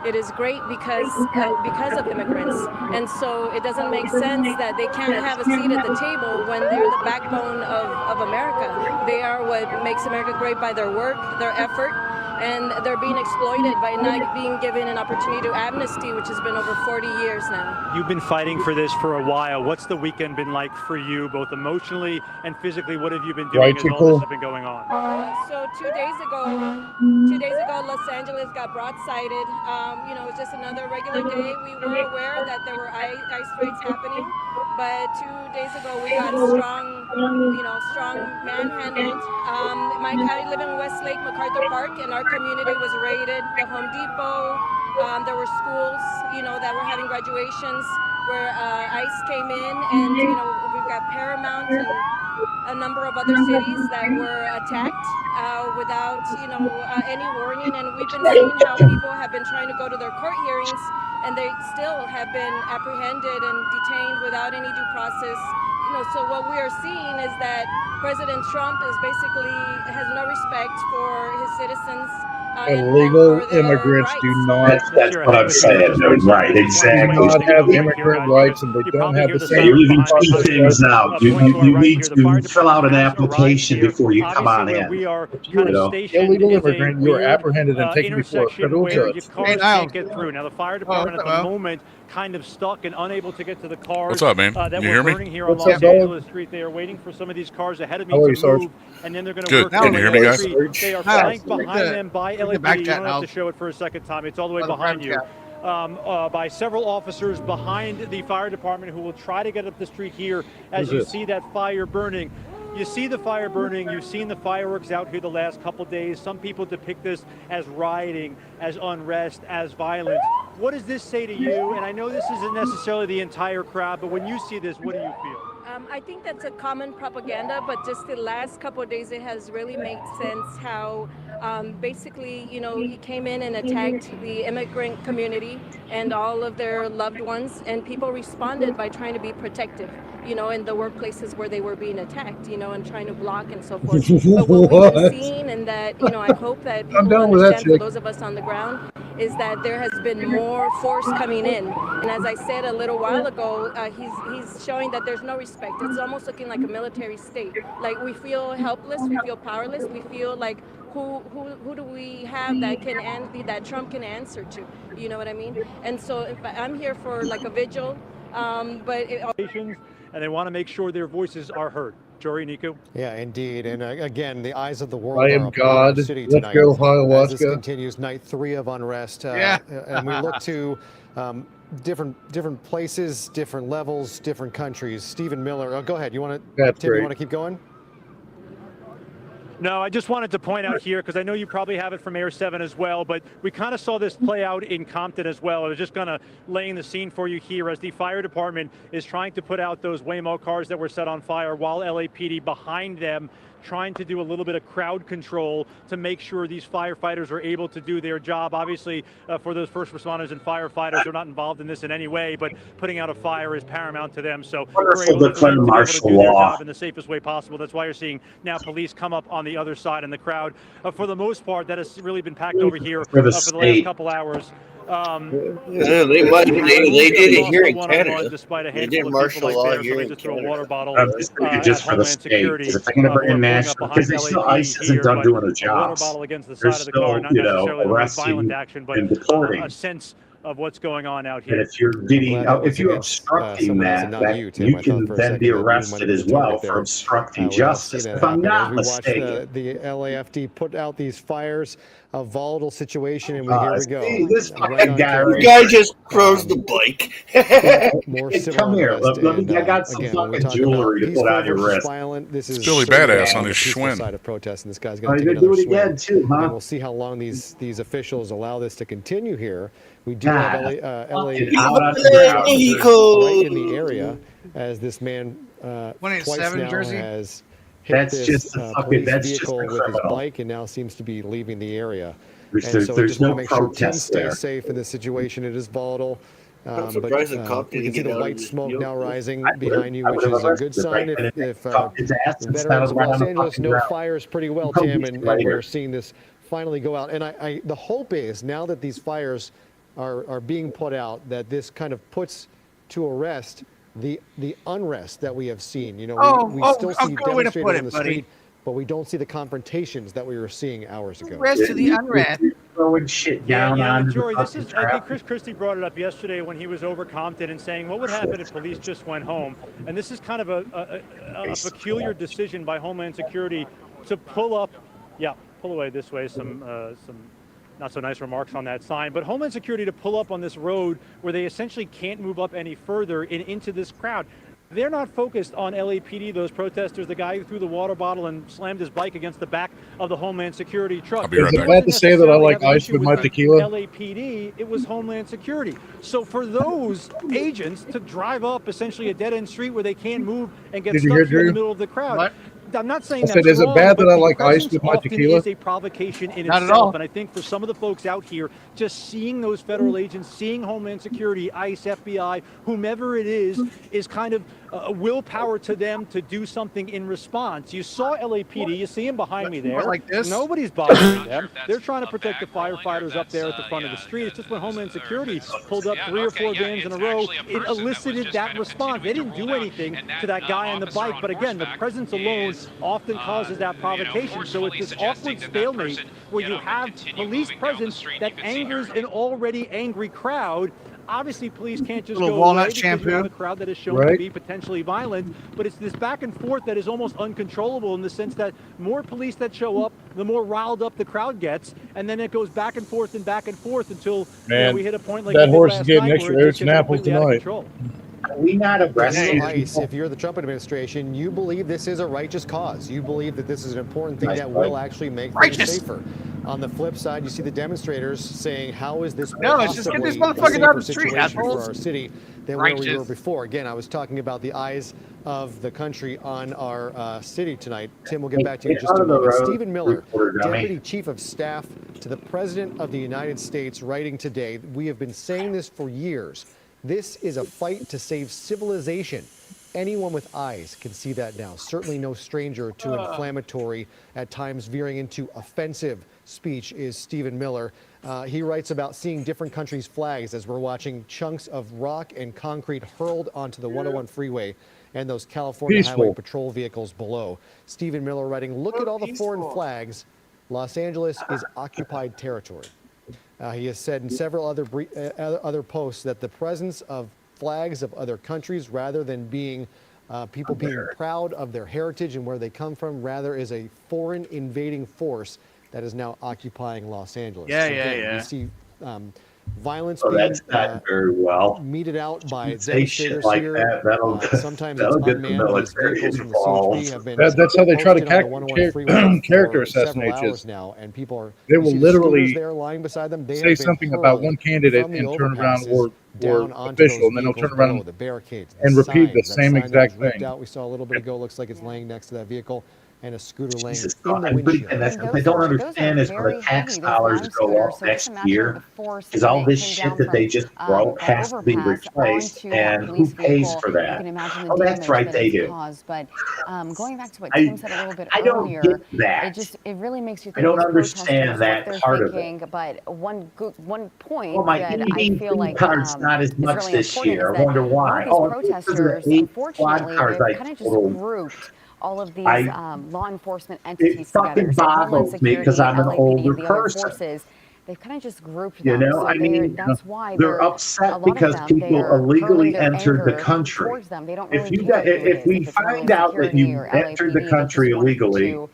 It is great because of immigrants. And so it doesn't make sense that they can't have a seat at the table when they're the backbone of America. They are what makes America great by their work, their effort, and they're being exploited by not being given an opportunity to amnesty, which has been over 40 years now. You've been fighting for this for a while. What's the weekend been like for you, both emotionally and physically? What have you been doing as all this has been going on? So 2 days ago, Los Angeles got broadsided. You know, it was just another regular day. We were aware that there were ice raids happening, but 2 days ago we got strong manhandled. I live in Westlake, MacArthur Park, and our community was raided. The Home Depot, there were schools, you know, that were having graduations where ICE came in, and you know, we've got Paramount and a number of other cities that were attacked without, you know, any warning. And we've been seeing how people have been trying to go to their court hearings, and they still have been apprehended and detained without any due process. You know, so what we are seeing is that President Trump is basically has no respect for his citizens. Illegal immigrants do not. That's what I'm saying. Right, exactly. Do not have immigrant rights, and they don't have the same. You leaving key things out. You need to fill out an application before you come on in. We are You know. Illegal immigrant, you are apprehended and taken before a federal judge. Cars can't get through. Now the fire department at the moment kind of stuck and unable to get to the cars. What's up, man? That You were hear me? burning here on What's Los up, dog? Angeles Street. They are waiting for some of these cars ahead of me How are you, to Sarge? move, and then they're going to Good. work Can you hear me, guys? They are Now, flanked behind them by LAPD. You back don't that have now. to show it for a second, Tom. It's all the way By the behind front you. cap. By several officers behind the fire department who will try to get up the street here as you see that fire burning. You see the fire burning, you've seen the fireworks out here the last couple days. Some people depict this as rioting, as unrest, as violence. What does this say to you? And I know this isn't necessarily the entire crowd, but when you see this, what do you feel? I think that's a common propaganda, but just the last couple of days, it has really made sense how basically, you know, he came in and attacked the immigrant community and all of their loved ones, and people responded by trying to be protective, you know, in the workplaces where they were being attacked, you know, and trying to block and so forth. But what we've been seeing, and that, you know, I hope that people understand, for those of us on the ground, is that there has been more force coming in. And as I said a little while ago, he's showing that there's no respect. It's almost looking like a military state. Like, we feel helpless, we feel powerless, we feel like who do we have that Trump can answer to? You know what I mean? And so I'm here for like a vigil, but and they want to make sure their voices are heard. Jory, Nico? Yeah, indeed. And again, the eyes of the world I are am upon God. our city Let's tonight. go, As this ayahuasca. continues, night 3 of unrest. Yeah. And we look to different places, different levels, different countries. Stephen Miller, oh, go ahead. You want to, That's Tim, you great. want to keep going? No, I just wanted to point out here, because I know you probably have it from Air 7 as well, but we kind of saw this play out in Compton as well. I was just going to lay in the scene for you here as the fire department is trying to put out those Waymo cars that were set on fire while LAPD behind them trying to do a little bit of crowd control to make sure these firefighters are able to do their job. Obviously, for those first responders and firefighters, they're not involved in this in any way, but putting out a fire is paramount to them. So we're able for them to be able to do their job in the safest way possible. That's why you're seeing now police come up on the other side in the crowd. For the most part, that has really been packed over here for the last couple hours. Yeah, they did it here in Canada. Despite a They handful did of martial people law like here so they in just threw a Canada. water bottle Just for the Homeland state, Security, because if they're going to bring pulling up national, behind because they still LAPD ICE isn't here, done but doing their a water jobs. bottle against the They're side of the car, still, not necessarily the most violent arresting action, but and deporting. a sense of what's going on out And here. if you're getting, if you're obstructing that, you can then be arrested as well for obstructing justice. If I'm not mistaken. The LAFD put out these fires, a volatile situation, and here we go. See, this Right fucking on guy, camera. The guy just froze the bike. More Hey, civil come here. unrest. Let me, I And, got some again, when we fucking talk about jewelry to put peaceful on your versus wrist. violent, this is Billy certainly Badass on the his peaceful Schwinn. side of protest, and this guy's Oh, going to you take gonna another do it again swing. too, huh? And we'll see how long these officials allow this to continue here. We do God, have LA out on the ground. right in the area as this man twice 187 now Jersey? has hit That's this just a fucking, police that's just vehicle a with his criminal. bike and now seems to be leaving the area. There's And so we there's just want no to make sure Tim protest stays there. safe in this situation. It is volatile. I'm surprised the cop We can didn't see get the out of white his smoke now vehicle. rising I would've- behind you, I which would've is a good arrested him sign right then and if fucked his ass and veterans spat of him right Los on the Angeles fucking know ground. fires pretty well, Come Tim, get and you right we're here. seeing this finally go out. And the hope is now that these fires are being put out, that this kind of puts to rest the unrest that we have seen. You know, we still see good way to put demonstrators it, on the buddy. street, but we don't see the confrontations that we were seeing hours ago. Rest to the unrest. Throwing shit Yeah, down you know, on Jory, the this is, fucking I think traffic. Chris Christie brought it up yesterday when he was over Compton and saying, what would happen if police just went home? And this is kind of a peculiar decision by Homeland Security to pull up, pull away this way, some not so nice remarks on that sign, but Homeland Security to pull up on this road where they essentially can't move up any further and into this crowd. They're not focused on LAPD, those protesters, the guy who threw the water bottle and slammed his bike against the back of the Homeland Security truck. I'll be right Is it back. bad to say that I like ice with my tequila? LAPD, it was Homeland Security. So for those agents to drive up essentially a dead-end street where they can't move and get Did you stuck hear, here in the Drew? middle of the crowd, What? I'm not saying I that's said, is it wrong, bad but that I the like ice presence with my often tequila? is a provocation in Not at itself. all. And I think for some of the folks out here, just seeing those federal agents, seeing Homeland Security, ICE, FBI, whomever it is kind of a willpower to them to do something in response. You saw LAPD, you see them behind me there. Like this? Nobody's bothering them. They're trying to protect the firefighters up there at the front of the street. It's just when Homeland Security pulled up 3 or 4 vans in a row, it elicited that response. They didn't do anything to that guy on the bike, but again, the presence alone often causes that provocation. So it's this awkward stalemate where you have police presence that angers an already angry crowd. Obviously, police can't just Little go walnut away because you have shampoo. a crowd that is shown to be potentially violent, but it's this back and forth that is almost uncontrollable in the sense that more police that show up, the more riled up the crowd gets, and then it goes back and forth until we hit a point like that we did horse is last getting night extra where it oats just and gets apples completely out of tonight. control. Are we not If arresting you're ICE, people? if you're the Trump administration, you believe this is a righteous cause. You believe that this is an important thing that will actually make things safer. On the flip side, you see the demonstrators saying, how is this No, let's just get possibly these a motherfuckers safer out the street, situation for assholes. our city than where we were Righteous. before? Again, I was talking about the eyes of the country on our city tonight. Tim, we'll get back to you in just a moment. Stephen Miller, Deputy Chief of Staff to the President of the United States, writing today, we have been saying this for years. This is a fight to save civilization. Anyone with eyes can see that now. Certainly no stranger to inflammatory, at times veering into offensive speech is Stephen Miller. He writes about seeing different countries' flags as we're watching chunks of rock and concrete hurled onto the 101 freeway and those California Highway Patrol vehicles below. Stephen Miller writing, look at all the foreign flags. Los Angeles is occupied territory. He has said in several other posts that the presence of flags of other countries, rather than being people being proud of their heritage and where they come from, rather is a foreign invading force that is now occupying Los Angeles. Yeah, Again, yeah. We see violence Oh, being that's not very well. meted out by Say shit demonstrators like here. that. Sometimes That'll it's get the unmanned. These military vehicles from the involved. CHP have been That's how they try to posted on the 101 freeway character for several assassinate. hours now, and people are. They you will see the scooters literally there lying beside them. They say have been something about one hurled candidate from the and turn around overpasses or down onto official, those and then they'll vehicles turn around below, the barricades, the and repeat the signs. That same sign that exact was ripped thing. out. We saw a little bit ago. Looks like it's laying next to that vehicle, and a scooter laying Jesus, in the and windshield. that's what they don't understand is when the tax dollars go up next year, is all this shit that they just broke has to be replaced, and who pays for that? You can imagine the Oh, that's damage right, that they it's do. caused. But going back to what Tim said a little bit I don't earlier, get that. it really makes you I think don't these understand protesters, what that they're part of it. thinking. But one point Well, my that I EV feel like card's not as is much really this important year. is I that wonder a lot why. of these Oh, it's because of protesters, the 8 squad unfortunately, cars they've I kind of just totaled. grouped all of these law enforcement It entities together. fucking So Homeland boggles me because Security, I'm an LAPD, older and the other person. forces, they've kind of just grouped You them. know, So I mean, that's why they're a upset lot of because them, people they're hurling illegally their entered the anger country. towards them. They don't If really you care who it if is, we if it's find Homeland out that Security you or entered the LAPD. They country just want illegally, to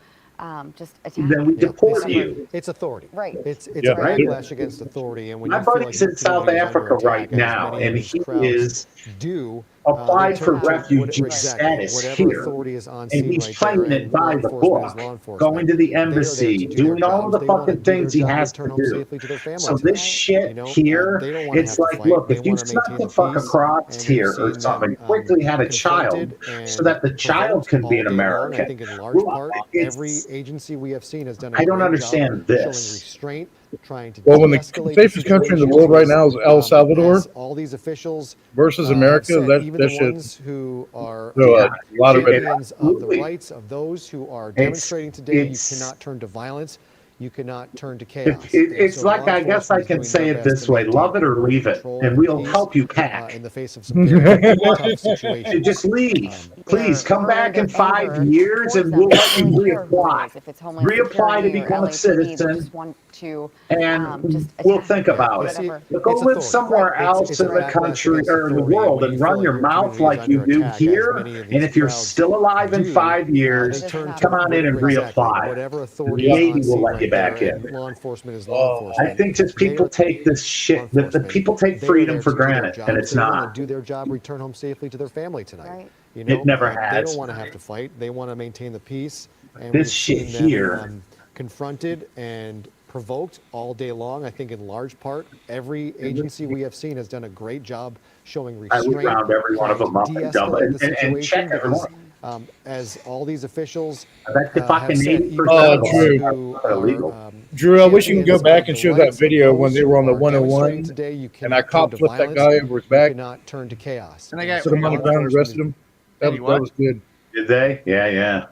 just then attack. we deport you. It's authority. Right. It's Yeah, a right. backlash against authority, and when My you feel like buddy's your in South community is under Africa right attack, as now, many of and these he crowds is do, applied for turn to refugee exactly status whatever here, authority is on and scene he's right there, playing it and law by the enforcement is book, law enforcement. going to the They are there embassy, to do their doing all jobs. of the They want to fucking do their things he job, has return to home do. safely to their family So tonight. this shit here, they don't want to it's have to like, fight. look, They if you want to snuck maintain the fuck peace, across and here we've or seen something, them quickly had a child, confronted so that the and child provoked can be all an day long. I American. think in large Well, part, every it's, agency we have seen has done a I don't great job understand showing this. restraint, trying to Well, when the de-escalate the safest country in the situation. world right now is El Salvador As all these officials versus have America, said, that even that the shit. ones who are So, a lot of red. champions of the rights of those who are demonstrating today, you cannot turn to violence. You cannot turn to chaos. It's like, I guess I can say it this way: love it or leave it, and we'll help you pack. In the face of some very tough situations. Just leave. Please They're come back hurling in their 5 anger years, towards and them. we'll They let don't you really care who it reapply. is. If it's Homeland Reapply to Security or become a LAPD, they citizen, just want to and just we'll attack. think about it. Whatever. But go live somewhere else in the country or in the world and run your mouth like you do here. And if you're still alive in 5 years, come on in and reapply. Whatever authority Maybe is we'll on let scene you right back there, in. and law enforcement is law I enforcement. think just people take this shit, the people take They are freedom there for to do their granted, job. and If it's they want not. to do their job, return home safely to their family tonight. Right. You know, It never they has. don't want to have to fight. They want to maintain the peace. And This we've shit seen them here. confronted and provoked all day long. I think in large part, every agency we have seen has done a great job showing I would restraint, round every one of trying them to up and dump de-escalate the and situation check every because one. as all these officials I bet you have fucking said, 80% even Oh, those Drew. who are are illegal. Drew, I wish you could go champions back of and the show that rights of video when those they were on the who are demonstrating 101 today, you and cannot that cop turn to flipped that violence. guy over his You back, cannot turn to chaos. And I And got- so put him on the law ground and enforcement arrested him. That was good. Did they? Yeah, yeah.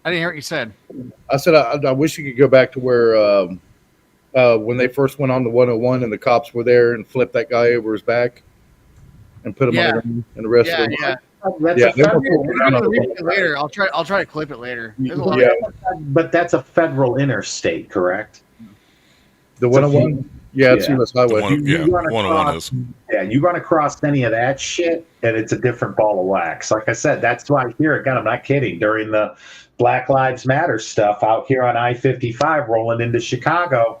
I didn't hear what you said. I said I wish you could go back to where when they first went on the 101 and the cops were there and flipped that guy over his back and put him on the ground and arrested him. Yeah. That's Yeah, a they were federal, putting down on the Replay later. I'll try to clip it later. There's a lot Yeah. but that's a federal interstate, correct? The 101? Yeah, it's US Highway. You run across, yeah, you run across any of that shit, and it's a different ball of wax. Like I said, that's why here again, I'm not kidding. During the Black Lives Matter stuff out here on I-55 rolling into Chicago,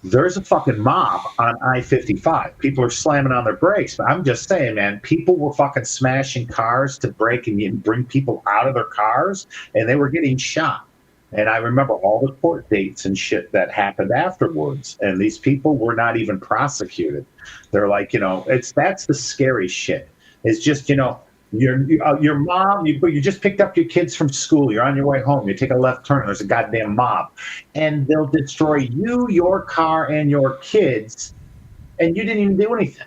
there's a fucking mob on I-55. People are slamming on their brakes. But I'm just saying, man, people were fucking smashing cars to break and bring people out of their cars, and they were getting shot. And I remember all the court dates and shit that happened afterwards. And these people were not even prosecuted. They're like, that's the scary shit. It's just, your mom, you just picked up your kids from school. You're on your way home. You take a left turn. There's a goddamn mob. And they'll destroy you, your car, and your kids. And you didn't even do anything.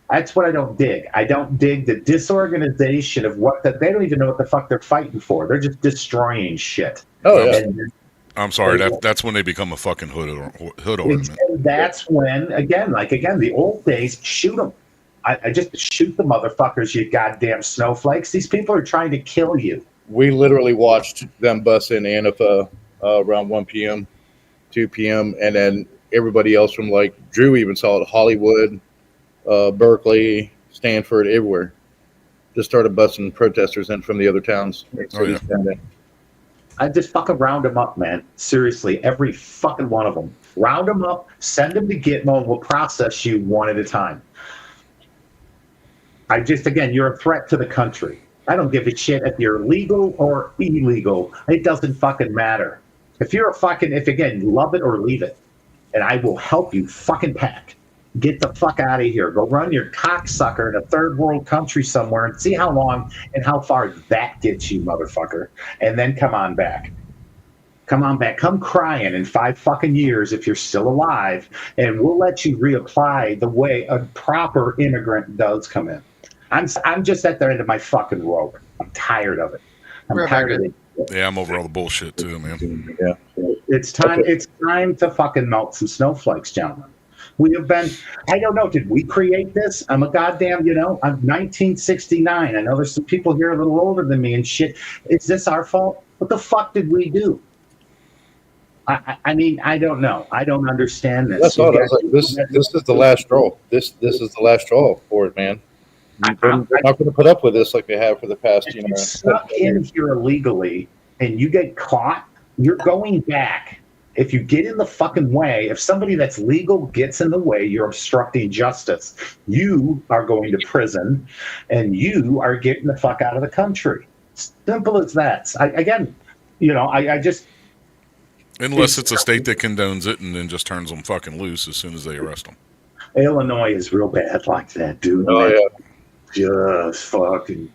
That's what I don't dig. I don't dig the disorganization of they don't even know what the fuck they're fighting for. They're just destroying shit. Oh, yeah. I'm sorry. That's when they become a fucking hood ornament. And that's when, again, the old days, shoot them. I just shoot the motherfuckers, you goddamn snowflakes. These people are trying to kill you. We literally watched them bust in Antifa around 1 p.m., 2 p.m., and then everybody else from Drew even saw it, Hollywood, Berkeley, Stanford, everywhere. just started busting protesters in from the other towns. Oh, yeah. I just fucking round them up, man. Seriously, every fucking one of them. Round them up, send them to Gitmo, and we'll process you one at a time. Again, you're a threat to the country. I don't give a shit if you're legal or illegal. It doesn't fucking matter. If again, love it or leave it. And I will help you fucking pack. Get the fuck out of here. Go run your cocksucker in a third world country somewhere and see how long and how far that gets you, motherfucker. And then come on back. Come on back. Come crying in 5 fucking years if you're still alive, and we'll let you reapply the way a proper immigrant does come in. I'm just at the end of my fucking rope. I'm tired of it. I'm tired of it. Yeah, I'm over all the bullshit too, man. Yeah. It's time to fucking melt some snowflakes, gentlemen. We have been, I don't know, did we create this? I'm a goddamn, I'm 1969. I know there's some people here a little older than me and shit. Is this our fault? What the fuck did we do? I mean, I don't know. I don't understand this. That's all. I was like, this is the last straw. This is the last straw for it, man. They're not going to put up with this like they have for the past, If you snuck in here illegally and you get caught, you're going back. If you get in the fucking way, if somebody that's legal gets in the way, you're obstructing justice. You are going to prison, and you are getting the fuck out of the country. Simple as that. I just. Unless it's a state that condones it and then just turns them fucking loose as soon as they arrest them. Illinois is real bad like that, dude. Oh, yeah. Just fucking.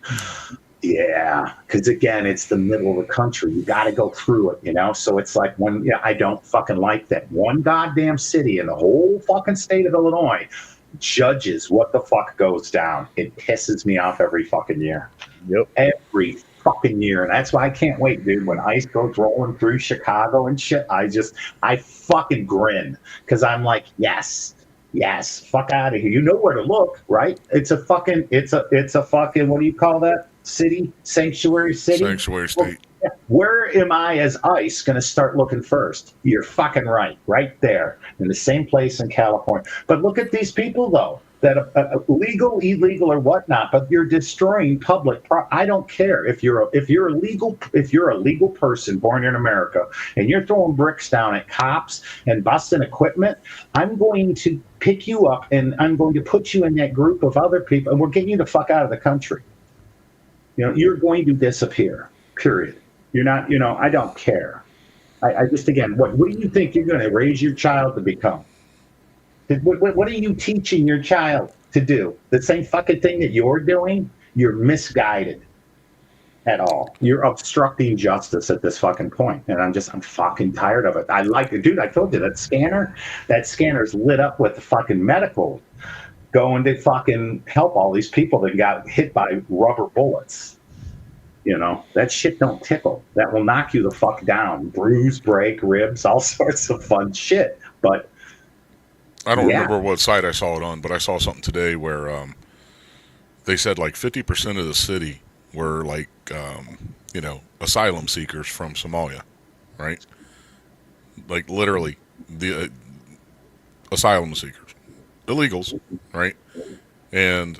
Yeah, because again, it's the middle of the country. You got to go through it, So it's like I don't fucking like that. One goddamn city in the whole fucking state of Illinois judges what the fuck goes down. It pisses me off every fucking year. Yep. Every fucking year. And that's why I can't wait, dude. When ICE goes rolling through Chicago and shit, I fucking grin because I'm like, yes, fuck out of here. You know where to look, right? It's a fucking, what do you call that? City, sanctuary city, sanctuary state. Where am I as ICE going to start looking first? You're fucking right there in the same place in California. But look at these people though, that legal, illegal, or whatnot. But you're destroying public. I don't care if you're a legal person born in America and you're throwing bricks down at cops and busting equipment. I'm going to pick you up and I'm going to put you in that group of other people, and we're getting you the fuck out of the country. You're going to disappear, period. You're not, I don't care. I just, again, what do you think you're going to raise your child to become? What are you teaching your child to do? The same fucking thing that you're doing? You're misguided at all. You're obstructing justice at this fucking point. And I'm fucking tired of it. Dude, I told you, that scanner's lit up with the fucking medical going to fucking help all these people that got hit by rubber bullets. That shit don't tickle. That will knock you the fuck down. Bruise, break, ribs, all sorts of fun shit. But I don't remember what site I saw it on, but I saw something today where they said like 50% of the city were like, asylum seekers from Somalia, right? Like literally the asylum seekers. Illegals, right? And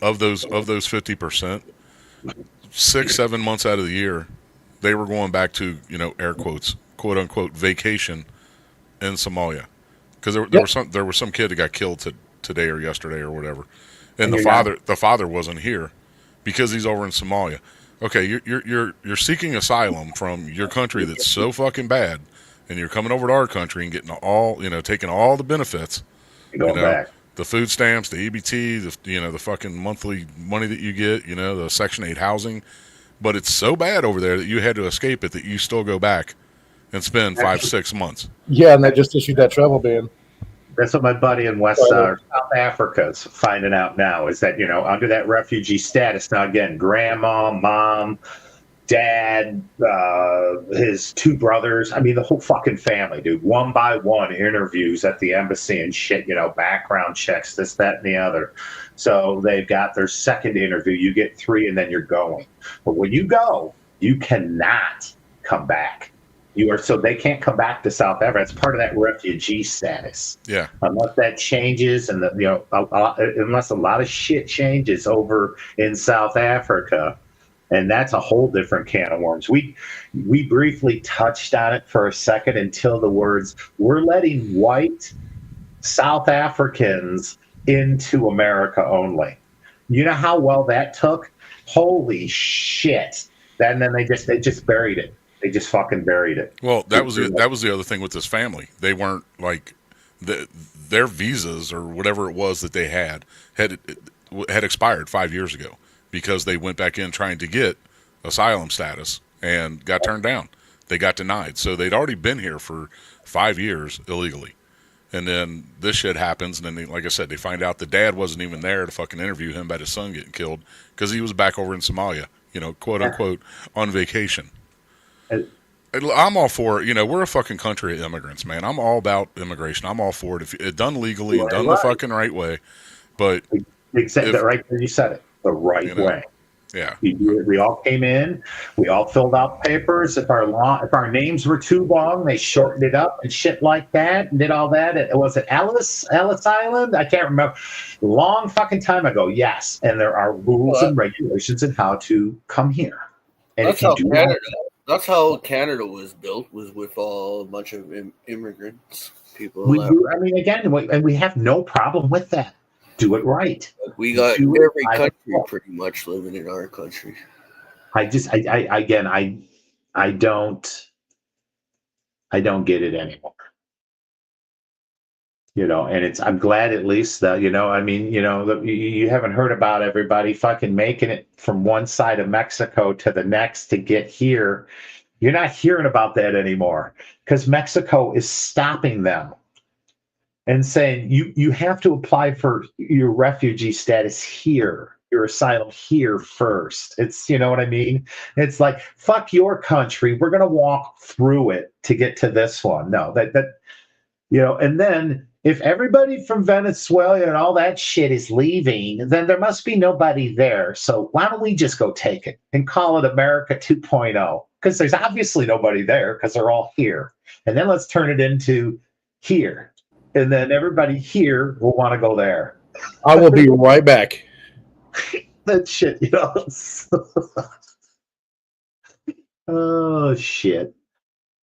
of those 50%, 6-7 months out of the year, they were going back to air quotes, quote unquote, vacation in Somalia, because there was some kid that got killed today or yesterday or whatever, and the father wasn't here because he's over in Somalia. Okay, you're seeking asylum from your country that's so fucking bad, and you're coming over to our country and getting taking all the benefits. Back. The food stamps, the EBT, the fucking monthly money that you get, the Section 8 housing. But it's so bad over there that you had to escape it that you still go back and spend 5-6 months. Yeah, and they just issued that travel ban. That's what my buddy in South Africa is finding out now, is that, under that refugee status, now again, grandma, mom, dad, his 2 brothers, the whole fucking family, dude, one by one interviews at the embassy and shit, background checks, this, that, and the other. So they've got their second interview. You get 3 and then you're going. But when you go, you cannot come back. You are so they can't come back to South Africa. It's part of that refugee status. Yeah. Unless that changes, and unless a lot of shit changes over in South Africa, and that's a whole different can of worms. We briefly touched on it for a second until the words "we're letting white South Africans into America only." You know how well that took? Holy shit! And then they just buried it. They just fucking buried it. Well, that was the other thing with this family. They weren't like their visas or whatever it was that they had expired 5 years ago because they went back in trying to get asylum status and got turned down. They got denied. So they'd already been here for 5 years illegally. And then this shit happens, and then, like I said, they find out the dad wasn't even there to fucking interview him about his son getting killed because he was back over in Somalia, quote unquote, on vacation. I'm all for it. We're a fucking country of immigrants, man. I'm all about immigration. I'm all for it. If it's done legally and done the fucking right way. But exactly right there, you said it the right way. Yeah, we all came in. We all filled out papers. If our names were too long, they shortened it up and shit like that, and did all that. Was it Ellis Island? I can't remember. Long fucking time ago. Yes, and there are rules and regulations in how to come here. And That's how Canada. That's how Canada was built. Was with a bunch of immigrants, people. We have no problem with that. Do it right. We got every country pretty much living in our country. I don't get it anymore. And I'm glad at least that, you haven't heard about everybody fucking making it from one side of Mexico to the next to get here. You're not hearing about that anymore because Mexico is stopping them and saying you have to apply for your refugee status here, your asylum here first. It's, you know what I mean? It's like, fuck your country. We're going to walk through it to get to this one. No, and then if everybody from Venezuela and all that shit is leaving, then there must be nobody there. So why don't we just go take it and call it America 2.0? Because there's obviously nobody there because they're all here. And then let's turn it into here. And then everybody here will want to go there. I will be right back. That shit, Oh, shit.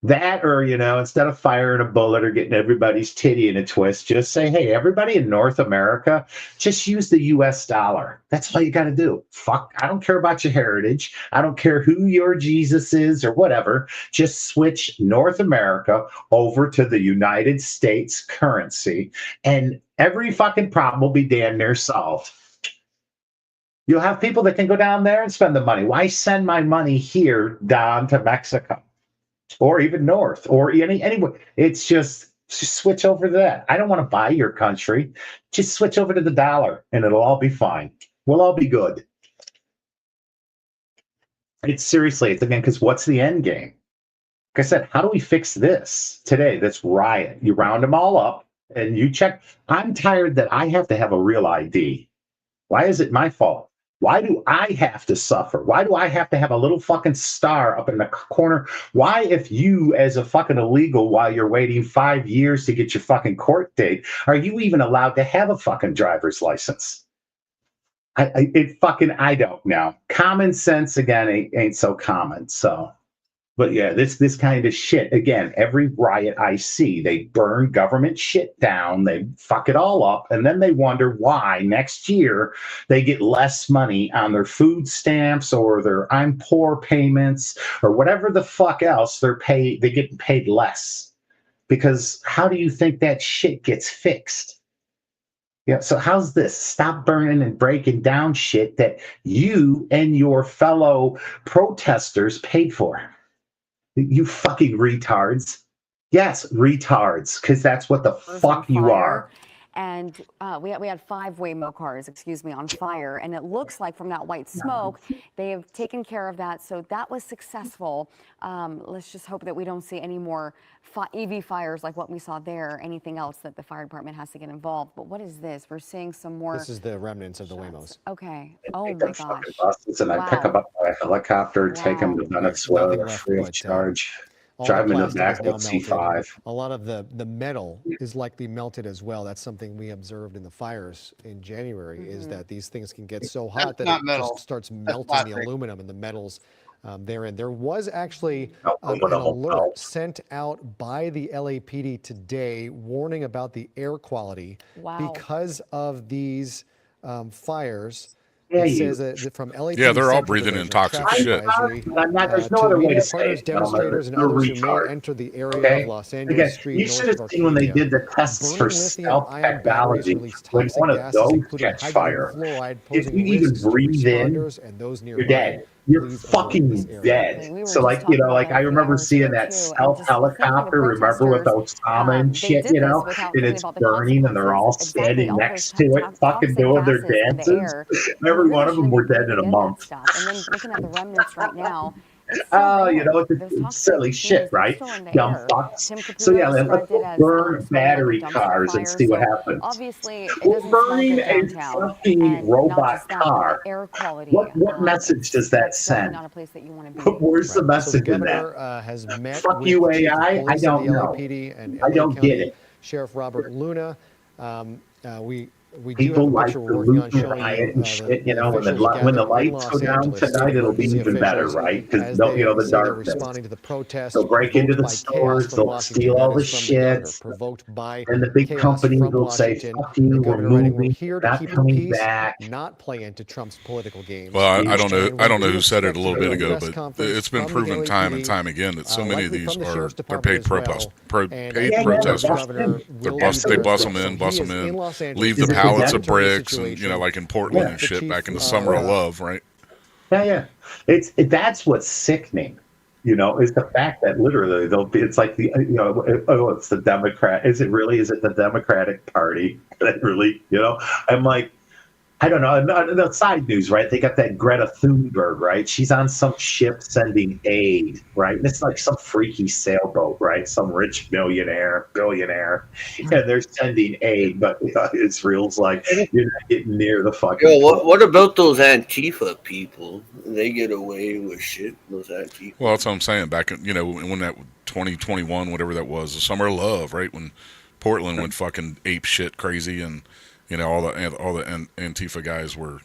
That, or, instead of firing a bullet or getting everybody's titty in a twist, just say, hey, everybody in North America, just use the US dollar. That's all you got to do. Fuck, I don't care about your heritage. I don't care who your Jesus is or whatever. Just switch North America over to the United States currency, and every fucking problem will be damn near solved. You'll have people that can go down there and spend the money. Why send my money here down to Mexico? Or even north, or anywhere. It's just switch over to that. I don't want to buy your country. Just switch over to the dollar, and it'll all be fine. We'll all be good. It's again, because what's the end game? Like I said, how do we fix this today? This riot. You round them all up, and you check. I'm tired that I have to have a real ID. Why is it my fault? Why do I have to suffer? Why do I have to have a little fucking star up in the corner? Why, if you, as a fucking illegal, while you're waiting 5 years to get your fucking court date, are you even allowed to have a fucking driver's license? I don't know. Common sense, again, ain't so common, so. But yeah, this kind of shit, again, every riot I see, they burn government shit down, they fuck it all up, and then they wonder why next year they get less money on their food stamps or their I'm poor payments or whatever the fuck else they get paid less. Because how do you think that shit gets fixed? Yeah, so how's this? Stop burning and breaking down shit that you and your fellow protesters paid for. You fucking retards. Yes, retards, because that's what the fuck you are. And we had 5 Waymo cars, on fire. And it looks like from that white smoke, they have taken care of that. So that was successful. Let's just hope that we don't see any more EV fires like what we saw there, anything else that the fire department has to get involved. But what is this? We're seeing some more. This is the remnants of the Waymos. Okay. Oh my gosh. Buses, and I pick them up by a helicopter, take them to Venezuela free of charge. All Driving the in the plastic back is of now the melted. C5. A lot of the metal is likely melted as well. That's something we observed in the fires in January, is that these things can get so hot that not it metal. just starts That's melting the plastic. aluminum and the metals therein. There was actually an Aluminum will alert melt. sent out by the LAPD today warning about the air quality because of these fires. Yeah, It you. says that from LAPD Yeah, they're all Central breathing in Division, toxic traffic shit. advisory There's no to other way media to say partners, it, gentlemen. demonstrators, and You're a others who may retard. enter the area Okay? of Los Again, Angeles Street you north should of have seen when they Arcadia. did the tests for Burning stealth lithium-ion batteries technology, release when toxic one of gases, those including catch hydrogen fire, fluoride, if posing you even risks to breathe in, responders and those you're nearby. dead. You're Please avoid this fucking area. dead. We were So, just like, talking about like that I a few remember hours seeing ago, that too, and stealth just thinking of helicopter, remember, with protesters, Osama and they shit, did this without and thinking it's about the burning and they're all consequences. Exactly, standing all those next to it, fucking toxic doing their gases in the dances. air. Every We really one of them shouldn't be were dead breathing in a in month. that stuff. And then looking at the remnants right now, it's still Oh, you there. know, Those it's toxic silly fumes, shit, they're right? still in the Dumb air. fucks. Tim So Caputo yeah, let's described it go as burn smelling like a battery dumpster cars and fire. see what So happens. obviously, it We're doesn't smell burning good a downtown. fucking And not robot just that, but car. the air quality. What message does that That's definitely send? not a place that you want to be. Where's the So the message in that? governor has met Fuck with you, the chief of AI? I police of don't the know. LAPD and I LA don't get County it. Sheriff Robert Luna. We do have People a like picture the we're working on loot showing riot you and shit, the when officials when the gathered in lights go Los down Angeles, state tonight, it'll be emergency even better, officials, right? Because as they'll, they the say they're darkness. responding to the protest They'll break into provoked the by chaos stores, from they'll Washington. steal That all the is from the governor, shit, provoked by and the big chaos companies from will say, Washington. fuck you, The we're governor writing, "We're moving, here to not keep the coming peace, back." not play into Trump's political games." Well, I don't know. And I we don't know do who said it expect a to little hear bit a ago, press but conference it's been from the proven time and LAPD, time again that so many of likely these from the are sheriff's they're department paid as well. And paid I think the protesters. governor They will bust be there as them well. in, So bust he them is in, Los Angeles leave the to pallets of monitor the bricks, and situation like in Portland with and the shit chief back in the summer of of love, right? Yeah. That's what's sickening. Is the fact that literally they'll be. It's like it's the Democrat. Is it really? Is it the Democratic Party that really? I'm like, I don't know. The side news, right? They got that Greta Thunberg, right? She's on some ship sending aid, right? And it's like some freaky sailboat, right? Some rich billionaire, and they're sending aid, but Israel's like, you're not getting near the fucking. Yo, what about those Antifa people? They get away with shit. Those Antifa. Well, that's what I'm saying. Back in when that 2021, whatever that was, the summer of love, right? When Portland went fucking ape shit crazy, and all the Antifa guys were,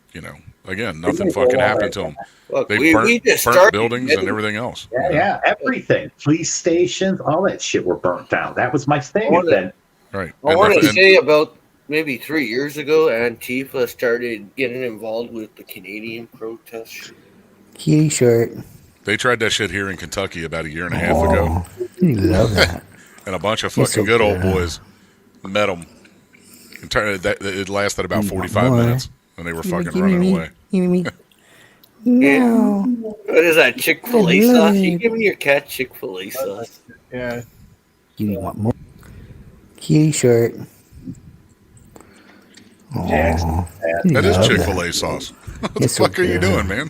again, nothing fucking happened to them. Look, They we just burnt started buildings getting- and everything else. Yeah, everything. Police stations, all that shit were burnt down. That was my thing. Right. I want to say about maybe 3 years ago, Antifa started getting involved with the Canadian protests. Kitty shirt. They tried that shit here in Kentucky about a year and a half ago. You love that. And a bunch of You're fucking so good old good. boys met them. It lasted about 45 more. minutes, and they were fucking Give me running meat. away. Give me meat. No. What is that, Chick-fil-A I love sauce? You it. give me your cat Chick-fil-A sauce. Yeah. You want more? Kitty shirt. Aw, That is love Chick-fil-A that. sauce. What You're the so fuck are you good. doing, man?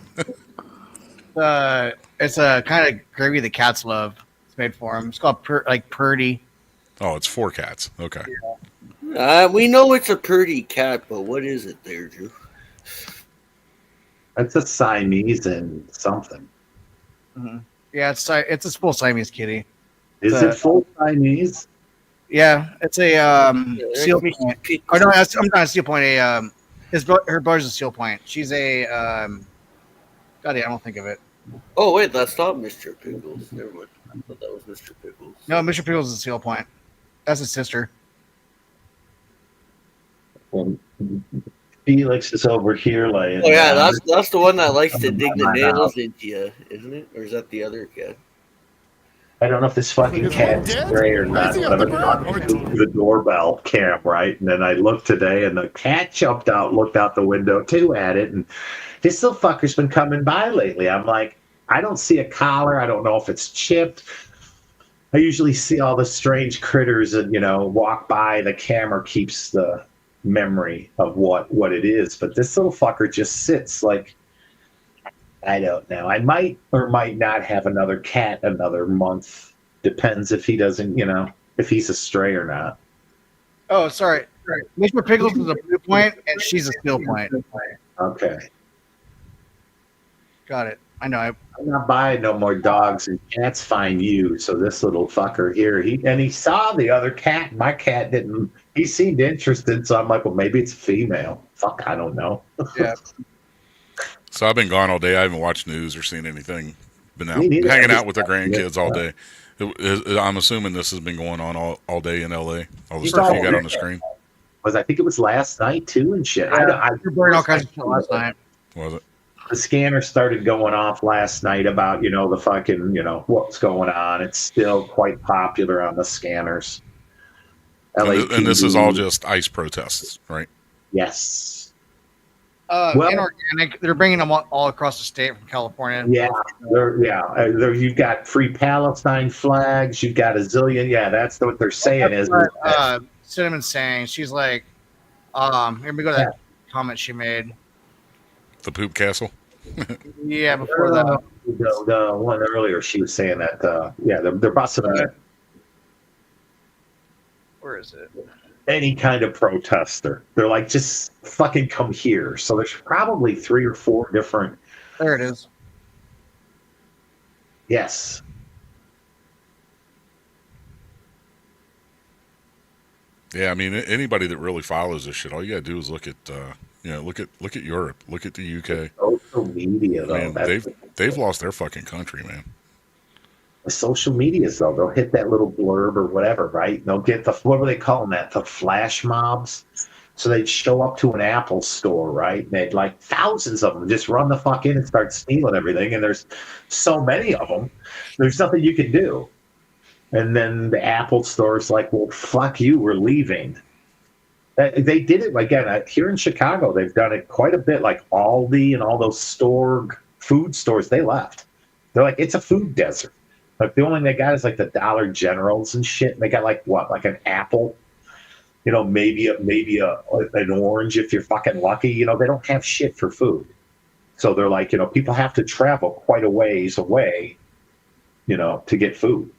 It's a kind of gravy the cats love. It's made for them. It's called Purdy. Oh, it's for cats. Okay. We know it's a pretty cat, but what is it there, Drew? That's a Siamese and something. Mm-hmm. Yeah, it's a full Siamese kitty. Is it full Siamese? Yeah, it's a seal point. Oh no, I'm not a seal point. Her brother's a seal point. She's a God, I don't think of it. Oh wait, that's not Mr. Pickles. Never mind. I thought that was Mr. Pickles. No, Mr. Pickles is a seal point. That's his sister. Felix is over here laying. Oh yeah, that's the one that likes to dig the nails into you, isn't it? Or is that the other cat? I don't know if this fucking cat's gray or not. But I'm talking to the doorbell cam, right? And then I looked today, and the cat jumped out, looked out the window too at it, and this little fucker's been coming by lately. I'm like, I don't see a collar. I don't know if it's chipped. I usually see all the strange critters and walk by. The camera keeps the memory of what it is, but this little fucker just sits like, I don't know. I might or might not have another cat another month. Depends if he doesn't, if he's a stray or not. Oh, sorry. Mr. Pickles is a blue point, and she's a steel point. Okay. Got it. I know. I'm not buying no more dogs, and cats find you. So this little fucker here, he saw the other cat. My cat didn't. He seemed interested, so I'm like, well, maybe it's a female. Fuck, I don't know. Yeah. So I've been gone all day. I haven't watched news or seen anything. Been out Me neither. hanging I out with the grandkids all yeah. day. I'm assuming this has been going on all day in LA. All the You stuff saw you got it. on the screen. I think it was last night too, and shit. Yeah, you're burning all kinds of shit last night. Was it? The scanner started going off last night about the fucking what's going on. It's still quite popular on the scanners. And this is all just ICE protests, right? Yes. Inorganic. They're bringing them all across the state from California. Yeah. You've got free Palestine flags. You've got a zillion. Yeah, that's what they're saying. Cinnamon's saying, she's like, here we go to that comment she made. The poop castle. Yeah, before that. The one earlier, she was saying that. They're busting it. Where is it? Any kind of protester. They're like, just fucking come here. So there's probably 3 or 4 different. There it is. Yes. Yeah, I mean, anybody that really follows this shit, all you gotta do is look at look at Europe, look at the UK. Social media, though. Man, they've lost their fucking country, man. The social medias, though, they'll hit that little blurb or whatever, right? And they'll get what were they calling that? The flash mobs. So they'd show up to an Apple store, right? And they'd like thousands of them just run the fuck in and start stealing everything. And there's so many of them, there's nothing you can do. And then the Apple store's like, well, fuck you, we're leaving. They did it again here in Chicago. They've done it quite a bit. Like Aldi and all those food stores, they left. They're like, it's a food desert. Like the only thing they got is like the Dollar Generals and shit. And they got like an apple, maybe an orange if you're fucking lucky. They don't have shit for food. So they're like, people have to travel quite a ways away, to get food.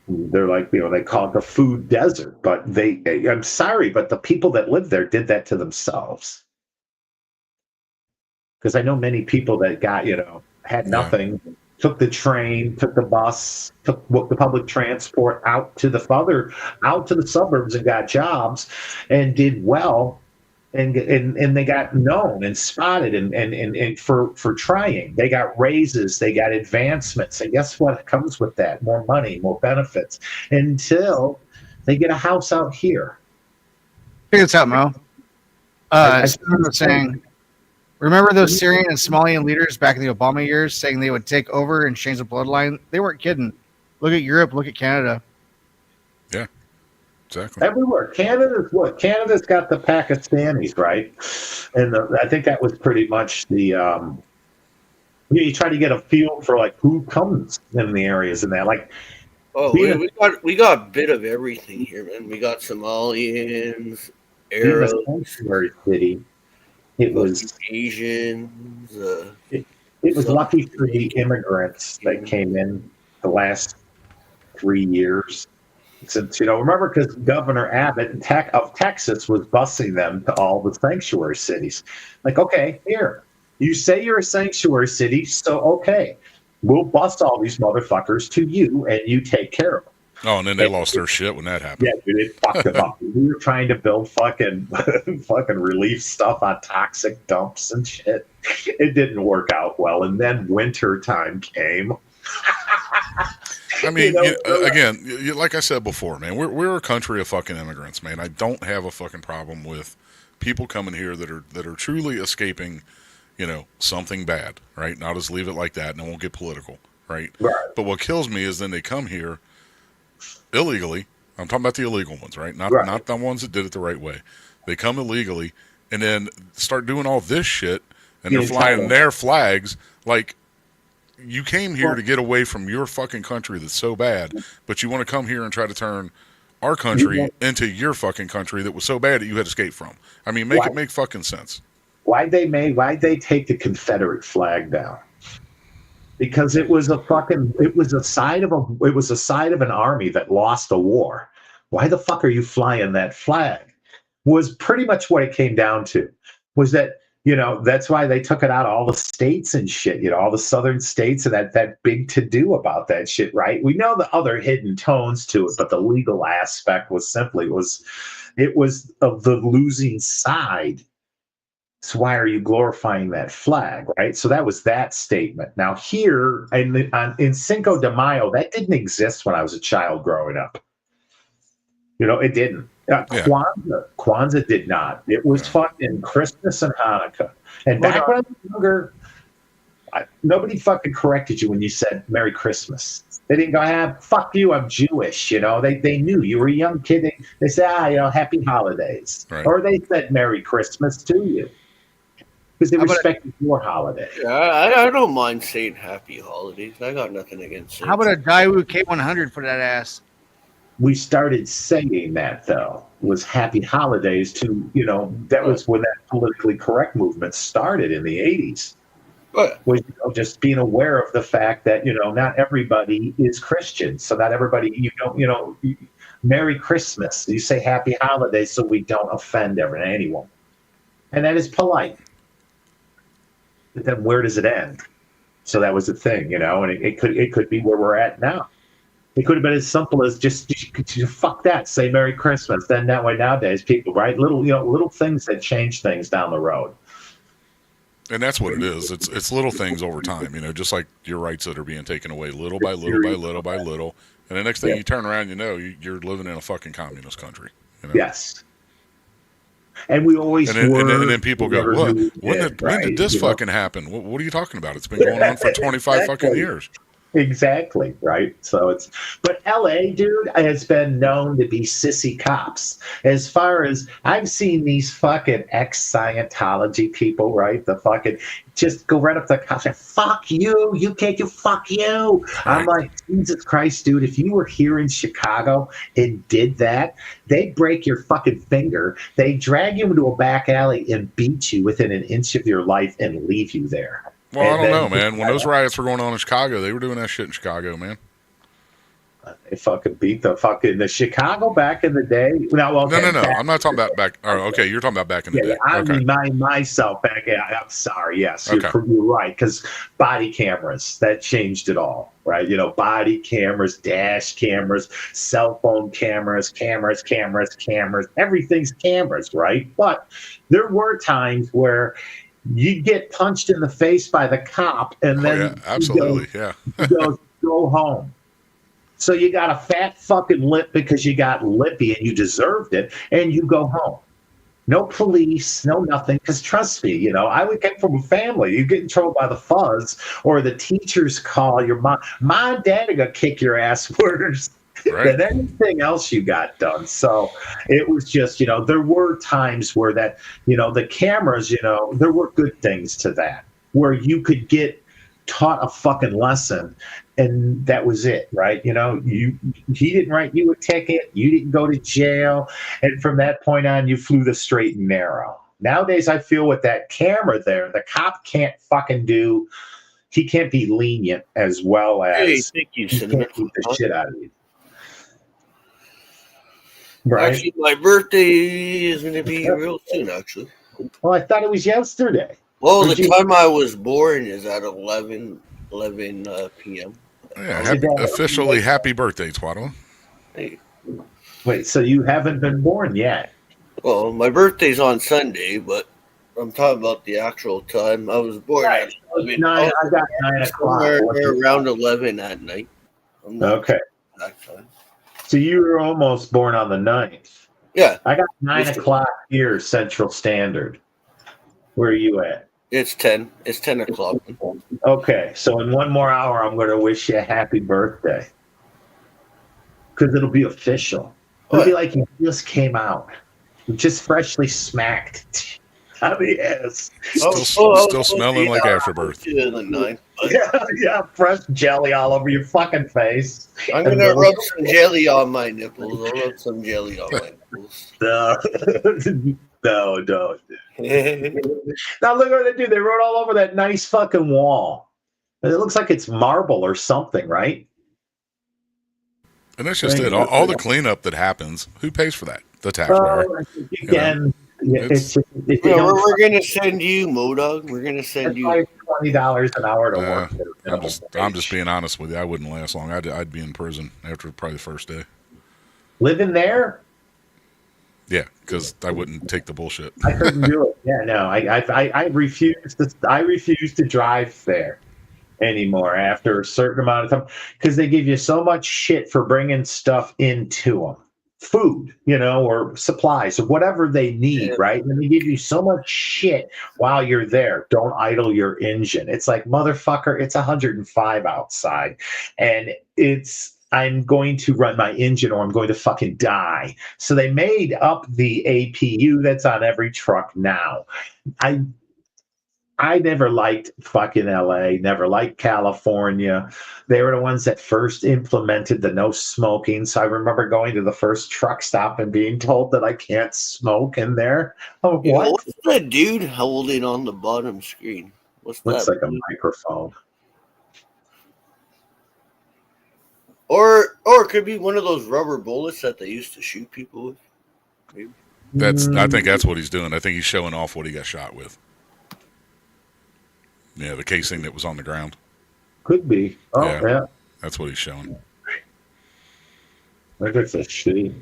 They're like, they call it the food desert, but I'm sorry, but the people that live there did that to themselves. Because I know many people that got, had nothing, took the train, took the bus, took the public transport out to the suburbs and got jobs and did well. And they got known and spotted and for trying. They got raises, they got advancements, and guess what comes with that? More money, more benefits, until they get a house out here. Figure this out, Mo. Someone was saying, remember those Syrian and Somalian leaders back in the Obama years saying they would take over and change the bloodline? They weren't kidding. Look at Europe, look at Canada. Yeah. Exactly. Everywhere. Canada's what? Canada's got the Pakistanis, right? And I think that was pretty much the. You try to get a feel for like who comes in the areas and that. Like, we got a bit of everything here, man. We got Somalians, Arabs, sanctuary city. It was Asians. It was lucky for the immigrants that came in the last 3 years. Since remember, because Governor Abbott of Texas was busing them to all the sanctuary cities. Like, okay, here, you say you're a sanctuary city, so okay, we'll bus all these motherfuckers to you, and you take care of them. Oh, and then they lost their shit when that happened. Yeah, dude, it fucked them up. We were trying to build fucking relief stuff on toxic dumps and shit. It didn't work out well, and then winter time came. I mean, again, like I said before, man, we're a country of fucking immigrants, man. I don't have a fucking problem with people coming here that are truly escaping, something bad, right? Now just leave it like that, and it won't get political, right? But what kills me is then they come here illegally. I'm talking about the illegal ones, right? Not the ones that did it the right way. They come illegally and then start doing all this shit, and they're flying their flags like. You came here to get away from your fucking country that's so bad, but you want to come here and try to turn our country into your fucking country that was so bad that you had to escape from. I mean, it make fucking sense. Why'd they take the Confederate flag down? Because it was a side of an army that lost a war. Why the fuck are you flying that flag? Was pretty much what it came down to. Was that You know, that's why they took it out of all the states and shit, you know, all the southern states, and that big to do about that shit, right? We know the other hidden tones to it, but the legal aspect was it was of the losing side. So why are you glorifying that flag, right? So that was that statement. Now here in Cinco de Mayo, that didn't exist when I was a child growing up. You know, it didn't. Kwanzaa did not. It was fucking Christmas and Hanukkah. And back when I was younger, nobody fucking corrected you when you said Merry Christmas. They didn't go, fuck you, I'm Jewish. You know, they knew you were a young kid. They said, you know, happy holidays. Right. Or they said Merry Christmas to you because they respected your holiday. Yeah, I don't mind saying happy holidays. I got nothing against it. How about a Daewoo K100 for that ass? We started saying that, though, was happy holidays to, you know, that was when that politically correct movement started in the 80s. Was, you know, just being aware of the fact that, you know, not everybody is Christian. So not everybody, you know, Merry Christmas. You say happy holidays so we don't offend anyone. And that is polite. But then where does it end? So that was the thing, you know, and it could be where we're at now. It could have been as simple as just fuck that, say Merry Christmas. Then that way nowadays people, right? Little things that change things down the road. And that's what it is. It's little things over time, you know, just like your rights that are being taken away little by little by little by little. And the next thing you turn around, you know, you're living in a fucking communist country. You know? Yes. And we always and then people go, what? When did this fucking happen? What are you talking about? It's been going on for 25 fucking years. Exactly, right? So but LA, dude, has been known to be sissy cops. As far as I've seen these fucking ex-Scientology people, right? The fucking just go right up to the cops and fuck you, you can't do fuck you. Right. I'm like, Jesus Christ, dude, if you were here in Chicago and did that, they'd break your fucking finger, they drag you into a back alley and beat you within an inch of your life and leave you there. Well, I don't know, man. When those riots were going on in Chicago, they were doing that shit in Chicago, man. They fucking beat the Chicago back in the day. No. I'm not talking about back. Oh, okay, you're talking about back in the day. I okay. remind myself back. I'm sorry. Yes, you're right. Because body cameras, that changed it all, right? You know, body cameras, dash cameras, cell phone cameras. Everything's cameras, right? But there were times where you get punched in the face by the cop, and then absolutely, he goes, go home. So you got a fat fucking lip because you got lippy and you deserved it, and you go home. No police, no nothing. Because trust me, you know, I would come from a family. You get in trouble by the fuzz or the teachers call your mom. Mom and dad are gonna kick your ass worse than anything else you got done. So it was just, you know, there were times where that, you know, the cameras, you know, there were good things to that where you could get taught a fucking lesson and that was it, right? You know, he didn't write you a ticket, you didn't go to jail, and from that point on you flew the straight and narrow. Nowadays I feel with that camera there, the cop can't he can't be lenient as well as thank you, he can't keep the shit out of you. Right. Actually, my birthday is going to be real soon, actually. Well, I thought it was yesterday. Well, the time I was born is at 11 p.m. Yeah, officially happy birthday, Twaddle. Hey. Wait, so you haven't been born yet? Well, my birthday's on Sunday, but I'm talking about the actual time. I was born at 11. I got 9 o'clock. Around 11 at night. Okay. That time. So you were almost born on the 9th. Yeah. I got 9 o'clock here, Central Standard. Where are you at? It's 10. It's 10 o'clock. Okay. So in one more hour, I'm going to wish you a happy birthday. Because it'll be official. It'll be like you just came out. You just freshly smacked. I mean, yes. Still smelling like afterbirth. Yeah, fresh jelly all over your fucking face. I'm going to rub some jelly on my nipples. I'll rub some jelly on my nipples. No, don't. Now look what they do. They wrote all over that nice fucking wall. And it looks like it's marble or something, right? And that's just it. All the cleanup that happens, who pays for that? The taxpayer. Yeah, we're gonna send you, Modog. We're gonna send you like $20 an hour to work. I'm just being honest with you. I wouldn't last long. I'd be in prison after probably the first day. Living there? Yeah, because I wouldn't take the bullshit. I couldn't do it. Yeah, no, I refuse to. I refuse to drive there anymore after a certain amount of time because they give you so much shit for bringing stuff into them, food, or supplies or whatever they need, right? And they give you so much shit while you're there. Don't idle your engine. It's like, motherfucker, it's 105 outside, and I'm going to run my engine or I'm going to fucking die. So they made up the APU that's on every truck now. I never liked fucking LA, never liked California. They were the ones that first implemented the no smoking. So I remember going to the first truck stop and being told that I can't smoke in there. Oh, what? What's that dude holding on the bottom screen? What's Looks that? like a microphone. Or it could be one of those rubber bullets that they used to shoot people with. Maybe. I think that's what he's doing. I think he's showing off what he got shot with. Yeah, the casing that was on the ground. Could be. Oh, yeah. That's what he's showing. I think it's a shitty.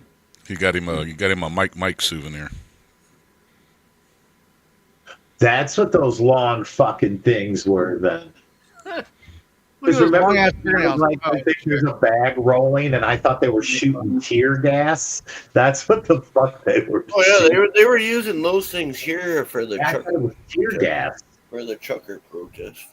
You got him a Mike souvenir. That's what those long fucking things were then. Because remember, there's a bag rolling, and I thought they were shooting tear gas. That's what the fuck they were. Oh yeah, they were using those things here for the tear gas for the trucker protest.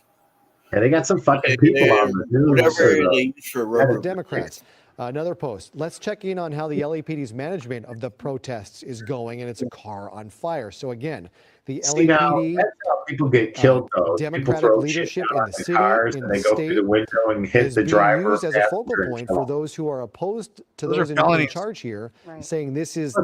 And they got some fucking people on the news. Whatever they use for rubber. The Democrats. Another post. Let's check in on how the LAPD's management of the protests is going, and it's a car on fire. So again, the LAPD, that's how people get killed. Though Democratic leadership in the city, in the go through the window and hit the driver. Used as a focal point for those who are opposed to those in charge here, saying this falls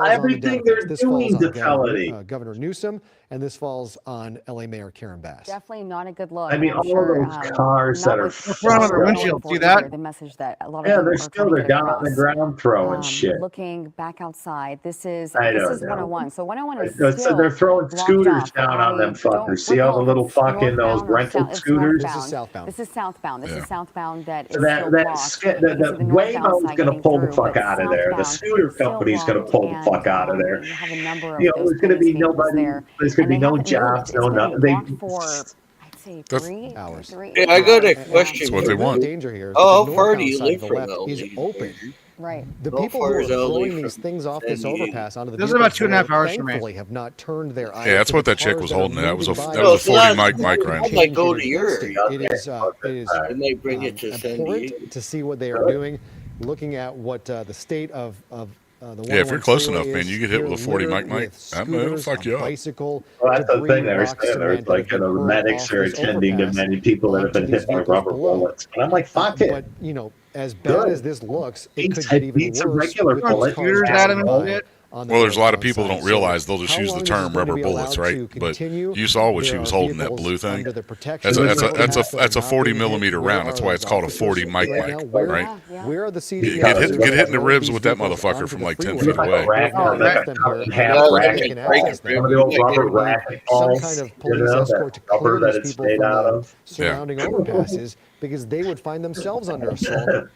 everything on the they're Democrats. This doing falls to on felony. Governor Newsom, and this falls on LA Mayor Karen Bass. Definitely not a good look. I mean, all of those cars that are front of the windshield. See that? The message that a lot of they're down on the ground throwing shit. Looking back outside, this is 101. So 101 is so they're throwing scooters down on them fuckers. See all the little fucking those rental scooters? This is southbound. This is southbound. This is southbound. That is the Waymo's going to pull the fuck out of there. The scooter company's going to pull the fuck out of there. There's going to be nobody. There's going to be no jobs. No nothing. Say 3 hours. Yeah, I got a question. That's what they want. Danger here. How far do you live from is open. Right. The people who are throwing these things off this overpass onto the This is about 2.5 hours from me. Thankfully have not turned their eyes. Yeah, that's what that chick was holding. That was a 40 mic right? I might go to your area. It is I might bring it to San Diego. important to see what they are doing, looking at what the state of the if you're close enough, man, you get hit with a 40 mic. That'll fuck you up. Bicycle, that's the thing. There's like the medics are attending to many people that have been hit by rubber bullets. And I'm like, fuck it. But as bad as this looks, it could get even worse. Regular bullets. Well, there's a lot of people that don't realize they'll just use the term rubber bullets, right? But you saw what she was holding, that blue thing. That's a 40 millimeter round. That's why it's called a 40 mic, right? Where are the Get hit in the ribs with that motherfucker from like 10 feet away. Some kind of police escort to clear these people from the surrounding overpasses because they would find themselves under assault.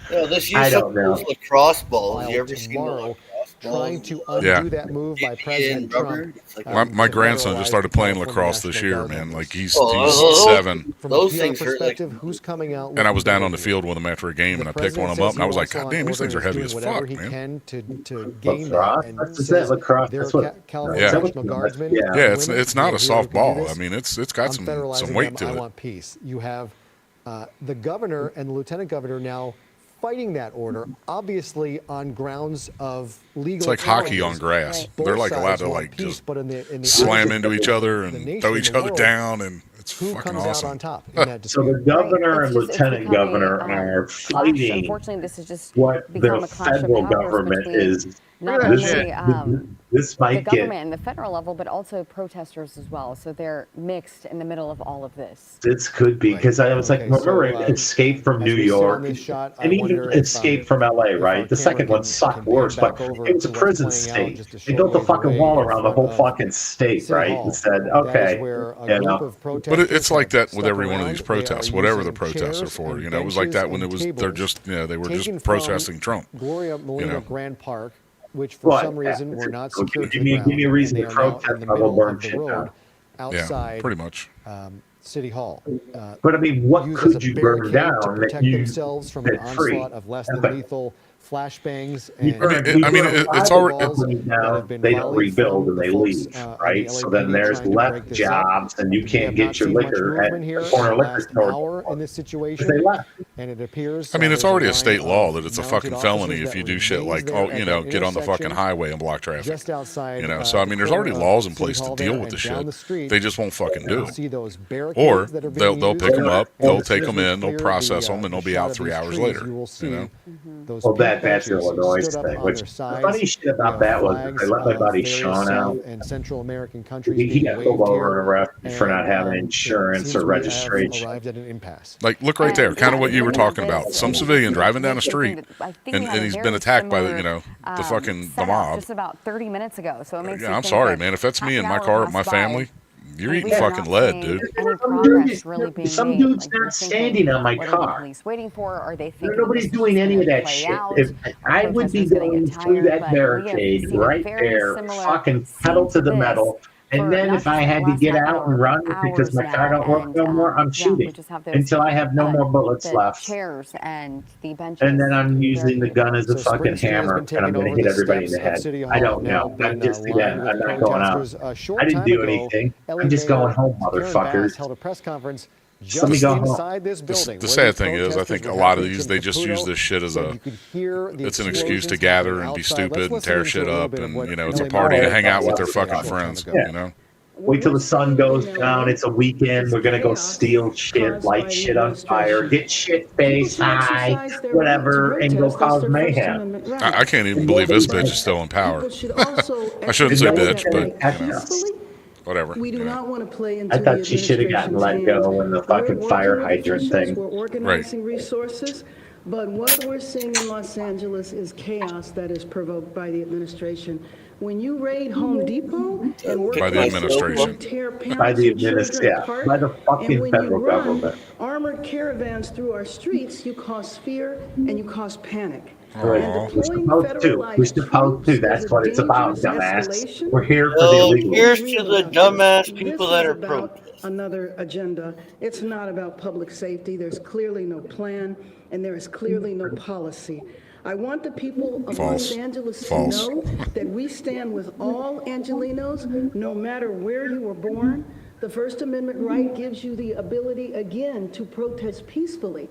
Yeah, let's use some of those lacrosse balls. You ever seen tomorrow, trying to undo that move by President Trump. My grandson just started playing lacrosse this year, man. Like he's 7. From a PR perspective, who's coming out? And I was down on the field with him after a game, and I picked one of them up, and I was like, God damn, these things are heavy as fuck, man. To gain that, and lacrosse. That's what California National Guardsmen. Yeah, it's not a soft ball. I mean, it's got some weight to it. I want peace. You have the governor and the lieutenant governor now fighting that order, obviously on grounds of legal. It's like hockey on grass. They're like allowed to like just slam into each other and throw each other down, and it's fucking awesome. Out on top in that so the governor and lieutenant governor are fighting unfortunately, this is just what the federal government is. Not only this the might government get. and the federal level, but also protesters as well. So they're mixed in the middle of all of this. This could be because I was like, remember Escape from New York, and even Escape from LA, right? The second one sucked worse, but it was a prison state. They built a fucking wall around the whole fucking state, right? And said, okay, you know. But it's like that with every one of these protests, whatever the protests are for. You know, it was like that when they were just protesting Trump. Gloria Molina Grand Park, which for some reason were not secured to the ground. Give me a reason to protest. In the middle of the road, Yeah, outside, pretty much. City Hall. But I mean, what used could as a you burn barricade down to that protect you themselves from an set free? onslaught of less than Nothing. lethal flashbangs You and burn it's already down, they don't rebuild and they leave, right? So then there's less jobs, and you can't get your liquor at the corner liquor store in this situation. because they left. And it appears I mean, it's already a state law that it's a fucking felony if you do shit like, get on the fucking highway and block traffic. Just outside, You know, so I mean, there's already laws in place to deal with the shit. They just won't fucking do it. Or they'll pick them up, they'll take them in, they'll process them, and they'll be out 3 hours later. You know. Well, that's Illinois thing. Which the funny shit about that was I let my buddy Sean out. And Central American countries He got pulled over and arrested for not having insurance or registration. Arrived at an impasse. Like, look right there, kind of what you were talking about. Some civilian driving down the street, and he's been attacked by the mob. Just about 30 minutes ago. So it makes I'm sorry, man. If that's me in my car with my family, you're eating fucking lead, dude. Some dude's not standing on my car. Waiting for, or they think nobody's doing any of that shit. If I would be going through that barricade right there, fucking pedal to the metal. And then if I had to get out and run because my car don't work no more, I'm shooting until I have no more bullets left. Chairs and the benches. And then I'm using the gun as a fucking hammer, and I'm going to hit everybody in the head. I don't know. I'm just again, I'm not going out. I didn't do anything. I'm just going home, motherfuckers. Held a press conference Let me just go home. inside this building. The sad thing is, I think a lot of these, they just use this shit as it's an excuse to gather and be stupid and tear shit up, and it's a party to hang out with their fucking friends. You know. Wait till the sun goes down. It's a weekend. We're gonna go steal shit, light shit on fire, get shit faced high, whatever, and go cause mayhem. I can't even believe this bitch is still in power. I shouldn't say bitch, but whatever. We do not want to play into I thought she should have gotten let go in the fucking fire hydrant thing. We're organizing resources, but what we're seeing in Los Angeles is chaos that is provoked by the administration. When you raid Home Depot and work by the administration, by the administration, by the fucking federal government, armored caravans through our streets, you cause fear and you cause panic. We're supposed to. That's what it's about, dumbass. We're here for the illegal. Here's to the dumbass people that are protesting. Another agenda. It's not about public safety. There's clearly no plan, and there is clearly no policy. I want the people of Los Angeles to know that we stand with all Angelenos, no matter where you were born. The First Amendment right gives you the ability, again, to protest peacefully.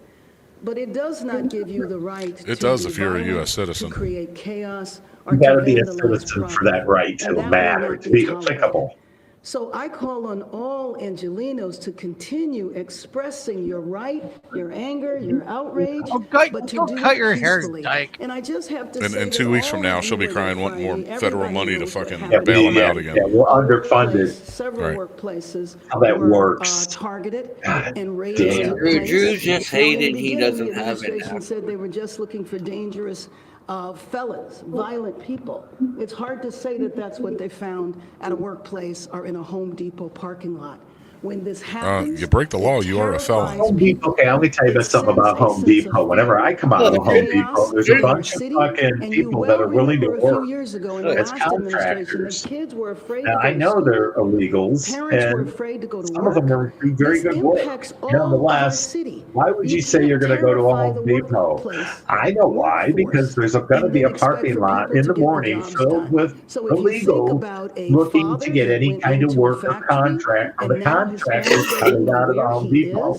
But it does not give you the right it does if you're a U.S. citizen. To create chaos or you got to be a citizen for that right to matter, to be applicable. So I call on all Angelenos to continue expressing your right, your anger, your outrage, but to do cut your it hair, peacefully. dyke. And I just have to And say 2 weeks from now, she'll be crying, wanting more federal money to fucking bail them out again. Yeah, we're underfunded. Several workplaces how that were, works. Targeted God and raised. damn. Drew just hated he doesn't the have it administration now. said they were just looking for dangerous felons, violent people. It's hard to say that that's what they found at a workplace or in a Home Depot parking lot. When this happens, you break the law, you are a felon. Home Depot. Okay, let me tell you something about Home Depot. Whenever I come out of a Home Depot, there's a bunch of fucking people that are willing to work as contractors. Now, I know they're illegals, and some of them are very good work. Nonetheless, why would you say you're going to go to a Home Depot? I know why, because there's going to be a parking lot in the morning filled with illegals looking to get any kind of work or contract from the contractors coming out of the Home Depot.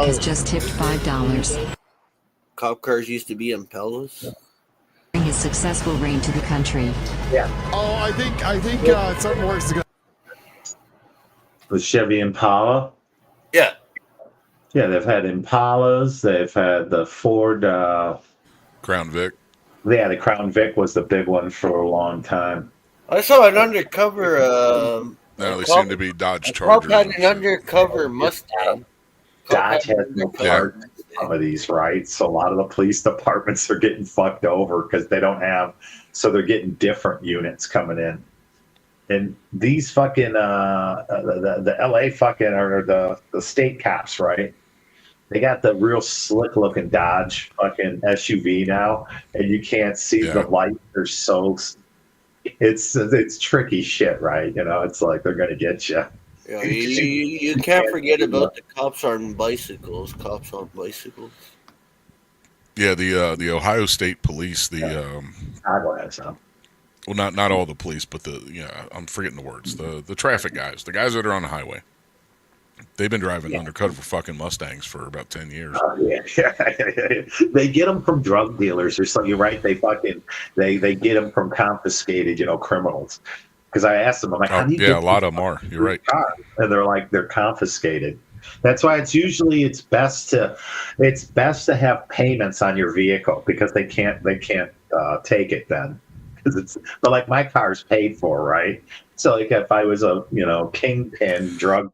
Impala. has just tipped $5. Cop cars used to be Impalas. His successful reign to the country. Yeah. Oh, I think something works together. The Chevy Impala. Yeah. Yeah, they've had Impalas. They've had the Ford Crown Vic. Yeah, the Crown Vic was the big one for a long time. I saw an undercover. No, they seem to be Dodge Cop Chargers. had an undercover Mustang. Dodge has no cars in some of these, right? So a lot of the police departments are getting fucked over because they don't have, so they're getting different units coming in. And these fucking the LA fucking or the state cops, right? They got the real slick looking Dodge fucking SUV now, and you can't see the light. They're so it's tricky shit, right? You know, it's like they're gonna get you. Yeah, you can't forget about the cops on bicycles. Cops on bicycles. Yeah, the Ohio State Police, well, not all the police, but I'm forgetting the words. The traffic guys, the guys that are on the highway. They've been driving undercover fucking Mustangs for about 10 years. They get them from drug dealers or something. You're right. They get them from confiscated, criminals. Because I asked them, I'm like, how do you get a lot of them are. You're right. And they're like, they're confiscated. That's why it's best to have payments on your vehicle because they can't take it then. But like my car's paid for, right? So like if I was a kingpin drug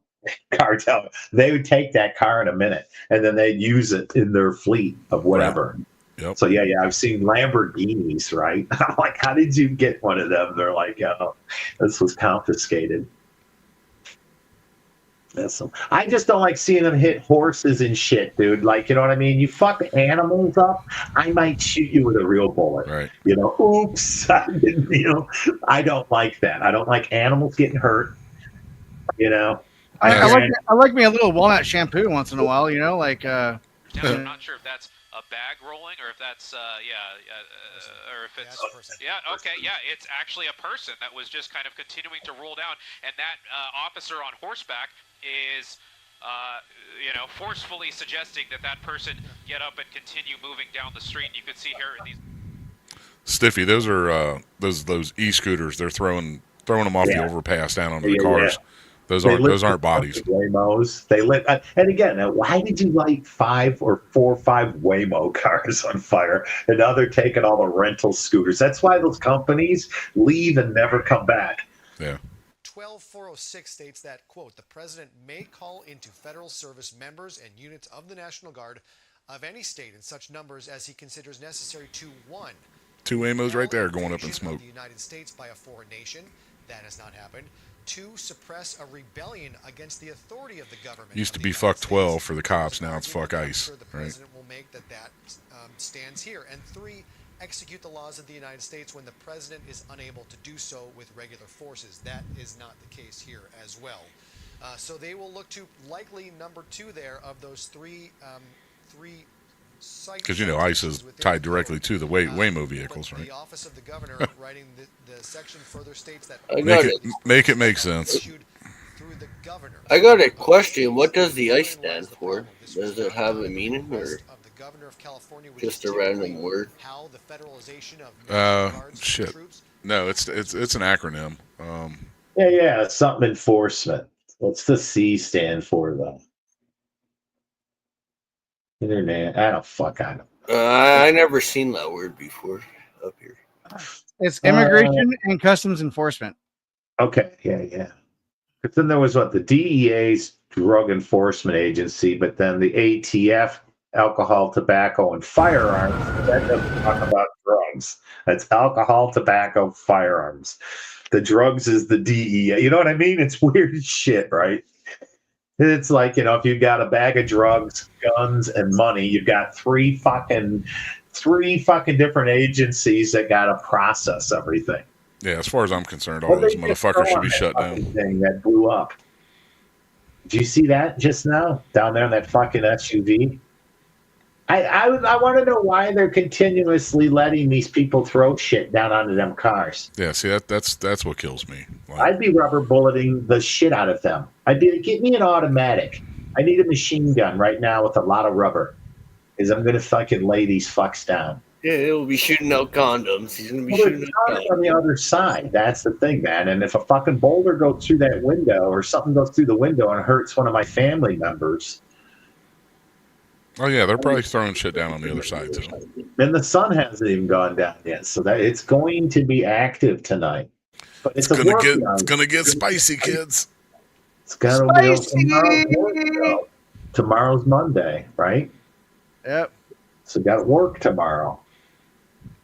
cartel, they would take that car in a minute and then they'd use it in their fleet of whatever. Right. Yep. So yeah, I've seen Lamborghinis, right? I'm like, how did you get one of them? They're like, this was confiscated. I just don't like seeing them hit horses and shit, dude. Like, you know what I mean? You fuck animals up, I might shoot you with a real bullet. Right. Oops. I don't like that. I don't like animals getting hurt. I like me a little walnut shampoo once in a while. Like. Yeah, I'm not sure if that's a bag rolling or if that's or if it's it's actually a person that was just kind of continuing to roll down, and that officer on horseback is forcefully suggesting that person get up and continue moving down the street. You could see here in these Stiffy, those are those e-scooters. They're throwing them off the overpass down onto the cars. Those aren't bodies. Waymos. They lit, and again, why did you light 4 or 5 Waymo cars on fire? And now they're taking all the rental scooters. That's why those companies leave and never come back. Yeah. 12406 states that, quote, the president may call into federal service members and units of the National Guard of any state in such numbers as he considers necessary to 1. 2 Waymos right there going up in smoke. The United States by a foreign nation. That has not happened. 2, suppress a rebellion against the authority of the government. Used to be fuck 12 for the cops. Now it's fuck ICE. The president will make that stands here. And 3, execute the laws of the United States when the president is unable to do so with regular forces. That is not the case here as well. So they will look to likely number 2 there of those 3 sites. Because ICE is tied directly to the Waymo vehicles, right? The office of the governor writing the section further states that make it make sense. I got a question. What does the ICE stand for? Does it have a meaning or just a random word? Shit. No, it's an acronym. Yeah, something enforcement. What's the C stand for though? Internet. I don't. I never seen that word before up here. It's immigration and customs enforcement. Okay, yeah. But then there was the DEA's Drug Enforcement Agency, but then the ATF, Alcohol, Tobacco, and Firearms. That doesn't talk about drugs. That's alcohol, tobacco, firearms. The drugs is the DEA. You know what I mean? It's weird shit, right? It's like, if you've got a bag of drugs, guns, and money, you've got three fucking different agencies that got to process everything. Yeah, as far as I'm concerned, all those motherfuckers should be shut down. Thing that blew up. Did you see that just now down there in that fucking SUV? I want to know why they're continuously letting these people throw shit down onto them cars. Yeah, see that's what kills me. I'd be rubber bulleting the shit out of them. I'd be get me an automatic. I need a machine gun right now with a lot of rubber, because I'm gonna fucking lay these fucks down. Yeah, he'll be shooting out condoms. He's gonna be shooting out condoms on the other side. That's the thing, man. And if a fucking boulder goes through that window or something goes through the window and hurts one of my family members. Oh yeah, they're probably throwing shit down on the other side too. And the sun hasn't even gone down yet, so that it's going to be active tonight. But it's gonna get spicy, kids. It's gonna be tomorrow's Monday, right? Yep. So got to work tomorrow.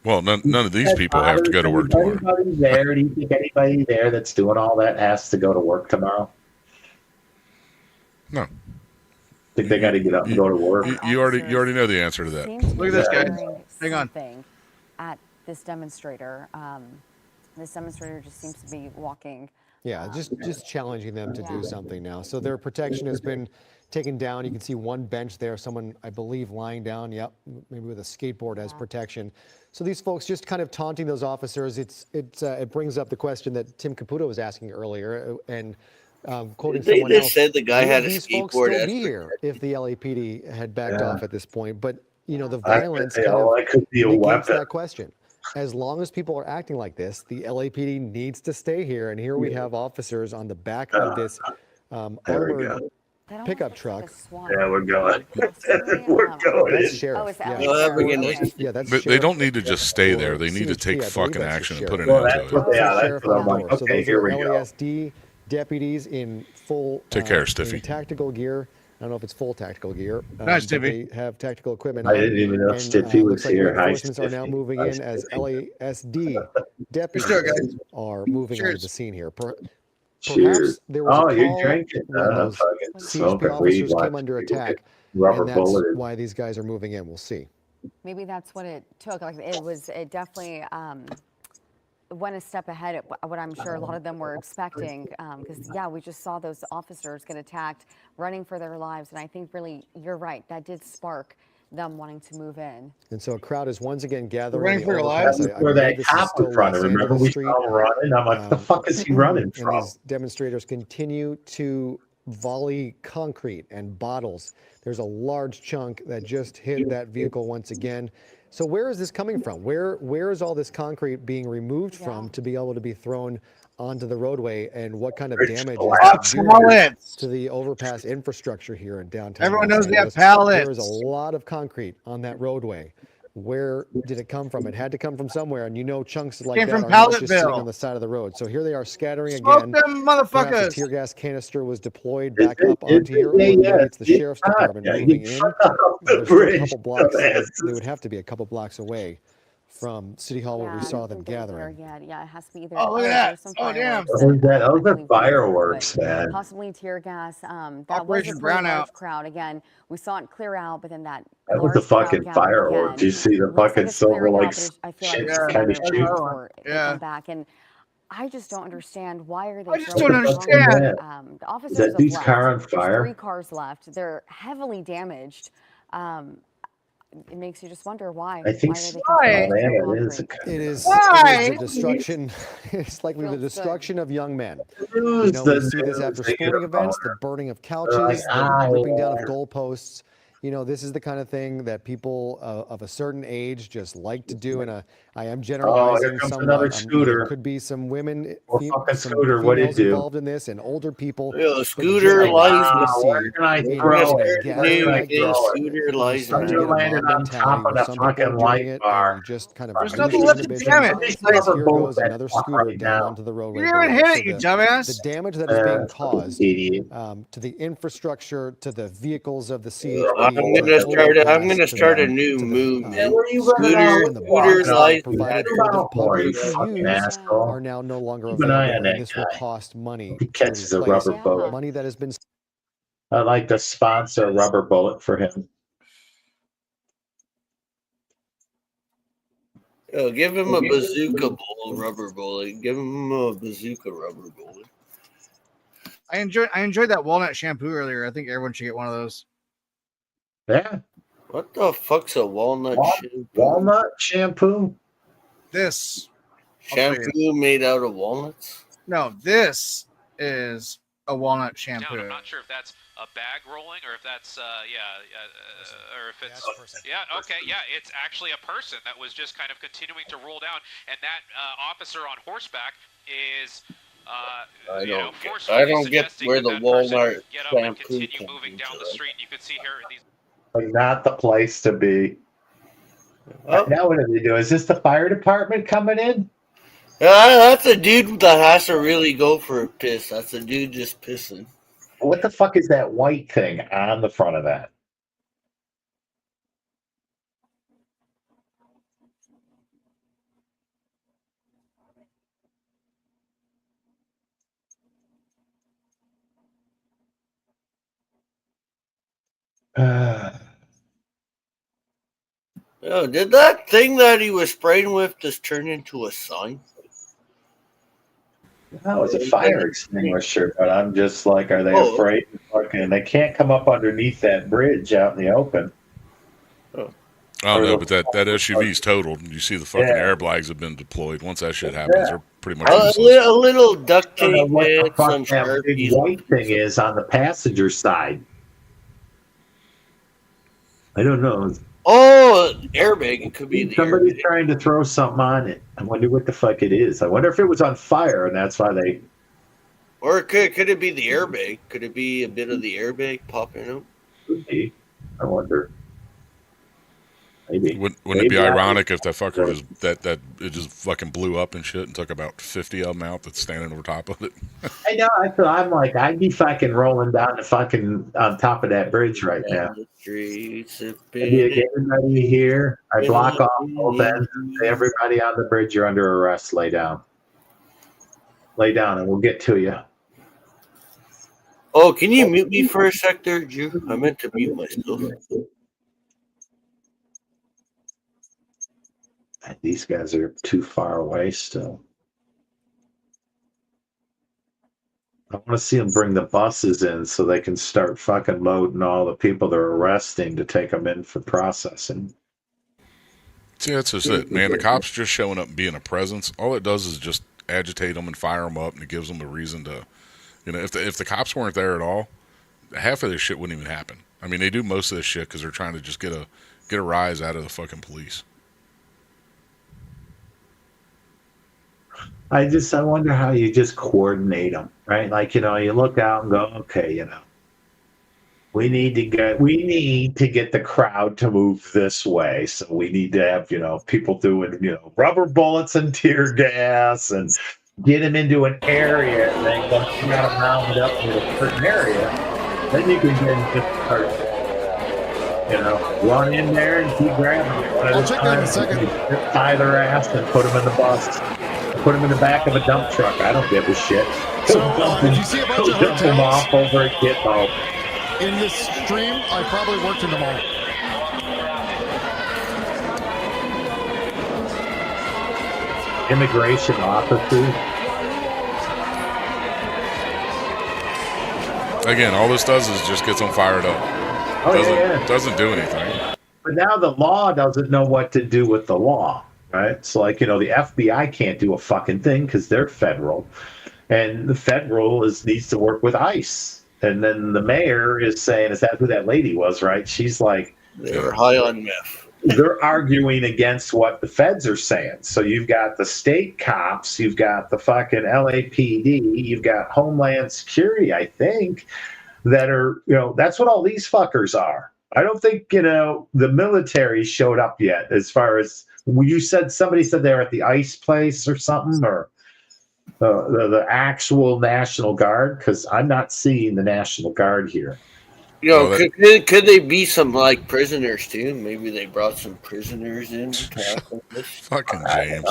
Well, none of these people have to go to work tomorrow. Anybody there? Do you think anybody there that's doing all that has to go to work tomorrow? No. Think they got to get up and go to work? You already know the answer to that. Look at this, guys. Hang on. At this demonstrator, this demonstrator just seems to be walking. Yeah, just challenging them to do something now. So their protection has been taken down. You can see one bench there, someone, I believe, lying down. Yep, maybe with a skateboard as protection. So these folks just kind of taunting those officers. It brings up the question that Tim Caputo was asking earlier, and quoting someone else. They said the guy had a these folks skateboard. still be here if the LAPD had backed off at this point. But you know, the violence kind of could be a negates weapon. that question. As long as people are acting like this, the LAPD needs to stay here. And here we have officers on the back of this armored pickup truck. Yeah, we're going. We're going. That's sheriff. Yeah, that's They sheriff. don't need to just stay there. They need to take fucking action and put an Well, end that's to what it. they are. That's what I'm like. So Okay, those here are we go. LASD deputies in full Take care, Stiffy. in tactical gear. I don't know if it's full tactical gear. Nice, but Stiffy. They have tactical equipment. I didn't even know and, Stiffy was looks like here. Hi, reinforcements are now Stiffy. moving Hi, in as Stiffy. LASD deputies guys. are moving onto Cheers. the scene here. Cheers. Perhaps there was a You're call drinking. when those Fucking CHP smoking weed. officers came Watch under people attack, get rubber and that's bulleted. why these guys are moving in. We'll see. Maybe that's what it took. Like it definitely went a step ahead of what I'm sure a lot of them were expecting. Because we just saw those officers get attacked, running for their lives, and I think really you're right. That did spark them wanting to move in. And so a crowd is once again gathering. Running on for the your overpass. lives? I Where believe that this is cop still was running. Los Remember, Angeles we Street. saw him running. I'm like, the fuck is he running And from? these demonstrators continue to volley concrete and bottles. There's a large chunk that just hit that vehicle once again. So where is this coming from? Where is all this concrete being removed from to be able to be thrown onto the roadway, and what kind of damage is that doing Pallets. to the overpass infrastructure here in downtown? Everyone Los knows we have Angeles? pallets. There is a lot of concrete on that roadway. Where did it come from? It had to come from somewhere, and you know chunks like Came that from are not just sitting Palletville. on the side of the road. So here they are scattering Smoke again. them, Perhaps a motherfuckers. tear gas canister was deployed back up onto here, or maybe it's the sheriff's department moving in. There's still a couple blocks. They would have to be a couple blocks away from City Hall where we saw them gathering. Yeah, it has to be either. Oh, look at that. Oh, damn. Those are fireworks, man. Possibly tear gas. That Operation was a pretty large Brownout. crowd. Again, we saw it clear out, but then that. That was the large crowd fucking gathered fireworks. again. You see the Looks like fucking it's silver clearing out, like but I feel like shit it's kind of another shoot. before they Yeah. come back, and I just don't understand why are they. I just throwing don't concrete? understand. The officers Is that have these left. car on There's fire? 3 cars left. They're heavily damaged. It makes you just wonder why. I think Why are they Why? continuing to throw Man, it is concrete? It is Why? the destruction. It's likely the Feels good. destruction of young men. News, You know, we see this after they get sporting a events, boner. the burning of They're couches, like, the ripping down of yeah. goalposts. You know, this is the kind of thing that people of a certain age just like to do. And I am generalizing comes somewhat. another There scooter. could be some women, Or fucking scooter, what'd it females do? involved in this, and older people. Yeah, But scooter generally, lies we matter. see Where can I in throw a it? Where gathering can I like throw this, it? Scooter you lies start to Scooter get a matter. landed mob on top mentality of where the some people fucking are light doing it, bar. and you just kind of There's lose nothing your left to inhibitions. damn it. These As rubber here bullets goes another scooter right down now. onto the roadway. You didn't even below. hit So it, you the dumbass. damage that is being caused Idiot. to the infrastructure, to the vehicles of the CHP, I'm to gonna the start. I'm overpass, gonna to start a the new to the movement. Where are you Scooter, running and the scooter bombs that are lies provided matter. for the more, you public to fucking use asshole. are now no longer Keep an eye available, on that and this will guy. cost money He to catches a replace rubber bullet. money that has been. I'd like to sponsor a rubber bullet for him. Yo, give him a bazooka rubber bullet. Give him a bazooka rubber bullet. I enjoyed that walnut shampoo earlier. I think everyone should get one of those. Yeah. What the fuck's a walnut shampoo? Walnut shampoo? This I'll show you. Shampoo made out of walnuts? No, this is a walnut Down. shampoo. I'm not sure if that's a bag rolling or if that's or if it's okay, it's actually a person that was just kind of continuing to roll down, and that officer on horseback is I don't forcefully get suggesting where that the that person walnut get up and shampoo continue comes moving down into the it. street. You can see here these. Like, not the place to be. Now what do they do? Is this the fire department coming in? That's a dude that has to really go for a piss. That's a dude just pissing. What the fuck is that white thing on the front of that? Oh, did that thing that he was spraying with just turn into a sign? That was a fire extinguisher, but I'm just like, are they Oh. afraid? Fucking, they can't come up underneath that bridge out in the open. Oh no, but that SUV's totaled. You see the fucking airbags have been deployed. Once that shit happens, they're pretty much A little duct I don't know tape what the and fuck some that big Sharpies. white thing is on the passenger side. I don't know. Oh, airbag. It could be the Somebody's trying to throw something on it. I wonder what the fuck it is. I wonder if it was on fire and that's why they. Or could it be the airbag? Could it be a bit of the airbag popping out? Could be. I wonder. Maybe. Wouldn't it be ironic if that fucker just that it just fucking blew up and shit and took about 50 of them out that's standing over top of it? I know. I'm like, I'd be fucking rolling down the fucking on top of that bridge right now. I'd be like, everybody here. I block off both ends and say, everybody on the bridge, you're under arrest. Lay down. Lay down, and we'll get to you. Oh, can you mute me for a sec there, Drew? I meant to mute myself. These guys are too far away still. I want to see them bring the buses in so they can start fucking loading all the people they're arresting to take them in for processing. See, that's just it, man. The cops just showing up and being a presence, all it does is just agitate them and fire them up, and it gives them a reason to, if the cops weren't there at all, half of this shit wouldn't even happen. I mean, they do most of this shit because they're trying to just get a rise out of the fucking police. I wonder how you just coordinate them, right? Like, you look out and go, okay, we need to get the crowd to move this way. So we need to have, people doing, rubber bullets and tear gas and get them into an area. And then once you got them rounded up in a certain area, then you can just start, run in there and keep grabbing them. I'll check that in a second. Tie their ass and put them in the bus. Put them in the back of a dump truck. I don't give a shit. So, did you see a bunch of dump them off over at Gitmo. In this stream? I probably worked in them all. Immigration officers. Again, all this does is just gets them fired up. Doesn't do anything. But now the law doesn't know what to do with the law. Right? It's like, the FBI can't do a fucking thing because they're federal. And the federal needs to work with ICE. And then the mayor is saying, is that who that lady was, right? She's like... They were high on meth. They're arguing against what the feds are saying. So you've got the state cops, you've got the fucking LAPD, you've got Homeland Security, I think, that are, that's what all these fuckers are. I don't think, the military showed up yet as far as... somebody said they were at the ICE place or something, or the actual National Guard, because I'm not seeing the National Guard here. Could they be some prisoners too? Maybe they brought some prisoners in to tackle this. Fucking James.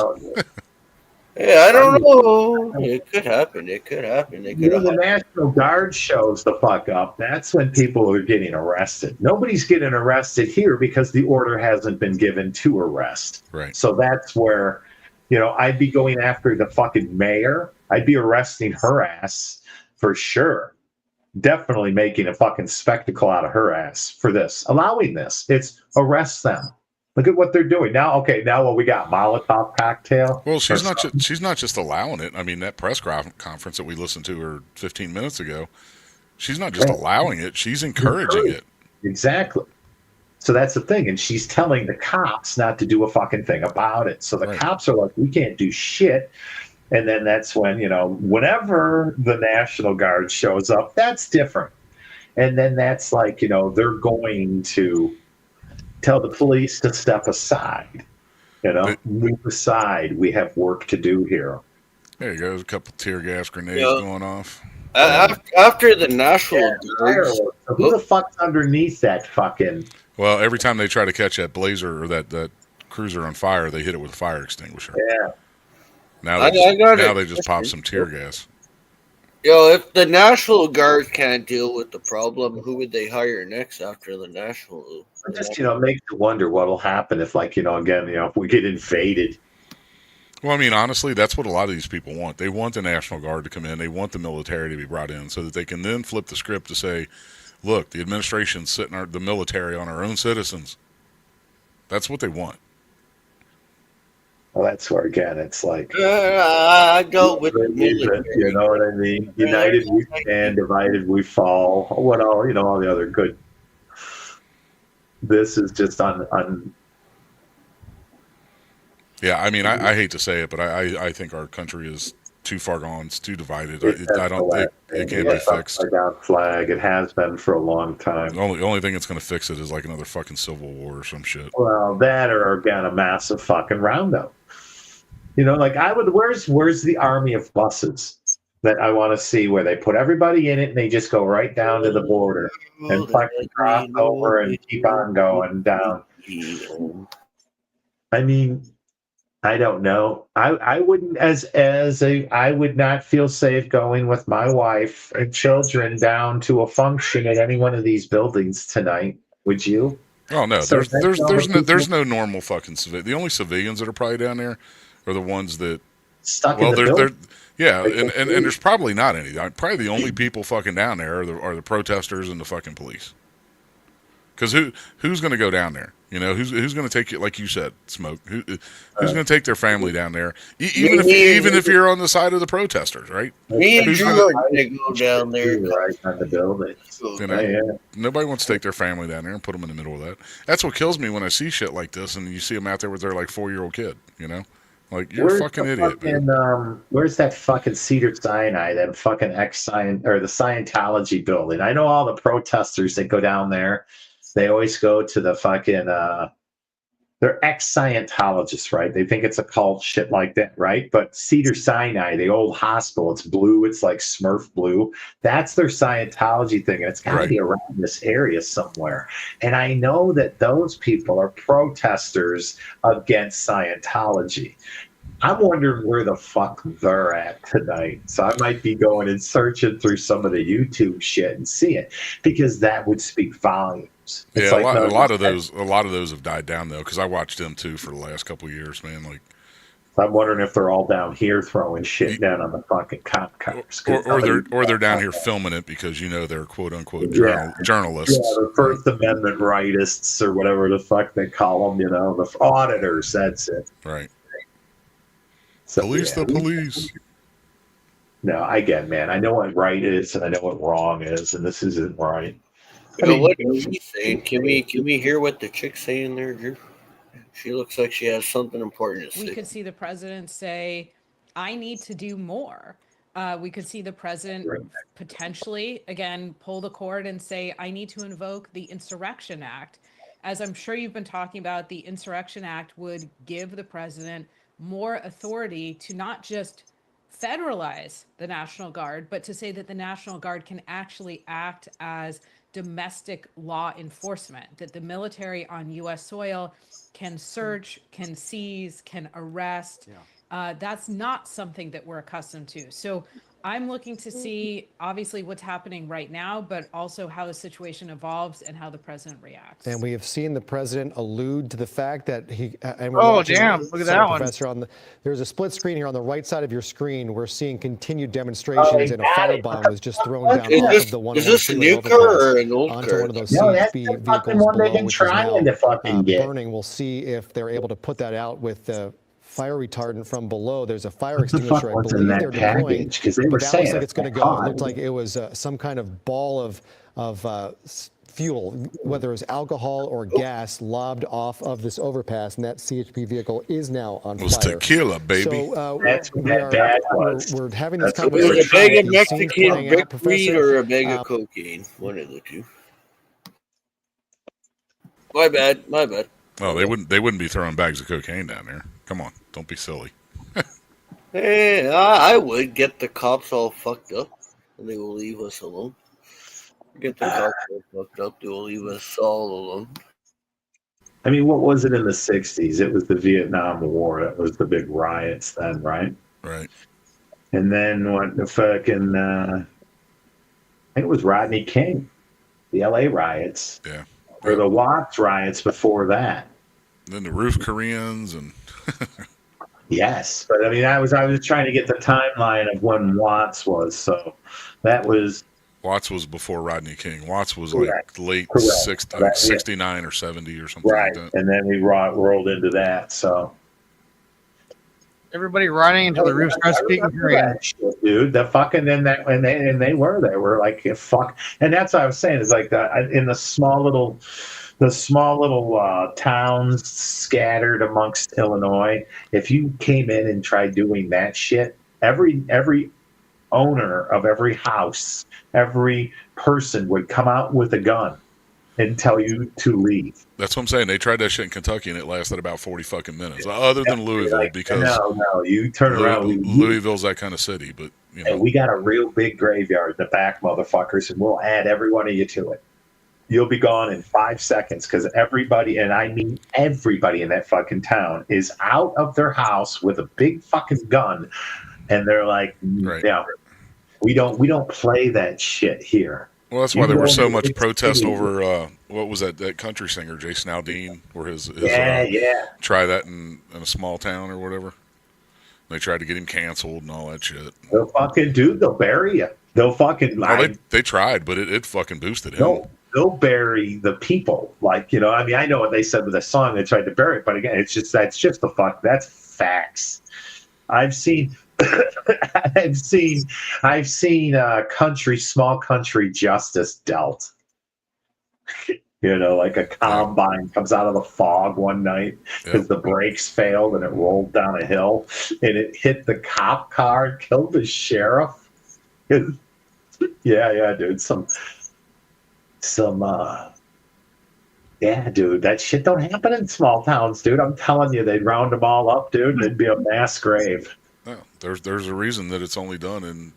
Yeah, I don't know. It could happen. When the National Guard shows the fuck up, that's when people are getting arrested. Nobody's getting arrested here because the order hasn't been given to arrest. Right. So that's where, I'd be going after the fucking mayor. I'd be arresting her ass for sure. Definitely making a fucking spectacle out of her ass for this. Allowing this. It's arrest them. Look at what they're doing now. Okay, now what we got? Molotov cocktail. Well, she's not just allowing it. I mean, that press conference that we listened to her 15 minutes ago, she's not just allowing it; she's encouraging it. Exactly. So that's the thing, and she's telling the cops not to do a fucking thing about it. So the cops are like, "We can't do shit." And then that's when whenever the National Guard shows up, that's different. And then that's like they're going to tell the police to step aside. Move aside. We have work to do here. There you go. There's a couple tear gas grenades going off. After the National Guard. So who the fuck's underneath that fucking? Well, every time they try to catch that blazer or that cruiser on fire, they hit it with a fire extinguisher. Yeah. Now they just pop some tear gas. If the National Guard can't deal with the problem, who would they hire next after the National? It just makes you wonder what'll happen if, if we get invaded. Well, I mean, honestly, that's what a lot of these people want. They want the National Guard to come in. They want the military to be brought in so that they can then flip the script to say, look, the administration's sitting the military on our own citizens. That's what they want. Well, that's where, again, it's like... I go with the military. You know what I mean? United we stand, divided we fall. What all, all the other good... This is just on Yeah, I mean, I hate to say it, but I think our country is too far gone. It's too divided. It can't be fixed. Flag. It has been for a long time. The only thing that's going to fix it is like another fucking civil war or some shit. Well, that or again a massive fucking roundup. Where's the army of buses that I want to see where they put everybody in it and they just go right down to the border and fucking cross over and keep on going down. I mean, I don't know. I wouldn't I would not feel safe going with my wife and children down to a function at any one of these buildings tonight. Would you? Oh no, So there's no normal fucking civilian. The only civilians that are probably down there are the ones that stuck in the building. Yeah, and there's probably not any. Probably the only people fucking down there are the protesters and the fucking police. Because who's going to go down there? Who's going to take it? Like you said, Smoke. Who's going to take their family down there? Even if you're on the side of the protesters, right? Me and Drew are going to go down there. Right on the building. Nobody wants to take their family down there and put them in the middle of that. That's what kills me when I see shit like this and you see them out there with their like 4-year-old kid. Like you're a fucking idiot. Where's that fucking Cedar Sinai? That fucking the Scientology building. I know all the protesters that go down there. They always go to the fucking, they're ex-Scientologists, right? They think it's a cult, shit like that, right? But Cedar Sinai, the old hospital, it's blue. It's like Smurf blue. That's their Scientology thing. And it's got to be around this area somewhere. And I know that those people are protesters against Scientology. I'm wondering where the fuck they're at tonight. So I might be going and searching through some of the YouTube shit and see it because that would speak volumes. It's a lot of those have died down though because I watched them too for the last couple of years, man. Like, I'm wondering if they're all down here throwing shit down on the fucking cop cars, or they're down here filming it because they're quote unquote journalists. Yeah, the First Amendment rightists or whatever the fuck they call them. The auditors. That's it. Right. So, the police. No, again, man, I know what right is and I know what wrong is, and this isn't right. What is she saying? Can we hear what the chick's saying there, Drew? She looks like she has something important to say. We could see the president say, I need to do more. We could see the president potentially, again, pull the cord and say, I need to invoke the Insurrection Act. As I'm sure you've been talking about, the Insurrection Act would give the president more authority to not just federalize the National Guard, but to say that the National Guard can actually act as domestic law enforcement, that the military on U.S. soil can search, can seize, can arrest. That's not something that we're accustomed to. So I'm looking to see, obviously, what's happening right now, but also how the situation evolves and how the president reacts. And we have seen the president allude to the fact that he. And look at that one. There's a split screen here on the right side of your screen. We're seeing continued demonstrations, and a firebomb was just thrown down off of the one. Is this a new car or an old onto car? one of those CHP vehicles one they've below, been which is trying to fucking get. burning. We'll see if they're able to put that out with the fire retardant from below. There's a fire extinguisher, I believe they're deploying, because they were but that saying looks like it's going to go. hot. It looked like it was some kind of ball of fuel, whether it was alcohol or gas, lobbed off of this overpass, and that CHP vehicle is now on fire. It was tequila, baby. So That's what that bag was. we're having this It was conversation. a bag of These scenes Mexican playing out, brick weed Professor. or a bag of cocaine. One of the two. My bad. My bad. Oh, they wouldn't be throwing bags of cocaine down there. Come on, don't be silly. Hey, I would get the cops all fucked up, and they will leave us alone. Get the cops all fucked up, they will leave us all alone. I mean, what was it in the 60s? It was the Vietnam War. That was the big riots then, right? Right. And then what the fucking, I think it was Rodney King, the LA riots. Yeah. Or the Watts riots before that. And then the roof Koreans and. Yes, but I mean, I was trying to get the timeline of when Watts was. So that was. Watts was before Rodney King. Watts was Correct. like late Correct. 69 or 70 or something Right, like that. and then we rolled into that. So everybody running until the roof starts speaking Korean. Dude, the fucking and they were like fuck, and that's what I was saying is like in the small little towns scattered amongst Illinois. If you came in and tried doing that shit, every owner of every house, every person would come out with a gun and tell you to leave. That's what I'm saying. They tried that shit in Kentucky and it lasted about 40 fucking minutes. Other than Louisville, because no, you turn around. Louisville's that kind of city, but you know. And we got a real big graveyard in the back, motherfuckers, and we'll add every one of you to it. You'll be gone in 5 seconds because everybody, and I mean everybody in that fucking town, is out of their house with a big fucking gun, and they're like, "Yeah, we don't play that shit here." Well, that's why there was so much protest over what was that country singer Jason Aldean, where his try that in a small town or whatever. They tried to get him canceled and all that shit. They'll fucking they'll bury you. They'll fucking. They tried, but it fucking boosted him. They'll bury the people. Like, I mean, I know what they said with the song. They tried to bury it, but again, that's just the fuck. That's facts. I've seen small country justice dealt. Like a combine comes out of the fog one night because the brakes failed and it rolled down a hill and it hit the cop car and killed the sheriff. Yeah, dude. Dude, that shit don't happen in small towns, dude. I'm telling you, they'd round them all up, dude, and it'd be a mass grave. No, there's a reason that it's only done in,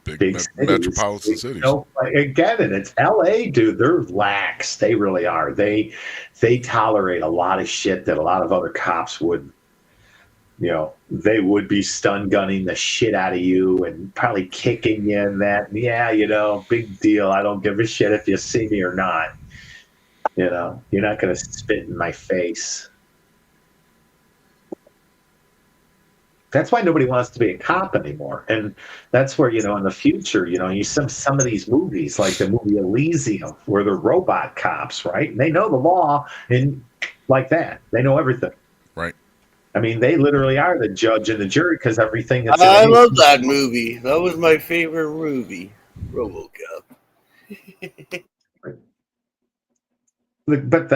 big metropolitan cities. Again, and it's LA, dude. They're lax. They really are. They tolerate a lot of shit that a lot of other cops wouldn't. They would be stun gunning the shit out of you and probably kicking you in that. Yeah, big deal. I don't give a shit if you see me or not. You're not going to spit in my face. That's why nobody wants to be a cop anymore. And that's where, in the future, you some of these movies, like the movie Elysium, where they're robot cops, right? And they know the law and like that. They know everything. Right. I mean, they literally are the judge and the jury because everything that's I love that movie. That was my favorite movie, RoboCop. But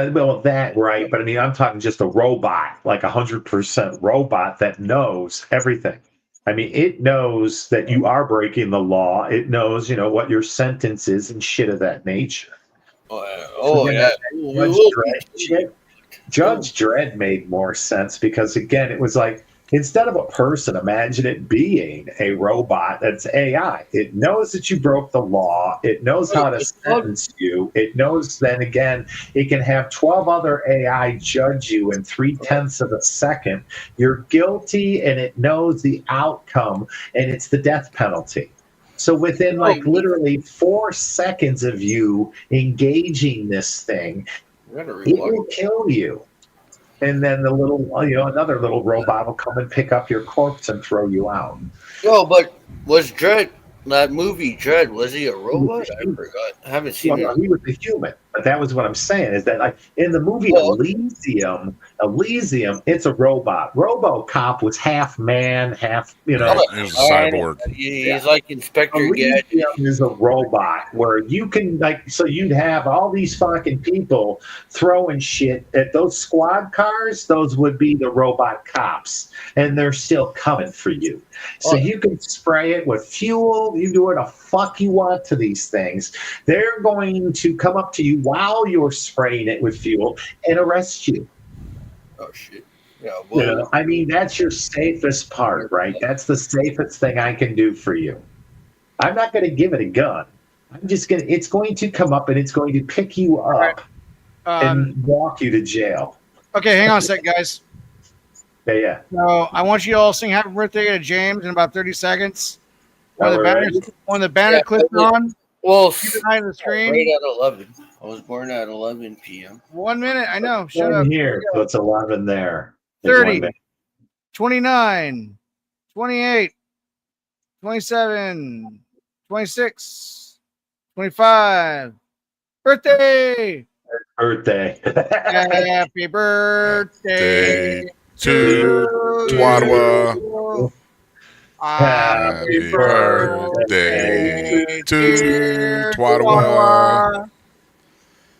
right. But I mean, I'm talking just a robot, like 100% robot that knows everything. I mean, it knows that you are breaking the law. It knows, what your sentence is and shit of that nature. Judge Dredd made more sense because, again, it was like, instead of a person, imagine it being a robot that's AI. It knows that you broke the law. It knows how to sentence you. It knows then, again, it can have 12 other AI judge you in 0.3 of a second. You're guilty, and it knows the outcome, and it's the death penalty. So within literally 4 seconds of you engaging this thing, it will kill you. And then the another little robot will come and pick up your corpse and throw you out. No, but was Dredd, that movie Dredd, was he a robot? I forgot. I haven't seen it. He was a human. But that was what I'm saying, is that in the movie Elysium, it's a robot. RoboCop was half man, half, He was a cyborg. He's like Inspector Gadget. Elysium is a robot where you can, so you'd have all these fucking people throwing shit at those squad cars. Those would be the robot cops, and they're still coming for you. So you can spray it with fuel. You do what the fuck you want to these things. They're going to come up to you while you're spraying it with fuel and arrest you. Oh shit. Yeah, You know, I mean, that's your safest part, right? That's the safest thing I can do for you. I'm not going to give it a gun. It's going to come up and it's going to pick you up and walk you to jail. Okay, hang on a sec, guys. Yeah. So I want you all to sing happy birthday to James in about 30 seconds. When the banner clicks on, well, keep an eye on the screen. Right at 11. I was born at 11 p.m. 1 minute. I know. Shut up. Here, so it's 11 there. 30, 29, 28, 27, 26, 25. Birthday! Birthday. Happy birthday to Twadwa. Happy birthday to Twadwa.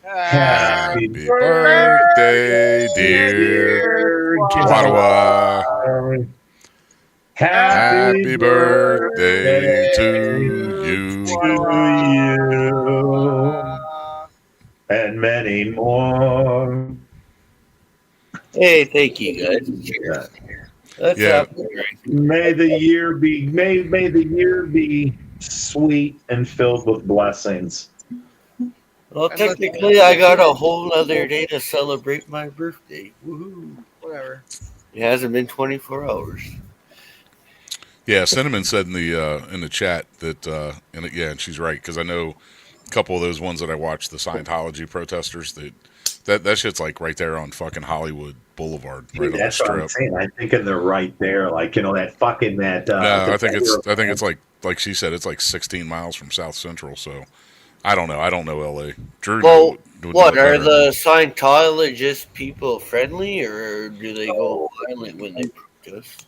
Happy birthday, dear Twadwa. Happy birthday to you. And many more. Hey, thank you guys. Cheers. That's May the year be sweet and filled with blessings. Well, technically, I got a whole other day to celebrate my birthday. Woohoo! Whatever. It hasn't been 24 hours. Yeah, Cinnamon said in the chat that, and she's right, because I know a couple of those ones that I watched, the Scientology protesters, that shit's like right there on fucking Hollywood Boulevard, right on the That's what I'm strip. saying. I'm thinking they're right there, like that fucking that. No, I think it's like she said, it's like 16 miles from South Central. So I don't know. I don't know LA. Drew. Well, what are the Scientologists people friendly, or do they go violent when they protest?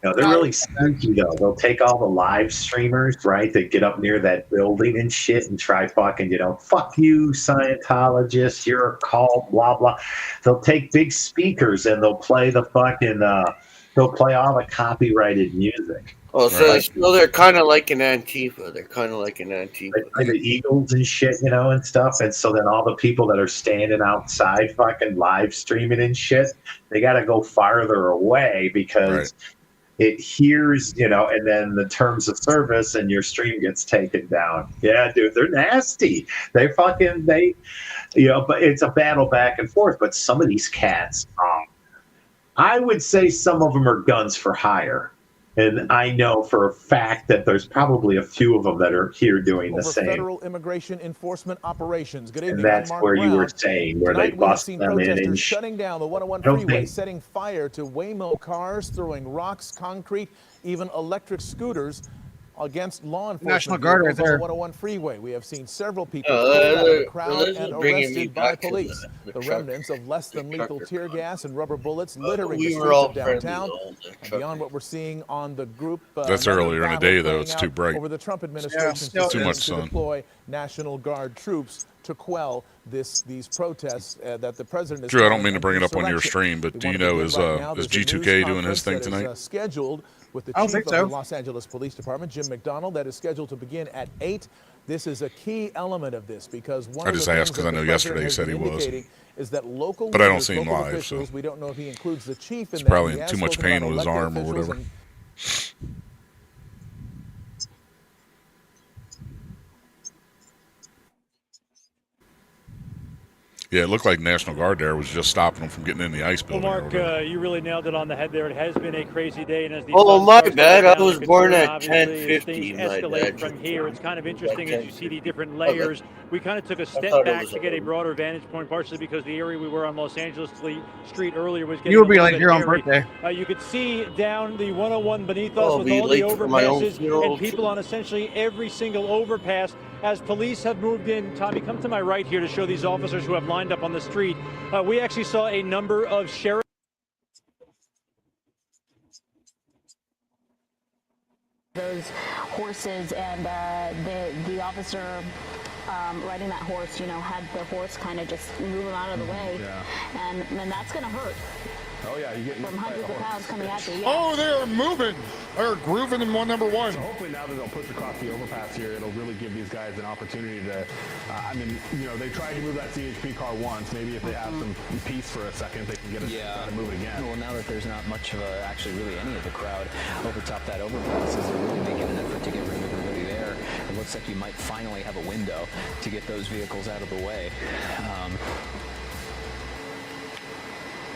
No, they're really sneaky though. They'll take all the live streamers, right, that get up near that building and shit and try fucking, fuck you, Scientologists, you're a cult, blah blah. They'll take big speakers and they'll play the fucking they'll play all the copyrighted music. Oh, so they're kind of like an Antifa. They play the Eagles and shit, and stuff. And so then all the people that are standing outside fucking live streaming and shit, they got to go farther away because it hears, and then the terms of service and your stream gets taken down. Yeah, dude, they're nasty. But it's a battle back and forth. But some of these cats, I would say some of them are guns for hire. And I know for a fact that there's probably a few of them that are here doing the same. Federal immigration enforcement operations. Good evening. And that's where you were saying where they bust them in and shutting down the 101 freeway, setting fire to Waymo cars, throwing rocks, concrete, even electric scooters against law enforcement. National Guard right there. On the 101 freeway. We have seen several people pulled out of the crowd and arrested by police. The remnants of less than lethal tear gas and rubber bullets littering the streets of downtown. Beyond what we're seeing on the group. That's earlier in the day, though. It's too bright. Over the Trump administration's too much sun. To deploy National Guard troops to quell these protests that the president is. Drew, I don't mean to bring it up on your stream, but do you know is G2K doing his thing tonight? Scheduled with the chief of the Los Angeles Police Department, Jim McDonnell, that is scheduled to begin at 8. This is a key element of this because one I just of the asked because I know yesterday he said he was. Is that local but I don't leaders, see him local live. officials, So. we don't know if he includes the chief in He's that. probably in too much pain with his arm or whatever. Yeah, it looked like National Guard there was just stopping them from getting in the ice building. Well, Mark, you really nailed it on the head there. It has been a crazy day. And as the my bad. I was born at 10:50. Things escalate from here. It's kind of interesting as you see the different layers. We kind of took a step back to get a broader vantage point, partially because the area we were on Los Angeles Street earlier was getting You would be like your own birthday. You could see down the 101 beneath us with all the overpasses and people on essentially every single overpass. As police have moved in, Tommy, come to my right here to show these officers who have lined up on the street. We actually saw a number of sheriff. Those horses and the officer riding that horse, had the horse kind of just move him out of the way, and that's going to hurt. Oh yeah, you're getting from hundreds of pounds coming at you. Yeah. Oh, they are moving. They're grooving in one number one. So hopefully now that they'll push across the overpass here, it'll really give these guys an opportunity to, I mean, you know, they tried to move that CHP car once. Maybe if they have some peace for a second, they can get it try to move it again. Well, now that there's not much of actually really any of the crowd over top that overpass, as they're really making an effort to get rid of everybody there. It looks like you might finally have a window to get those vehicles out of the way.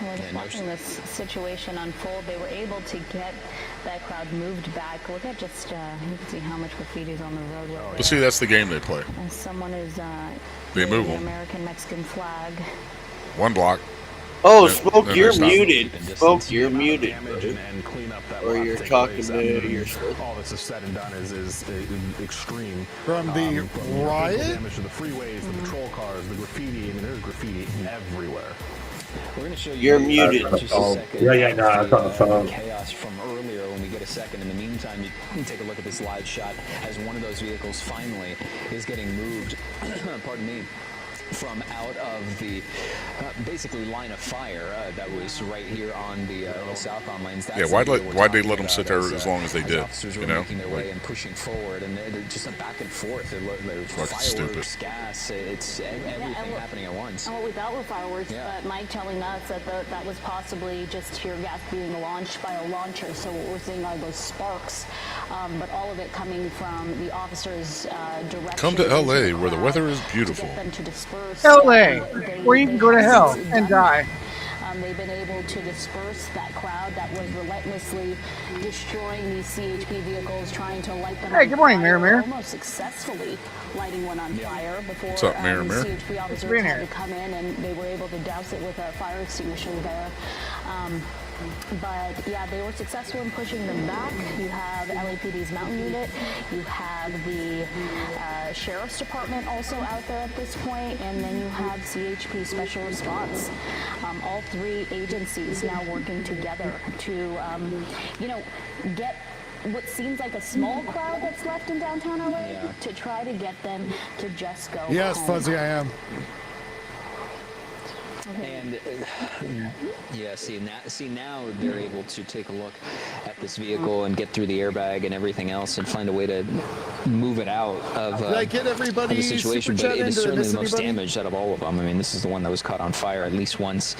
We're just watching this situation unfold. They were able to get that crowd moved back. Look at just, you can see how much graffiti is on the roadway. But see, that's the game they play. And someone is they move the them. American-Mexican flag. One block. Oh, then, Smoke, then you're they stop. muted. Smoke, you're muted. And clean up that Or you're talking to yourself. All this is said and done is extreme. From the riot? Damage to the freeways, the patrol cars, the graffiti. I mean, there's graffiti everywhere. We're going to show you. You're muted. Just a second. No, it's on the phone. Chaos from earlier when we get a second. In the meantime, you can take a look at this live shot as one of those vehicles finally is getting moved. Pardon me. From out of the basically line of fire that was right here on the southbound lanes. That's Yeah, why'd they let them sit there as long as they did? Officers were You know, making their way and pushing forward, and they're just a back and forth. There's fireworks, stupid. gas. It's everything happening at once. And what we thought were fireworks, but Mike telling us that that was possibly just tear gas being launched by a launcher. So what we're seeing are those sparks, but all of it coming from the officers' direction. come to LA where the weather is beautiful. To get them to disperse. LA, where you can go to hell and die. They've been able to disperse that crowd that was relentlessly destroying these CHP vehicles, trying to light them on Hey, good morning, fire, Mirror. almost successfully lighting one on fire before What's up, Mirror? CHP officers had to come in, and they were able to douse it with a fire extinguisher there. But yeah, they were successful in pushing them back. You have LAPD's mountain unit. You have the Sheriff's Department also out there at this point, and then you have CHP Special Response. All three agencies now working together to, get what seems like a small crowd that's left in downtown LA to try to get them to just go Yes, home. Fuzzy, I am. And see now they're able to take a look at this vehicle and get through the airbag and everything else and find a way to move it out of, Did I get everybody the situation. super But chat it is in? Did I certainly miss the most anybody? damaged out of all of them. I mean, this is the one that was caught on fire at least once.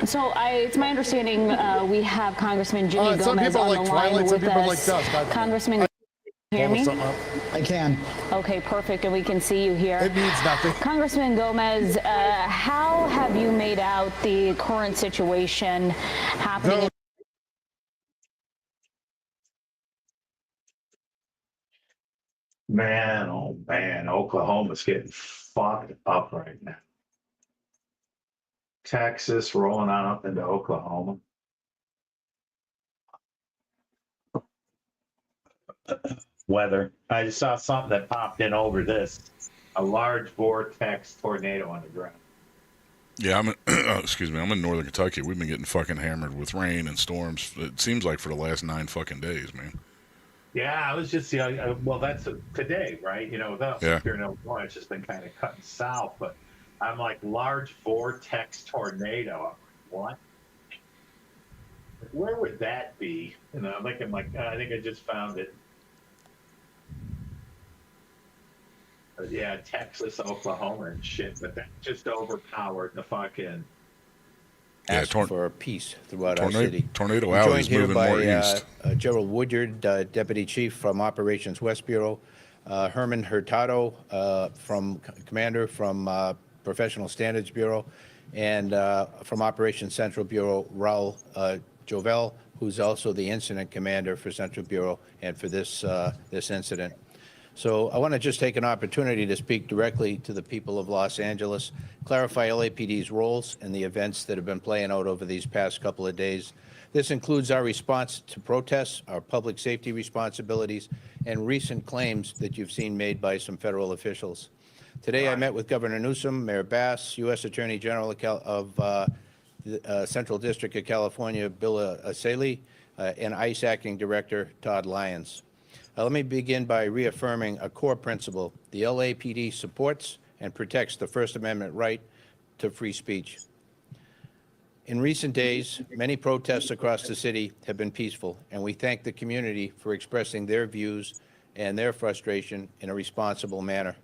So it's my understanding we have Congressman Jimmy Some Gomez people on like the line Twilight, some with people us. like Dusk. Congressman, hear me? I can. Okay, perfect, and we can see you here. It means nothing. Congressman Gomez, how have you made out the current situation happening? Man, oh man, Oklahoma's getting fucked up right now. Texas rolling on up into Oklahoma. Weather. I just saw something that popped in over this. A large vortex tornado on the ground. Yeah, I'm in, excuse me. I'm in Northern Kentucky. We've been getting fucking hammered with rain and storms. It seems like for the last 9 fucking days, man. Yeah, I was just well, that's today, right? You know, without Yeah. here in Illinois, it's just been kind of cutting south. But I'm like large vortex tornado. I'm like, what? Where would that be? And I'm like, I think I just found it. Yeah, Texas, Oklahoma, and shit. But that just overpowered the fucking. Ask for peace throughout our city. Tornado We're Alley's joined here moving by, more east. Gerald Woodyard, Deputy Chief from Operations West Bureau, Herman Hurtado, Commander from Professional Standards Bureau, and from Operations Central Bureau, Raul Jovel, who's also the Incident Commander for Central Bureau and for this incident. So I want to just take an opportunity to speak directly to the people of Los Angeles, clarify LAPD's roles in the events that have been playing out over these past couple of days. This includes our response to protests, our public safety responsibilities, and recent claims that you've seen made by some federal officials. Today I met with Governor Newsom, Mayor Bass, U.S. Attorney General of the Central District of California, Bill Asalee, and ICE Acting Director Todd Lyons. Let me begin by reaffirming a core principle. The LAPD supports and protects the First Amendment right to free speech. In recent days, many protests across the city have been peaceful, and we thank the community for expressing their views and their frustration in a responsible manner.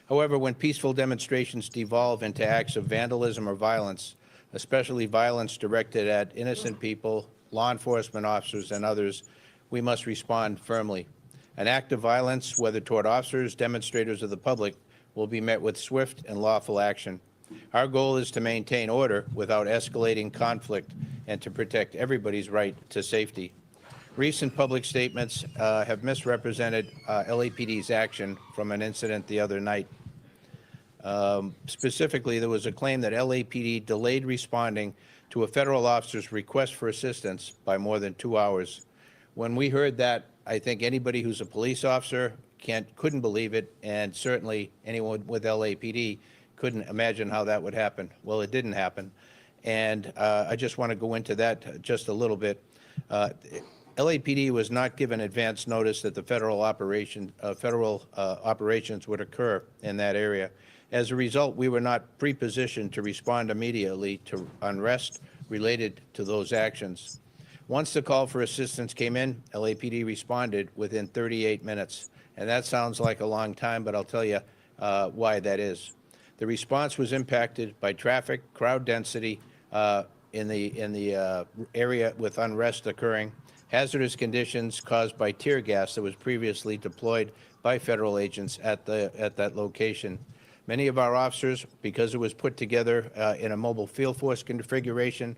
However, when peaceful demonstrations devolve into acts of vandalism or violence, especially violence directed at innocent people, law enforcement officers, and others, we must respond firmly. An act of violence, whether toward officers, demonstrators, or the public, will be met with swift and lawful action. Our goal is to maintain order without escalating conflict and to protect everybody's right to safety. Recent public statements have misrepresented LAPD's action from an incident the other night. Specifically, there was a claim that LAPD delayed responding to a federal officer's request for assistance by more than 2 hours. When we heard that, I think anybody who's a police officer couldn't believe it, and certainly anyone with LAPD couldn't imagine how that would happen. Well, it didn't happen, and I just want to go into that just a little bit. LAPD was not given advance notice that the federal operations would occur in that area. As a result, we were not pre-positioned to respond immediately to unrest related to those actions. Once the call for assistance came in, LAPD responded within 38 minutes. And that sounds like a long time, but I'll tell you why that is. The response was impacted by traffic, crowd density in the area with unrest occurring, hazardous conditions caused by tear gas that was previously deployed by federal agents at that location. Many of our officers, because it was put together in a mobile field force configuration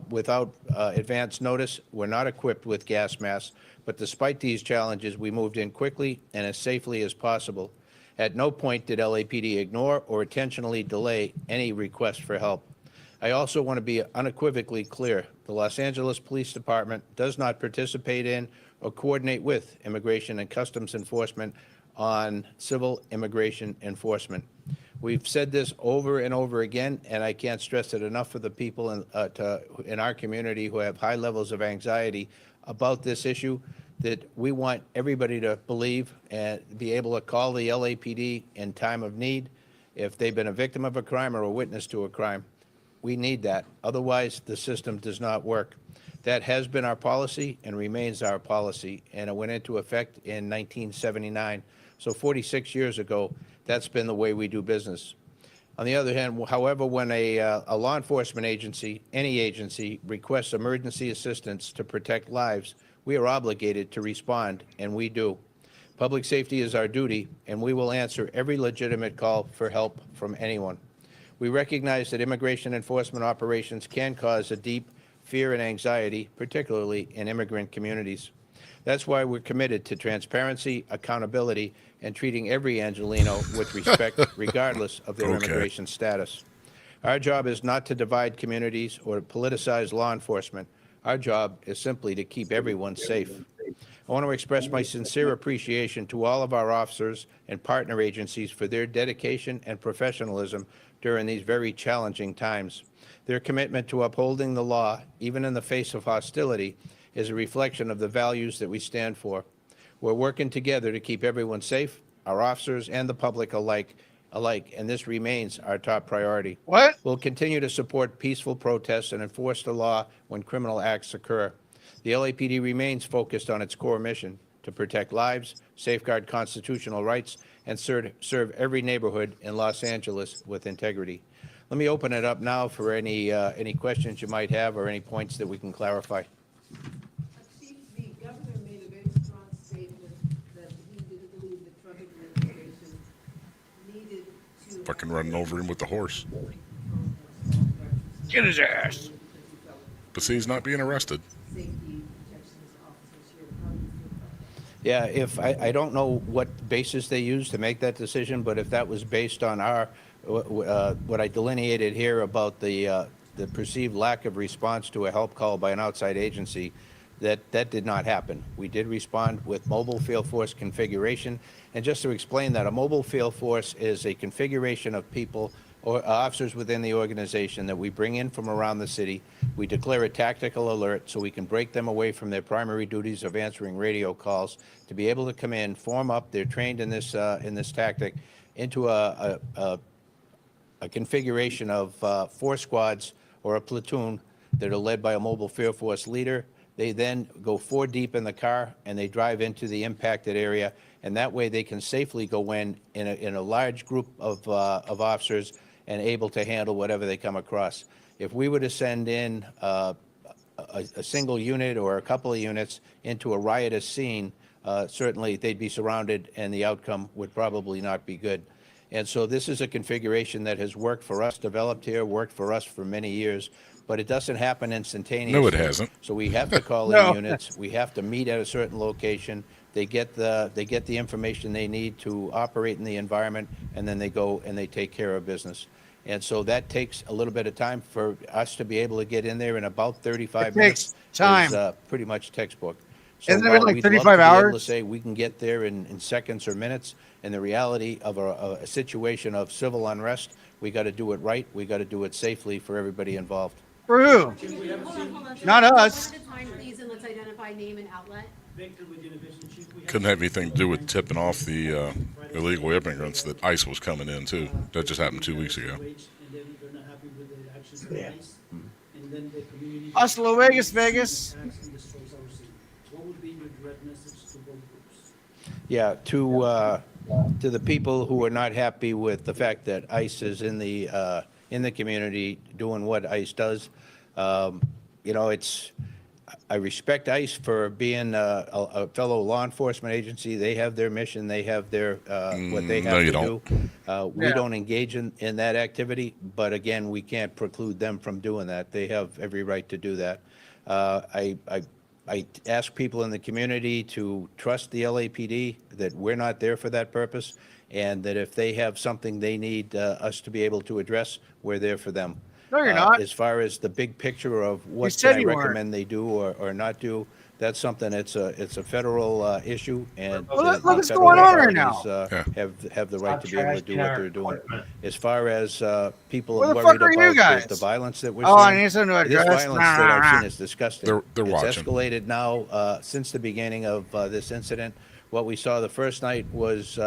without advance notice, were not equipped with gas masks. But despite these challenges, we moved in quickly and as safely as possible. At no point did LAPD ignore or intentionally delay any request for help. I also want to be unequivocally clear. The Los Angeles Police Department does not participate in or coordinate with Immigration and Customs Enforcement on civil immigration enforcement. We've said this over and over again, and I can't stress it enough for the people in our community who have high levels of anxiety about this issue, that we want everybody to believe and be able to call the LAPD in time of need if they've been a victim of a crime or a witness to a crime. We need that. Otherwise, the system does not work. That has been our policy and remains our policy, and it went into effect in 1979. So 46 years ago, that's been the way we do business. On the other hand, however, when a law enforcement agency, any agency, requests emergency assistance to protect lives, we are obligated to respond, and we do. Public safety is our duty, and we will answer every legitimate call for help from anyone. We recognize that immigration enforcement operations can cause a deep fear and anxiety, particularly in immigrant communities. That's why we're committed to transparency, accountability, and treating every Angelino with respect, regardless of their immigration status. Our job is not to divide communities or politicize law enforcement. Our job is simply to keep everyone safe. I want to express my sincere appreciation to all of our officers and partner agencies for their dedication and professionalism during these very challenging times. Their commitment to upholding the law, even in the face of hostility, is a reflection of the values that we stand for. We're working together to keep everyone safe, our officers and the public alike, and this remains our top priority. What? We'll continue to support peaceful protests and enforce the law when criminal acts occur. The LAPD remains focused on its core mission to protect lives, safeguard constitutional rights, and serve every neighborhood in Los Angeles with integrity. Let me open it up now for any questions you might have or any points that we can clarify. Chief, the governor made a very strong statement that he didn't believe the Trump administration needed to... Fucking running over him with the horse. Get his ass. But see, he's not being arrested. Yeah, if I don't know what basis they used to make that decision, but if that was based on our what I delineated here about the perceived lack of response to a help call by an outside agency, that did not happen. We did respond with mobile field force configuration, and just to explain that, a mobile field force is a configuration of people or officers within the organization that we bring in from around the city. We declare a tactical alert so we can break them away from their primary duties of answering radio calls to be able to come in, form up. They're trained in this tactic into a configuration of 4 squads or a platoon that are led by a mobile field force leader. They then go 4 deep in the car and they drive into the impacted area, and that way they can safely go in a large group of officers and able to handle whatever they come across. If we were to send in a single unit or a couple of units into a riotous scene, certainly they'd be surrounded and the outcome would probably not be good. And so this is a configuration that has worked for us, developed here, worked for us for many years, but it doesn't happen instantaneously. No, it hasn't. So we have to call No. in units. We have to meet at a certain location. They get the information they need to operate in the environment, and then they go and they take care of business. And so that takes a little bit of time for us to be able to get in there in about 35 minutes. Time. Is pretty much textbook. So Isn't it while like we'd love 35 to be able hours? to say we can get there in seconds or minutes, in the reality of a situation of civil unrest, we got to do it right. We got to do it safely for everybody involved. For who? Hold on. Not us. One at a time, please, and let's identify name and outlet. Couldn't have anything to do with tipping off the illegal immigrants that ICE was coming in too. That just happened 2 weeks ago. Yeah. Us, Las Vegas, Vegas. Yeah, to the people who are not happy with the fact that ICE is in the community doing what ICE does, you know, I respect ICE for being a fellow law enforcement agency. They have their mission. They have their what they have No, you to do. We Yeah. don't engage in that activity, but again, we can't preclude them from doing that. They have every right to do that. I ask people in the community to trust the LAPD, that we're not there for that purpose, and that if they have something they need us to be able to address, we're there for them. No, you're not. As far as the big picture of what said can I you weren't. recommend they do or not do, that's something, it's a federal issue, and Well, look the what's federal going on right now. authorities, have the right Stop to be able to do trashing what our they're doing. equipment. As far as people Where are the worried fuck are you about guys? the violence that we're Oh, I seeing, need something to this address. violence that I've seen is disgusting. They're It's watching. escalated now since the beginning of this incident. What we saw the first night was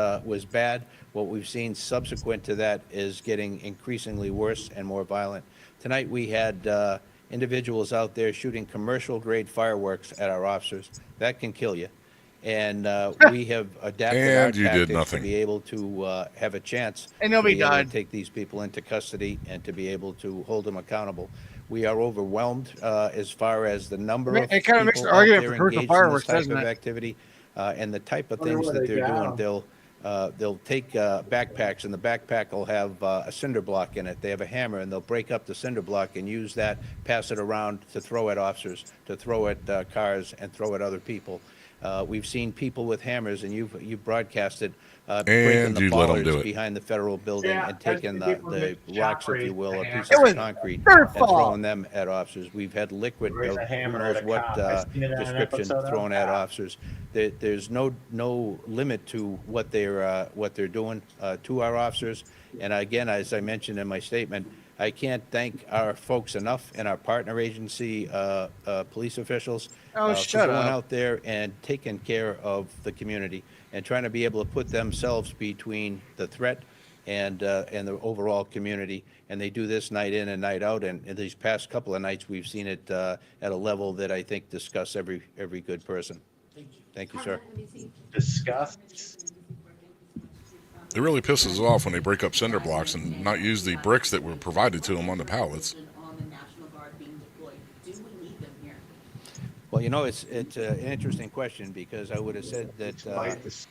bad. What we've seen subsequent to that is getting increasingly worse and more violent. Tonight we had individuals out there shooting commercial-grade fireworks at our officers. That can kill you. And we have adapted our And you did tactics nothing. to be able to have a chance And to nobody be able died. to take these people into custody and to be able to hold them accountable. We are overwhelmed as far as the number of It kind of makes people the out argument there for commercial engaged in this fireworks, type doesn't of it? activity and the type of Wonder things where that they they're got doing. They'll take backpacks, and the backpack will have a cinder block in it. They have a hammer, and they'll break up the cinder block and use that, pass it around to throw at officers, to throw at cars, and throw at other people. We've seen people with hammers, and you've broadcasted breaking And the you let 'em do bollards it. behind the federal building Yeah, and taking there's people the with rocks, if chop you will, or raised pieces a of hammer. concrete, their and fault. throwing them at officers. We've had liquid, Raise a who hammer knows at a what cop. I seen it on an description episode of thrown at Cop. officers. There's no limit to what they're doing to our officers. And again, as I mentioned in my statement, I can't thank our folks enough and our partner agency police officials Oh, for shut going up. out there and taking care of the community and trying to be able to put themselves between the threat and the overall community. And they do this night in and night out. And in these past couple of nights, we've seen it at a level that I think disgusts every good person. Thank you, sir. Disgust. It really pisses us off when they break up cinder blocks and not use the bricks that were provided to them on the pallets. Well, you know, it's an interesting question, because I would have said that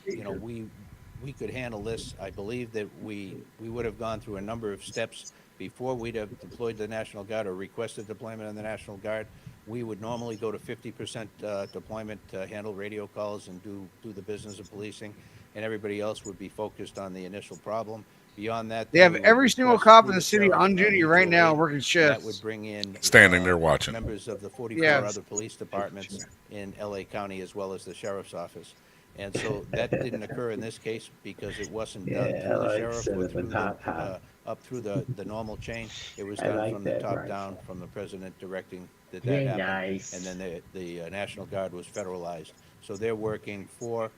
you know, we could handle this. I believe that we would have gone through a number of steps before we'd have deployed the National Guard or requested deployment of the National Guard. We would normally go to 50% deployment to handle radio calls and do the business of policing, and everybody else would be focused on the initial problem. Beyond that, They have we would every single request cop through in the city sheriff on duty right mutual now aid. working That shifts. would bring in Standing there watching. members of the 44 Yeah. other police departments in LA County, as well as the sheriff's office. And so that didn't occur in this case because it wasn't done Yeah, through I the like sheriff or cinnamon through hot hot. up through the normal chain. It was I done like from the that top rifle. down, from the president directing that Very happened. nice. And then the National Guard was federalized. So they're working for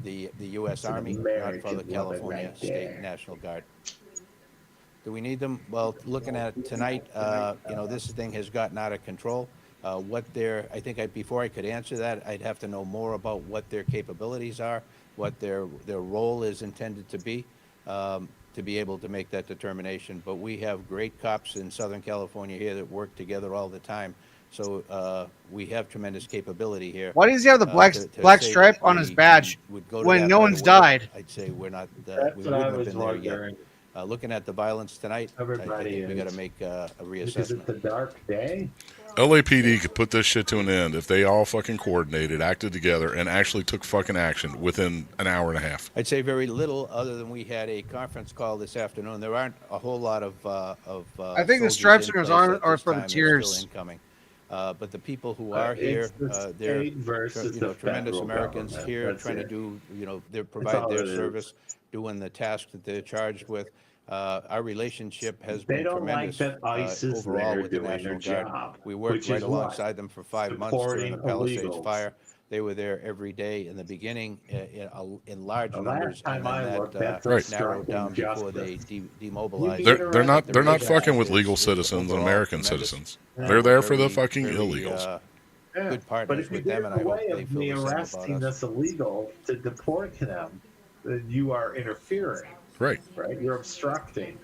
the U.S. It's an Army, not for the American love it California right State there. National Guard. Do we need them? Well, looking at it tonight, you know, this thing has gotten out of control. I think before I could answer that, I'd have to know more about what their capabilities are, what their role is intended to be able to make that determination. But we have great cops in Southern California here that work together all the time. So we have tremendous capability here. Why does he have the black stripe on his badge when no one's died? I'd say we're not. That's We what I wouldn't have was been there wondering. yet. Looking at the violence tonight, I think we got to make a reassessment. Because it's a dark day. LAPD could put this shit to an end if they all fucking coordinated, acted together, and actually took fucking action within an hour and a half. I'd say very little, other than we had a conference call this afternoon. There aren't a whole lot of. I think the stripes on his arm are for the tears. Incoming. But the people who are here, they're tremendous Americans here trying to do, they provide their service, doing the task that they're charged with. Our relationship has been tremendous overall with the National Guard. We worked right alongside them for 5 months during the Palisades fire. They were there every day in the beginning in large numbers, and then that narrowed down before they demobilized. They're not fucking with legal citizens and American citizens. They're there for the fucking illegals. Good partners but if with you them, and I hope they of feel me the same about arresting us. this illegal to deport them, then you are interfering. Right. Right. You're obstructing.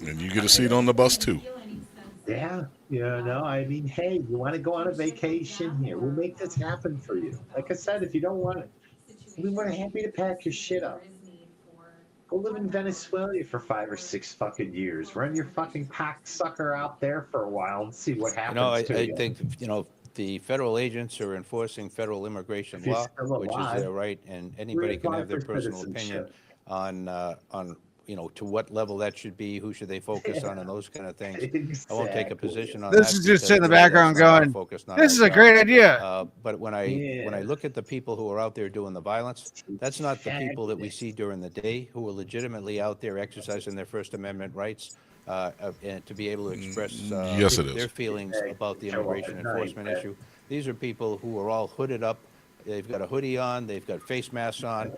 And you get a seat on the bus too. Yeah. I mean, hey, you want to go on a vacation here? We'll make this happen for you. Like I said, if you don't want it, we're happy to pack your shit up. Go live in Venezuela for 5 or 6 fucking years. Run your fucking cocksucker out there for a while and see what happens. I to you. think the federal agents are enforcing federal immigration If you're law, still which is alive, their right, and anybody can have their reapply for personal opinion citizenship. on to what level that should be, who should they focus on, and those kind of things. I won't take a position on that. This is just sitting in the because background that's not our going, focus, not this our is a job. great idea. But when I look at the people who are out there doing the violence, that's not the people that we see during the day who are legitimately out there exercising their First Amendment rights. And to be able to express Yes, it is. their feelings about the immigration enforcement issue. These are people who are all hooded up. They've got a hoodie on. They've got face masks on.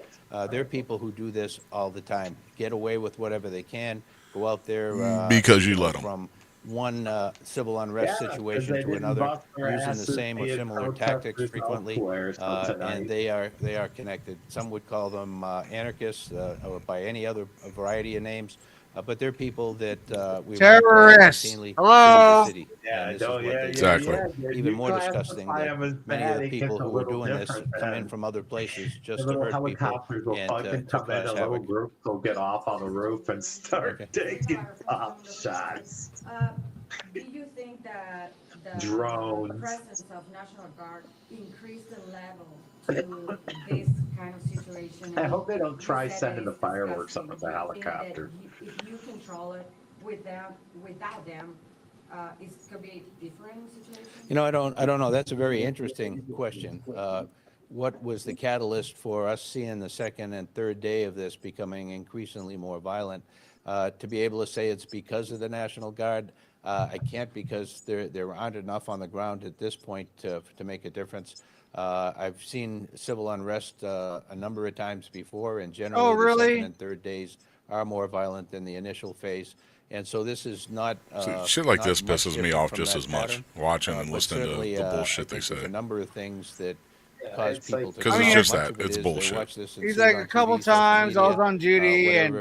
They're people who do this all the time. Get away with whatever they can. Go out there because you let them. From one civil unrest situation to another, using the same or similar tactics frequently, and they are connected. Some would call them anarchists, or by any other variety of names. But they're people that we terrorists. Hello. city. Exactly. Even more disgusting that many of the people who are doing this come in from other places just to hurt people and to come in, a cause little havoc. group will get off on the roof and start taking pop shots. Do you think that the Drones. presence of National Guard increased the level to this kind of situation? I hope they don't try You said sending that the it's fireworks on the disgusting. Do you think that helicopter. If you control it without them, it could be a different situation? I don't know. That's a very interesting question. What was the catalyst for us seeing the second and third day of this becoming increasingly more violent? To be able to say it's because of the National Guard, I can't, because there aren't enough on the ground at this point to make a difference. I've seen civil unrest a number of times before, and generally the second and third days are more violent than the initial phase. And so this is not shit like not this much pisses me different off from just that as much, pattern. watching and But listening to certainly, the I bullshit they think there's say. a number of things that cause people to. Because it's just that. It's bullshit. He's like, a couple times I was on duty and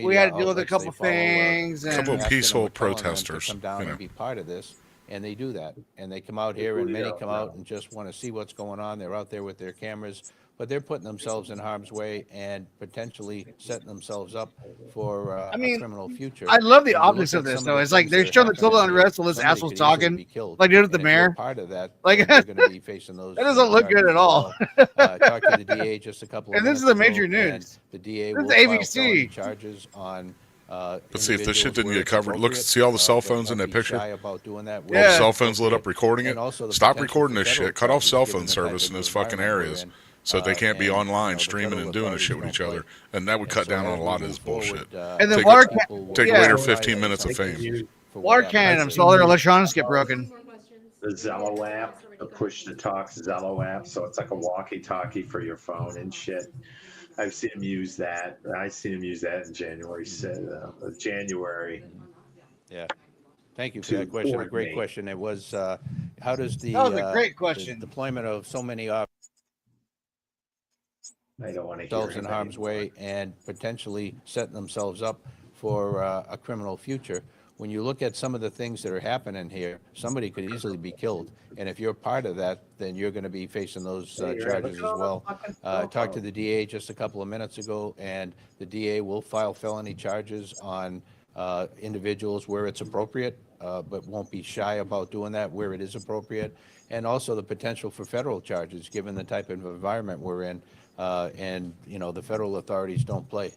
we had to deal with a couple things. A couple And peaceful telling them to protesters. come down and be part of this, and they do that. And they come out here, and many come out and just want to see what's going on. They're out there with their cameras, but they're putting themselves in harm's way and potentially setting themselves up for a criminal future. I love the And you look optics at of this, some though. the It's like things they're that are showing the civil happening here. unrest while this Somebody asshole's could easily talking, be killed. like they did with the And if you're mayor. part of that, Like, you're going to be facing those. that doesn't look good at all. Talked to the DA just a couple of And this minutes is the ago, major and news. the DA This will is file ABC. felony charges on. But see, if this shit individuals didn't where get it's covered, look, appropriate. see all the cell They phones in won't that be picture? shy about doing that All where the it's cell phones lit up appropriate. recording it. And also the Stop potential recording for this federal shit. Cut off charges cell given phone the type service of in those fucking environment we're areas in. so they can't be And, online the streaming federal and doing this authorities shit with don't each other. play. And that would And cut so down on as a we lot of move this bullshit. forward, And then Take water it- can- take yeah. away their 15 minutes of fame. Water cannons, all their electronics get broken. The Zello app, the push to talk Zello app, so it's like a walkie-talkie for your phone and shit. I've seen him use that. I seen him use that in January. Yeah. Thank you for that question. A great question. It was, how does the, That was a great question. the deployment of so many I don't want to hear themselves in harm's way and potentially setting themselves up for a criminal future. When you look at some of the things that are happening here, somebody could easily be killed. And if you're part of that, then you're going to be facing those charges as well. I talked to the DA just a couple of minutes ago, and the DA will file felony charges on individuals where it's appropriate, but won't be shy about doing that where it is appropriate. And also the potential for federal charges, given the type of environment we're in. And, you know, the federal authorities don't play.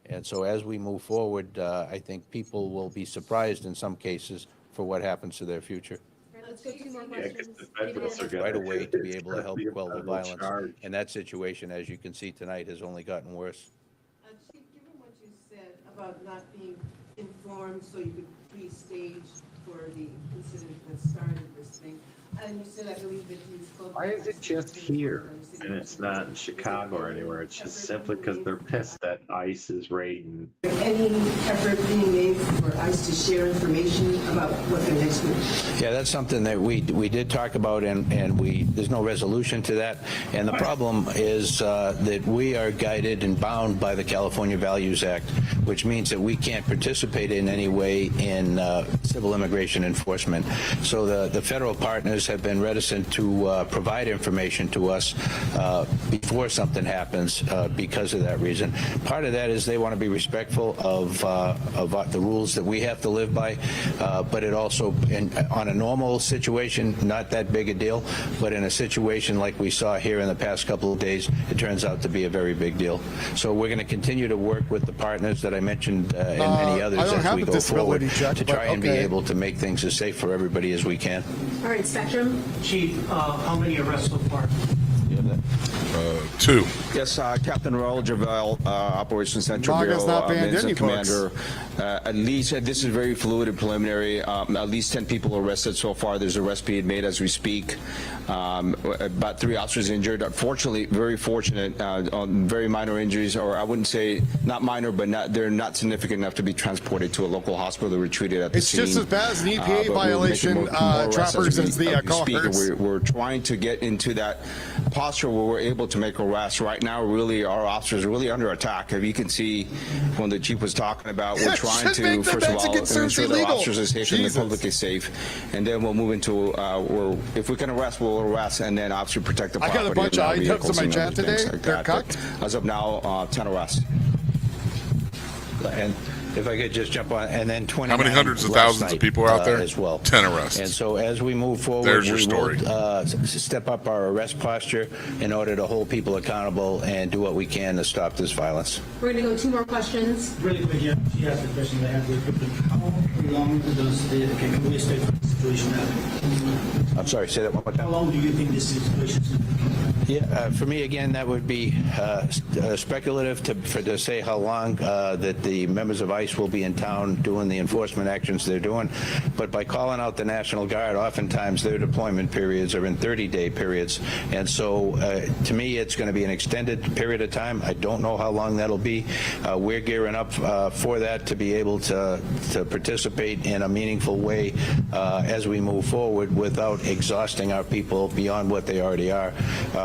And so as we move forward, I think people will be surprised in some cases for what happens to their future. Let's go 2 more questions. Right away to be able to help quell the violence. And that situation, as you can see tonight, has only gotten worse. Chief, given what you said about not being informed so you could pre-stage for the incident that started this thing, and you said, I believe that you spoke. Why is it just here and it's not in Chicago or anywhere? It's just simply because they're pissed that ICE is raiding. Any effort being made for ICE to share information about what their next move? Yeah, that's something that we did talk about, and there's no resolution to that. And the problem is that we are guided and bound by the California Values Act, which means that we can't participate in any way in civil immigration enforcement. So the federal partners have been reticent to provide information to us before something happens because of that reason. Part of that is they want to be respectful of the rules that we have to live by, but it also, on a normal situation, not that big a deal, but in a situation like we saw here in the past couple of days, it turns out to be a very big deal. So we're going to continue to work with the partners that I mentioned and many others as we go forward to try and be able to make things as safe for everybody as we can. All right, Spectrum. Chief, how many arrests so far? 2. Yes, Captain Raul Javel, Operations Central Maga's Bureau, not banned Vincent any Commander. At least, this is very fluid and preliminary, at least 10 people arrested so far. There's arrests being made as we speak. About 3 officers injured. Unfortunately, very fortunate on very minor injuries, or I wouldn't say not minor, but they're not significant enough to be transported to a local hospital. They were treated at the scene. It's just as bad as an EPA violation, trappers, as the cars. We're trying to get into that posture where we're able to make arrests. Right now, really, our officers are really under attack. If you can see when the chief was talking about, we're trying to, first of all, ensure the officers are safe and the public is safe. And then we'll move into, if we can arrest, we'll arrest, and then obviously protect the property. I got a bunch of items in my chat today. They're cocked. As of now, 10 arrests. And if I could just jump on, and then 20. How many hundreds of thousands of people are out there? As well. 10 arrests. And so as we move forward, there's your story. We will step up our arrest posture in order to hold people accountable and do what we can to stop this violence. We're going to go 2 more questions. Really quick, yeah, she asked the question I have with how long does the situation happen? I'm sorry, say that one more time. How long do you think this situation is? Yeah, for me, again, that would be speculative to say how long that the members of ICE will be in town doing the enforcement actions they're doing. But by calling out the National Guard, oftentimes their deployment periods are in 30-day periods. And so to me, it's going to be an extended period of time. I don't know how long that'll be. We're gearing up for that to be able to participate in a meaningful way as we move forward without exhausting our people beyond what they already are.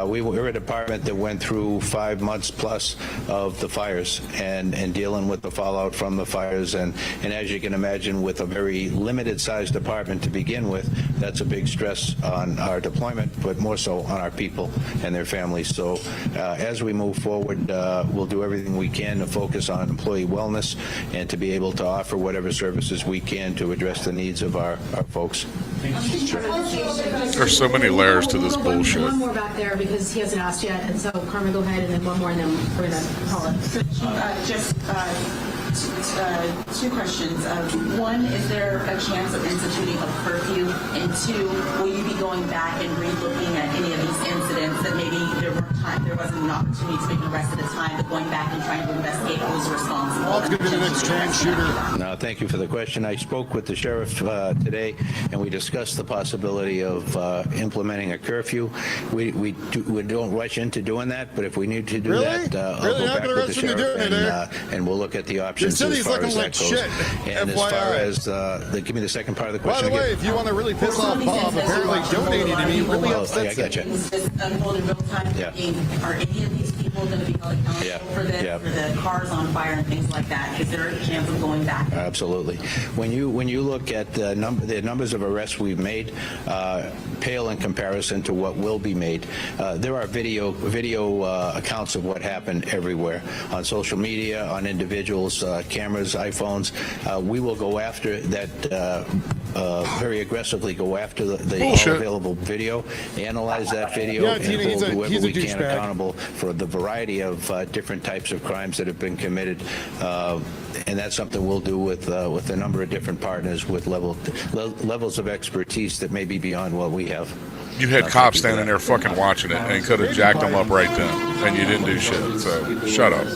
We're a department that went through 5 months plus of the fires and dealing with the fallout from the fires. And as you can imagine, with a very limited sized department to begin with, that's a big stress on our deployment, but more so on our people and their families. So as we move forward, we'll do everything we can to focus on employee wellness and to be able to offer whatever services we can to address the needs of our folks. There's so many layers to this bullshit. One more back there because he hasn't asked yet, and so Carmen, go ahead, and then one more, and then we're going to call it. Two questions. One, is there a chance of instituting a curfew? And two, will you be going back and re-looking at any of these incidents that maybe there wasn't an opportunity to make an arrest at the time, but going back and trying to investigate who's responsible? Well, it's going to be the next trans shooter. No, thank you for the question. I spoke with the sheriff today, and we discussed the possibility of implementing a curfew. We don't rush into doing that, but if we need to do that, I'll go back with the sheriff and we'll look at the options as far as that goes. And as far as give me the second part of the question. By the way, if you want to really piss off Bob, apparently donating to me really upsets I gotcha. Yeah. Are any of these people going to be held accountable for this, for the cars on fire and things like that? Is there a chance of going back? Absolutely. When you look at the numbers of arrests we've made, pale in comparison to what will be made. There are video accounts of what happened everywhere on social media, on individuals, cameras, iPhones. We will go after that very aggressively. Go after the all available video, analyze that video, and hold whoever we can accountable for the variety of different types of crimes that have been committed. And that's something we'll do with a number of different partners with levels of expertise that may be beyond what we have. You had cops standing there fucking watching it and could have jacked them up right then, and you didn't do shit. So shut up.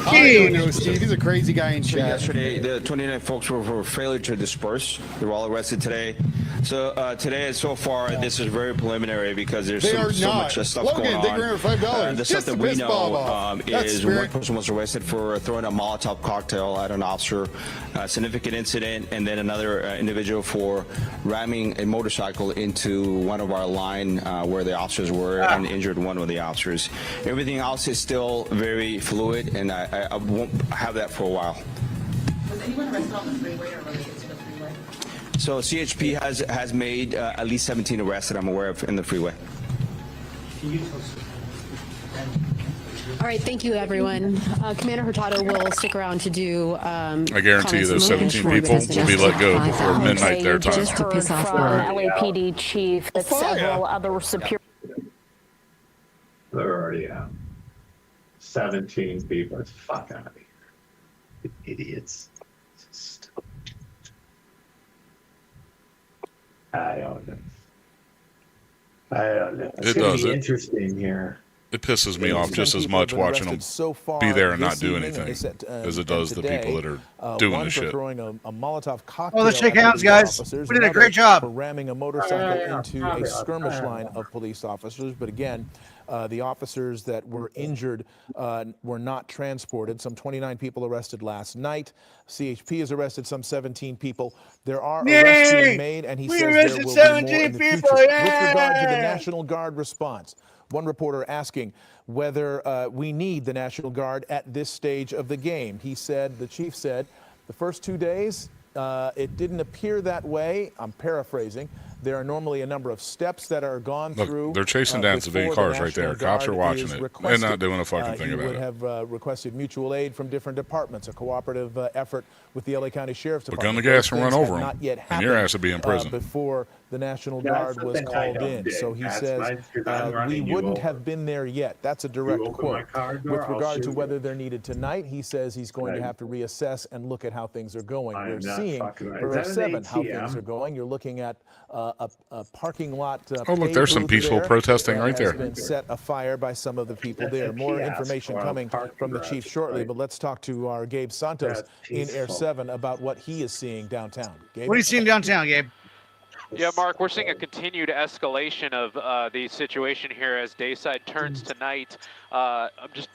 I don't know, Steve. He's a crazy guy in chat. Yesterday, the 29 folks were failure to disperse. They were all arrested today. So today, so far, this is very preliminary because there's so much stuff going on. The stuff that we know is one person was arrested for throwing a Molotov cocktail at an officer, a significant incident, and then another individual for ramming a motorcycle into one of our line where the officers were and injured one of the officers. Everything else is still very fluid, and I won't have that for a while. Was anyone arrested on the freeway or related to the freeway? So CHP has made at least 17 arrests that I'm aware of in the freeway. All right, thank you, everyone. Commander Hurtado will stick around to do. I guarantee you those 17 people will be let go before midnight their time. Just to piss off LAPD chief that several other superior. They're already out. 17 people. It's fuck out of here. Idiots. I don't know. It's going to be interesting here. It pisses me off just as much watching them be there and not do anything as it does the people that are doing the shit. Throwing a Molotov cocktail. Oh, let's shake hands, guys. We did a great job. For ramming a motorcycle into a skirmish line of police officers. But again, the officers that were injured were not transported. Some 29 people arrested last night. CHP has arrested some 17 people. There are arrests being made, and he says there will be more in the future. With regard to the National Guard response, one reporter asking whether we need the National Guard at this stage of the game. He said, the chief said, the first 2 days, it didn't appear that way. I'm paraphrasing. There are normally a number of steps that are gone through. They're chasing down civilian cars right there. Cops are watching it. They're not doing a fucking thing about it. He would have requested mutual aid from different departments, a cooperative effort with the LA County Sheriff's Department. But gun the gas and run over them, and your ass would be in prison. Before the National Guard was called in. So he says, we wouldn't have been there yet. That's a direct quote. With regard to whether they're needed tonight, he says he's going to have to reassess and look at how things are going. We're seeing for 7 how things are going. You're looking at a parking lot. Oh, look, there's some peaceful protesting right there. Has been set afire by some of the people there. More information coming from the chief shortly, but let's talk to our Gabe Santos in Air 7 about what he is seeing downtown. Gabe? What are you seeing downtown, Gabe? Yeah, Mark, we're seeing a continued escalation of the situation here as Dayside turns tonight. I'm just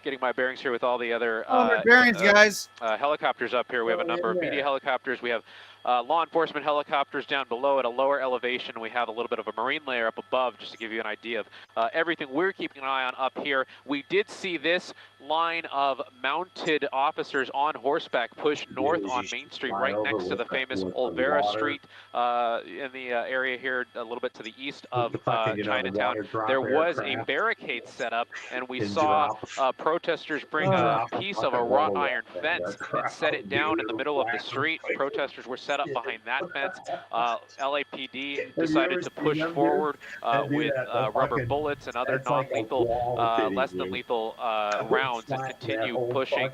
getting my bearings here with all the other guys. Helicopters up here. We have a number of media helicopters. We have law enforcement helicopters down below at a lower elevation. We have a little bit of a marine layer up above, just to give you an idea of everything we're keeping an eye on up here. We did see this line of mounted officers on horseback push north on Main Street, right next to the famous Olvera Street in the area here, a little bit to the east of Chinatown. There was a barricade set up, and we saw protesters bring a piece of a wrought iron fence and set it down in the middle of the street. Protesters were set set up behind that fence. LAPD decided to push forward with rubber bullets and other non-lethal, less than lethal rounds and continue pushing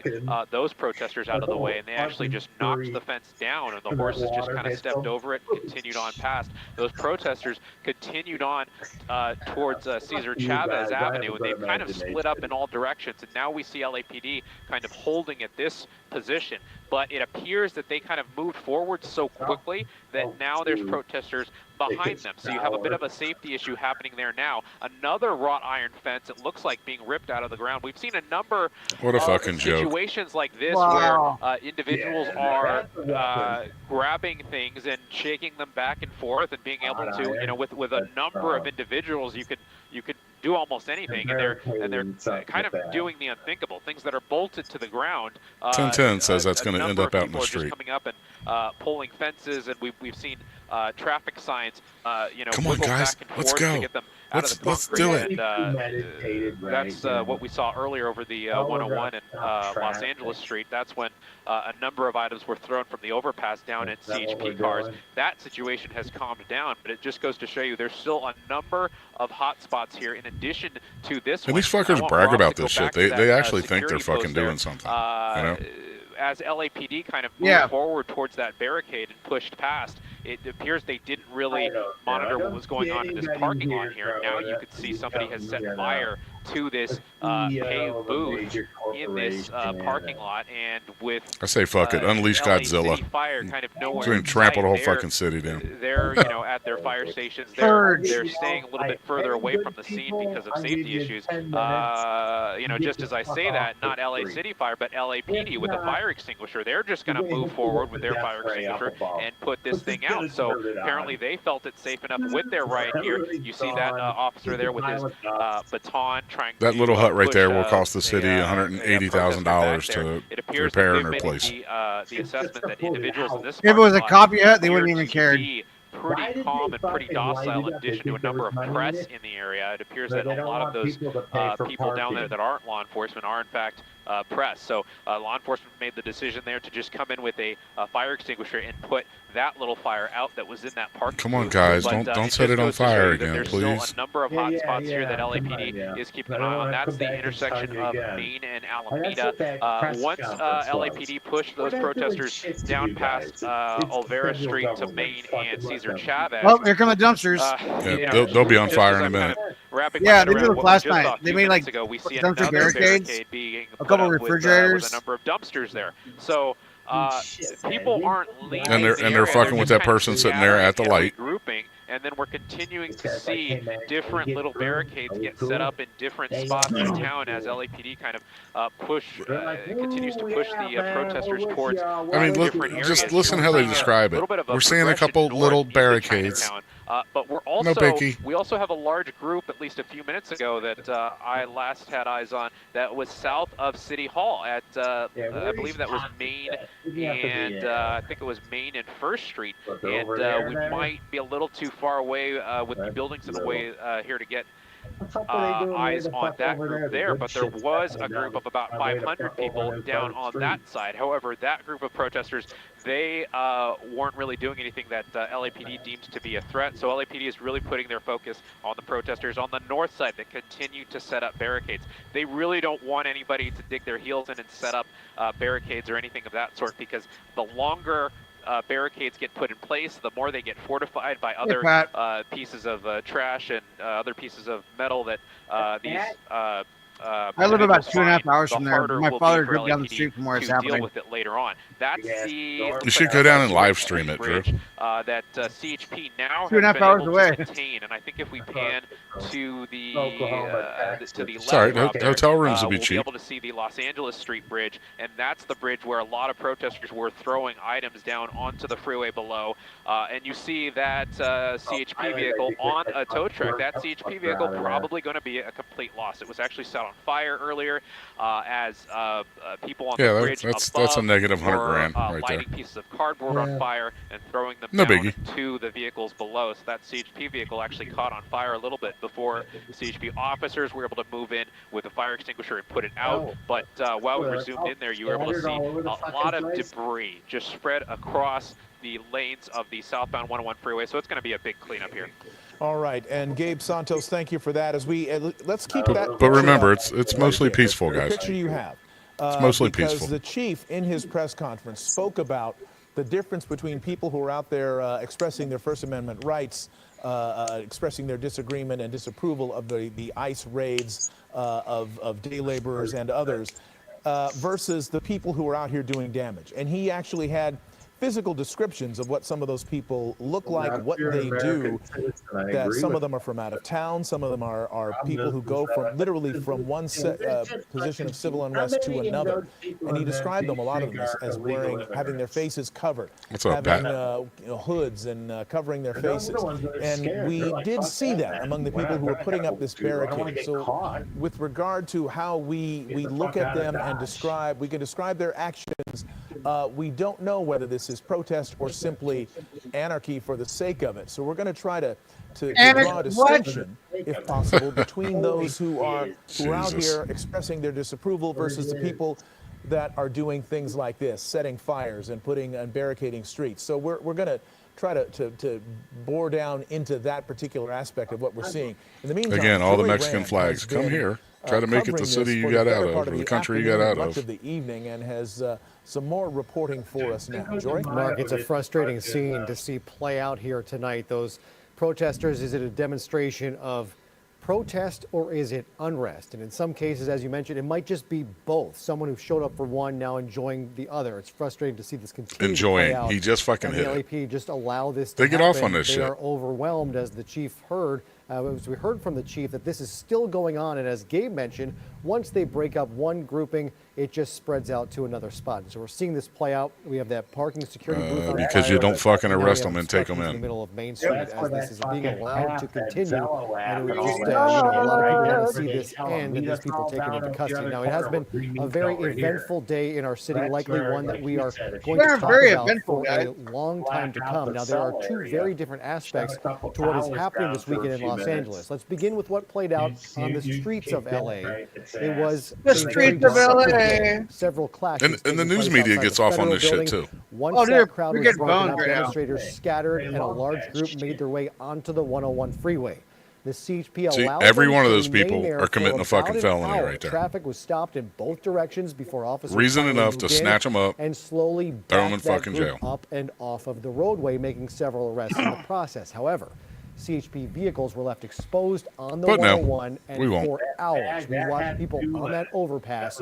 those protesters out of the way. And they actually just knocked the fence down, and the horses just kind of stepped over it and continued on past. Those protesters continued on towards Cesar Chavez Avenue, and they've kind of split up in all directions. And now we see LAPD kind of holding at this position, but it appears that they kind of moved forward so quickly that now there's protesters behind them. So you have a bit of a safety issue happening there now. Another wrought iron fence, it looks like, being ripped out of the ground. We've seen a number What a fucking joke. situations like this where individuals are grabbing things and shaking them back and forth and being able to, you know, with a number of individuals, you could do almost anything, and they're kind of doing the unthinkable, things that are bolted to the ground. 1010 says that's going to end up out in the People are street. just coming up and pulling fences, and we've seen traffic signs, you know, Come on, guys, back and let's forth go. to get them out of the Let's concrete. do it. And that's what we saw earlier over the 101 and Los Angeles Street. That's when a number of items were thrown from the overpass down at CHP cars. That situation has calmed down, but it just goes to show you there's still a number of hot spots here in addition to this And one. these fuckers I want brag Rob about to this go shit. back to They that, actually think they're security fucking post there. doing something. You know? As LAPD kind of moved forward towards that barricade and pushed past, it appears they didn't really monitor what was going on in this parking lot here. Now you can see somebody has set fire to this paved booth in this parking lot, and with I say fuck it. Unleash Godzilla. Fire kind of nowhere It's going to trample the whole They're- fucking city down. They're, you know, at their fire stations. They're staying a little bit further away from the scene because of safety issues. You know, just as I say that, not LA City Fire, but LAPD with a fire extinguisher. They're just going to move forward with their fire extinguisher and put this thing out. So apparently they felt it safe enough with their riot gear. You see that officer there with his baton trying That to little hut right push, there will cost the city $180,000 to repair and replace. The assessment that individuals in this If it was a parking lot copy hut, they appear wouldn't even to care. be pretty calm and pretty docile in addition to a number of press in the area. It appears that a lot of those people down there that aren't law enforcement are in fact press. So law enforcement made the decision there to just come in with a fire extinguisher and put that little fire out that was in that parking Come on, booth. guys, But, don't it set just it on goes to show fire you that again, there's please. still a number of hot spots here that LAPD is keeping an eye on. That's the intersection of Main and Alameda. Once LAPD pushed those protesters down past Olvera Street to Main and Cesar Chavez. Oh, here come the dumpsters. Yeah, they'll be on fire in a minute. Yeah, they did it last night. They made like we see dumpster another barricades, barricade being a couple put up refrigerators. with a number of dumpsters there. So people aren't leaving And they're the area. fucking with They're that just person kind of sitting there at the gathering and light. regrouping, and then we're continuing to see different little barricades get set up in different spots in town as LAPD kind of continues to push the protesters towards I mean, different areas. just listen how they describe it. We're seeing a couple little barricades. But we're No also biggie. we also have a large group, at least a few minutes ago, that I last had eyes on, that was south of City Hall at I believe that was Main and I think it was Main and First Street, and we might be a little too far away with the buildings in the way here to get eyes on that group there, but there was a group of about 500 people down on that side. However, that group of protesters, they weren't really doing anything that LAPD deems to be a threat, so LAPD is really putting their focus on the protesters on the north side that continue to set up barricades. They really don't want anybody to dig their heels in and set up barricades or anything of that sort, because the longer barricades get put in place, the more they get fortified by other pieces of trash and other pieces of metal that these I live about 2.5 hours the from there. harder My will father be for lived down the LAPD street from where it's to deal happening. with it later on. That's the You should go down and live stream it, Drew. that CHP now has 2.5 been hours able away. to contain, and I think if we pan to the left, Sorry, Rob, there, hotel rooms will be we'll cheap. be able to see the Los Angeles Street Bridge, and that's the bridge where a lot of protesters were throwing items down onto the freeway below. And you see that CHP vehicle on a tow truck. That CHP vehicle probably going to be a complete loss. It was actually set on fire earlier as people on the bridge that's above a negative $100 were, grand right there. lighting pieces of cardboard on fire and throwing them No down biggie. to the vehicles below. So that CHP vehicle actually caught on fire a little bit before CHP officers were able to move in with a fire extinguisher and put it out. But while we were zoomed in there, you were able to see a lot of debris just spread across the lanes of the southbound 101 freeway. So it's going to be a big cleanup here. All right, and Gabe Santos, thank you for that. As we let's keep that. But remember, up. it's mostly peaceful, The guys. picture you have. It's mostly because peaceful. The chief, in his press conference, spoke about the difference between people who are out there expressing their First Amendment rights, expressing their disagreement and disapproval of the ICE raids of day laborers and others, versus the people who are out here doing damage. And he actually had physical descriptions of what some of those people look like, what they do, that some of them are from out of town, some of them are people who go from literally from one position of civil unrest to another. And he described them, a lot of them, as having their faces covered, having hoods and covering their faces. And we did see that among the people who were putting up this barricade. So with regard to how we look at them and we can describe their actions, we don't know whether this is protest or simply anarchy for the sake of it. So we're going to try to draw a distinction, if possible, between those who are out here expressing their disapproval versus the people that are doing things like this, setting fires and barricading streets. So we're going to try to bore down into that particular aspect of what we're seeing. In the meantime, again, all the Joy Mexican Rand flags, come here. Try to make it the city you got out of, or the country you got out of. Much of the evening, and has some more reporting for us now. Joy? Mark, it's a frustrating scene to see play out here tonight. Those protesters, is it a demonstration of protest or is it unrest? And in some cases, as you mentioned, it might just be both. Someone who showed up for one now enjoying the other. It's frustrating to see this continue to play out. He just fucking hit it. The LAP just allow this to They get happen. off on this They shit. are overwhelmed, as the chief heard. As we heard from the chief, that this is still going on. And as Gabe mentioned, once they break up one grouping, it just spreads out to another spot. And so we're seeing this play out. We have that parking security booth on because fire. you don't fucking And now arrest we have them and take them obstructions in the in. middle of Main Street as this is being allowed to continue. And it would just, a lot of people want to see this end and these people taken into custody. Now, it has been a very eventful day in our city, likely one that we are going to talk about for a long time to come. Now, there are two very different aspects to what is happening this weekend in Los Angeles. Let's begin with what played out on the streets of LA. It was the streets of LA. Several clashes. And the news media gets off on this shit too. Once that crowd was broken up, demonstrators scattered and a large group made their way onto the 101 freeway. The CHP allowed every them one of to those remain people there are committing for a fucking about an felony hour. right there. Traffic was stopped in both directions before officers Reason finally enough moved to in snatch them up, and slowly throw them in backed that fucking group jail. up and off of the roadway, making several arrests in the process. However, CHP vehicles were left exposed on the But no, 101, and we won't. for hours we watched people on that overpass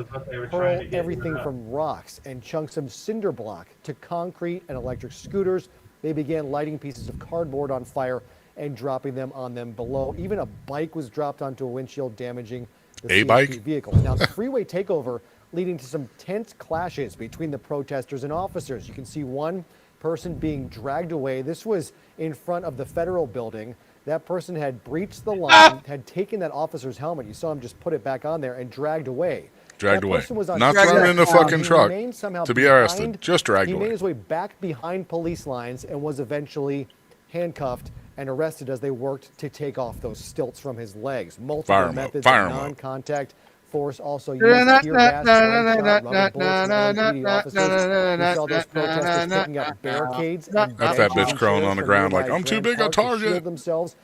hurl everything from rocks and chunks of cinder block to concrete and electric scooters. They began lighting pieces of cardboard on fire and dropping them on them below. Even a bike was dropped onto a windshield, damaging the CHP bike? vehicles. Now, the freeway takeover leading to some tense clashes between the protesters and officers. You can see one person being dragged away. This was in front of the federal building. That person had breached the line, had taken that officer's helmet. You saw him just put it back on there and dragged away. Dragged That away. person was on Not foot. thrown in the fucking He truck remained somehow to be arrested. behind- Just dragged He away. made his way back behind police lines and was eventually handcuffed and arrested as they worked to take off those stilts from his legs. Multiple Fire 'em up. methods Fire of 'em up. non-contact force also used tear gas, slingshot, rubber bullets from LAPD officers. We saw those protesters picking up barricades and That's that benches bitch crawling and on the chairs ground from like, nearby I'm too Grand big a Park to shield target. themselves,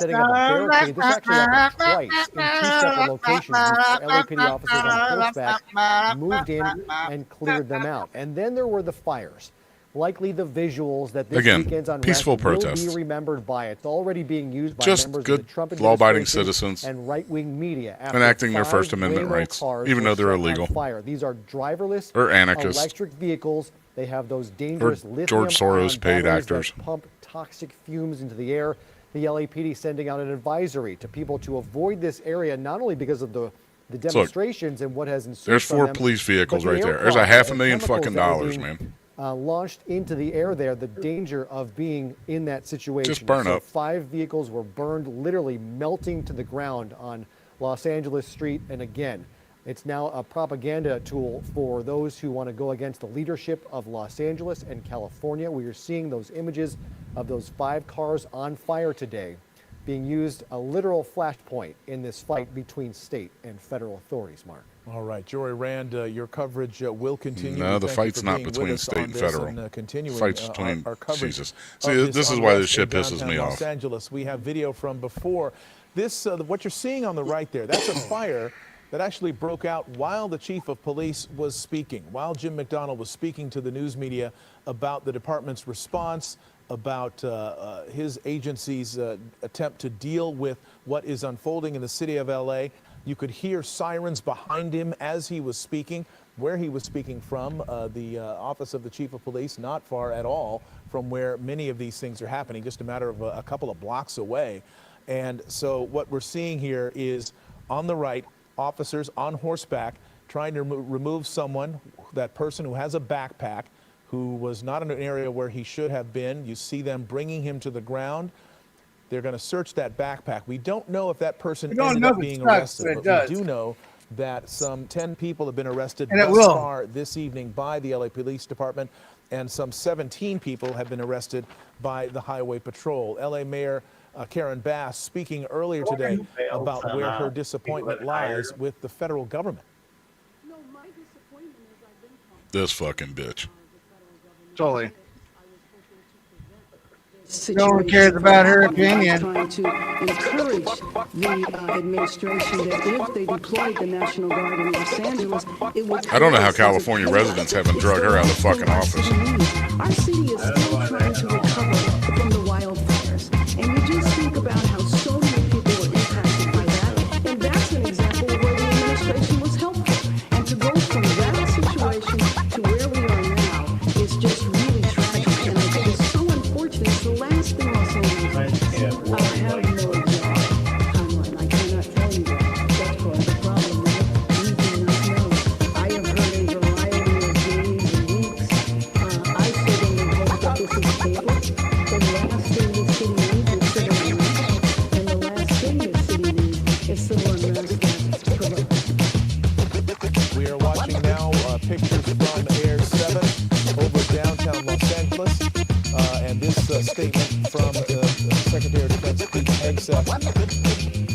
setting up a barricade. This actually happened twice in two separate locations. LAPD officers on horseback moved in and cleared them out. And then there were the fires. Likely the visuals that this Again, weekend's unrest peaceful will protests. be remembered by. It's already being used by Just members good, of the Trump law-abiding administration citizens and right-wing media after enacting their 5 First Amendment Waymo rights, cars even were though they're set on illegal. Fire. These are driverless Or anarchists. electric vehicles. They have those dangerous lithium George Soros paid actors. that pump toxic fumes into the air. The LAPD sending out an advisory to people to avoid this area, not only because of the demonstrations and what has ensued. There's from 4 them, police vehicles but the right air there. There's a quality, the $500,000 chemicals fucking that were dollars, being, man. launched into the air there, the danger of being in that situation. Just burn so up. 5 vehicles were burned, literally melting to the ground on Los Angeles Street. And again, it's now a propaganda tool for those who want to go against the leadership of Los Angeles and California. We are seeing those images of those 5 cars on fire today. being used a literal flashpoint in this fight between state and federal authorities, Mark. All right, Jory Rand, your coverage will continue. No, We the thank you fight's for not being with between us state on and this federal. continuing Fight's between our coverage. Jesus. of See, this is why this unrest in shit pisses downtown me Los off. Angeles. We have video from before. This, what you're seeing on the right there, that's a fire that actually broke out while the chief of police was speaking, while Jim McDonald was speaking to the news media about the department's response, about his agency's attempt to deal with what is unfolding in the city of LA. You could hear sirens behind him as he was speaking. Where he was speaking from, the office of the chief of police, not far at all from where many of these things are happening, just a matter of a couple of blocks away. And so what we're seeing here is, on the right, officers on horseback trying to remove someone, that person who has a backpack, who was not in an area where he should have been. You see them bringing him to the ground. They're going to search that backpack. We don't know if that person ended up being arrested, but we do know that some 10 people have been arrested thus far this evening by the LA Police Department, and some 17 people have been arrested by the Highway Patrol. LA Mayor Karen Bass speaking earlier today about where her disappointment lies with the federal government. This fucking bitch. Totally. No one cares about her opinion. Trying to encourage the administration that if they deployed the National Guard in Los Angeles, it would. I don't know how California residents haven't drugged her out of the fucking office. Our city is still trying to recover from the wildfires, and you just think about how so many people were impacted by that, and that's an example where the administration was helpful. And to go from that situation to where we are now is just really tragic, and I think it's so unfortunate. It's the last thing Los Angeles I have no exact timeline. I cannot tell you that. That's part of the problem, right? We do not know. I have heard a variety of days and weeks. I certainly hope that this is stable. The last thing the city needs is civil unrest, and the last thing the city needs is civil unrest that's provoked. We are watching now pictures from Air 7 over downtown Los Angeles, and this statement from Secretary of Defense Pete Hegseth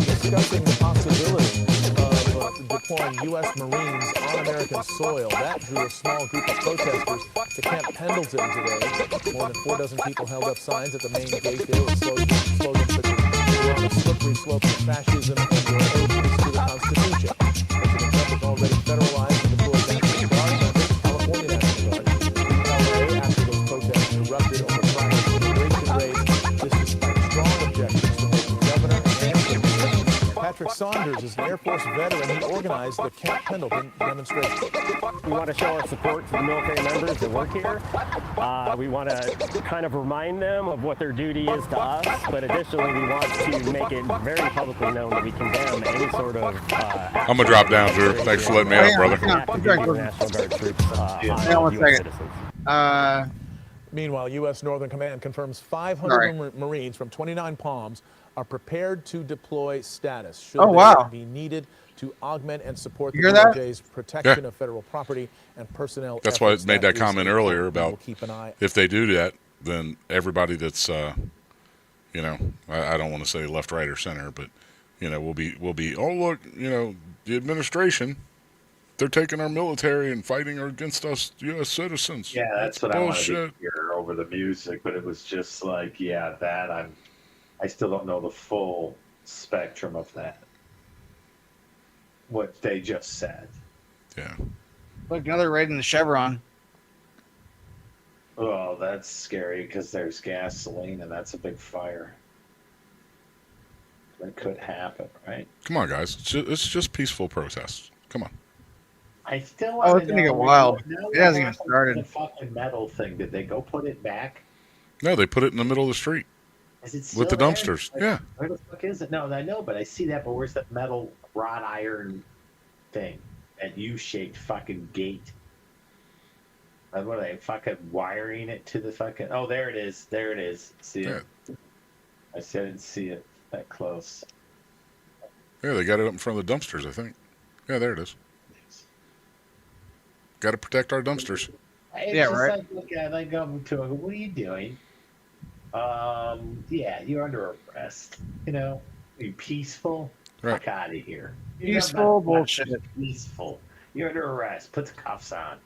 discussing the possibility of deploying U.S. Marines on American soil. That drew a small group of protesters to Camp Pendleton today. More than 4 dozen people held up signs at the main gate there with slogans such as "We're on a slippery slope to fascism and your oath is to the Constitution." President Trump has already federalized and deployed National Guard members, California National Guard, in LA after those protests erupted over Friday's immigration raids. This despite strong objections from both the governor and the mayor. Patrick Saunders is an Air Force veteran. He organized the Camp Pendleton demonstration. We want to show our support to the military members that work here. We want to kind of remind them of what their duty is to us, but additionally we want to make it very publicly known that we condemn any sort of I'm going to drop down, Drew. Thanks for letting me out, brother. National Guard troops Yeah, one on second. U.S. citizens. Meanwhile, U.S. Northern Command confirms 500 Marines from 29 Palms are prepared to deploy status should they be needed to augment and support the DOJ's protection of federal property and personnel. That's why I made that comment earlier about keep an eye. If they do that, then everybody that's, you know, I don't want to say left, right, or center, but you know, we'll be. Oh look, you know, the administration, they're taking our military and fighting against us U.S. citizens. Yeah, that's what bullshit. I wanted to hear over the music, but it was just like, yeah, that I still don't know the full spectrum of that. What they just said. Yeah. Look, another raid in the Chevron. Oh, that's scary because there's gasoline and that's a big fire. That could happen, right? Come on, guys. It's just peaceful protests. Come on. I still Oh, want it's to gonna know. get wild. It hasn't even started. The fucking metal thing. Did they go put it back? No, they put it in the middle of the street. Is it still with the there? dumpsters? Like, yeah. Where the fuck is it? No, I know, but I see that. But where's that metal wrought iron thing? That U-shaped fucking gate. What are they fucking wiring it to the fucking? Oh, there it is. There it is. See it? I said I didn't see it that close. Yeah, they got it up in front of the dumpsters, I think. Yeah, there it is. Got to protect our dumpsters. It's just like, look at it, I go to it, what are you doing? Yeah, you're under arrest. You know, be peaceful. Right. Fuck out of here. Peaceful bullshit. Peaceful. You're under arrest. Put the cuffs on.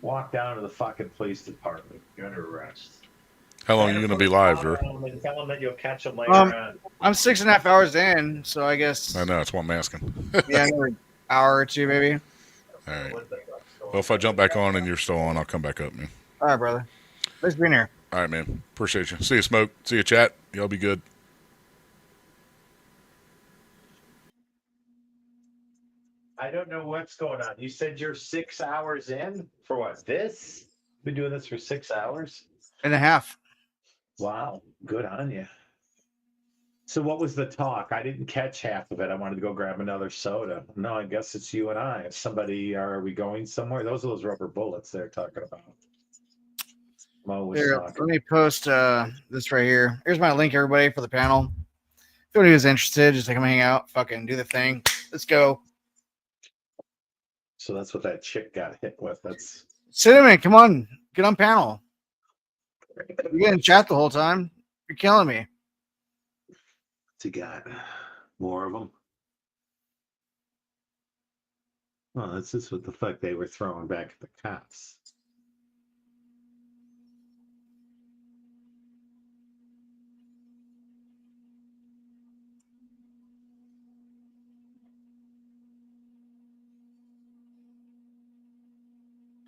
Walk down to the fucking police department. You're under arrest. How long are you going to be live, Drew? And tell them that you'll catch them later on. I'm 6.5 hours in, so I guess. I know, that's what I'm asking. Yeah, another hour or two, maybe. All right. Well, if I jump back on and you're still on, I'll come back up, man. All right, brother. Thanks for being here. All right, man. Appreciate you. See you, Smoke. See you, chat. Y'all be good. I don't know what's going on. You said you're 6 hours in for what? This? Been doing this for 6 hours and a half. Wow, good on you. So what was the talk? I didn't catch half of it. I wanted to go grab another soda. No, I guess it's you and I. If somebody, are we going somewhere? Those are those rubber bullets they're talking about. Here, let me post this right here. Here's my link, everybody, for the panel. If anybody who's interested, just come hang out, fucking do the thing. Let's go. So that's what that chick got hit with. That's Cinnamon, come on, get on panel. You're getting chat the whole time. You're killing me. What's he got? More of them. Oh, that's just what the fuck they were throwing back at the cops.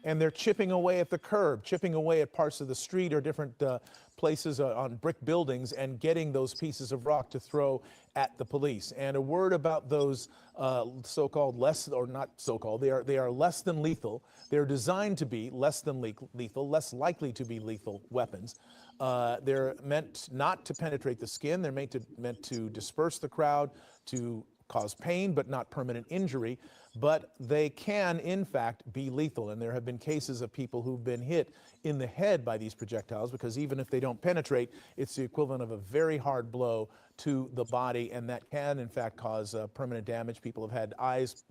And they're chipping away at the curb, chipping away at parts of the street or different places on brick buildings and getting those pieces of rock to throw at the police. And a word about those so-called less, or not so-called, they are less than lethal. They're designed to be less than lethal, less likely to be lethal weapons. They're meant not to penetrate the skin. They're meant to disperse the crowd, to cause pain but not permanent injury. But they can, in fact, be lethal. And there have been cases of people who've been hit in the head by these projectiles, because even if they don't penetrate, it's the equivalent of a very hard blow to the body, and that can, in fact, cause permanent damage. People have had eyes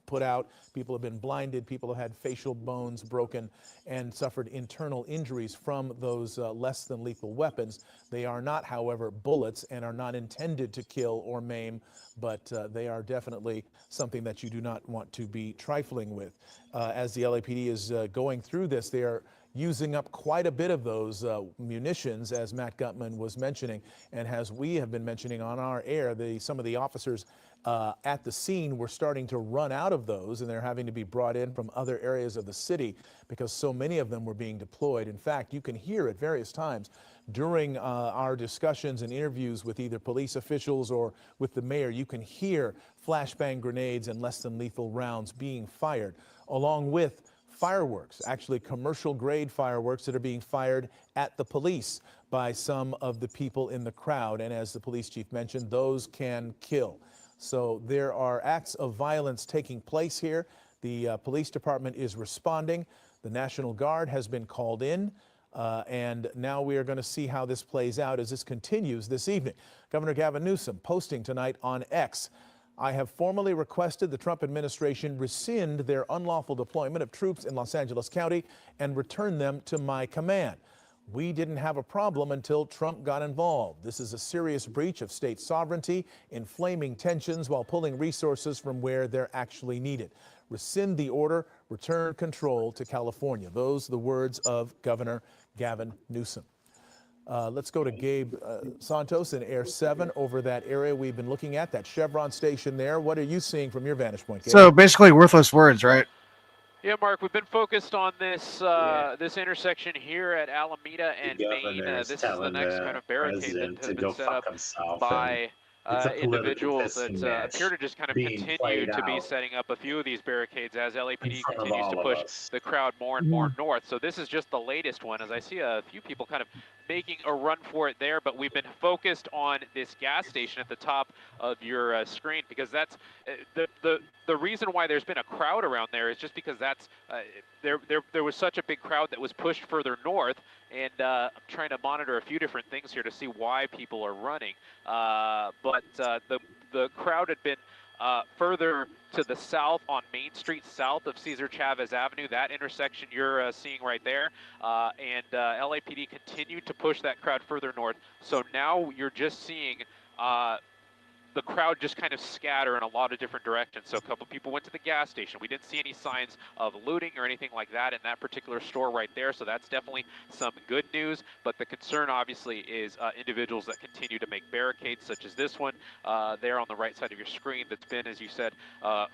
put out, people have been blinded, people have had facial bones broken and suffered internal injuries from those less than lethal weapons. They are not, however, bullets and are not intended to kill or maim, but they are definitely something that you do not want to be trifling with. As the LAPD is going through this, they are using up quite a bit of those munitions, as Matt Gutman was mentioning, and as we have been mentioning on our air, some of the officers at the scene were starting to run out of those, and they're having to be brought in from other areas of the city because so many of them were being deployed. In fact, you can hear at various times during our discussions and interviews with either police officials or with the mayor, you can hear flashbang grenades and less than lethal rounds being fired, along with fireworks, actually commercial grade fireworks that are being fired at the police by some of the people in the crowd. And as the police chief mentioned, those can kill. So there are acts of violence taking place here. The police department is responding. The National Guard has been called in. And now we are going to see how this plays out as this continues this evening. Governor Gavin Newsom posting tonight on X, I have formally requested the Trump administration rescind their unlawful deployment of troops in Los Angeles County and return them to my command. We didn't have a problem until Trump got involved. This is a serious breach of state sovereignty, inflaming tensions while pulling resources from where they're actually needed. Rescind the order, return control to California. Those are the words of Governor Gavin Newsom. Let's go to Gabe Santos in Air 7 over that area we've been looking at, that Chevron station there. What are you seeing from your vantage point, Gabe? So basically worthless words, right? Yeah, Mark, we've been focused on this this intersection here at Alameda and Main. This is the next kind of barricade that has been set up by individuals that appear to just kind of continue to be setting up a few of these barricades as LAPD continues to push the crowd more and more north. So this is just the latest one, as I see a few people kind of making a run for it there, but we've been focused on this gas station at the top of your screen, because that's the reason why there's been a crowd around there is just because that's there was such a big crowd that was pushed further north, and I'm trying to monitor a few different things here to see why people are running. But the crowd had been Further to the south on Main Street, south of Cesar Chavez Avenue, that intersection you're seeing right there, and LAPD continued to push that crowd further north. So now you're just seeing the crowd just kind of scatter in a lot of different directions. So a couple people went to the gas station. We didn't see any signs of looting or anything like that in that particular store right there. So that's definitely some good news. But the concern obviously is individuals that continue to make barricades, such as this one there on the right side of your screen that's been, as you said,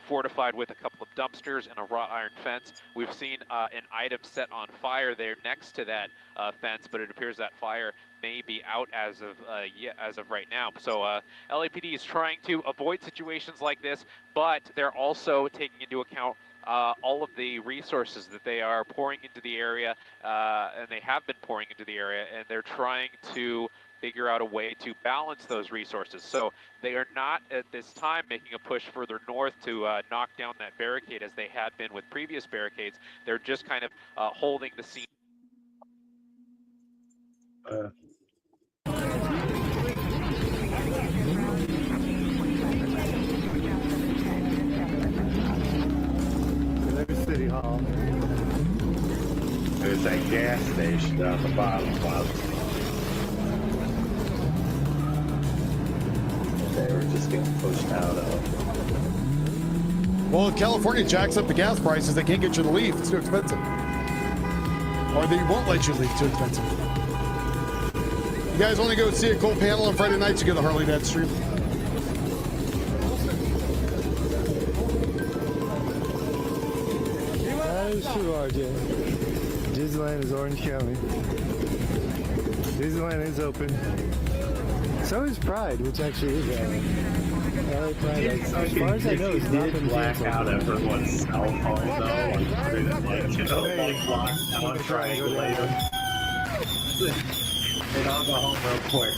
fortified with a couple of dumpsters and a wrought iron fence. We've seen an item set on fire there next to that fence, but it appears that fire may be out as of right now. So LAPD is trying to avoid situations like this, but they're also taking into account all of the resources that they are pouring into the area, and they have been pouring into the area, and they're trying to figure out a way to balance those resources. So they are not at this time making a push further north to knock down that barricade as they had been with previous barricades. They're just kind of holding the scene. There's City Hall. There's that gas station down the bottom. They were just getting pushed out of. Well, if California jacks up the gas prices, they can't get you to leave. It's too expensive. Or they won't let you leave. Too expensive. You guys want to go see a cool panel on Friday nights? You go to the Harley Dad stream. That is true, RJ. Disneyland is Orange County. Disneyland is open. So is Pride, which actually is LA Pride. As far as I know, it's not been black canceled. out everyone's cell phone though. Like, they didn't, like, you know, like lockdown, triangulate them. And I'll go home real quick.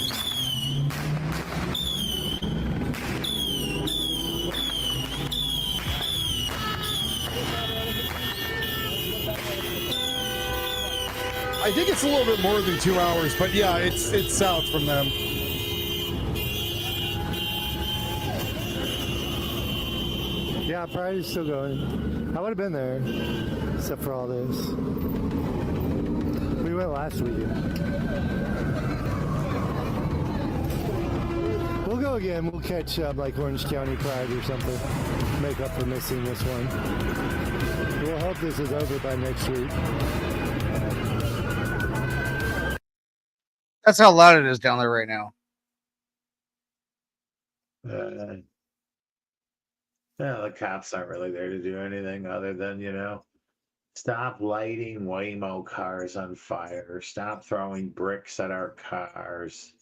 I think it's a little bit more than 2 hours, but yeah, it's south from them. Yeah, Pride is still going. I would have been there, except for all this. We went last weekend. We'll go again. We'll catch like Orange County Pride or something. Make up for missing this one. We'll hope this is over by next week. That's how loud it is down there right now. Yeah, the cops aren't really there to do anything other than, you know, stop lighting Waymo cars on fire. Stop throwing bricks at our cars.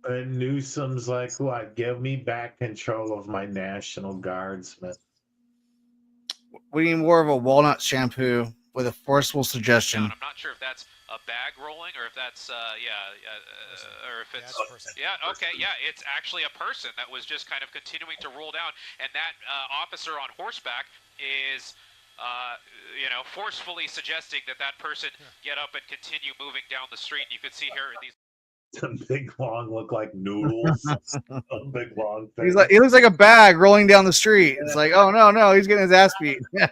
And Newsom's like, what? Give me back control of my National Guardsmen. We need more of a walnut shampoo with a forceful suggestion. I'm not sure if that's a bag rolling or if that's or if it's it's actually a person that was just kind of continuing to roll down, and that officer on horseback is forcefully suggesting that person get up and continue moving down the street. You could see here these Some big long look like noodles. Some big long thing. He looks like a bag rolling down the street. It's like, oh no, he's getting his ass beat. No,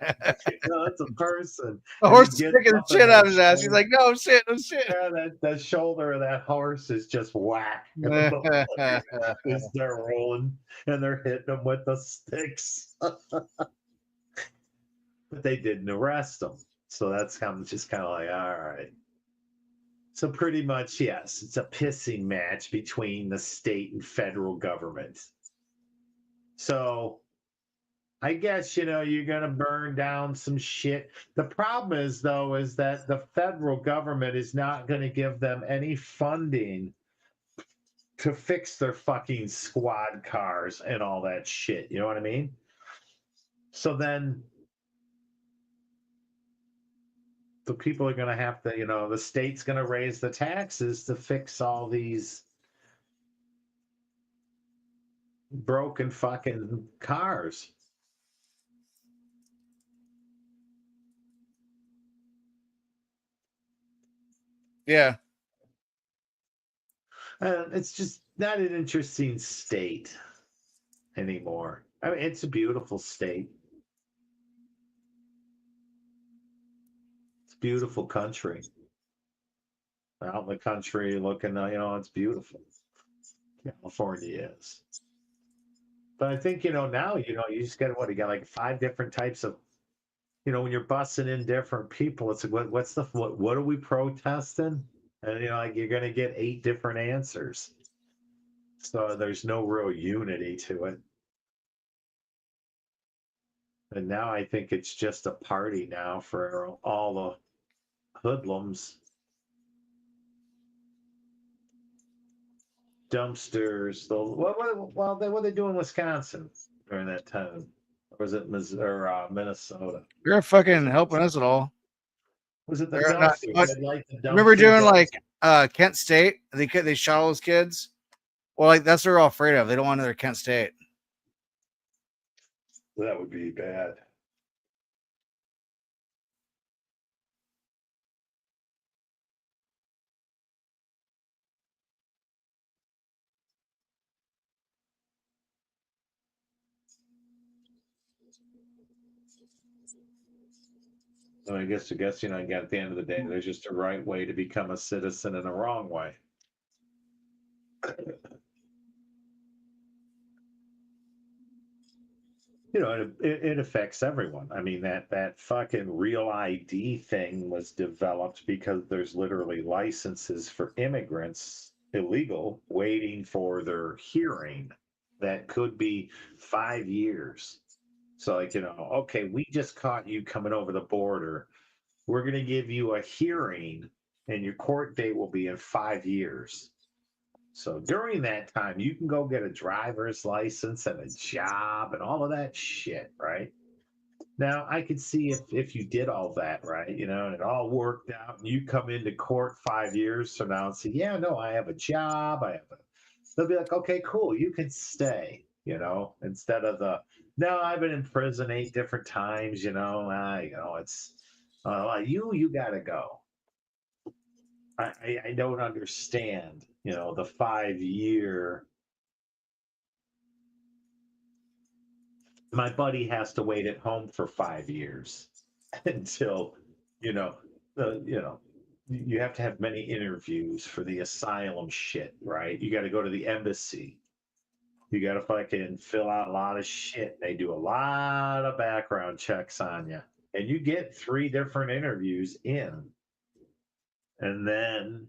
it's a person. The horse is kicking the shit out of his ass. He's like, no shit. Yeah, that shoulder of that horse is just whack. As they're rolling and they're hitting them with the sticks. But they didn't arrest them. So that's just kind of like, all right. So pretty much, yes, it's a pissing match between the state and federal government. So I guess, you're going to burn down some shit. The problem is, though, is that the federal government is not going to give them any funding to fix their fucking squad cars and all that shit. You know what I mean? So then the people are going to have to, the state's going to raise the taxes to fix all these broken fucking cars. Yeah. And it's just, not an interesting state anymore. I mean, it's a beautiful state. It's a beautiful country. Out in the country looking, it's beautiful. California is. But I think, now, you just got you got like 5 different types of, when you're busting in different people, it's like, what are we protesting? And, like you're going to get 8 different answers. So there's no real unity to it. And now I think it's just a party now for all the hoodlums. Dumpsters. What were they doing in Wisconsin during that time? Or was it Minnesota? You're fucking helping us at all. Was it the They're not- dumpsters? but They'd light the remember doing dumpsters like Kent State? They shot all those kids. Well, like that's what they're all afraid of. They don't want another Kent State. That would be bad. So I guess, again, at the end of the day, there's just a right way to become a citizen and a wrong way. It affects everyone. I mean, that fucking real ID thing was developed because there's literally licenses for immigrants, illegal, waiting for their hearing. That could be 5 years. So, okay, we just caught you coming over the border. We're going to give you a hearing, and your court date will be in 5 years. So during that time, you can go get a driver's license and a job and all of that shit, right? Now, I could see if you did all that, right, and it all worked out, and you come into court 5 years from now and say, yeah, no, I have a job, they'll be like, okay, cool, you can stay, instead of no, I've been in prison 8 different times, it's, you gotta go. I don't understand, the 5-year. My buddy has to wait at home for 5 years until, you have to have many interviews for the asylum shit, right? You got to go to the embassy. You got to fucking fill out a lot of shit. They do a lot of background checks on you, and you get 3 different interviews in. And then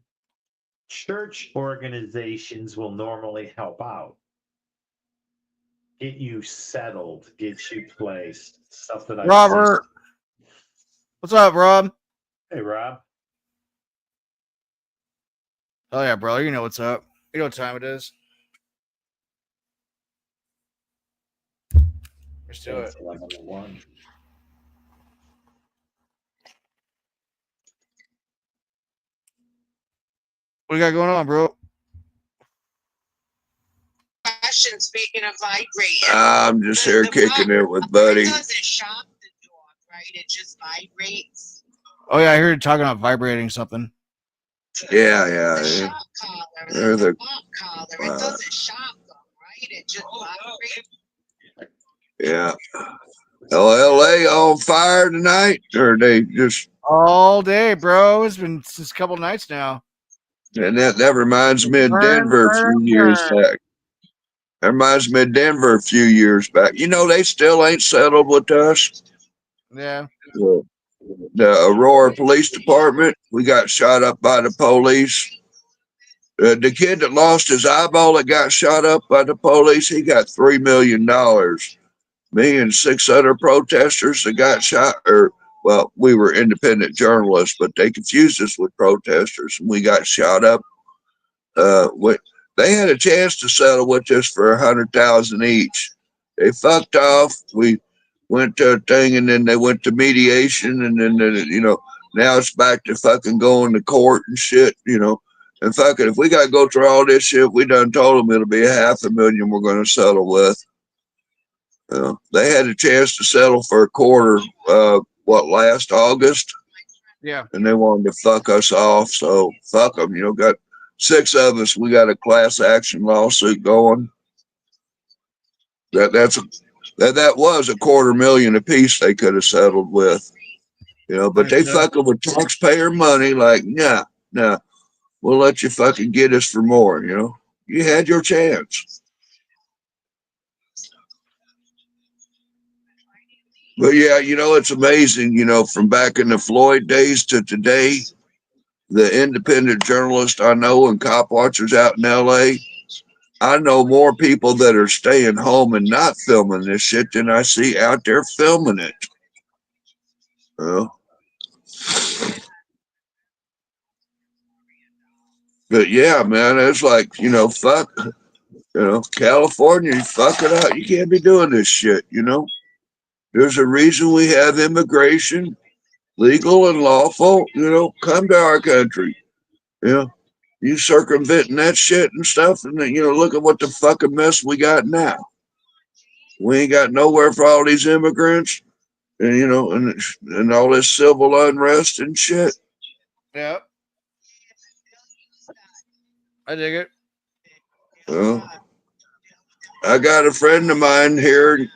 church organizations will normally help out, get you settled, get you placed, stuff that Robert, what's up, Rob? Hey, Rob. Oh yeah, bro. You know what's up. You know what time it is. Let's do it. 11:01. What you got going on, bro? Question, speaking of vibrating. I'm just here kicking it with Buddy. It doesn't shock the dog, right? It just vibrates. Oh yeah, I heard you talking about vibrating something. Yeah. The shock collar, the pop collar, it doesn't shock them, right? It just vibrates. Yeah. LA on fire tonight, or they just all day, bro? It's been just a couple nights now. And that reminds me of Denver a few years back. That reminds me of Denver a few years back. They still ain't settled with us. Yeah. The Aurora Police Department, we got shot up by the police. The kid that lost his eyeball that got shot up by the police, he got $3 million. Me and 6 other protesters that got shot, we were independent journalists, but they confused us with protesters, and we got shot up. They had a chance to settle with us for $100,000 each. They fucked off. We went to a thing, and then they went to mediation, and then now it's back to fucking going to court and shit. And fuck it, if we got to go through all this shit, we done told them it'll be $500,000 we're going to settle with. They had a chance to settle for a quarter, last August? Yeah. And they wanted to fuck us off, so fuck them. Got 6 of us, we got a class action lawsuit going. That was $250,000 apiece they could have settled with, but they fucking with taxpayer money. Like, nah, we'll let you fucking get us for more. You had your chance. But yeah, it's amazing. From back in the Floyd days to today, the independent journalists I know and cop watchers out in LA. I know more people that are staying home and not filming this shit than I see out there filming it. But yeah, man, it's like, fuck, California, you fuck it out. You can't be doing this shit, There's a reason we have immigration, legal and lawful, come to our country. You circumventing that shit and stuff, and then, look at what the fucking mess we got now. We ain't got nowhere for all these immigrants, and and all this civil unrest and shit. Yeah, I dig it. Well, I got a friend of mine here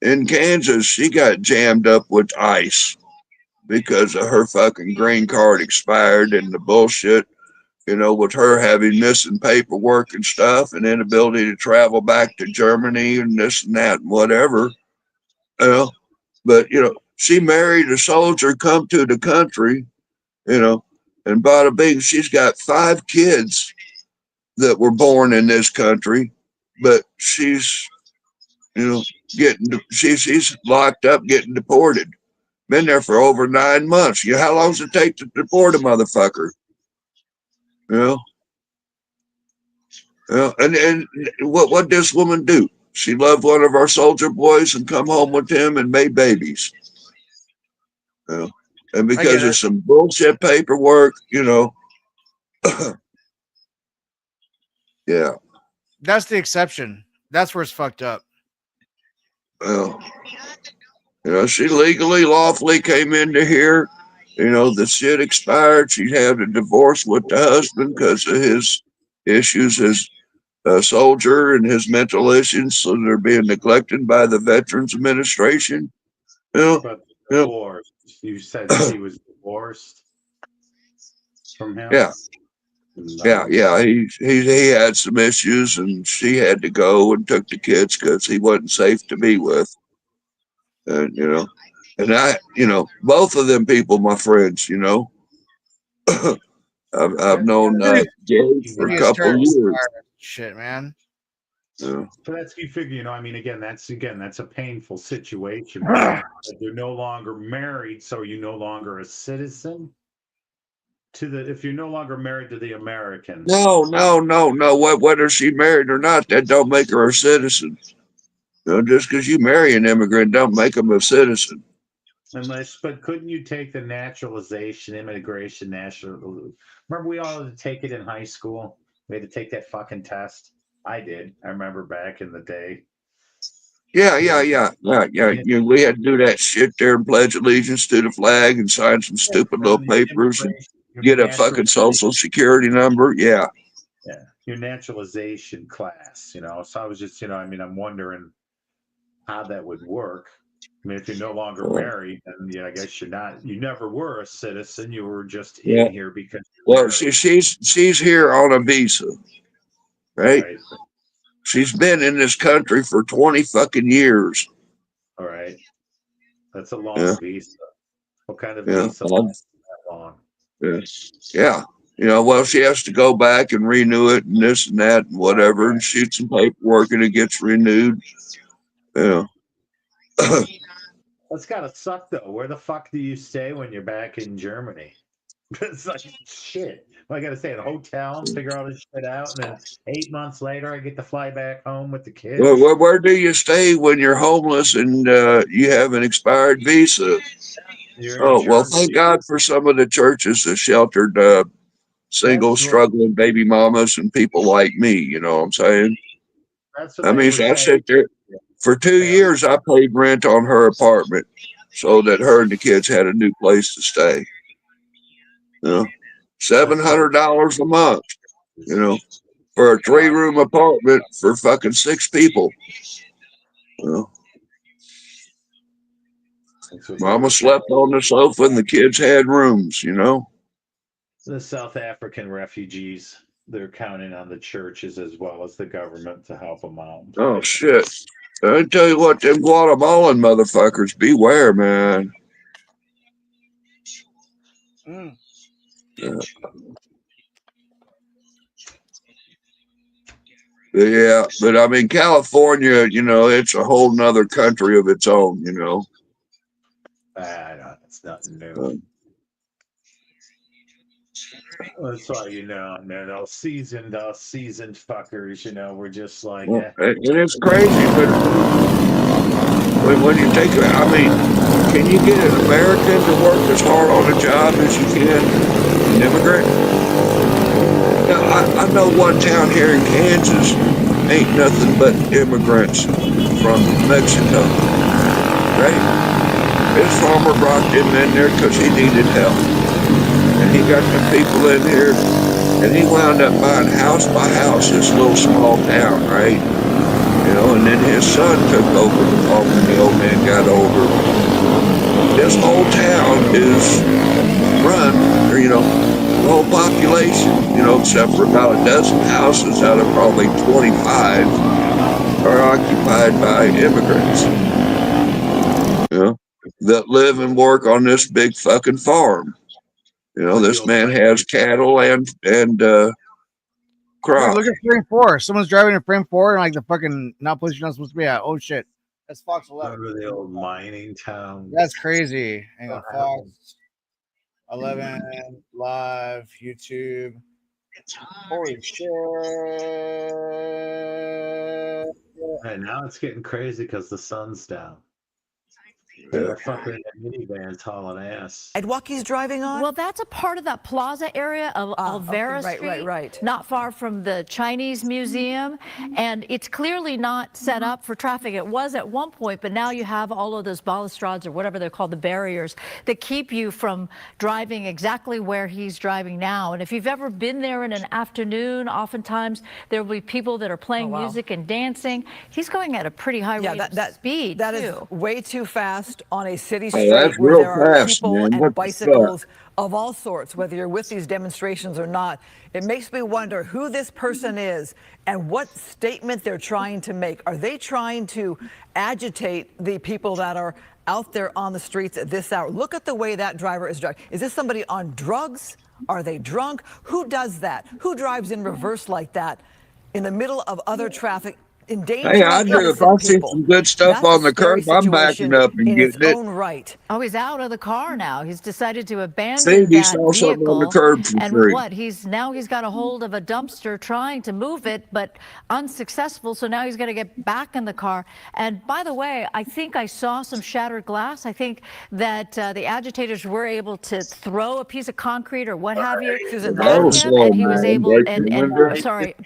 in Kansas. She got jammed up with ICE because of her fucking green card expired and the bullshit. With her having missing paperwork and stuff and inability to travel back to Germany and this and that and whatever. But, she married a soldier, come to the country, and bada bing, she's got 5 kids that were born in this country, but she's, she's locked up, getting deported. Been there for over 9 months. How long does it take to deport a motherfucker? And what this woman do? She loved one of our soldier boys and come home with him and made babies. And because of some bullshit paperwork, yeah. That's the exception. That's where it's fucked up. Well, she legally, lawfully came into here. The shit expired. She had a divorce with the husband because of his issues as a soldier and his mental issues, so they're being neglected by the Veterans Administration. But divorce. You said she was divorced from him. Yeah. He had some issues, and she had to go and took the kids because he wasn't safe to be with. And and I, both of them people, my friends. I've known Gary for a couple of years. Shit, man. Yeah. So you figure, again, that's a painful situation. But they're no longer married, so you're no longer a citizen. If you're no longer married to the Americans. No. Whether she married or not, that don't make her a citizen. Just because you marry an immigrant, don't make them a citizen. But couldn't you take the naturalization, immigration, remember we all had to take it in high school? We had to take that fucking test. I did. I remember back in the day. Yeah. We had to do that shit there and pledge allegiance to the flag and sign some stupid little papers and get a fucking social security number. Yeah. Yeah. Your naturalization class, So I was just, I'm wondering how that would work. If you're no longer married, then I guess you never were a citizen. You were just in here because. Well, she's here on a visa, right? She's been in this country for 20 fucking years. All right. That's a long visa. What kind of visa lasts that long? Yeah. Well, she has to go back and renew it and this and that and whatever and shoot some paperwork and it gets renewed. Yeah. That's gotta suck though. Where the fuck do you stay when you're back in Germany? It's like shit. Well, I gotta stay at a hotel and figure all this shit out, and then 8 months later, I get to fly back home with the kids. Well, where do you stay when you're homeless and you have an expired visa? Well, thank God for some of the churches that sheltered single, struggling baby mamas and people like me. You know what I'm saying? I sit there for 2 years. I paid rent on her apartment so that her and the kids had a new place to stay. $700 a month. You know, for a 3-room apartment for fucking 6 people. You know, Mama slept on the sofa and the kids had rooms. You know. The South African refugees, they're counting on the churches as well as the government to help them out. Oh shit! I tell you what, them Guatemalan motherfuckers, beware, man. Yeah, but I mean, California, you know, it's a whole nother country of its own, you know. It's nothing new. That's why, you know, man, us seasoned fuckers, you know, we're just like, And it's crazy, but when you take, I mean, can you get an American to work as hard on a job as you can an immigrant? Now, I know one town here in Kansas ain't nothing but immigrants from Mexico, right? His farmer brought them in there because he needed help. And he got the people in here, and he wound up buying house by house this little small town, right? You know, and then his son took over the farm when the old man got older. This whole town is run, or, you know, the whole population, you know, except for about a dozen houses out of probably 25 are occupied by immigrants, you know, that live and work on this big fucking farm. You know, this man has cattle and crops. Look at frame 4. Someone's driving in frame 4 and like the fucking not place you're not supposed to be at. Oh shit. That's Fox 11. Remember the old mining town? That's crazy. Hang on, Fox 11 live YouTube. Holy shit. And now it's getting crazy because the sun's down. They're fucking minivans hauling ass. Sidewalk he's driving on? Well, that's a part of that plaza area of Alvera Street, right. not far from the Chinese Museum, and it's clearly not set up for traffic. It was at one point, but now you have all of those balustrades or whatever they're called, the barriers that keep you from driving exactly where he's driving now. And if you've ever been there in an afternoon, oftentimes there will be people that are playing music and dancing. He's going at a pretty high rate of speed. That is way too fast on a city Hey, street that's where real there are fast, people man. and What the bicycles fuck? of all sorts, whether you're with these demonstrations or not. It makes me wonder who this person is and what statement they're trying to make. Are they trying to agitate the people that are out there on the streets at this hour? Look at the way that driver is driving. Is this somebody on drugs? Are they drunk? Who does that? Who drives in reverse like that in the middle of other traffic? Hey, I do. If I see some good stuff on the curb, I'm backing up and getting it. Right. Oh, he's out of the car now. He's decided to abandon See, he that saw something on the vehicle. curb for And free. what? He's got a hold of a dumpster trying to move it, but unsuccessful. So now he's going to get back in the car. And by the way, I think I saw some shattered glass. I think that the agitators were able to throw a piece of concrete or what have you at him, and he was able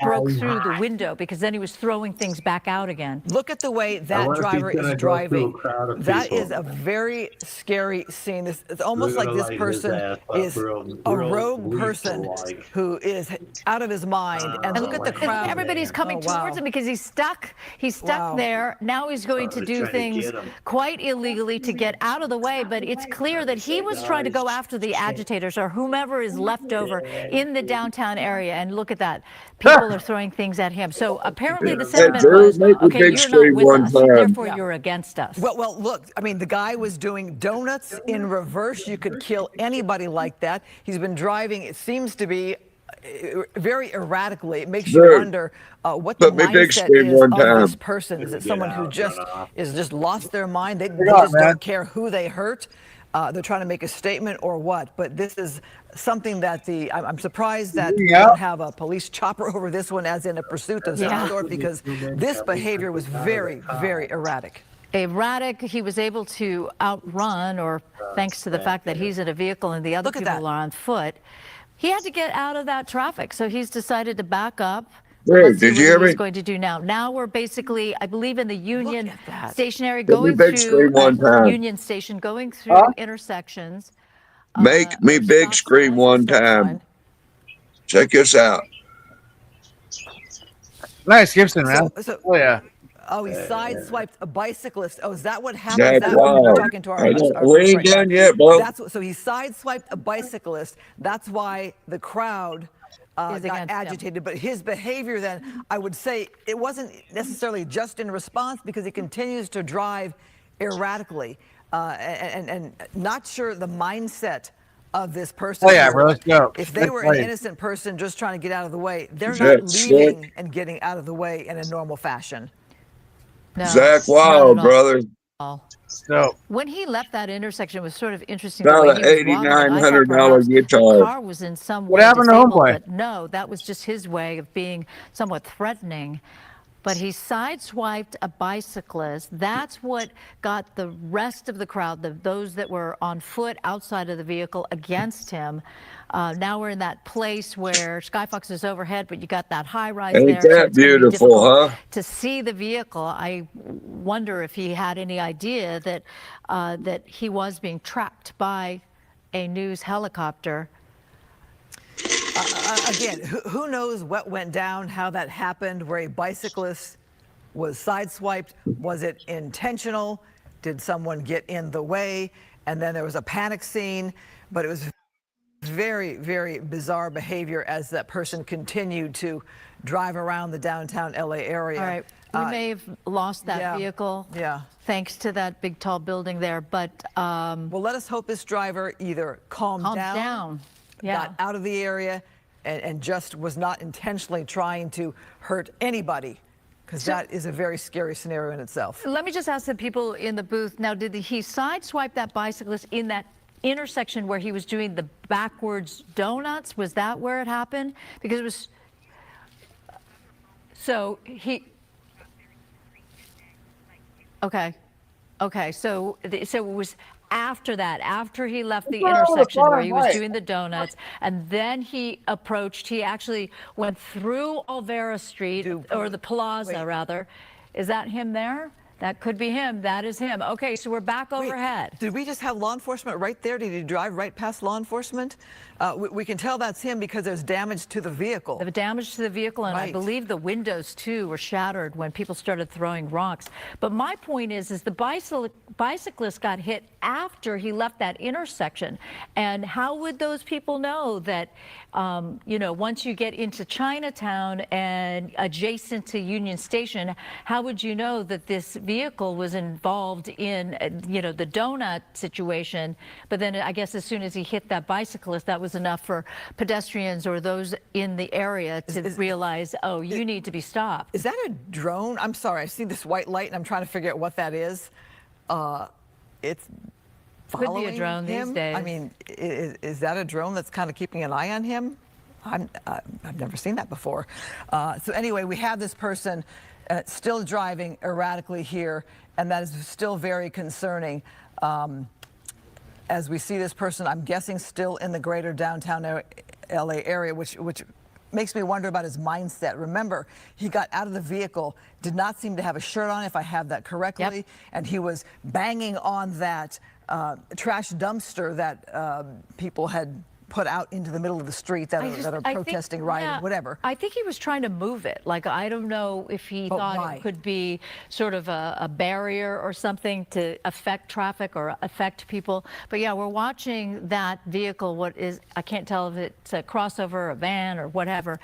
broke through the window because then he was throwing things back out again. Look at the way that driver is driving. That is a very scary scene. It's almost like this person is a rogue person who is out of his mind. And look at the crowd. Everybody's coming towards him because he's stuck. He's stuck there. Now he's going to do things quite illegally to get out of the way. But it's clear that he was trying to go after the agitators or whomever is left over in the downtown area. And look at that. People are throwing things at him. So apparently the sentiment was, okay, you're not with us, therefore you're against us. Well, look, I mean, the guy was doing donuts in reverse. You could kill anybody like that. He's been driving, it seems to be very erratically. It makes you wonder what the mindset is of this person. Is it someone who just lost their mind? They just don't care who they hurt. They're trying to make a statement or what, but this is something that I'm surprised that we don't have a police chopper over this one as in a pursuit of some sort, because this behavior was very, very erratic. He was able to outrun, or thanks to the fact that he's in a vehicle and the other people are on foot, he had to get out of that traffic. So he's decided to back up. Let's see what he's going to do now. Now we're basically, I believe, in the Union stationary, going through Union Station, going through intersections. Make me big screen one time. Check this out. Nice Gibson, man. Oh yeah. Oh, he sideswiped a bicyclist. Oh, is that what happened? That's Is that what we're wild. talking to our We folks ain't right now? done yet, bro. So he sideswiped a bicyclist. That's why the crowd got agitated. But his behavior then, I would say, it wasn't necessarily just in response because he continues to drive erratically and not sure the mindset of this person. Oh yeah, bro. Let's go. If they were an innocent person just trying to get out of the way, they're not That's leaving and getting out of the way in a normal fashion. No, Zach not Wild, at brother. all. So when he left that intersection, it was sort of interesting About the way an he was wobbling. I thought $8,900 perhaps guitar. the car was in some What way happened to disabled, Homeboy? but no, that was just his way of being somewhat threatening. But he sideswiped a bicyclist. That's what got the rest of the crowd, those that were on foot outside of the vehicle, against him. Now we're in that place where Skyfox is overhead, but you got that high rise Ain't there, so that it's gonna be beautiful, difficult huh? to see the vehicle. I wonder if he had any idea that that he was being tracked by a news helicopter. Again, who knows what went down, how that happened, where a bicyclist was sideswiped? Was it intentional? Did someone get in the way? And then there was a panic scene, but it was very, very bizarre behavior as that person continued to drive around the downtown LA area. All right, we may have lost that vehicle. Yeah. Thanks to that big tall building there, but well, let us hope this driver either calmed down. Got out of the area and just was not intentionally trying to hurt anybody, because that is a very scary scenario in itself. Let me just ask the people in the booth now, did he sideswipe that bicyclist in that intersection where he was doing the backwards donuts? Was that where it happened? Because it was, so he, okay, so it was after that, after he left the intersection where he was doing the donuts, and then he approached, he actually went through Olvera Street, or the Plaza rather. Is that him there? That could be him. That is him. Okay, so we're back overhead. Did we just have law enforcement right there? Did he drive right past law enforcement? We can tell that's him because there's damage to the vehicle. The damage to the vehicle, and I believe the windows too were shattered when people started throwing rocks. But my point is the bicyclist got hit after he left that intersection. And how would those people know that, you know, once you get into Chinatown and adjacent to Union Station, how would you know that this vehicle was involved in, you know, the donut situation? But then I guess as soon as he hit that bicyclist, that was enough for pedestrians or those in the area to realize, oh, you need to be stopped. Is that a drone? I'm sorry, I see this white light and I'm trying to figure out what that is. It's following Could be a drone him? these days. I mean, is that a drone that's kind of keeping an eye on him? I've never seen that before. So anyway, we have this person still driving erratically here, and that is still very concerning. As we see this person, I'm guessing still in the greater downtown LA area, which makes me wonder about his mindset. Remember, he got out of the vehicle, did not seem to have a shirt on, if I have that correctly, and he was banging on that trash dumpster that people had put out into the middle of the street that are protesting, rioting, whatever. I think he was trying to move it. Like, I don't know if he thought it could be sort of a barrier or something to affect traffic or affect people. But yeah, we're watching that vehicle. What is, I can't tell if it's a crossover, a van, or whatever.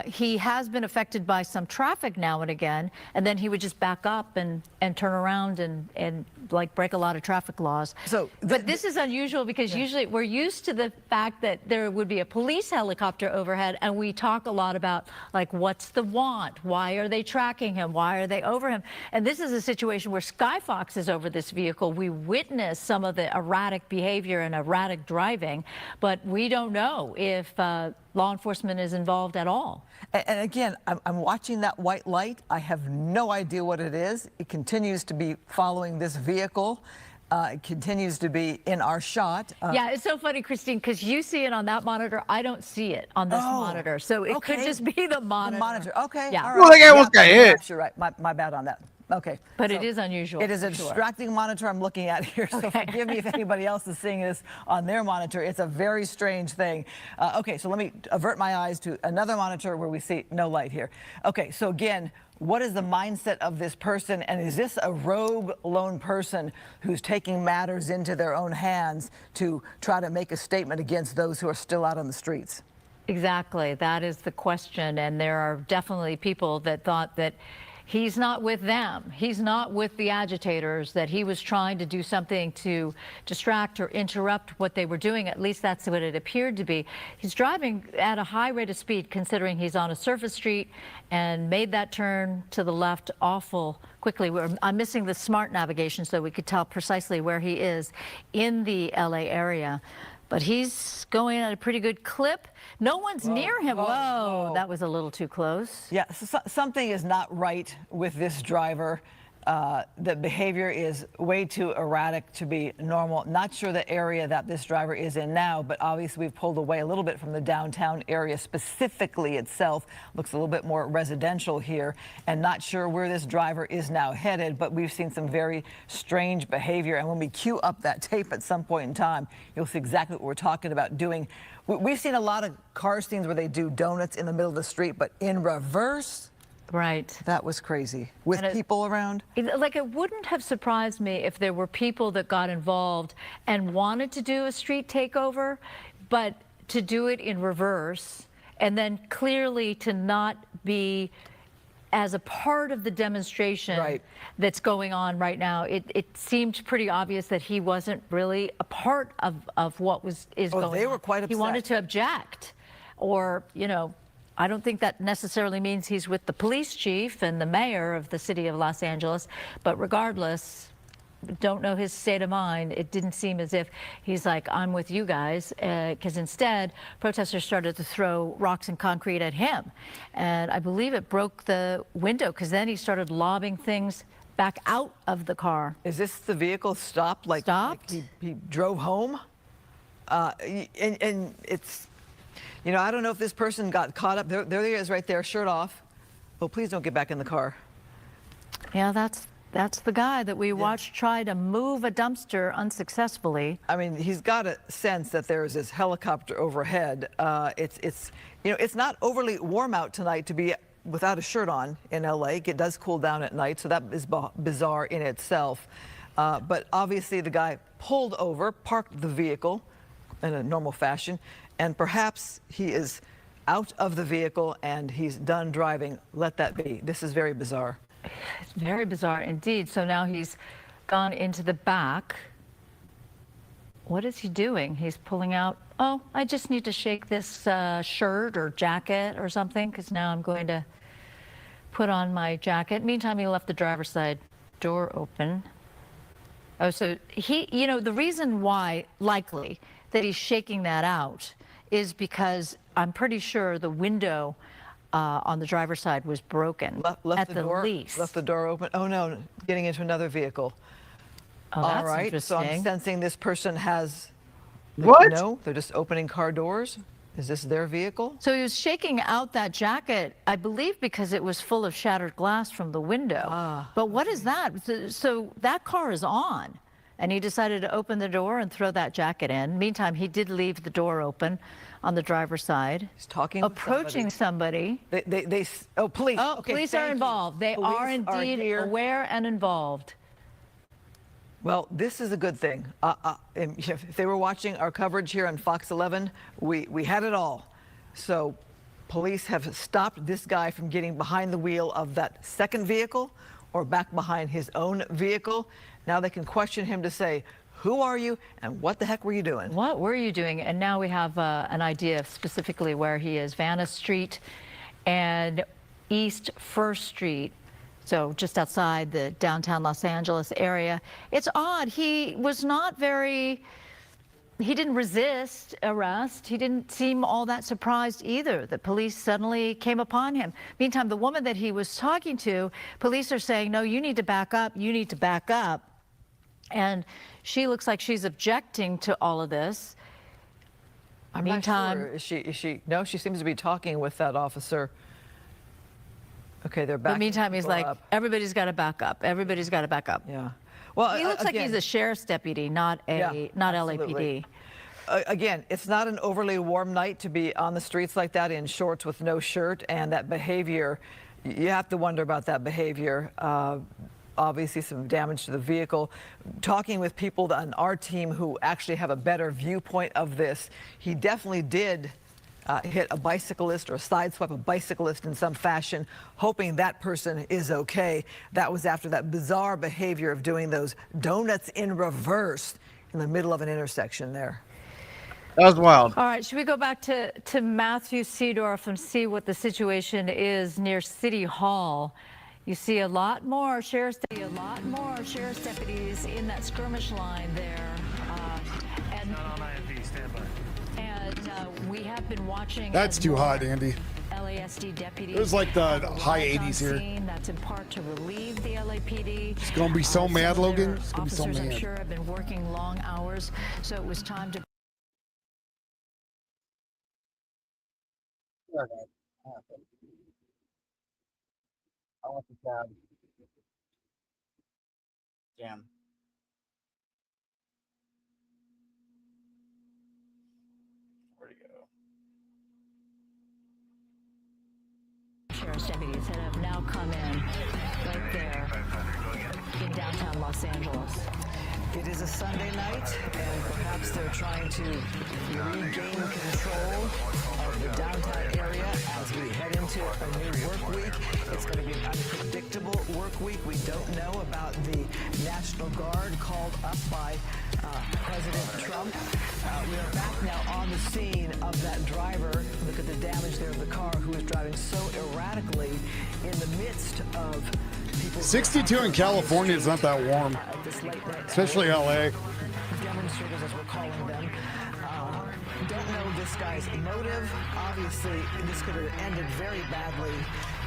He has been affected by some traffic now and again, and then he would just back up and turn around and like break a lot of traffic laws. But this is unusual because usually we're used to the fact that there would be a police helicopter overhead, and we talk a lot about, like, what's the want? Why are they tracking him? Why are they over him? And this is a situation where Skyfox is over this vehicle. We witness some of the erratic behavior and erratic driving, but we don't know if law enforcement is involved at all. And again, I'm watching that white light. I have no idea what it is. It continues to be following this vehicle. It continues to be in our shot. Yeah, it's so funny, Christine, because you see it on that monitor. I don't see it on this monitor. So it could just be the monitor. Okay. Yeah. All right. Well, that guy almost got hit. You're right. My bad on that. Okay. But so it is unusual. It is a for sure. distracting monitor I'm looking at here, so forgive me if anybody else is seeing this on their monitor. It's a very strange thing. Okay, so let me avert my eyes to another monitor where we see no light here. Okay, so again, what is the mindset of this person, and is this a rogue lone person who's taking matters into their own hands to try to make a statement against those who are still out on the streets? Exactly. That is the question. And there are definitely people that thought that he's not with them. He's not with the agitators, that he was trying to do something to distract or interrupt what they were doing. At least that's what it appeared to be. He's driving at a high rate of speed, considering he's on a surface street and made that turn to the left awful quickly. I'm missing the smart navigation so we could tell precisely where he is in the LA area. But he's going at a pretty good clip. No one's near him. Whoa, that was a little too close. Yeah, something is not right with this driver. The behavior is way too erratic to be normal. Not sure the area that this driver is in now, but obviously we've pulled away a little bit from the downtown area specifically itself. Looks a little bit more residential here, and not sure where this driver is now headed, but we've seen some very strange behavior. And when we queue up that tape at some point in time, you'll see exactly what we're talking about doing. We've seen a lot of car scenes where they do donuts in the middle of the street, but in reverse. Right. That was crazy. With people around? Like, it wouldn't have surprised me if there were people that got involved and wanted to do a street takeover, but to do it in reverse and then clearly to not be as a part of the demonstration that's going on right now. It seemed pretty obvious that he wasn't really a part of what is going on. They were quite upset. He wanted to object, or, you know, I don't think that necessarily means he's with the police chief and the mayor of the city of Los Angeles, but regardless, don't know his state of mind. It didn't seem as if he's like, I'm with you guys, because instead, protesters started to throw rocks and concrete at him. And I believe it broke the window, because then he started lobbing things back out of the car. Is this the vehicle stopped? Like he drove home? And it's... You know, I don't know if this person got caught up. There he is right there, shirt off. Oh, please don't get back in the car. Yeah, that's the guy that we watched try to move a dumpster unsuccessfully. I mean, he's got a sense that there's this helicopter overhead. It's you know, it's not overly warm out tonight to be without a shirt on in LA. It does cool down at night, so that is bizarre in itself. But obviously the guy pulled over, parked the vehicle in a normal fashion, and perhaps he is out of the vehicle and he's done driving. Let that be. This is very bizarre. It's very bizarre indeed. So now he's gone into the back. What is he doing? He's pulling out, oh, I just need to shake this shirt or jacket or something, because now I'm going to put on my jacket. Meantime, he left the driver's side door open. Oh, so he, you know, the reason why, likely, that he's shaking that out is because I'm pretty sure the window on the driver's side was broken at the least. Left the door open. Oh, no, getting into another vehicle. Oh, all that's right, interesting. so I'm sensing this person has... What? No, they're just opening car doors. Is this their vehicle? So he was shaking out that jacket, I believe, because it was full of shattered glass from the window. But what is that? So that car is on. And he decided to open the door and throw that jacket in. Meantime, he did leave the door open on the driver's side. He's talking approaching somebody. Police. Oh, Okay, police are involved. They are indeed aware and involved. Well, this is a good thing. If they were watching our coverage here on Fox 11, we had it all. So police have stopped this guy from getting behind the wheel of that second vehicle or back behind his own vehicle. Now they can question him to say, who are you and what the heck were you doing? What were you doing? And now we have an idea of specifically where he is. Vanna Street and East First Street. So just outside the downtown Los Angeles area. It's odd. He was not very... He didn't resist arrest. He didn't seem all that surprised either that police suddenly came upon him. Meantime, the woman that he was talking to, police are saying, no, you need to back up. You need to back up. And she looks like she's objecting to all of this. I'm not sure. Is she? No, she seems to be talking with that officer. Okay, they're But back. meantime, he's like, everybody's got to back up. Everybody's got to back up. Yeah. Well, he looks like he's a sheriff's deputy, not absolutely. LAPD. Again, it's not an overly warm night to be on the streets like that in shorts with no shirt, and that behavior, you have to wonder about that behavior. Obviously some damage to the vehicle. Talking with people on our team who actually have a better viewpoint of this, he definitely did hit a bicyclist or sideswipe a bicyclist in some fashion, hoping that person is okay. That was after that bizarre behavior of doing those donuts in reverse in the middle of an intersection there. That was wild. All right, should we go back to Matthew Seedorf and see what the situation is near City Hall? You see a lot more sheriff's deputies in that skirmish line there. And not on IMP, stand by. And we have been watching. That's too hot, Andy. LASD deputies. It was like the high 80s here. That's in part to relieve the LAPD. It's gonna be so mad, Logan. It's gonna be so Officers, mad. I'm sure, have been working long hours, so it was time to. I want the tab. Damn. Where'd he go? Sheriff's deputies that have now come in right there in downtown Los Angeles. It is a Sunday night, and perhaps they're trying to regain control of the downtown area as we head into a new work week. It's going to be an unpredictable work week. We don't know about the National Guard called up by President Trump. We are back now on the scene of that driver. Look at the damage there of the car who was driving so erratically in the midst of 62 in California is not that warm, especially LA. Demonstrators, as we're calling them, don't know this guy's motive. Obviously, this could have ended very badly.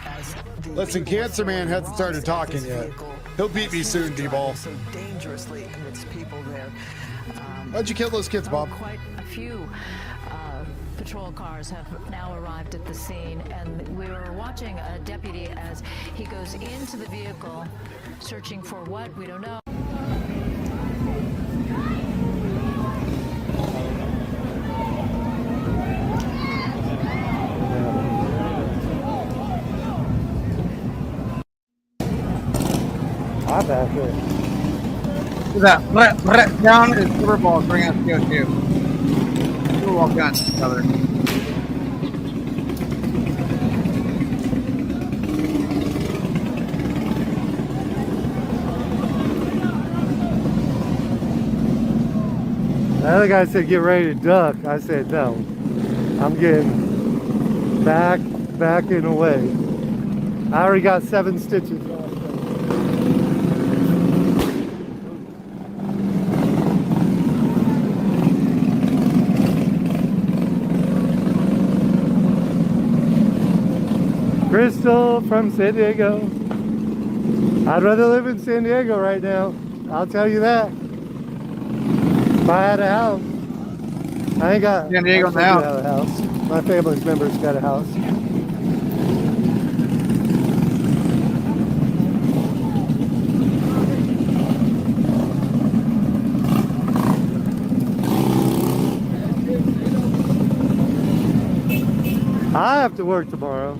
As the Listen, Cancer Man hasn't started talking yet. He'll beat me soon, D-Ball. So dangerously amidst people there. How'd you kill those kids, Bob? Quite a few patrol cars have now arrived at the scene, and we were watching a deputy as he goes into the vehicle searching for what we don't know. I'm back here. Who's that? Brett down is Super Bowl bringing us CO2. We'll walk down to each other. The other guy said, get ready to duck. I said, no. I'm getting back and away. I already got 7 stitches. Crystal from San Diego. I'd rather live in San Diego right now. I'll tell you that. If I had a house. I ain't got San Diego now. A house. My family's members got a house. I have to work tomorrow.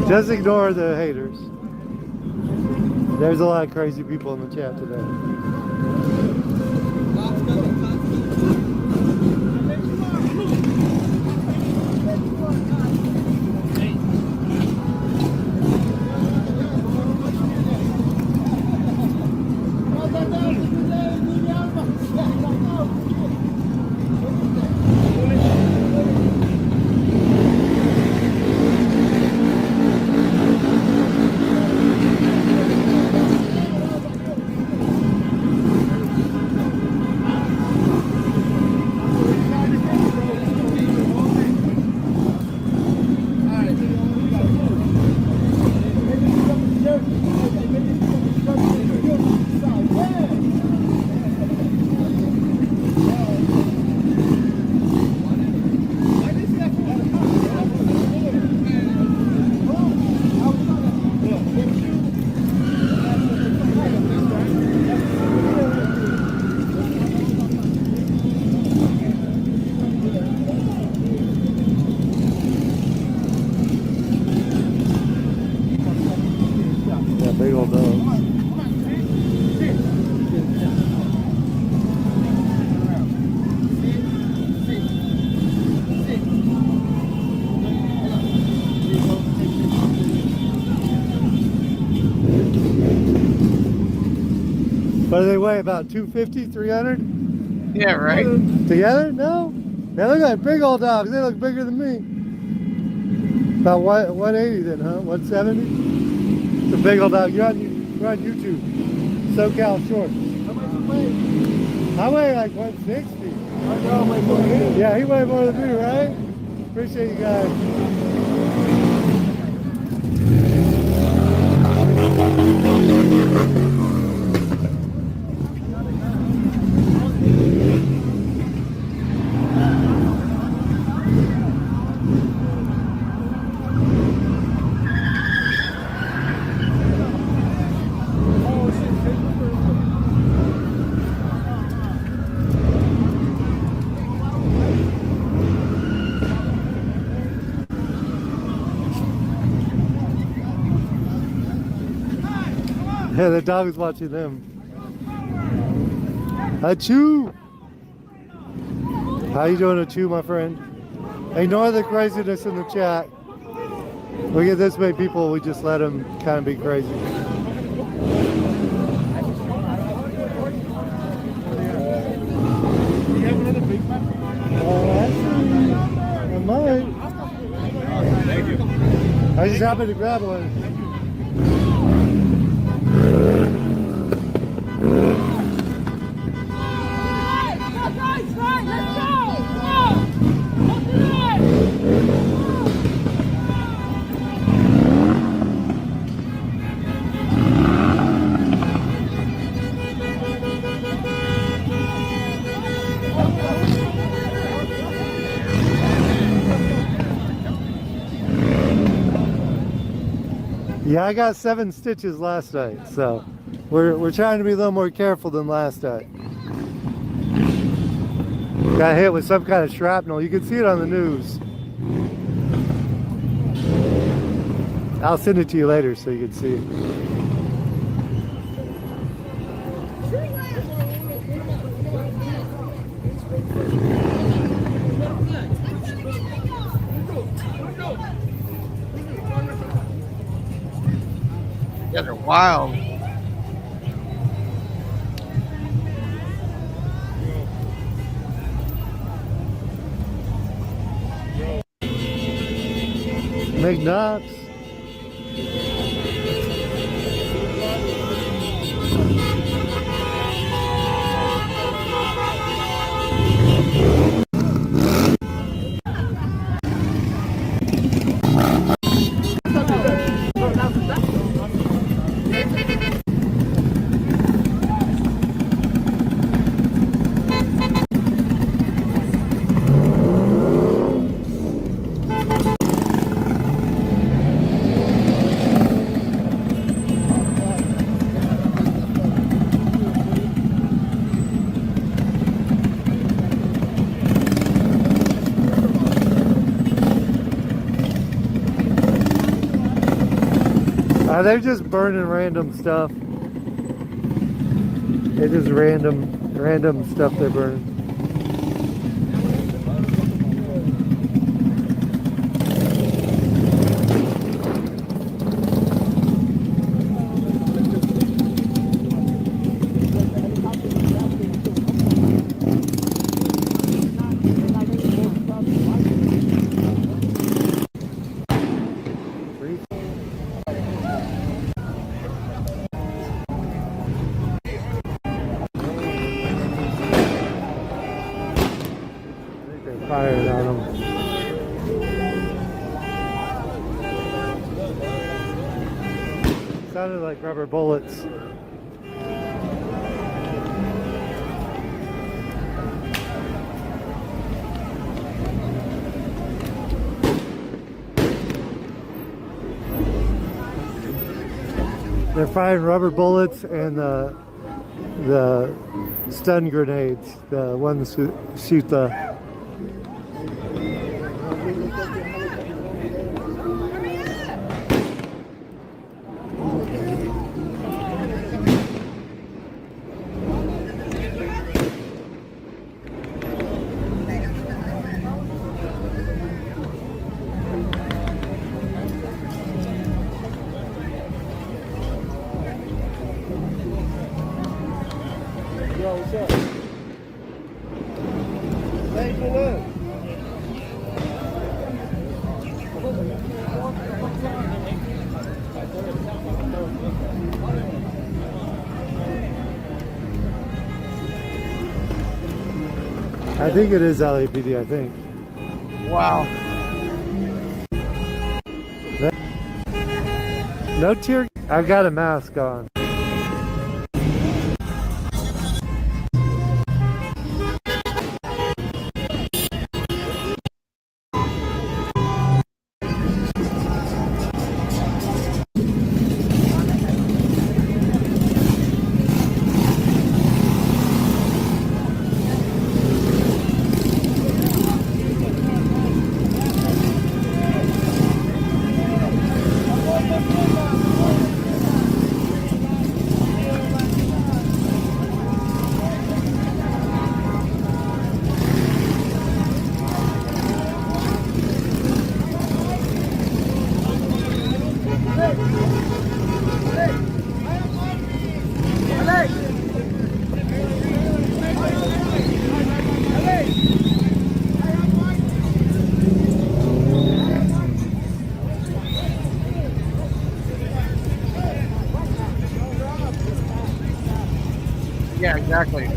Just ignore the haters. There's a lot of crazy people in the chat today. What do they weigh? About 250, 300? Yeah, right. Together? No. They look like big old dogs. They look bigger than me. About 180 then, huh? 170? It's a big old dog. You're on YouTube. SoCal Short. I weigh like 160. Yeah, he weighed more than me, right? Appreciate you guys. Yeah, the dog is watching them. Achoo! How you doing, Achoo, my friend? Ignore the craziness in the chat. We get this many people, we just let them kind of be crazy. I might. I just happened to grab one. Yeah, I got 7 stitches last night, so we're trying to be a little more careful than last night. Got hit with some kind of shrapnel. You can see it on the news. I'll send it to you later so you can see it. Yeah, they're wild. McNuts. They're just burning random stuff. It's just random stuff they're burning. Fired on them. Sounded like rubber bullets. They're firing rubber bullets and the stun grenades, the ones who shoot the what's up? Thanks for look. I think it is LAPD, I think. Wow. No tear. I've got a mask on. Yeah, exactly.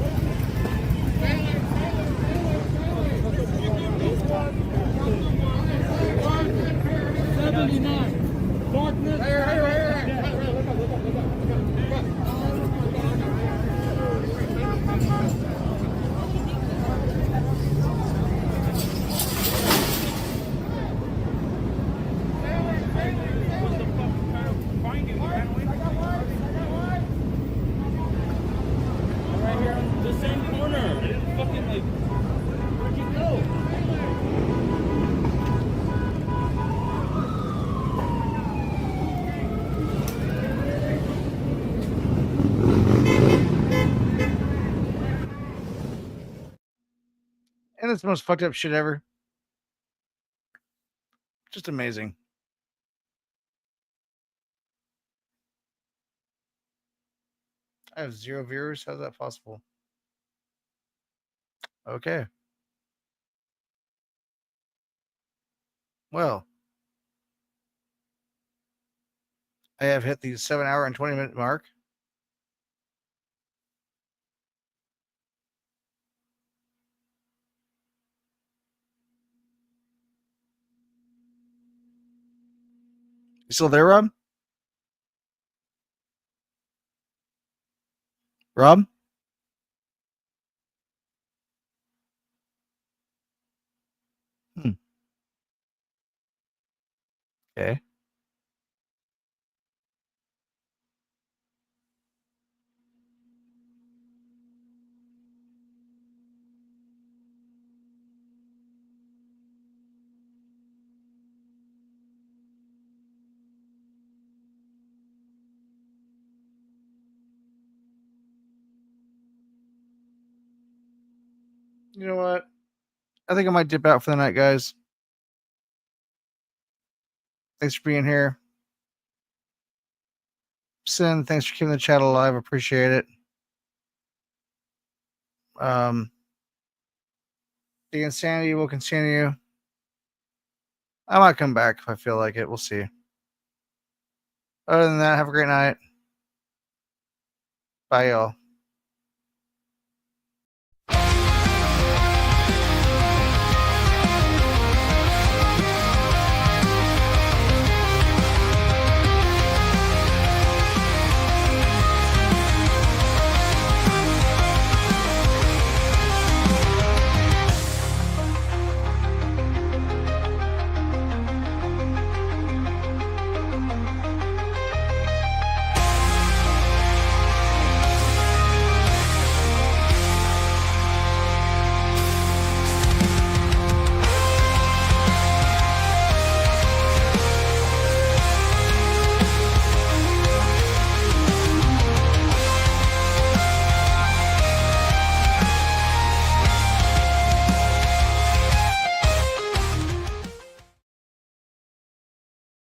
And it's the most fucked up shit ever. Just amazing. I have 0 viewers. How's that possible? Okay. Well, I have hit the 7-hour and 20-minute mark. You still there, Rob? Rob? Okay. You know what? I think I might dip out for the night, guys. Thanks for being here. Sin, thanks for keeping the chat alive. Appreciate it. The insanity will continue. I might come back if I feel like it. We'll see. Other than that, have a great night. Bye, y'all.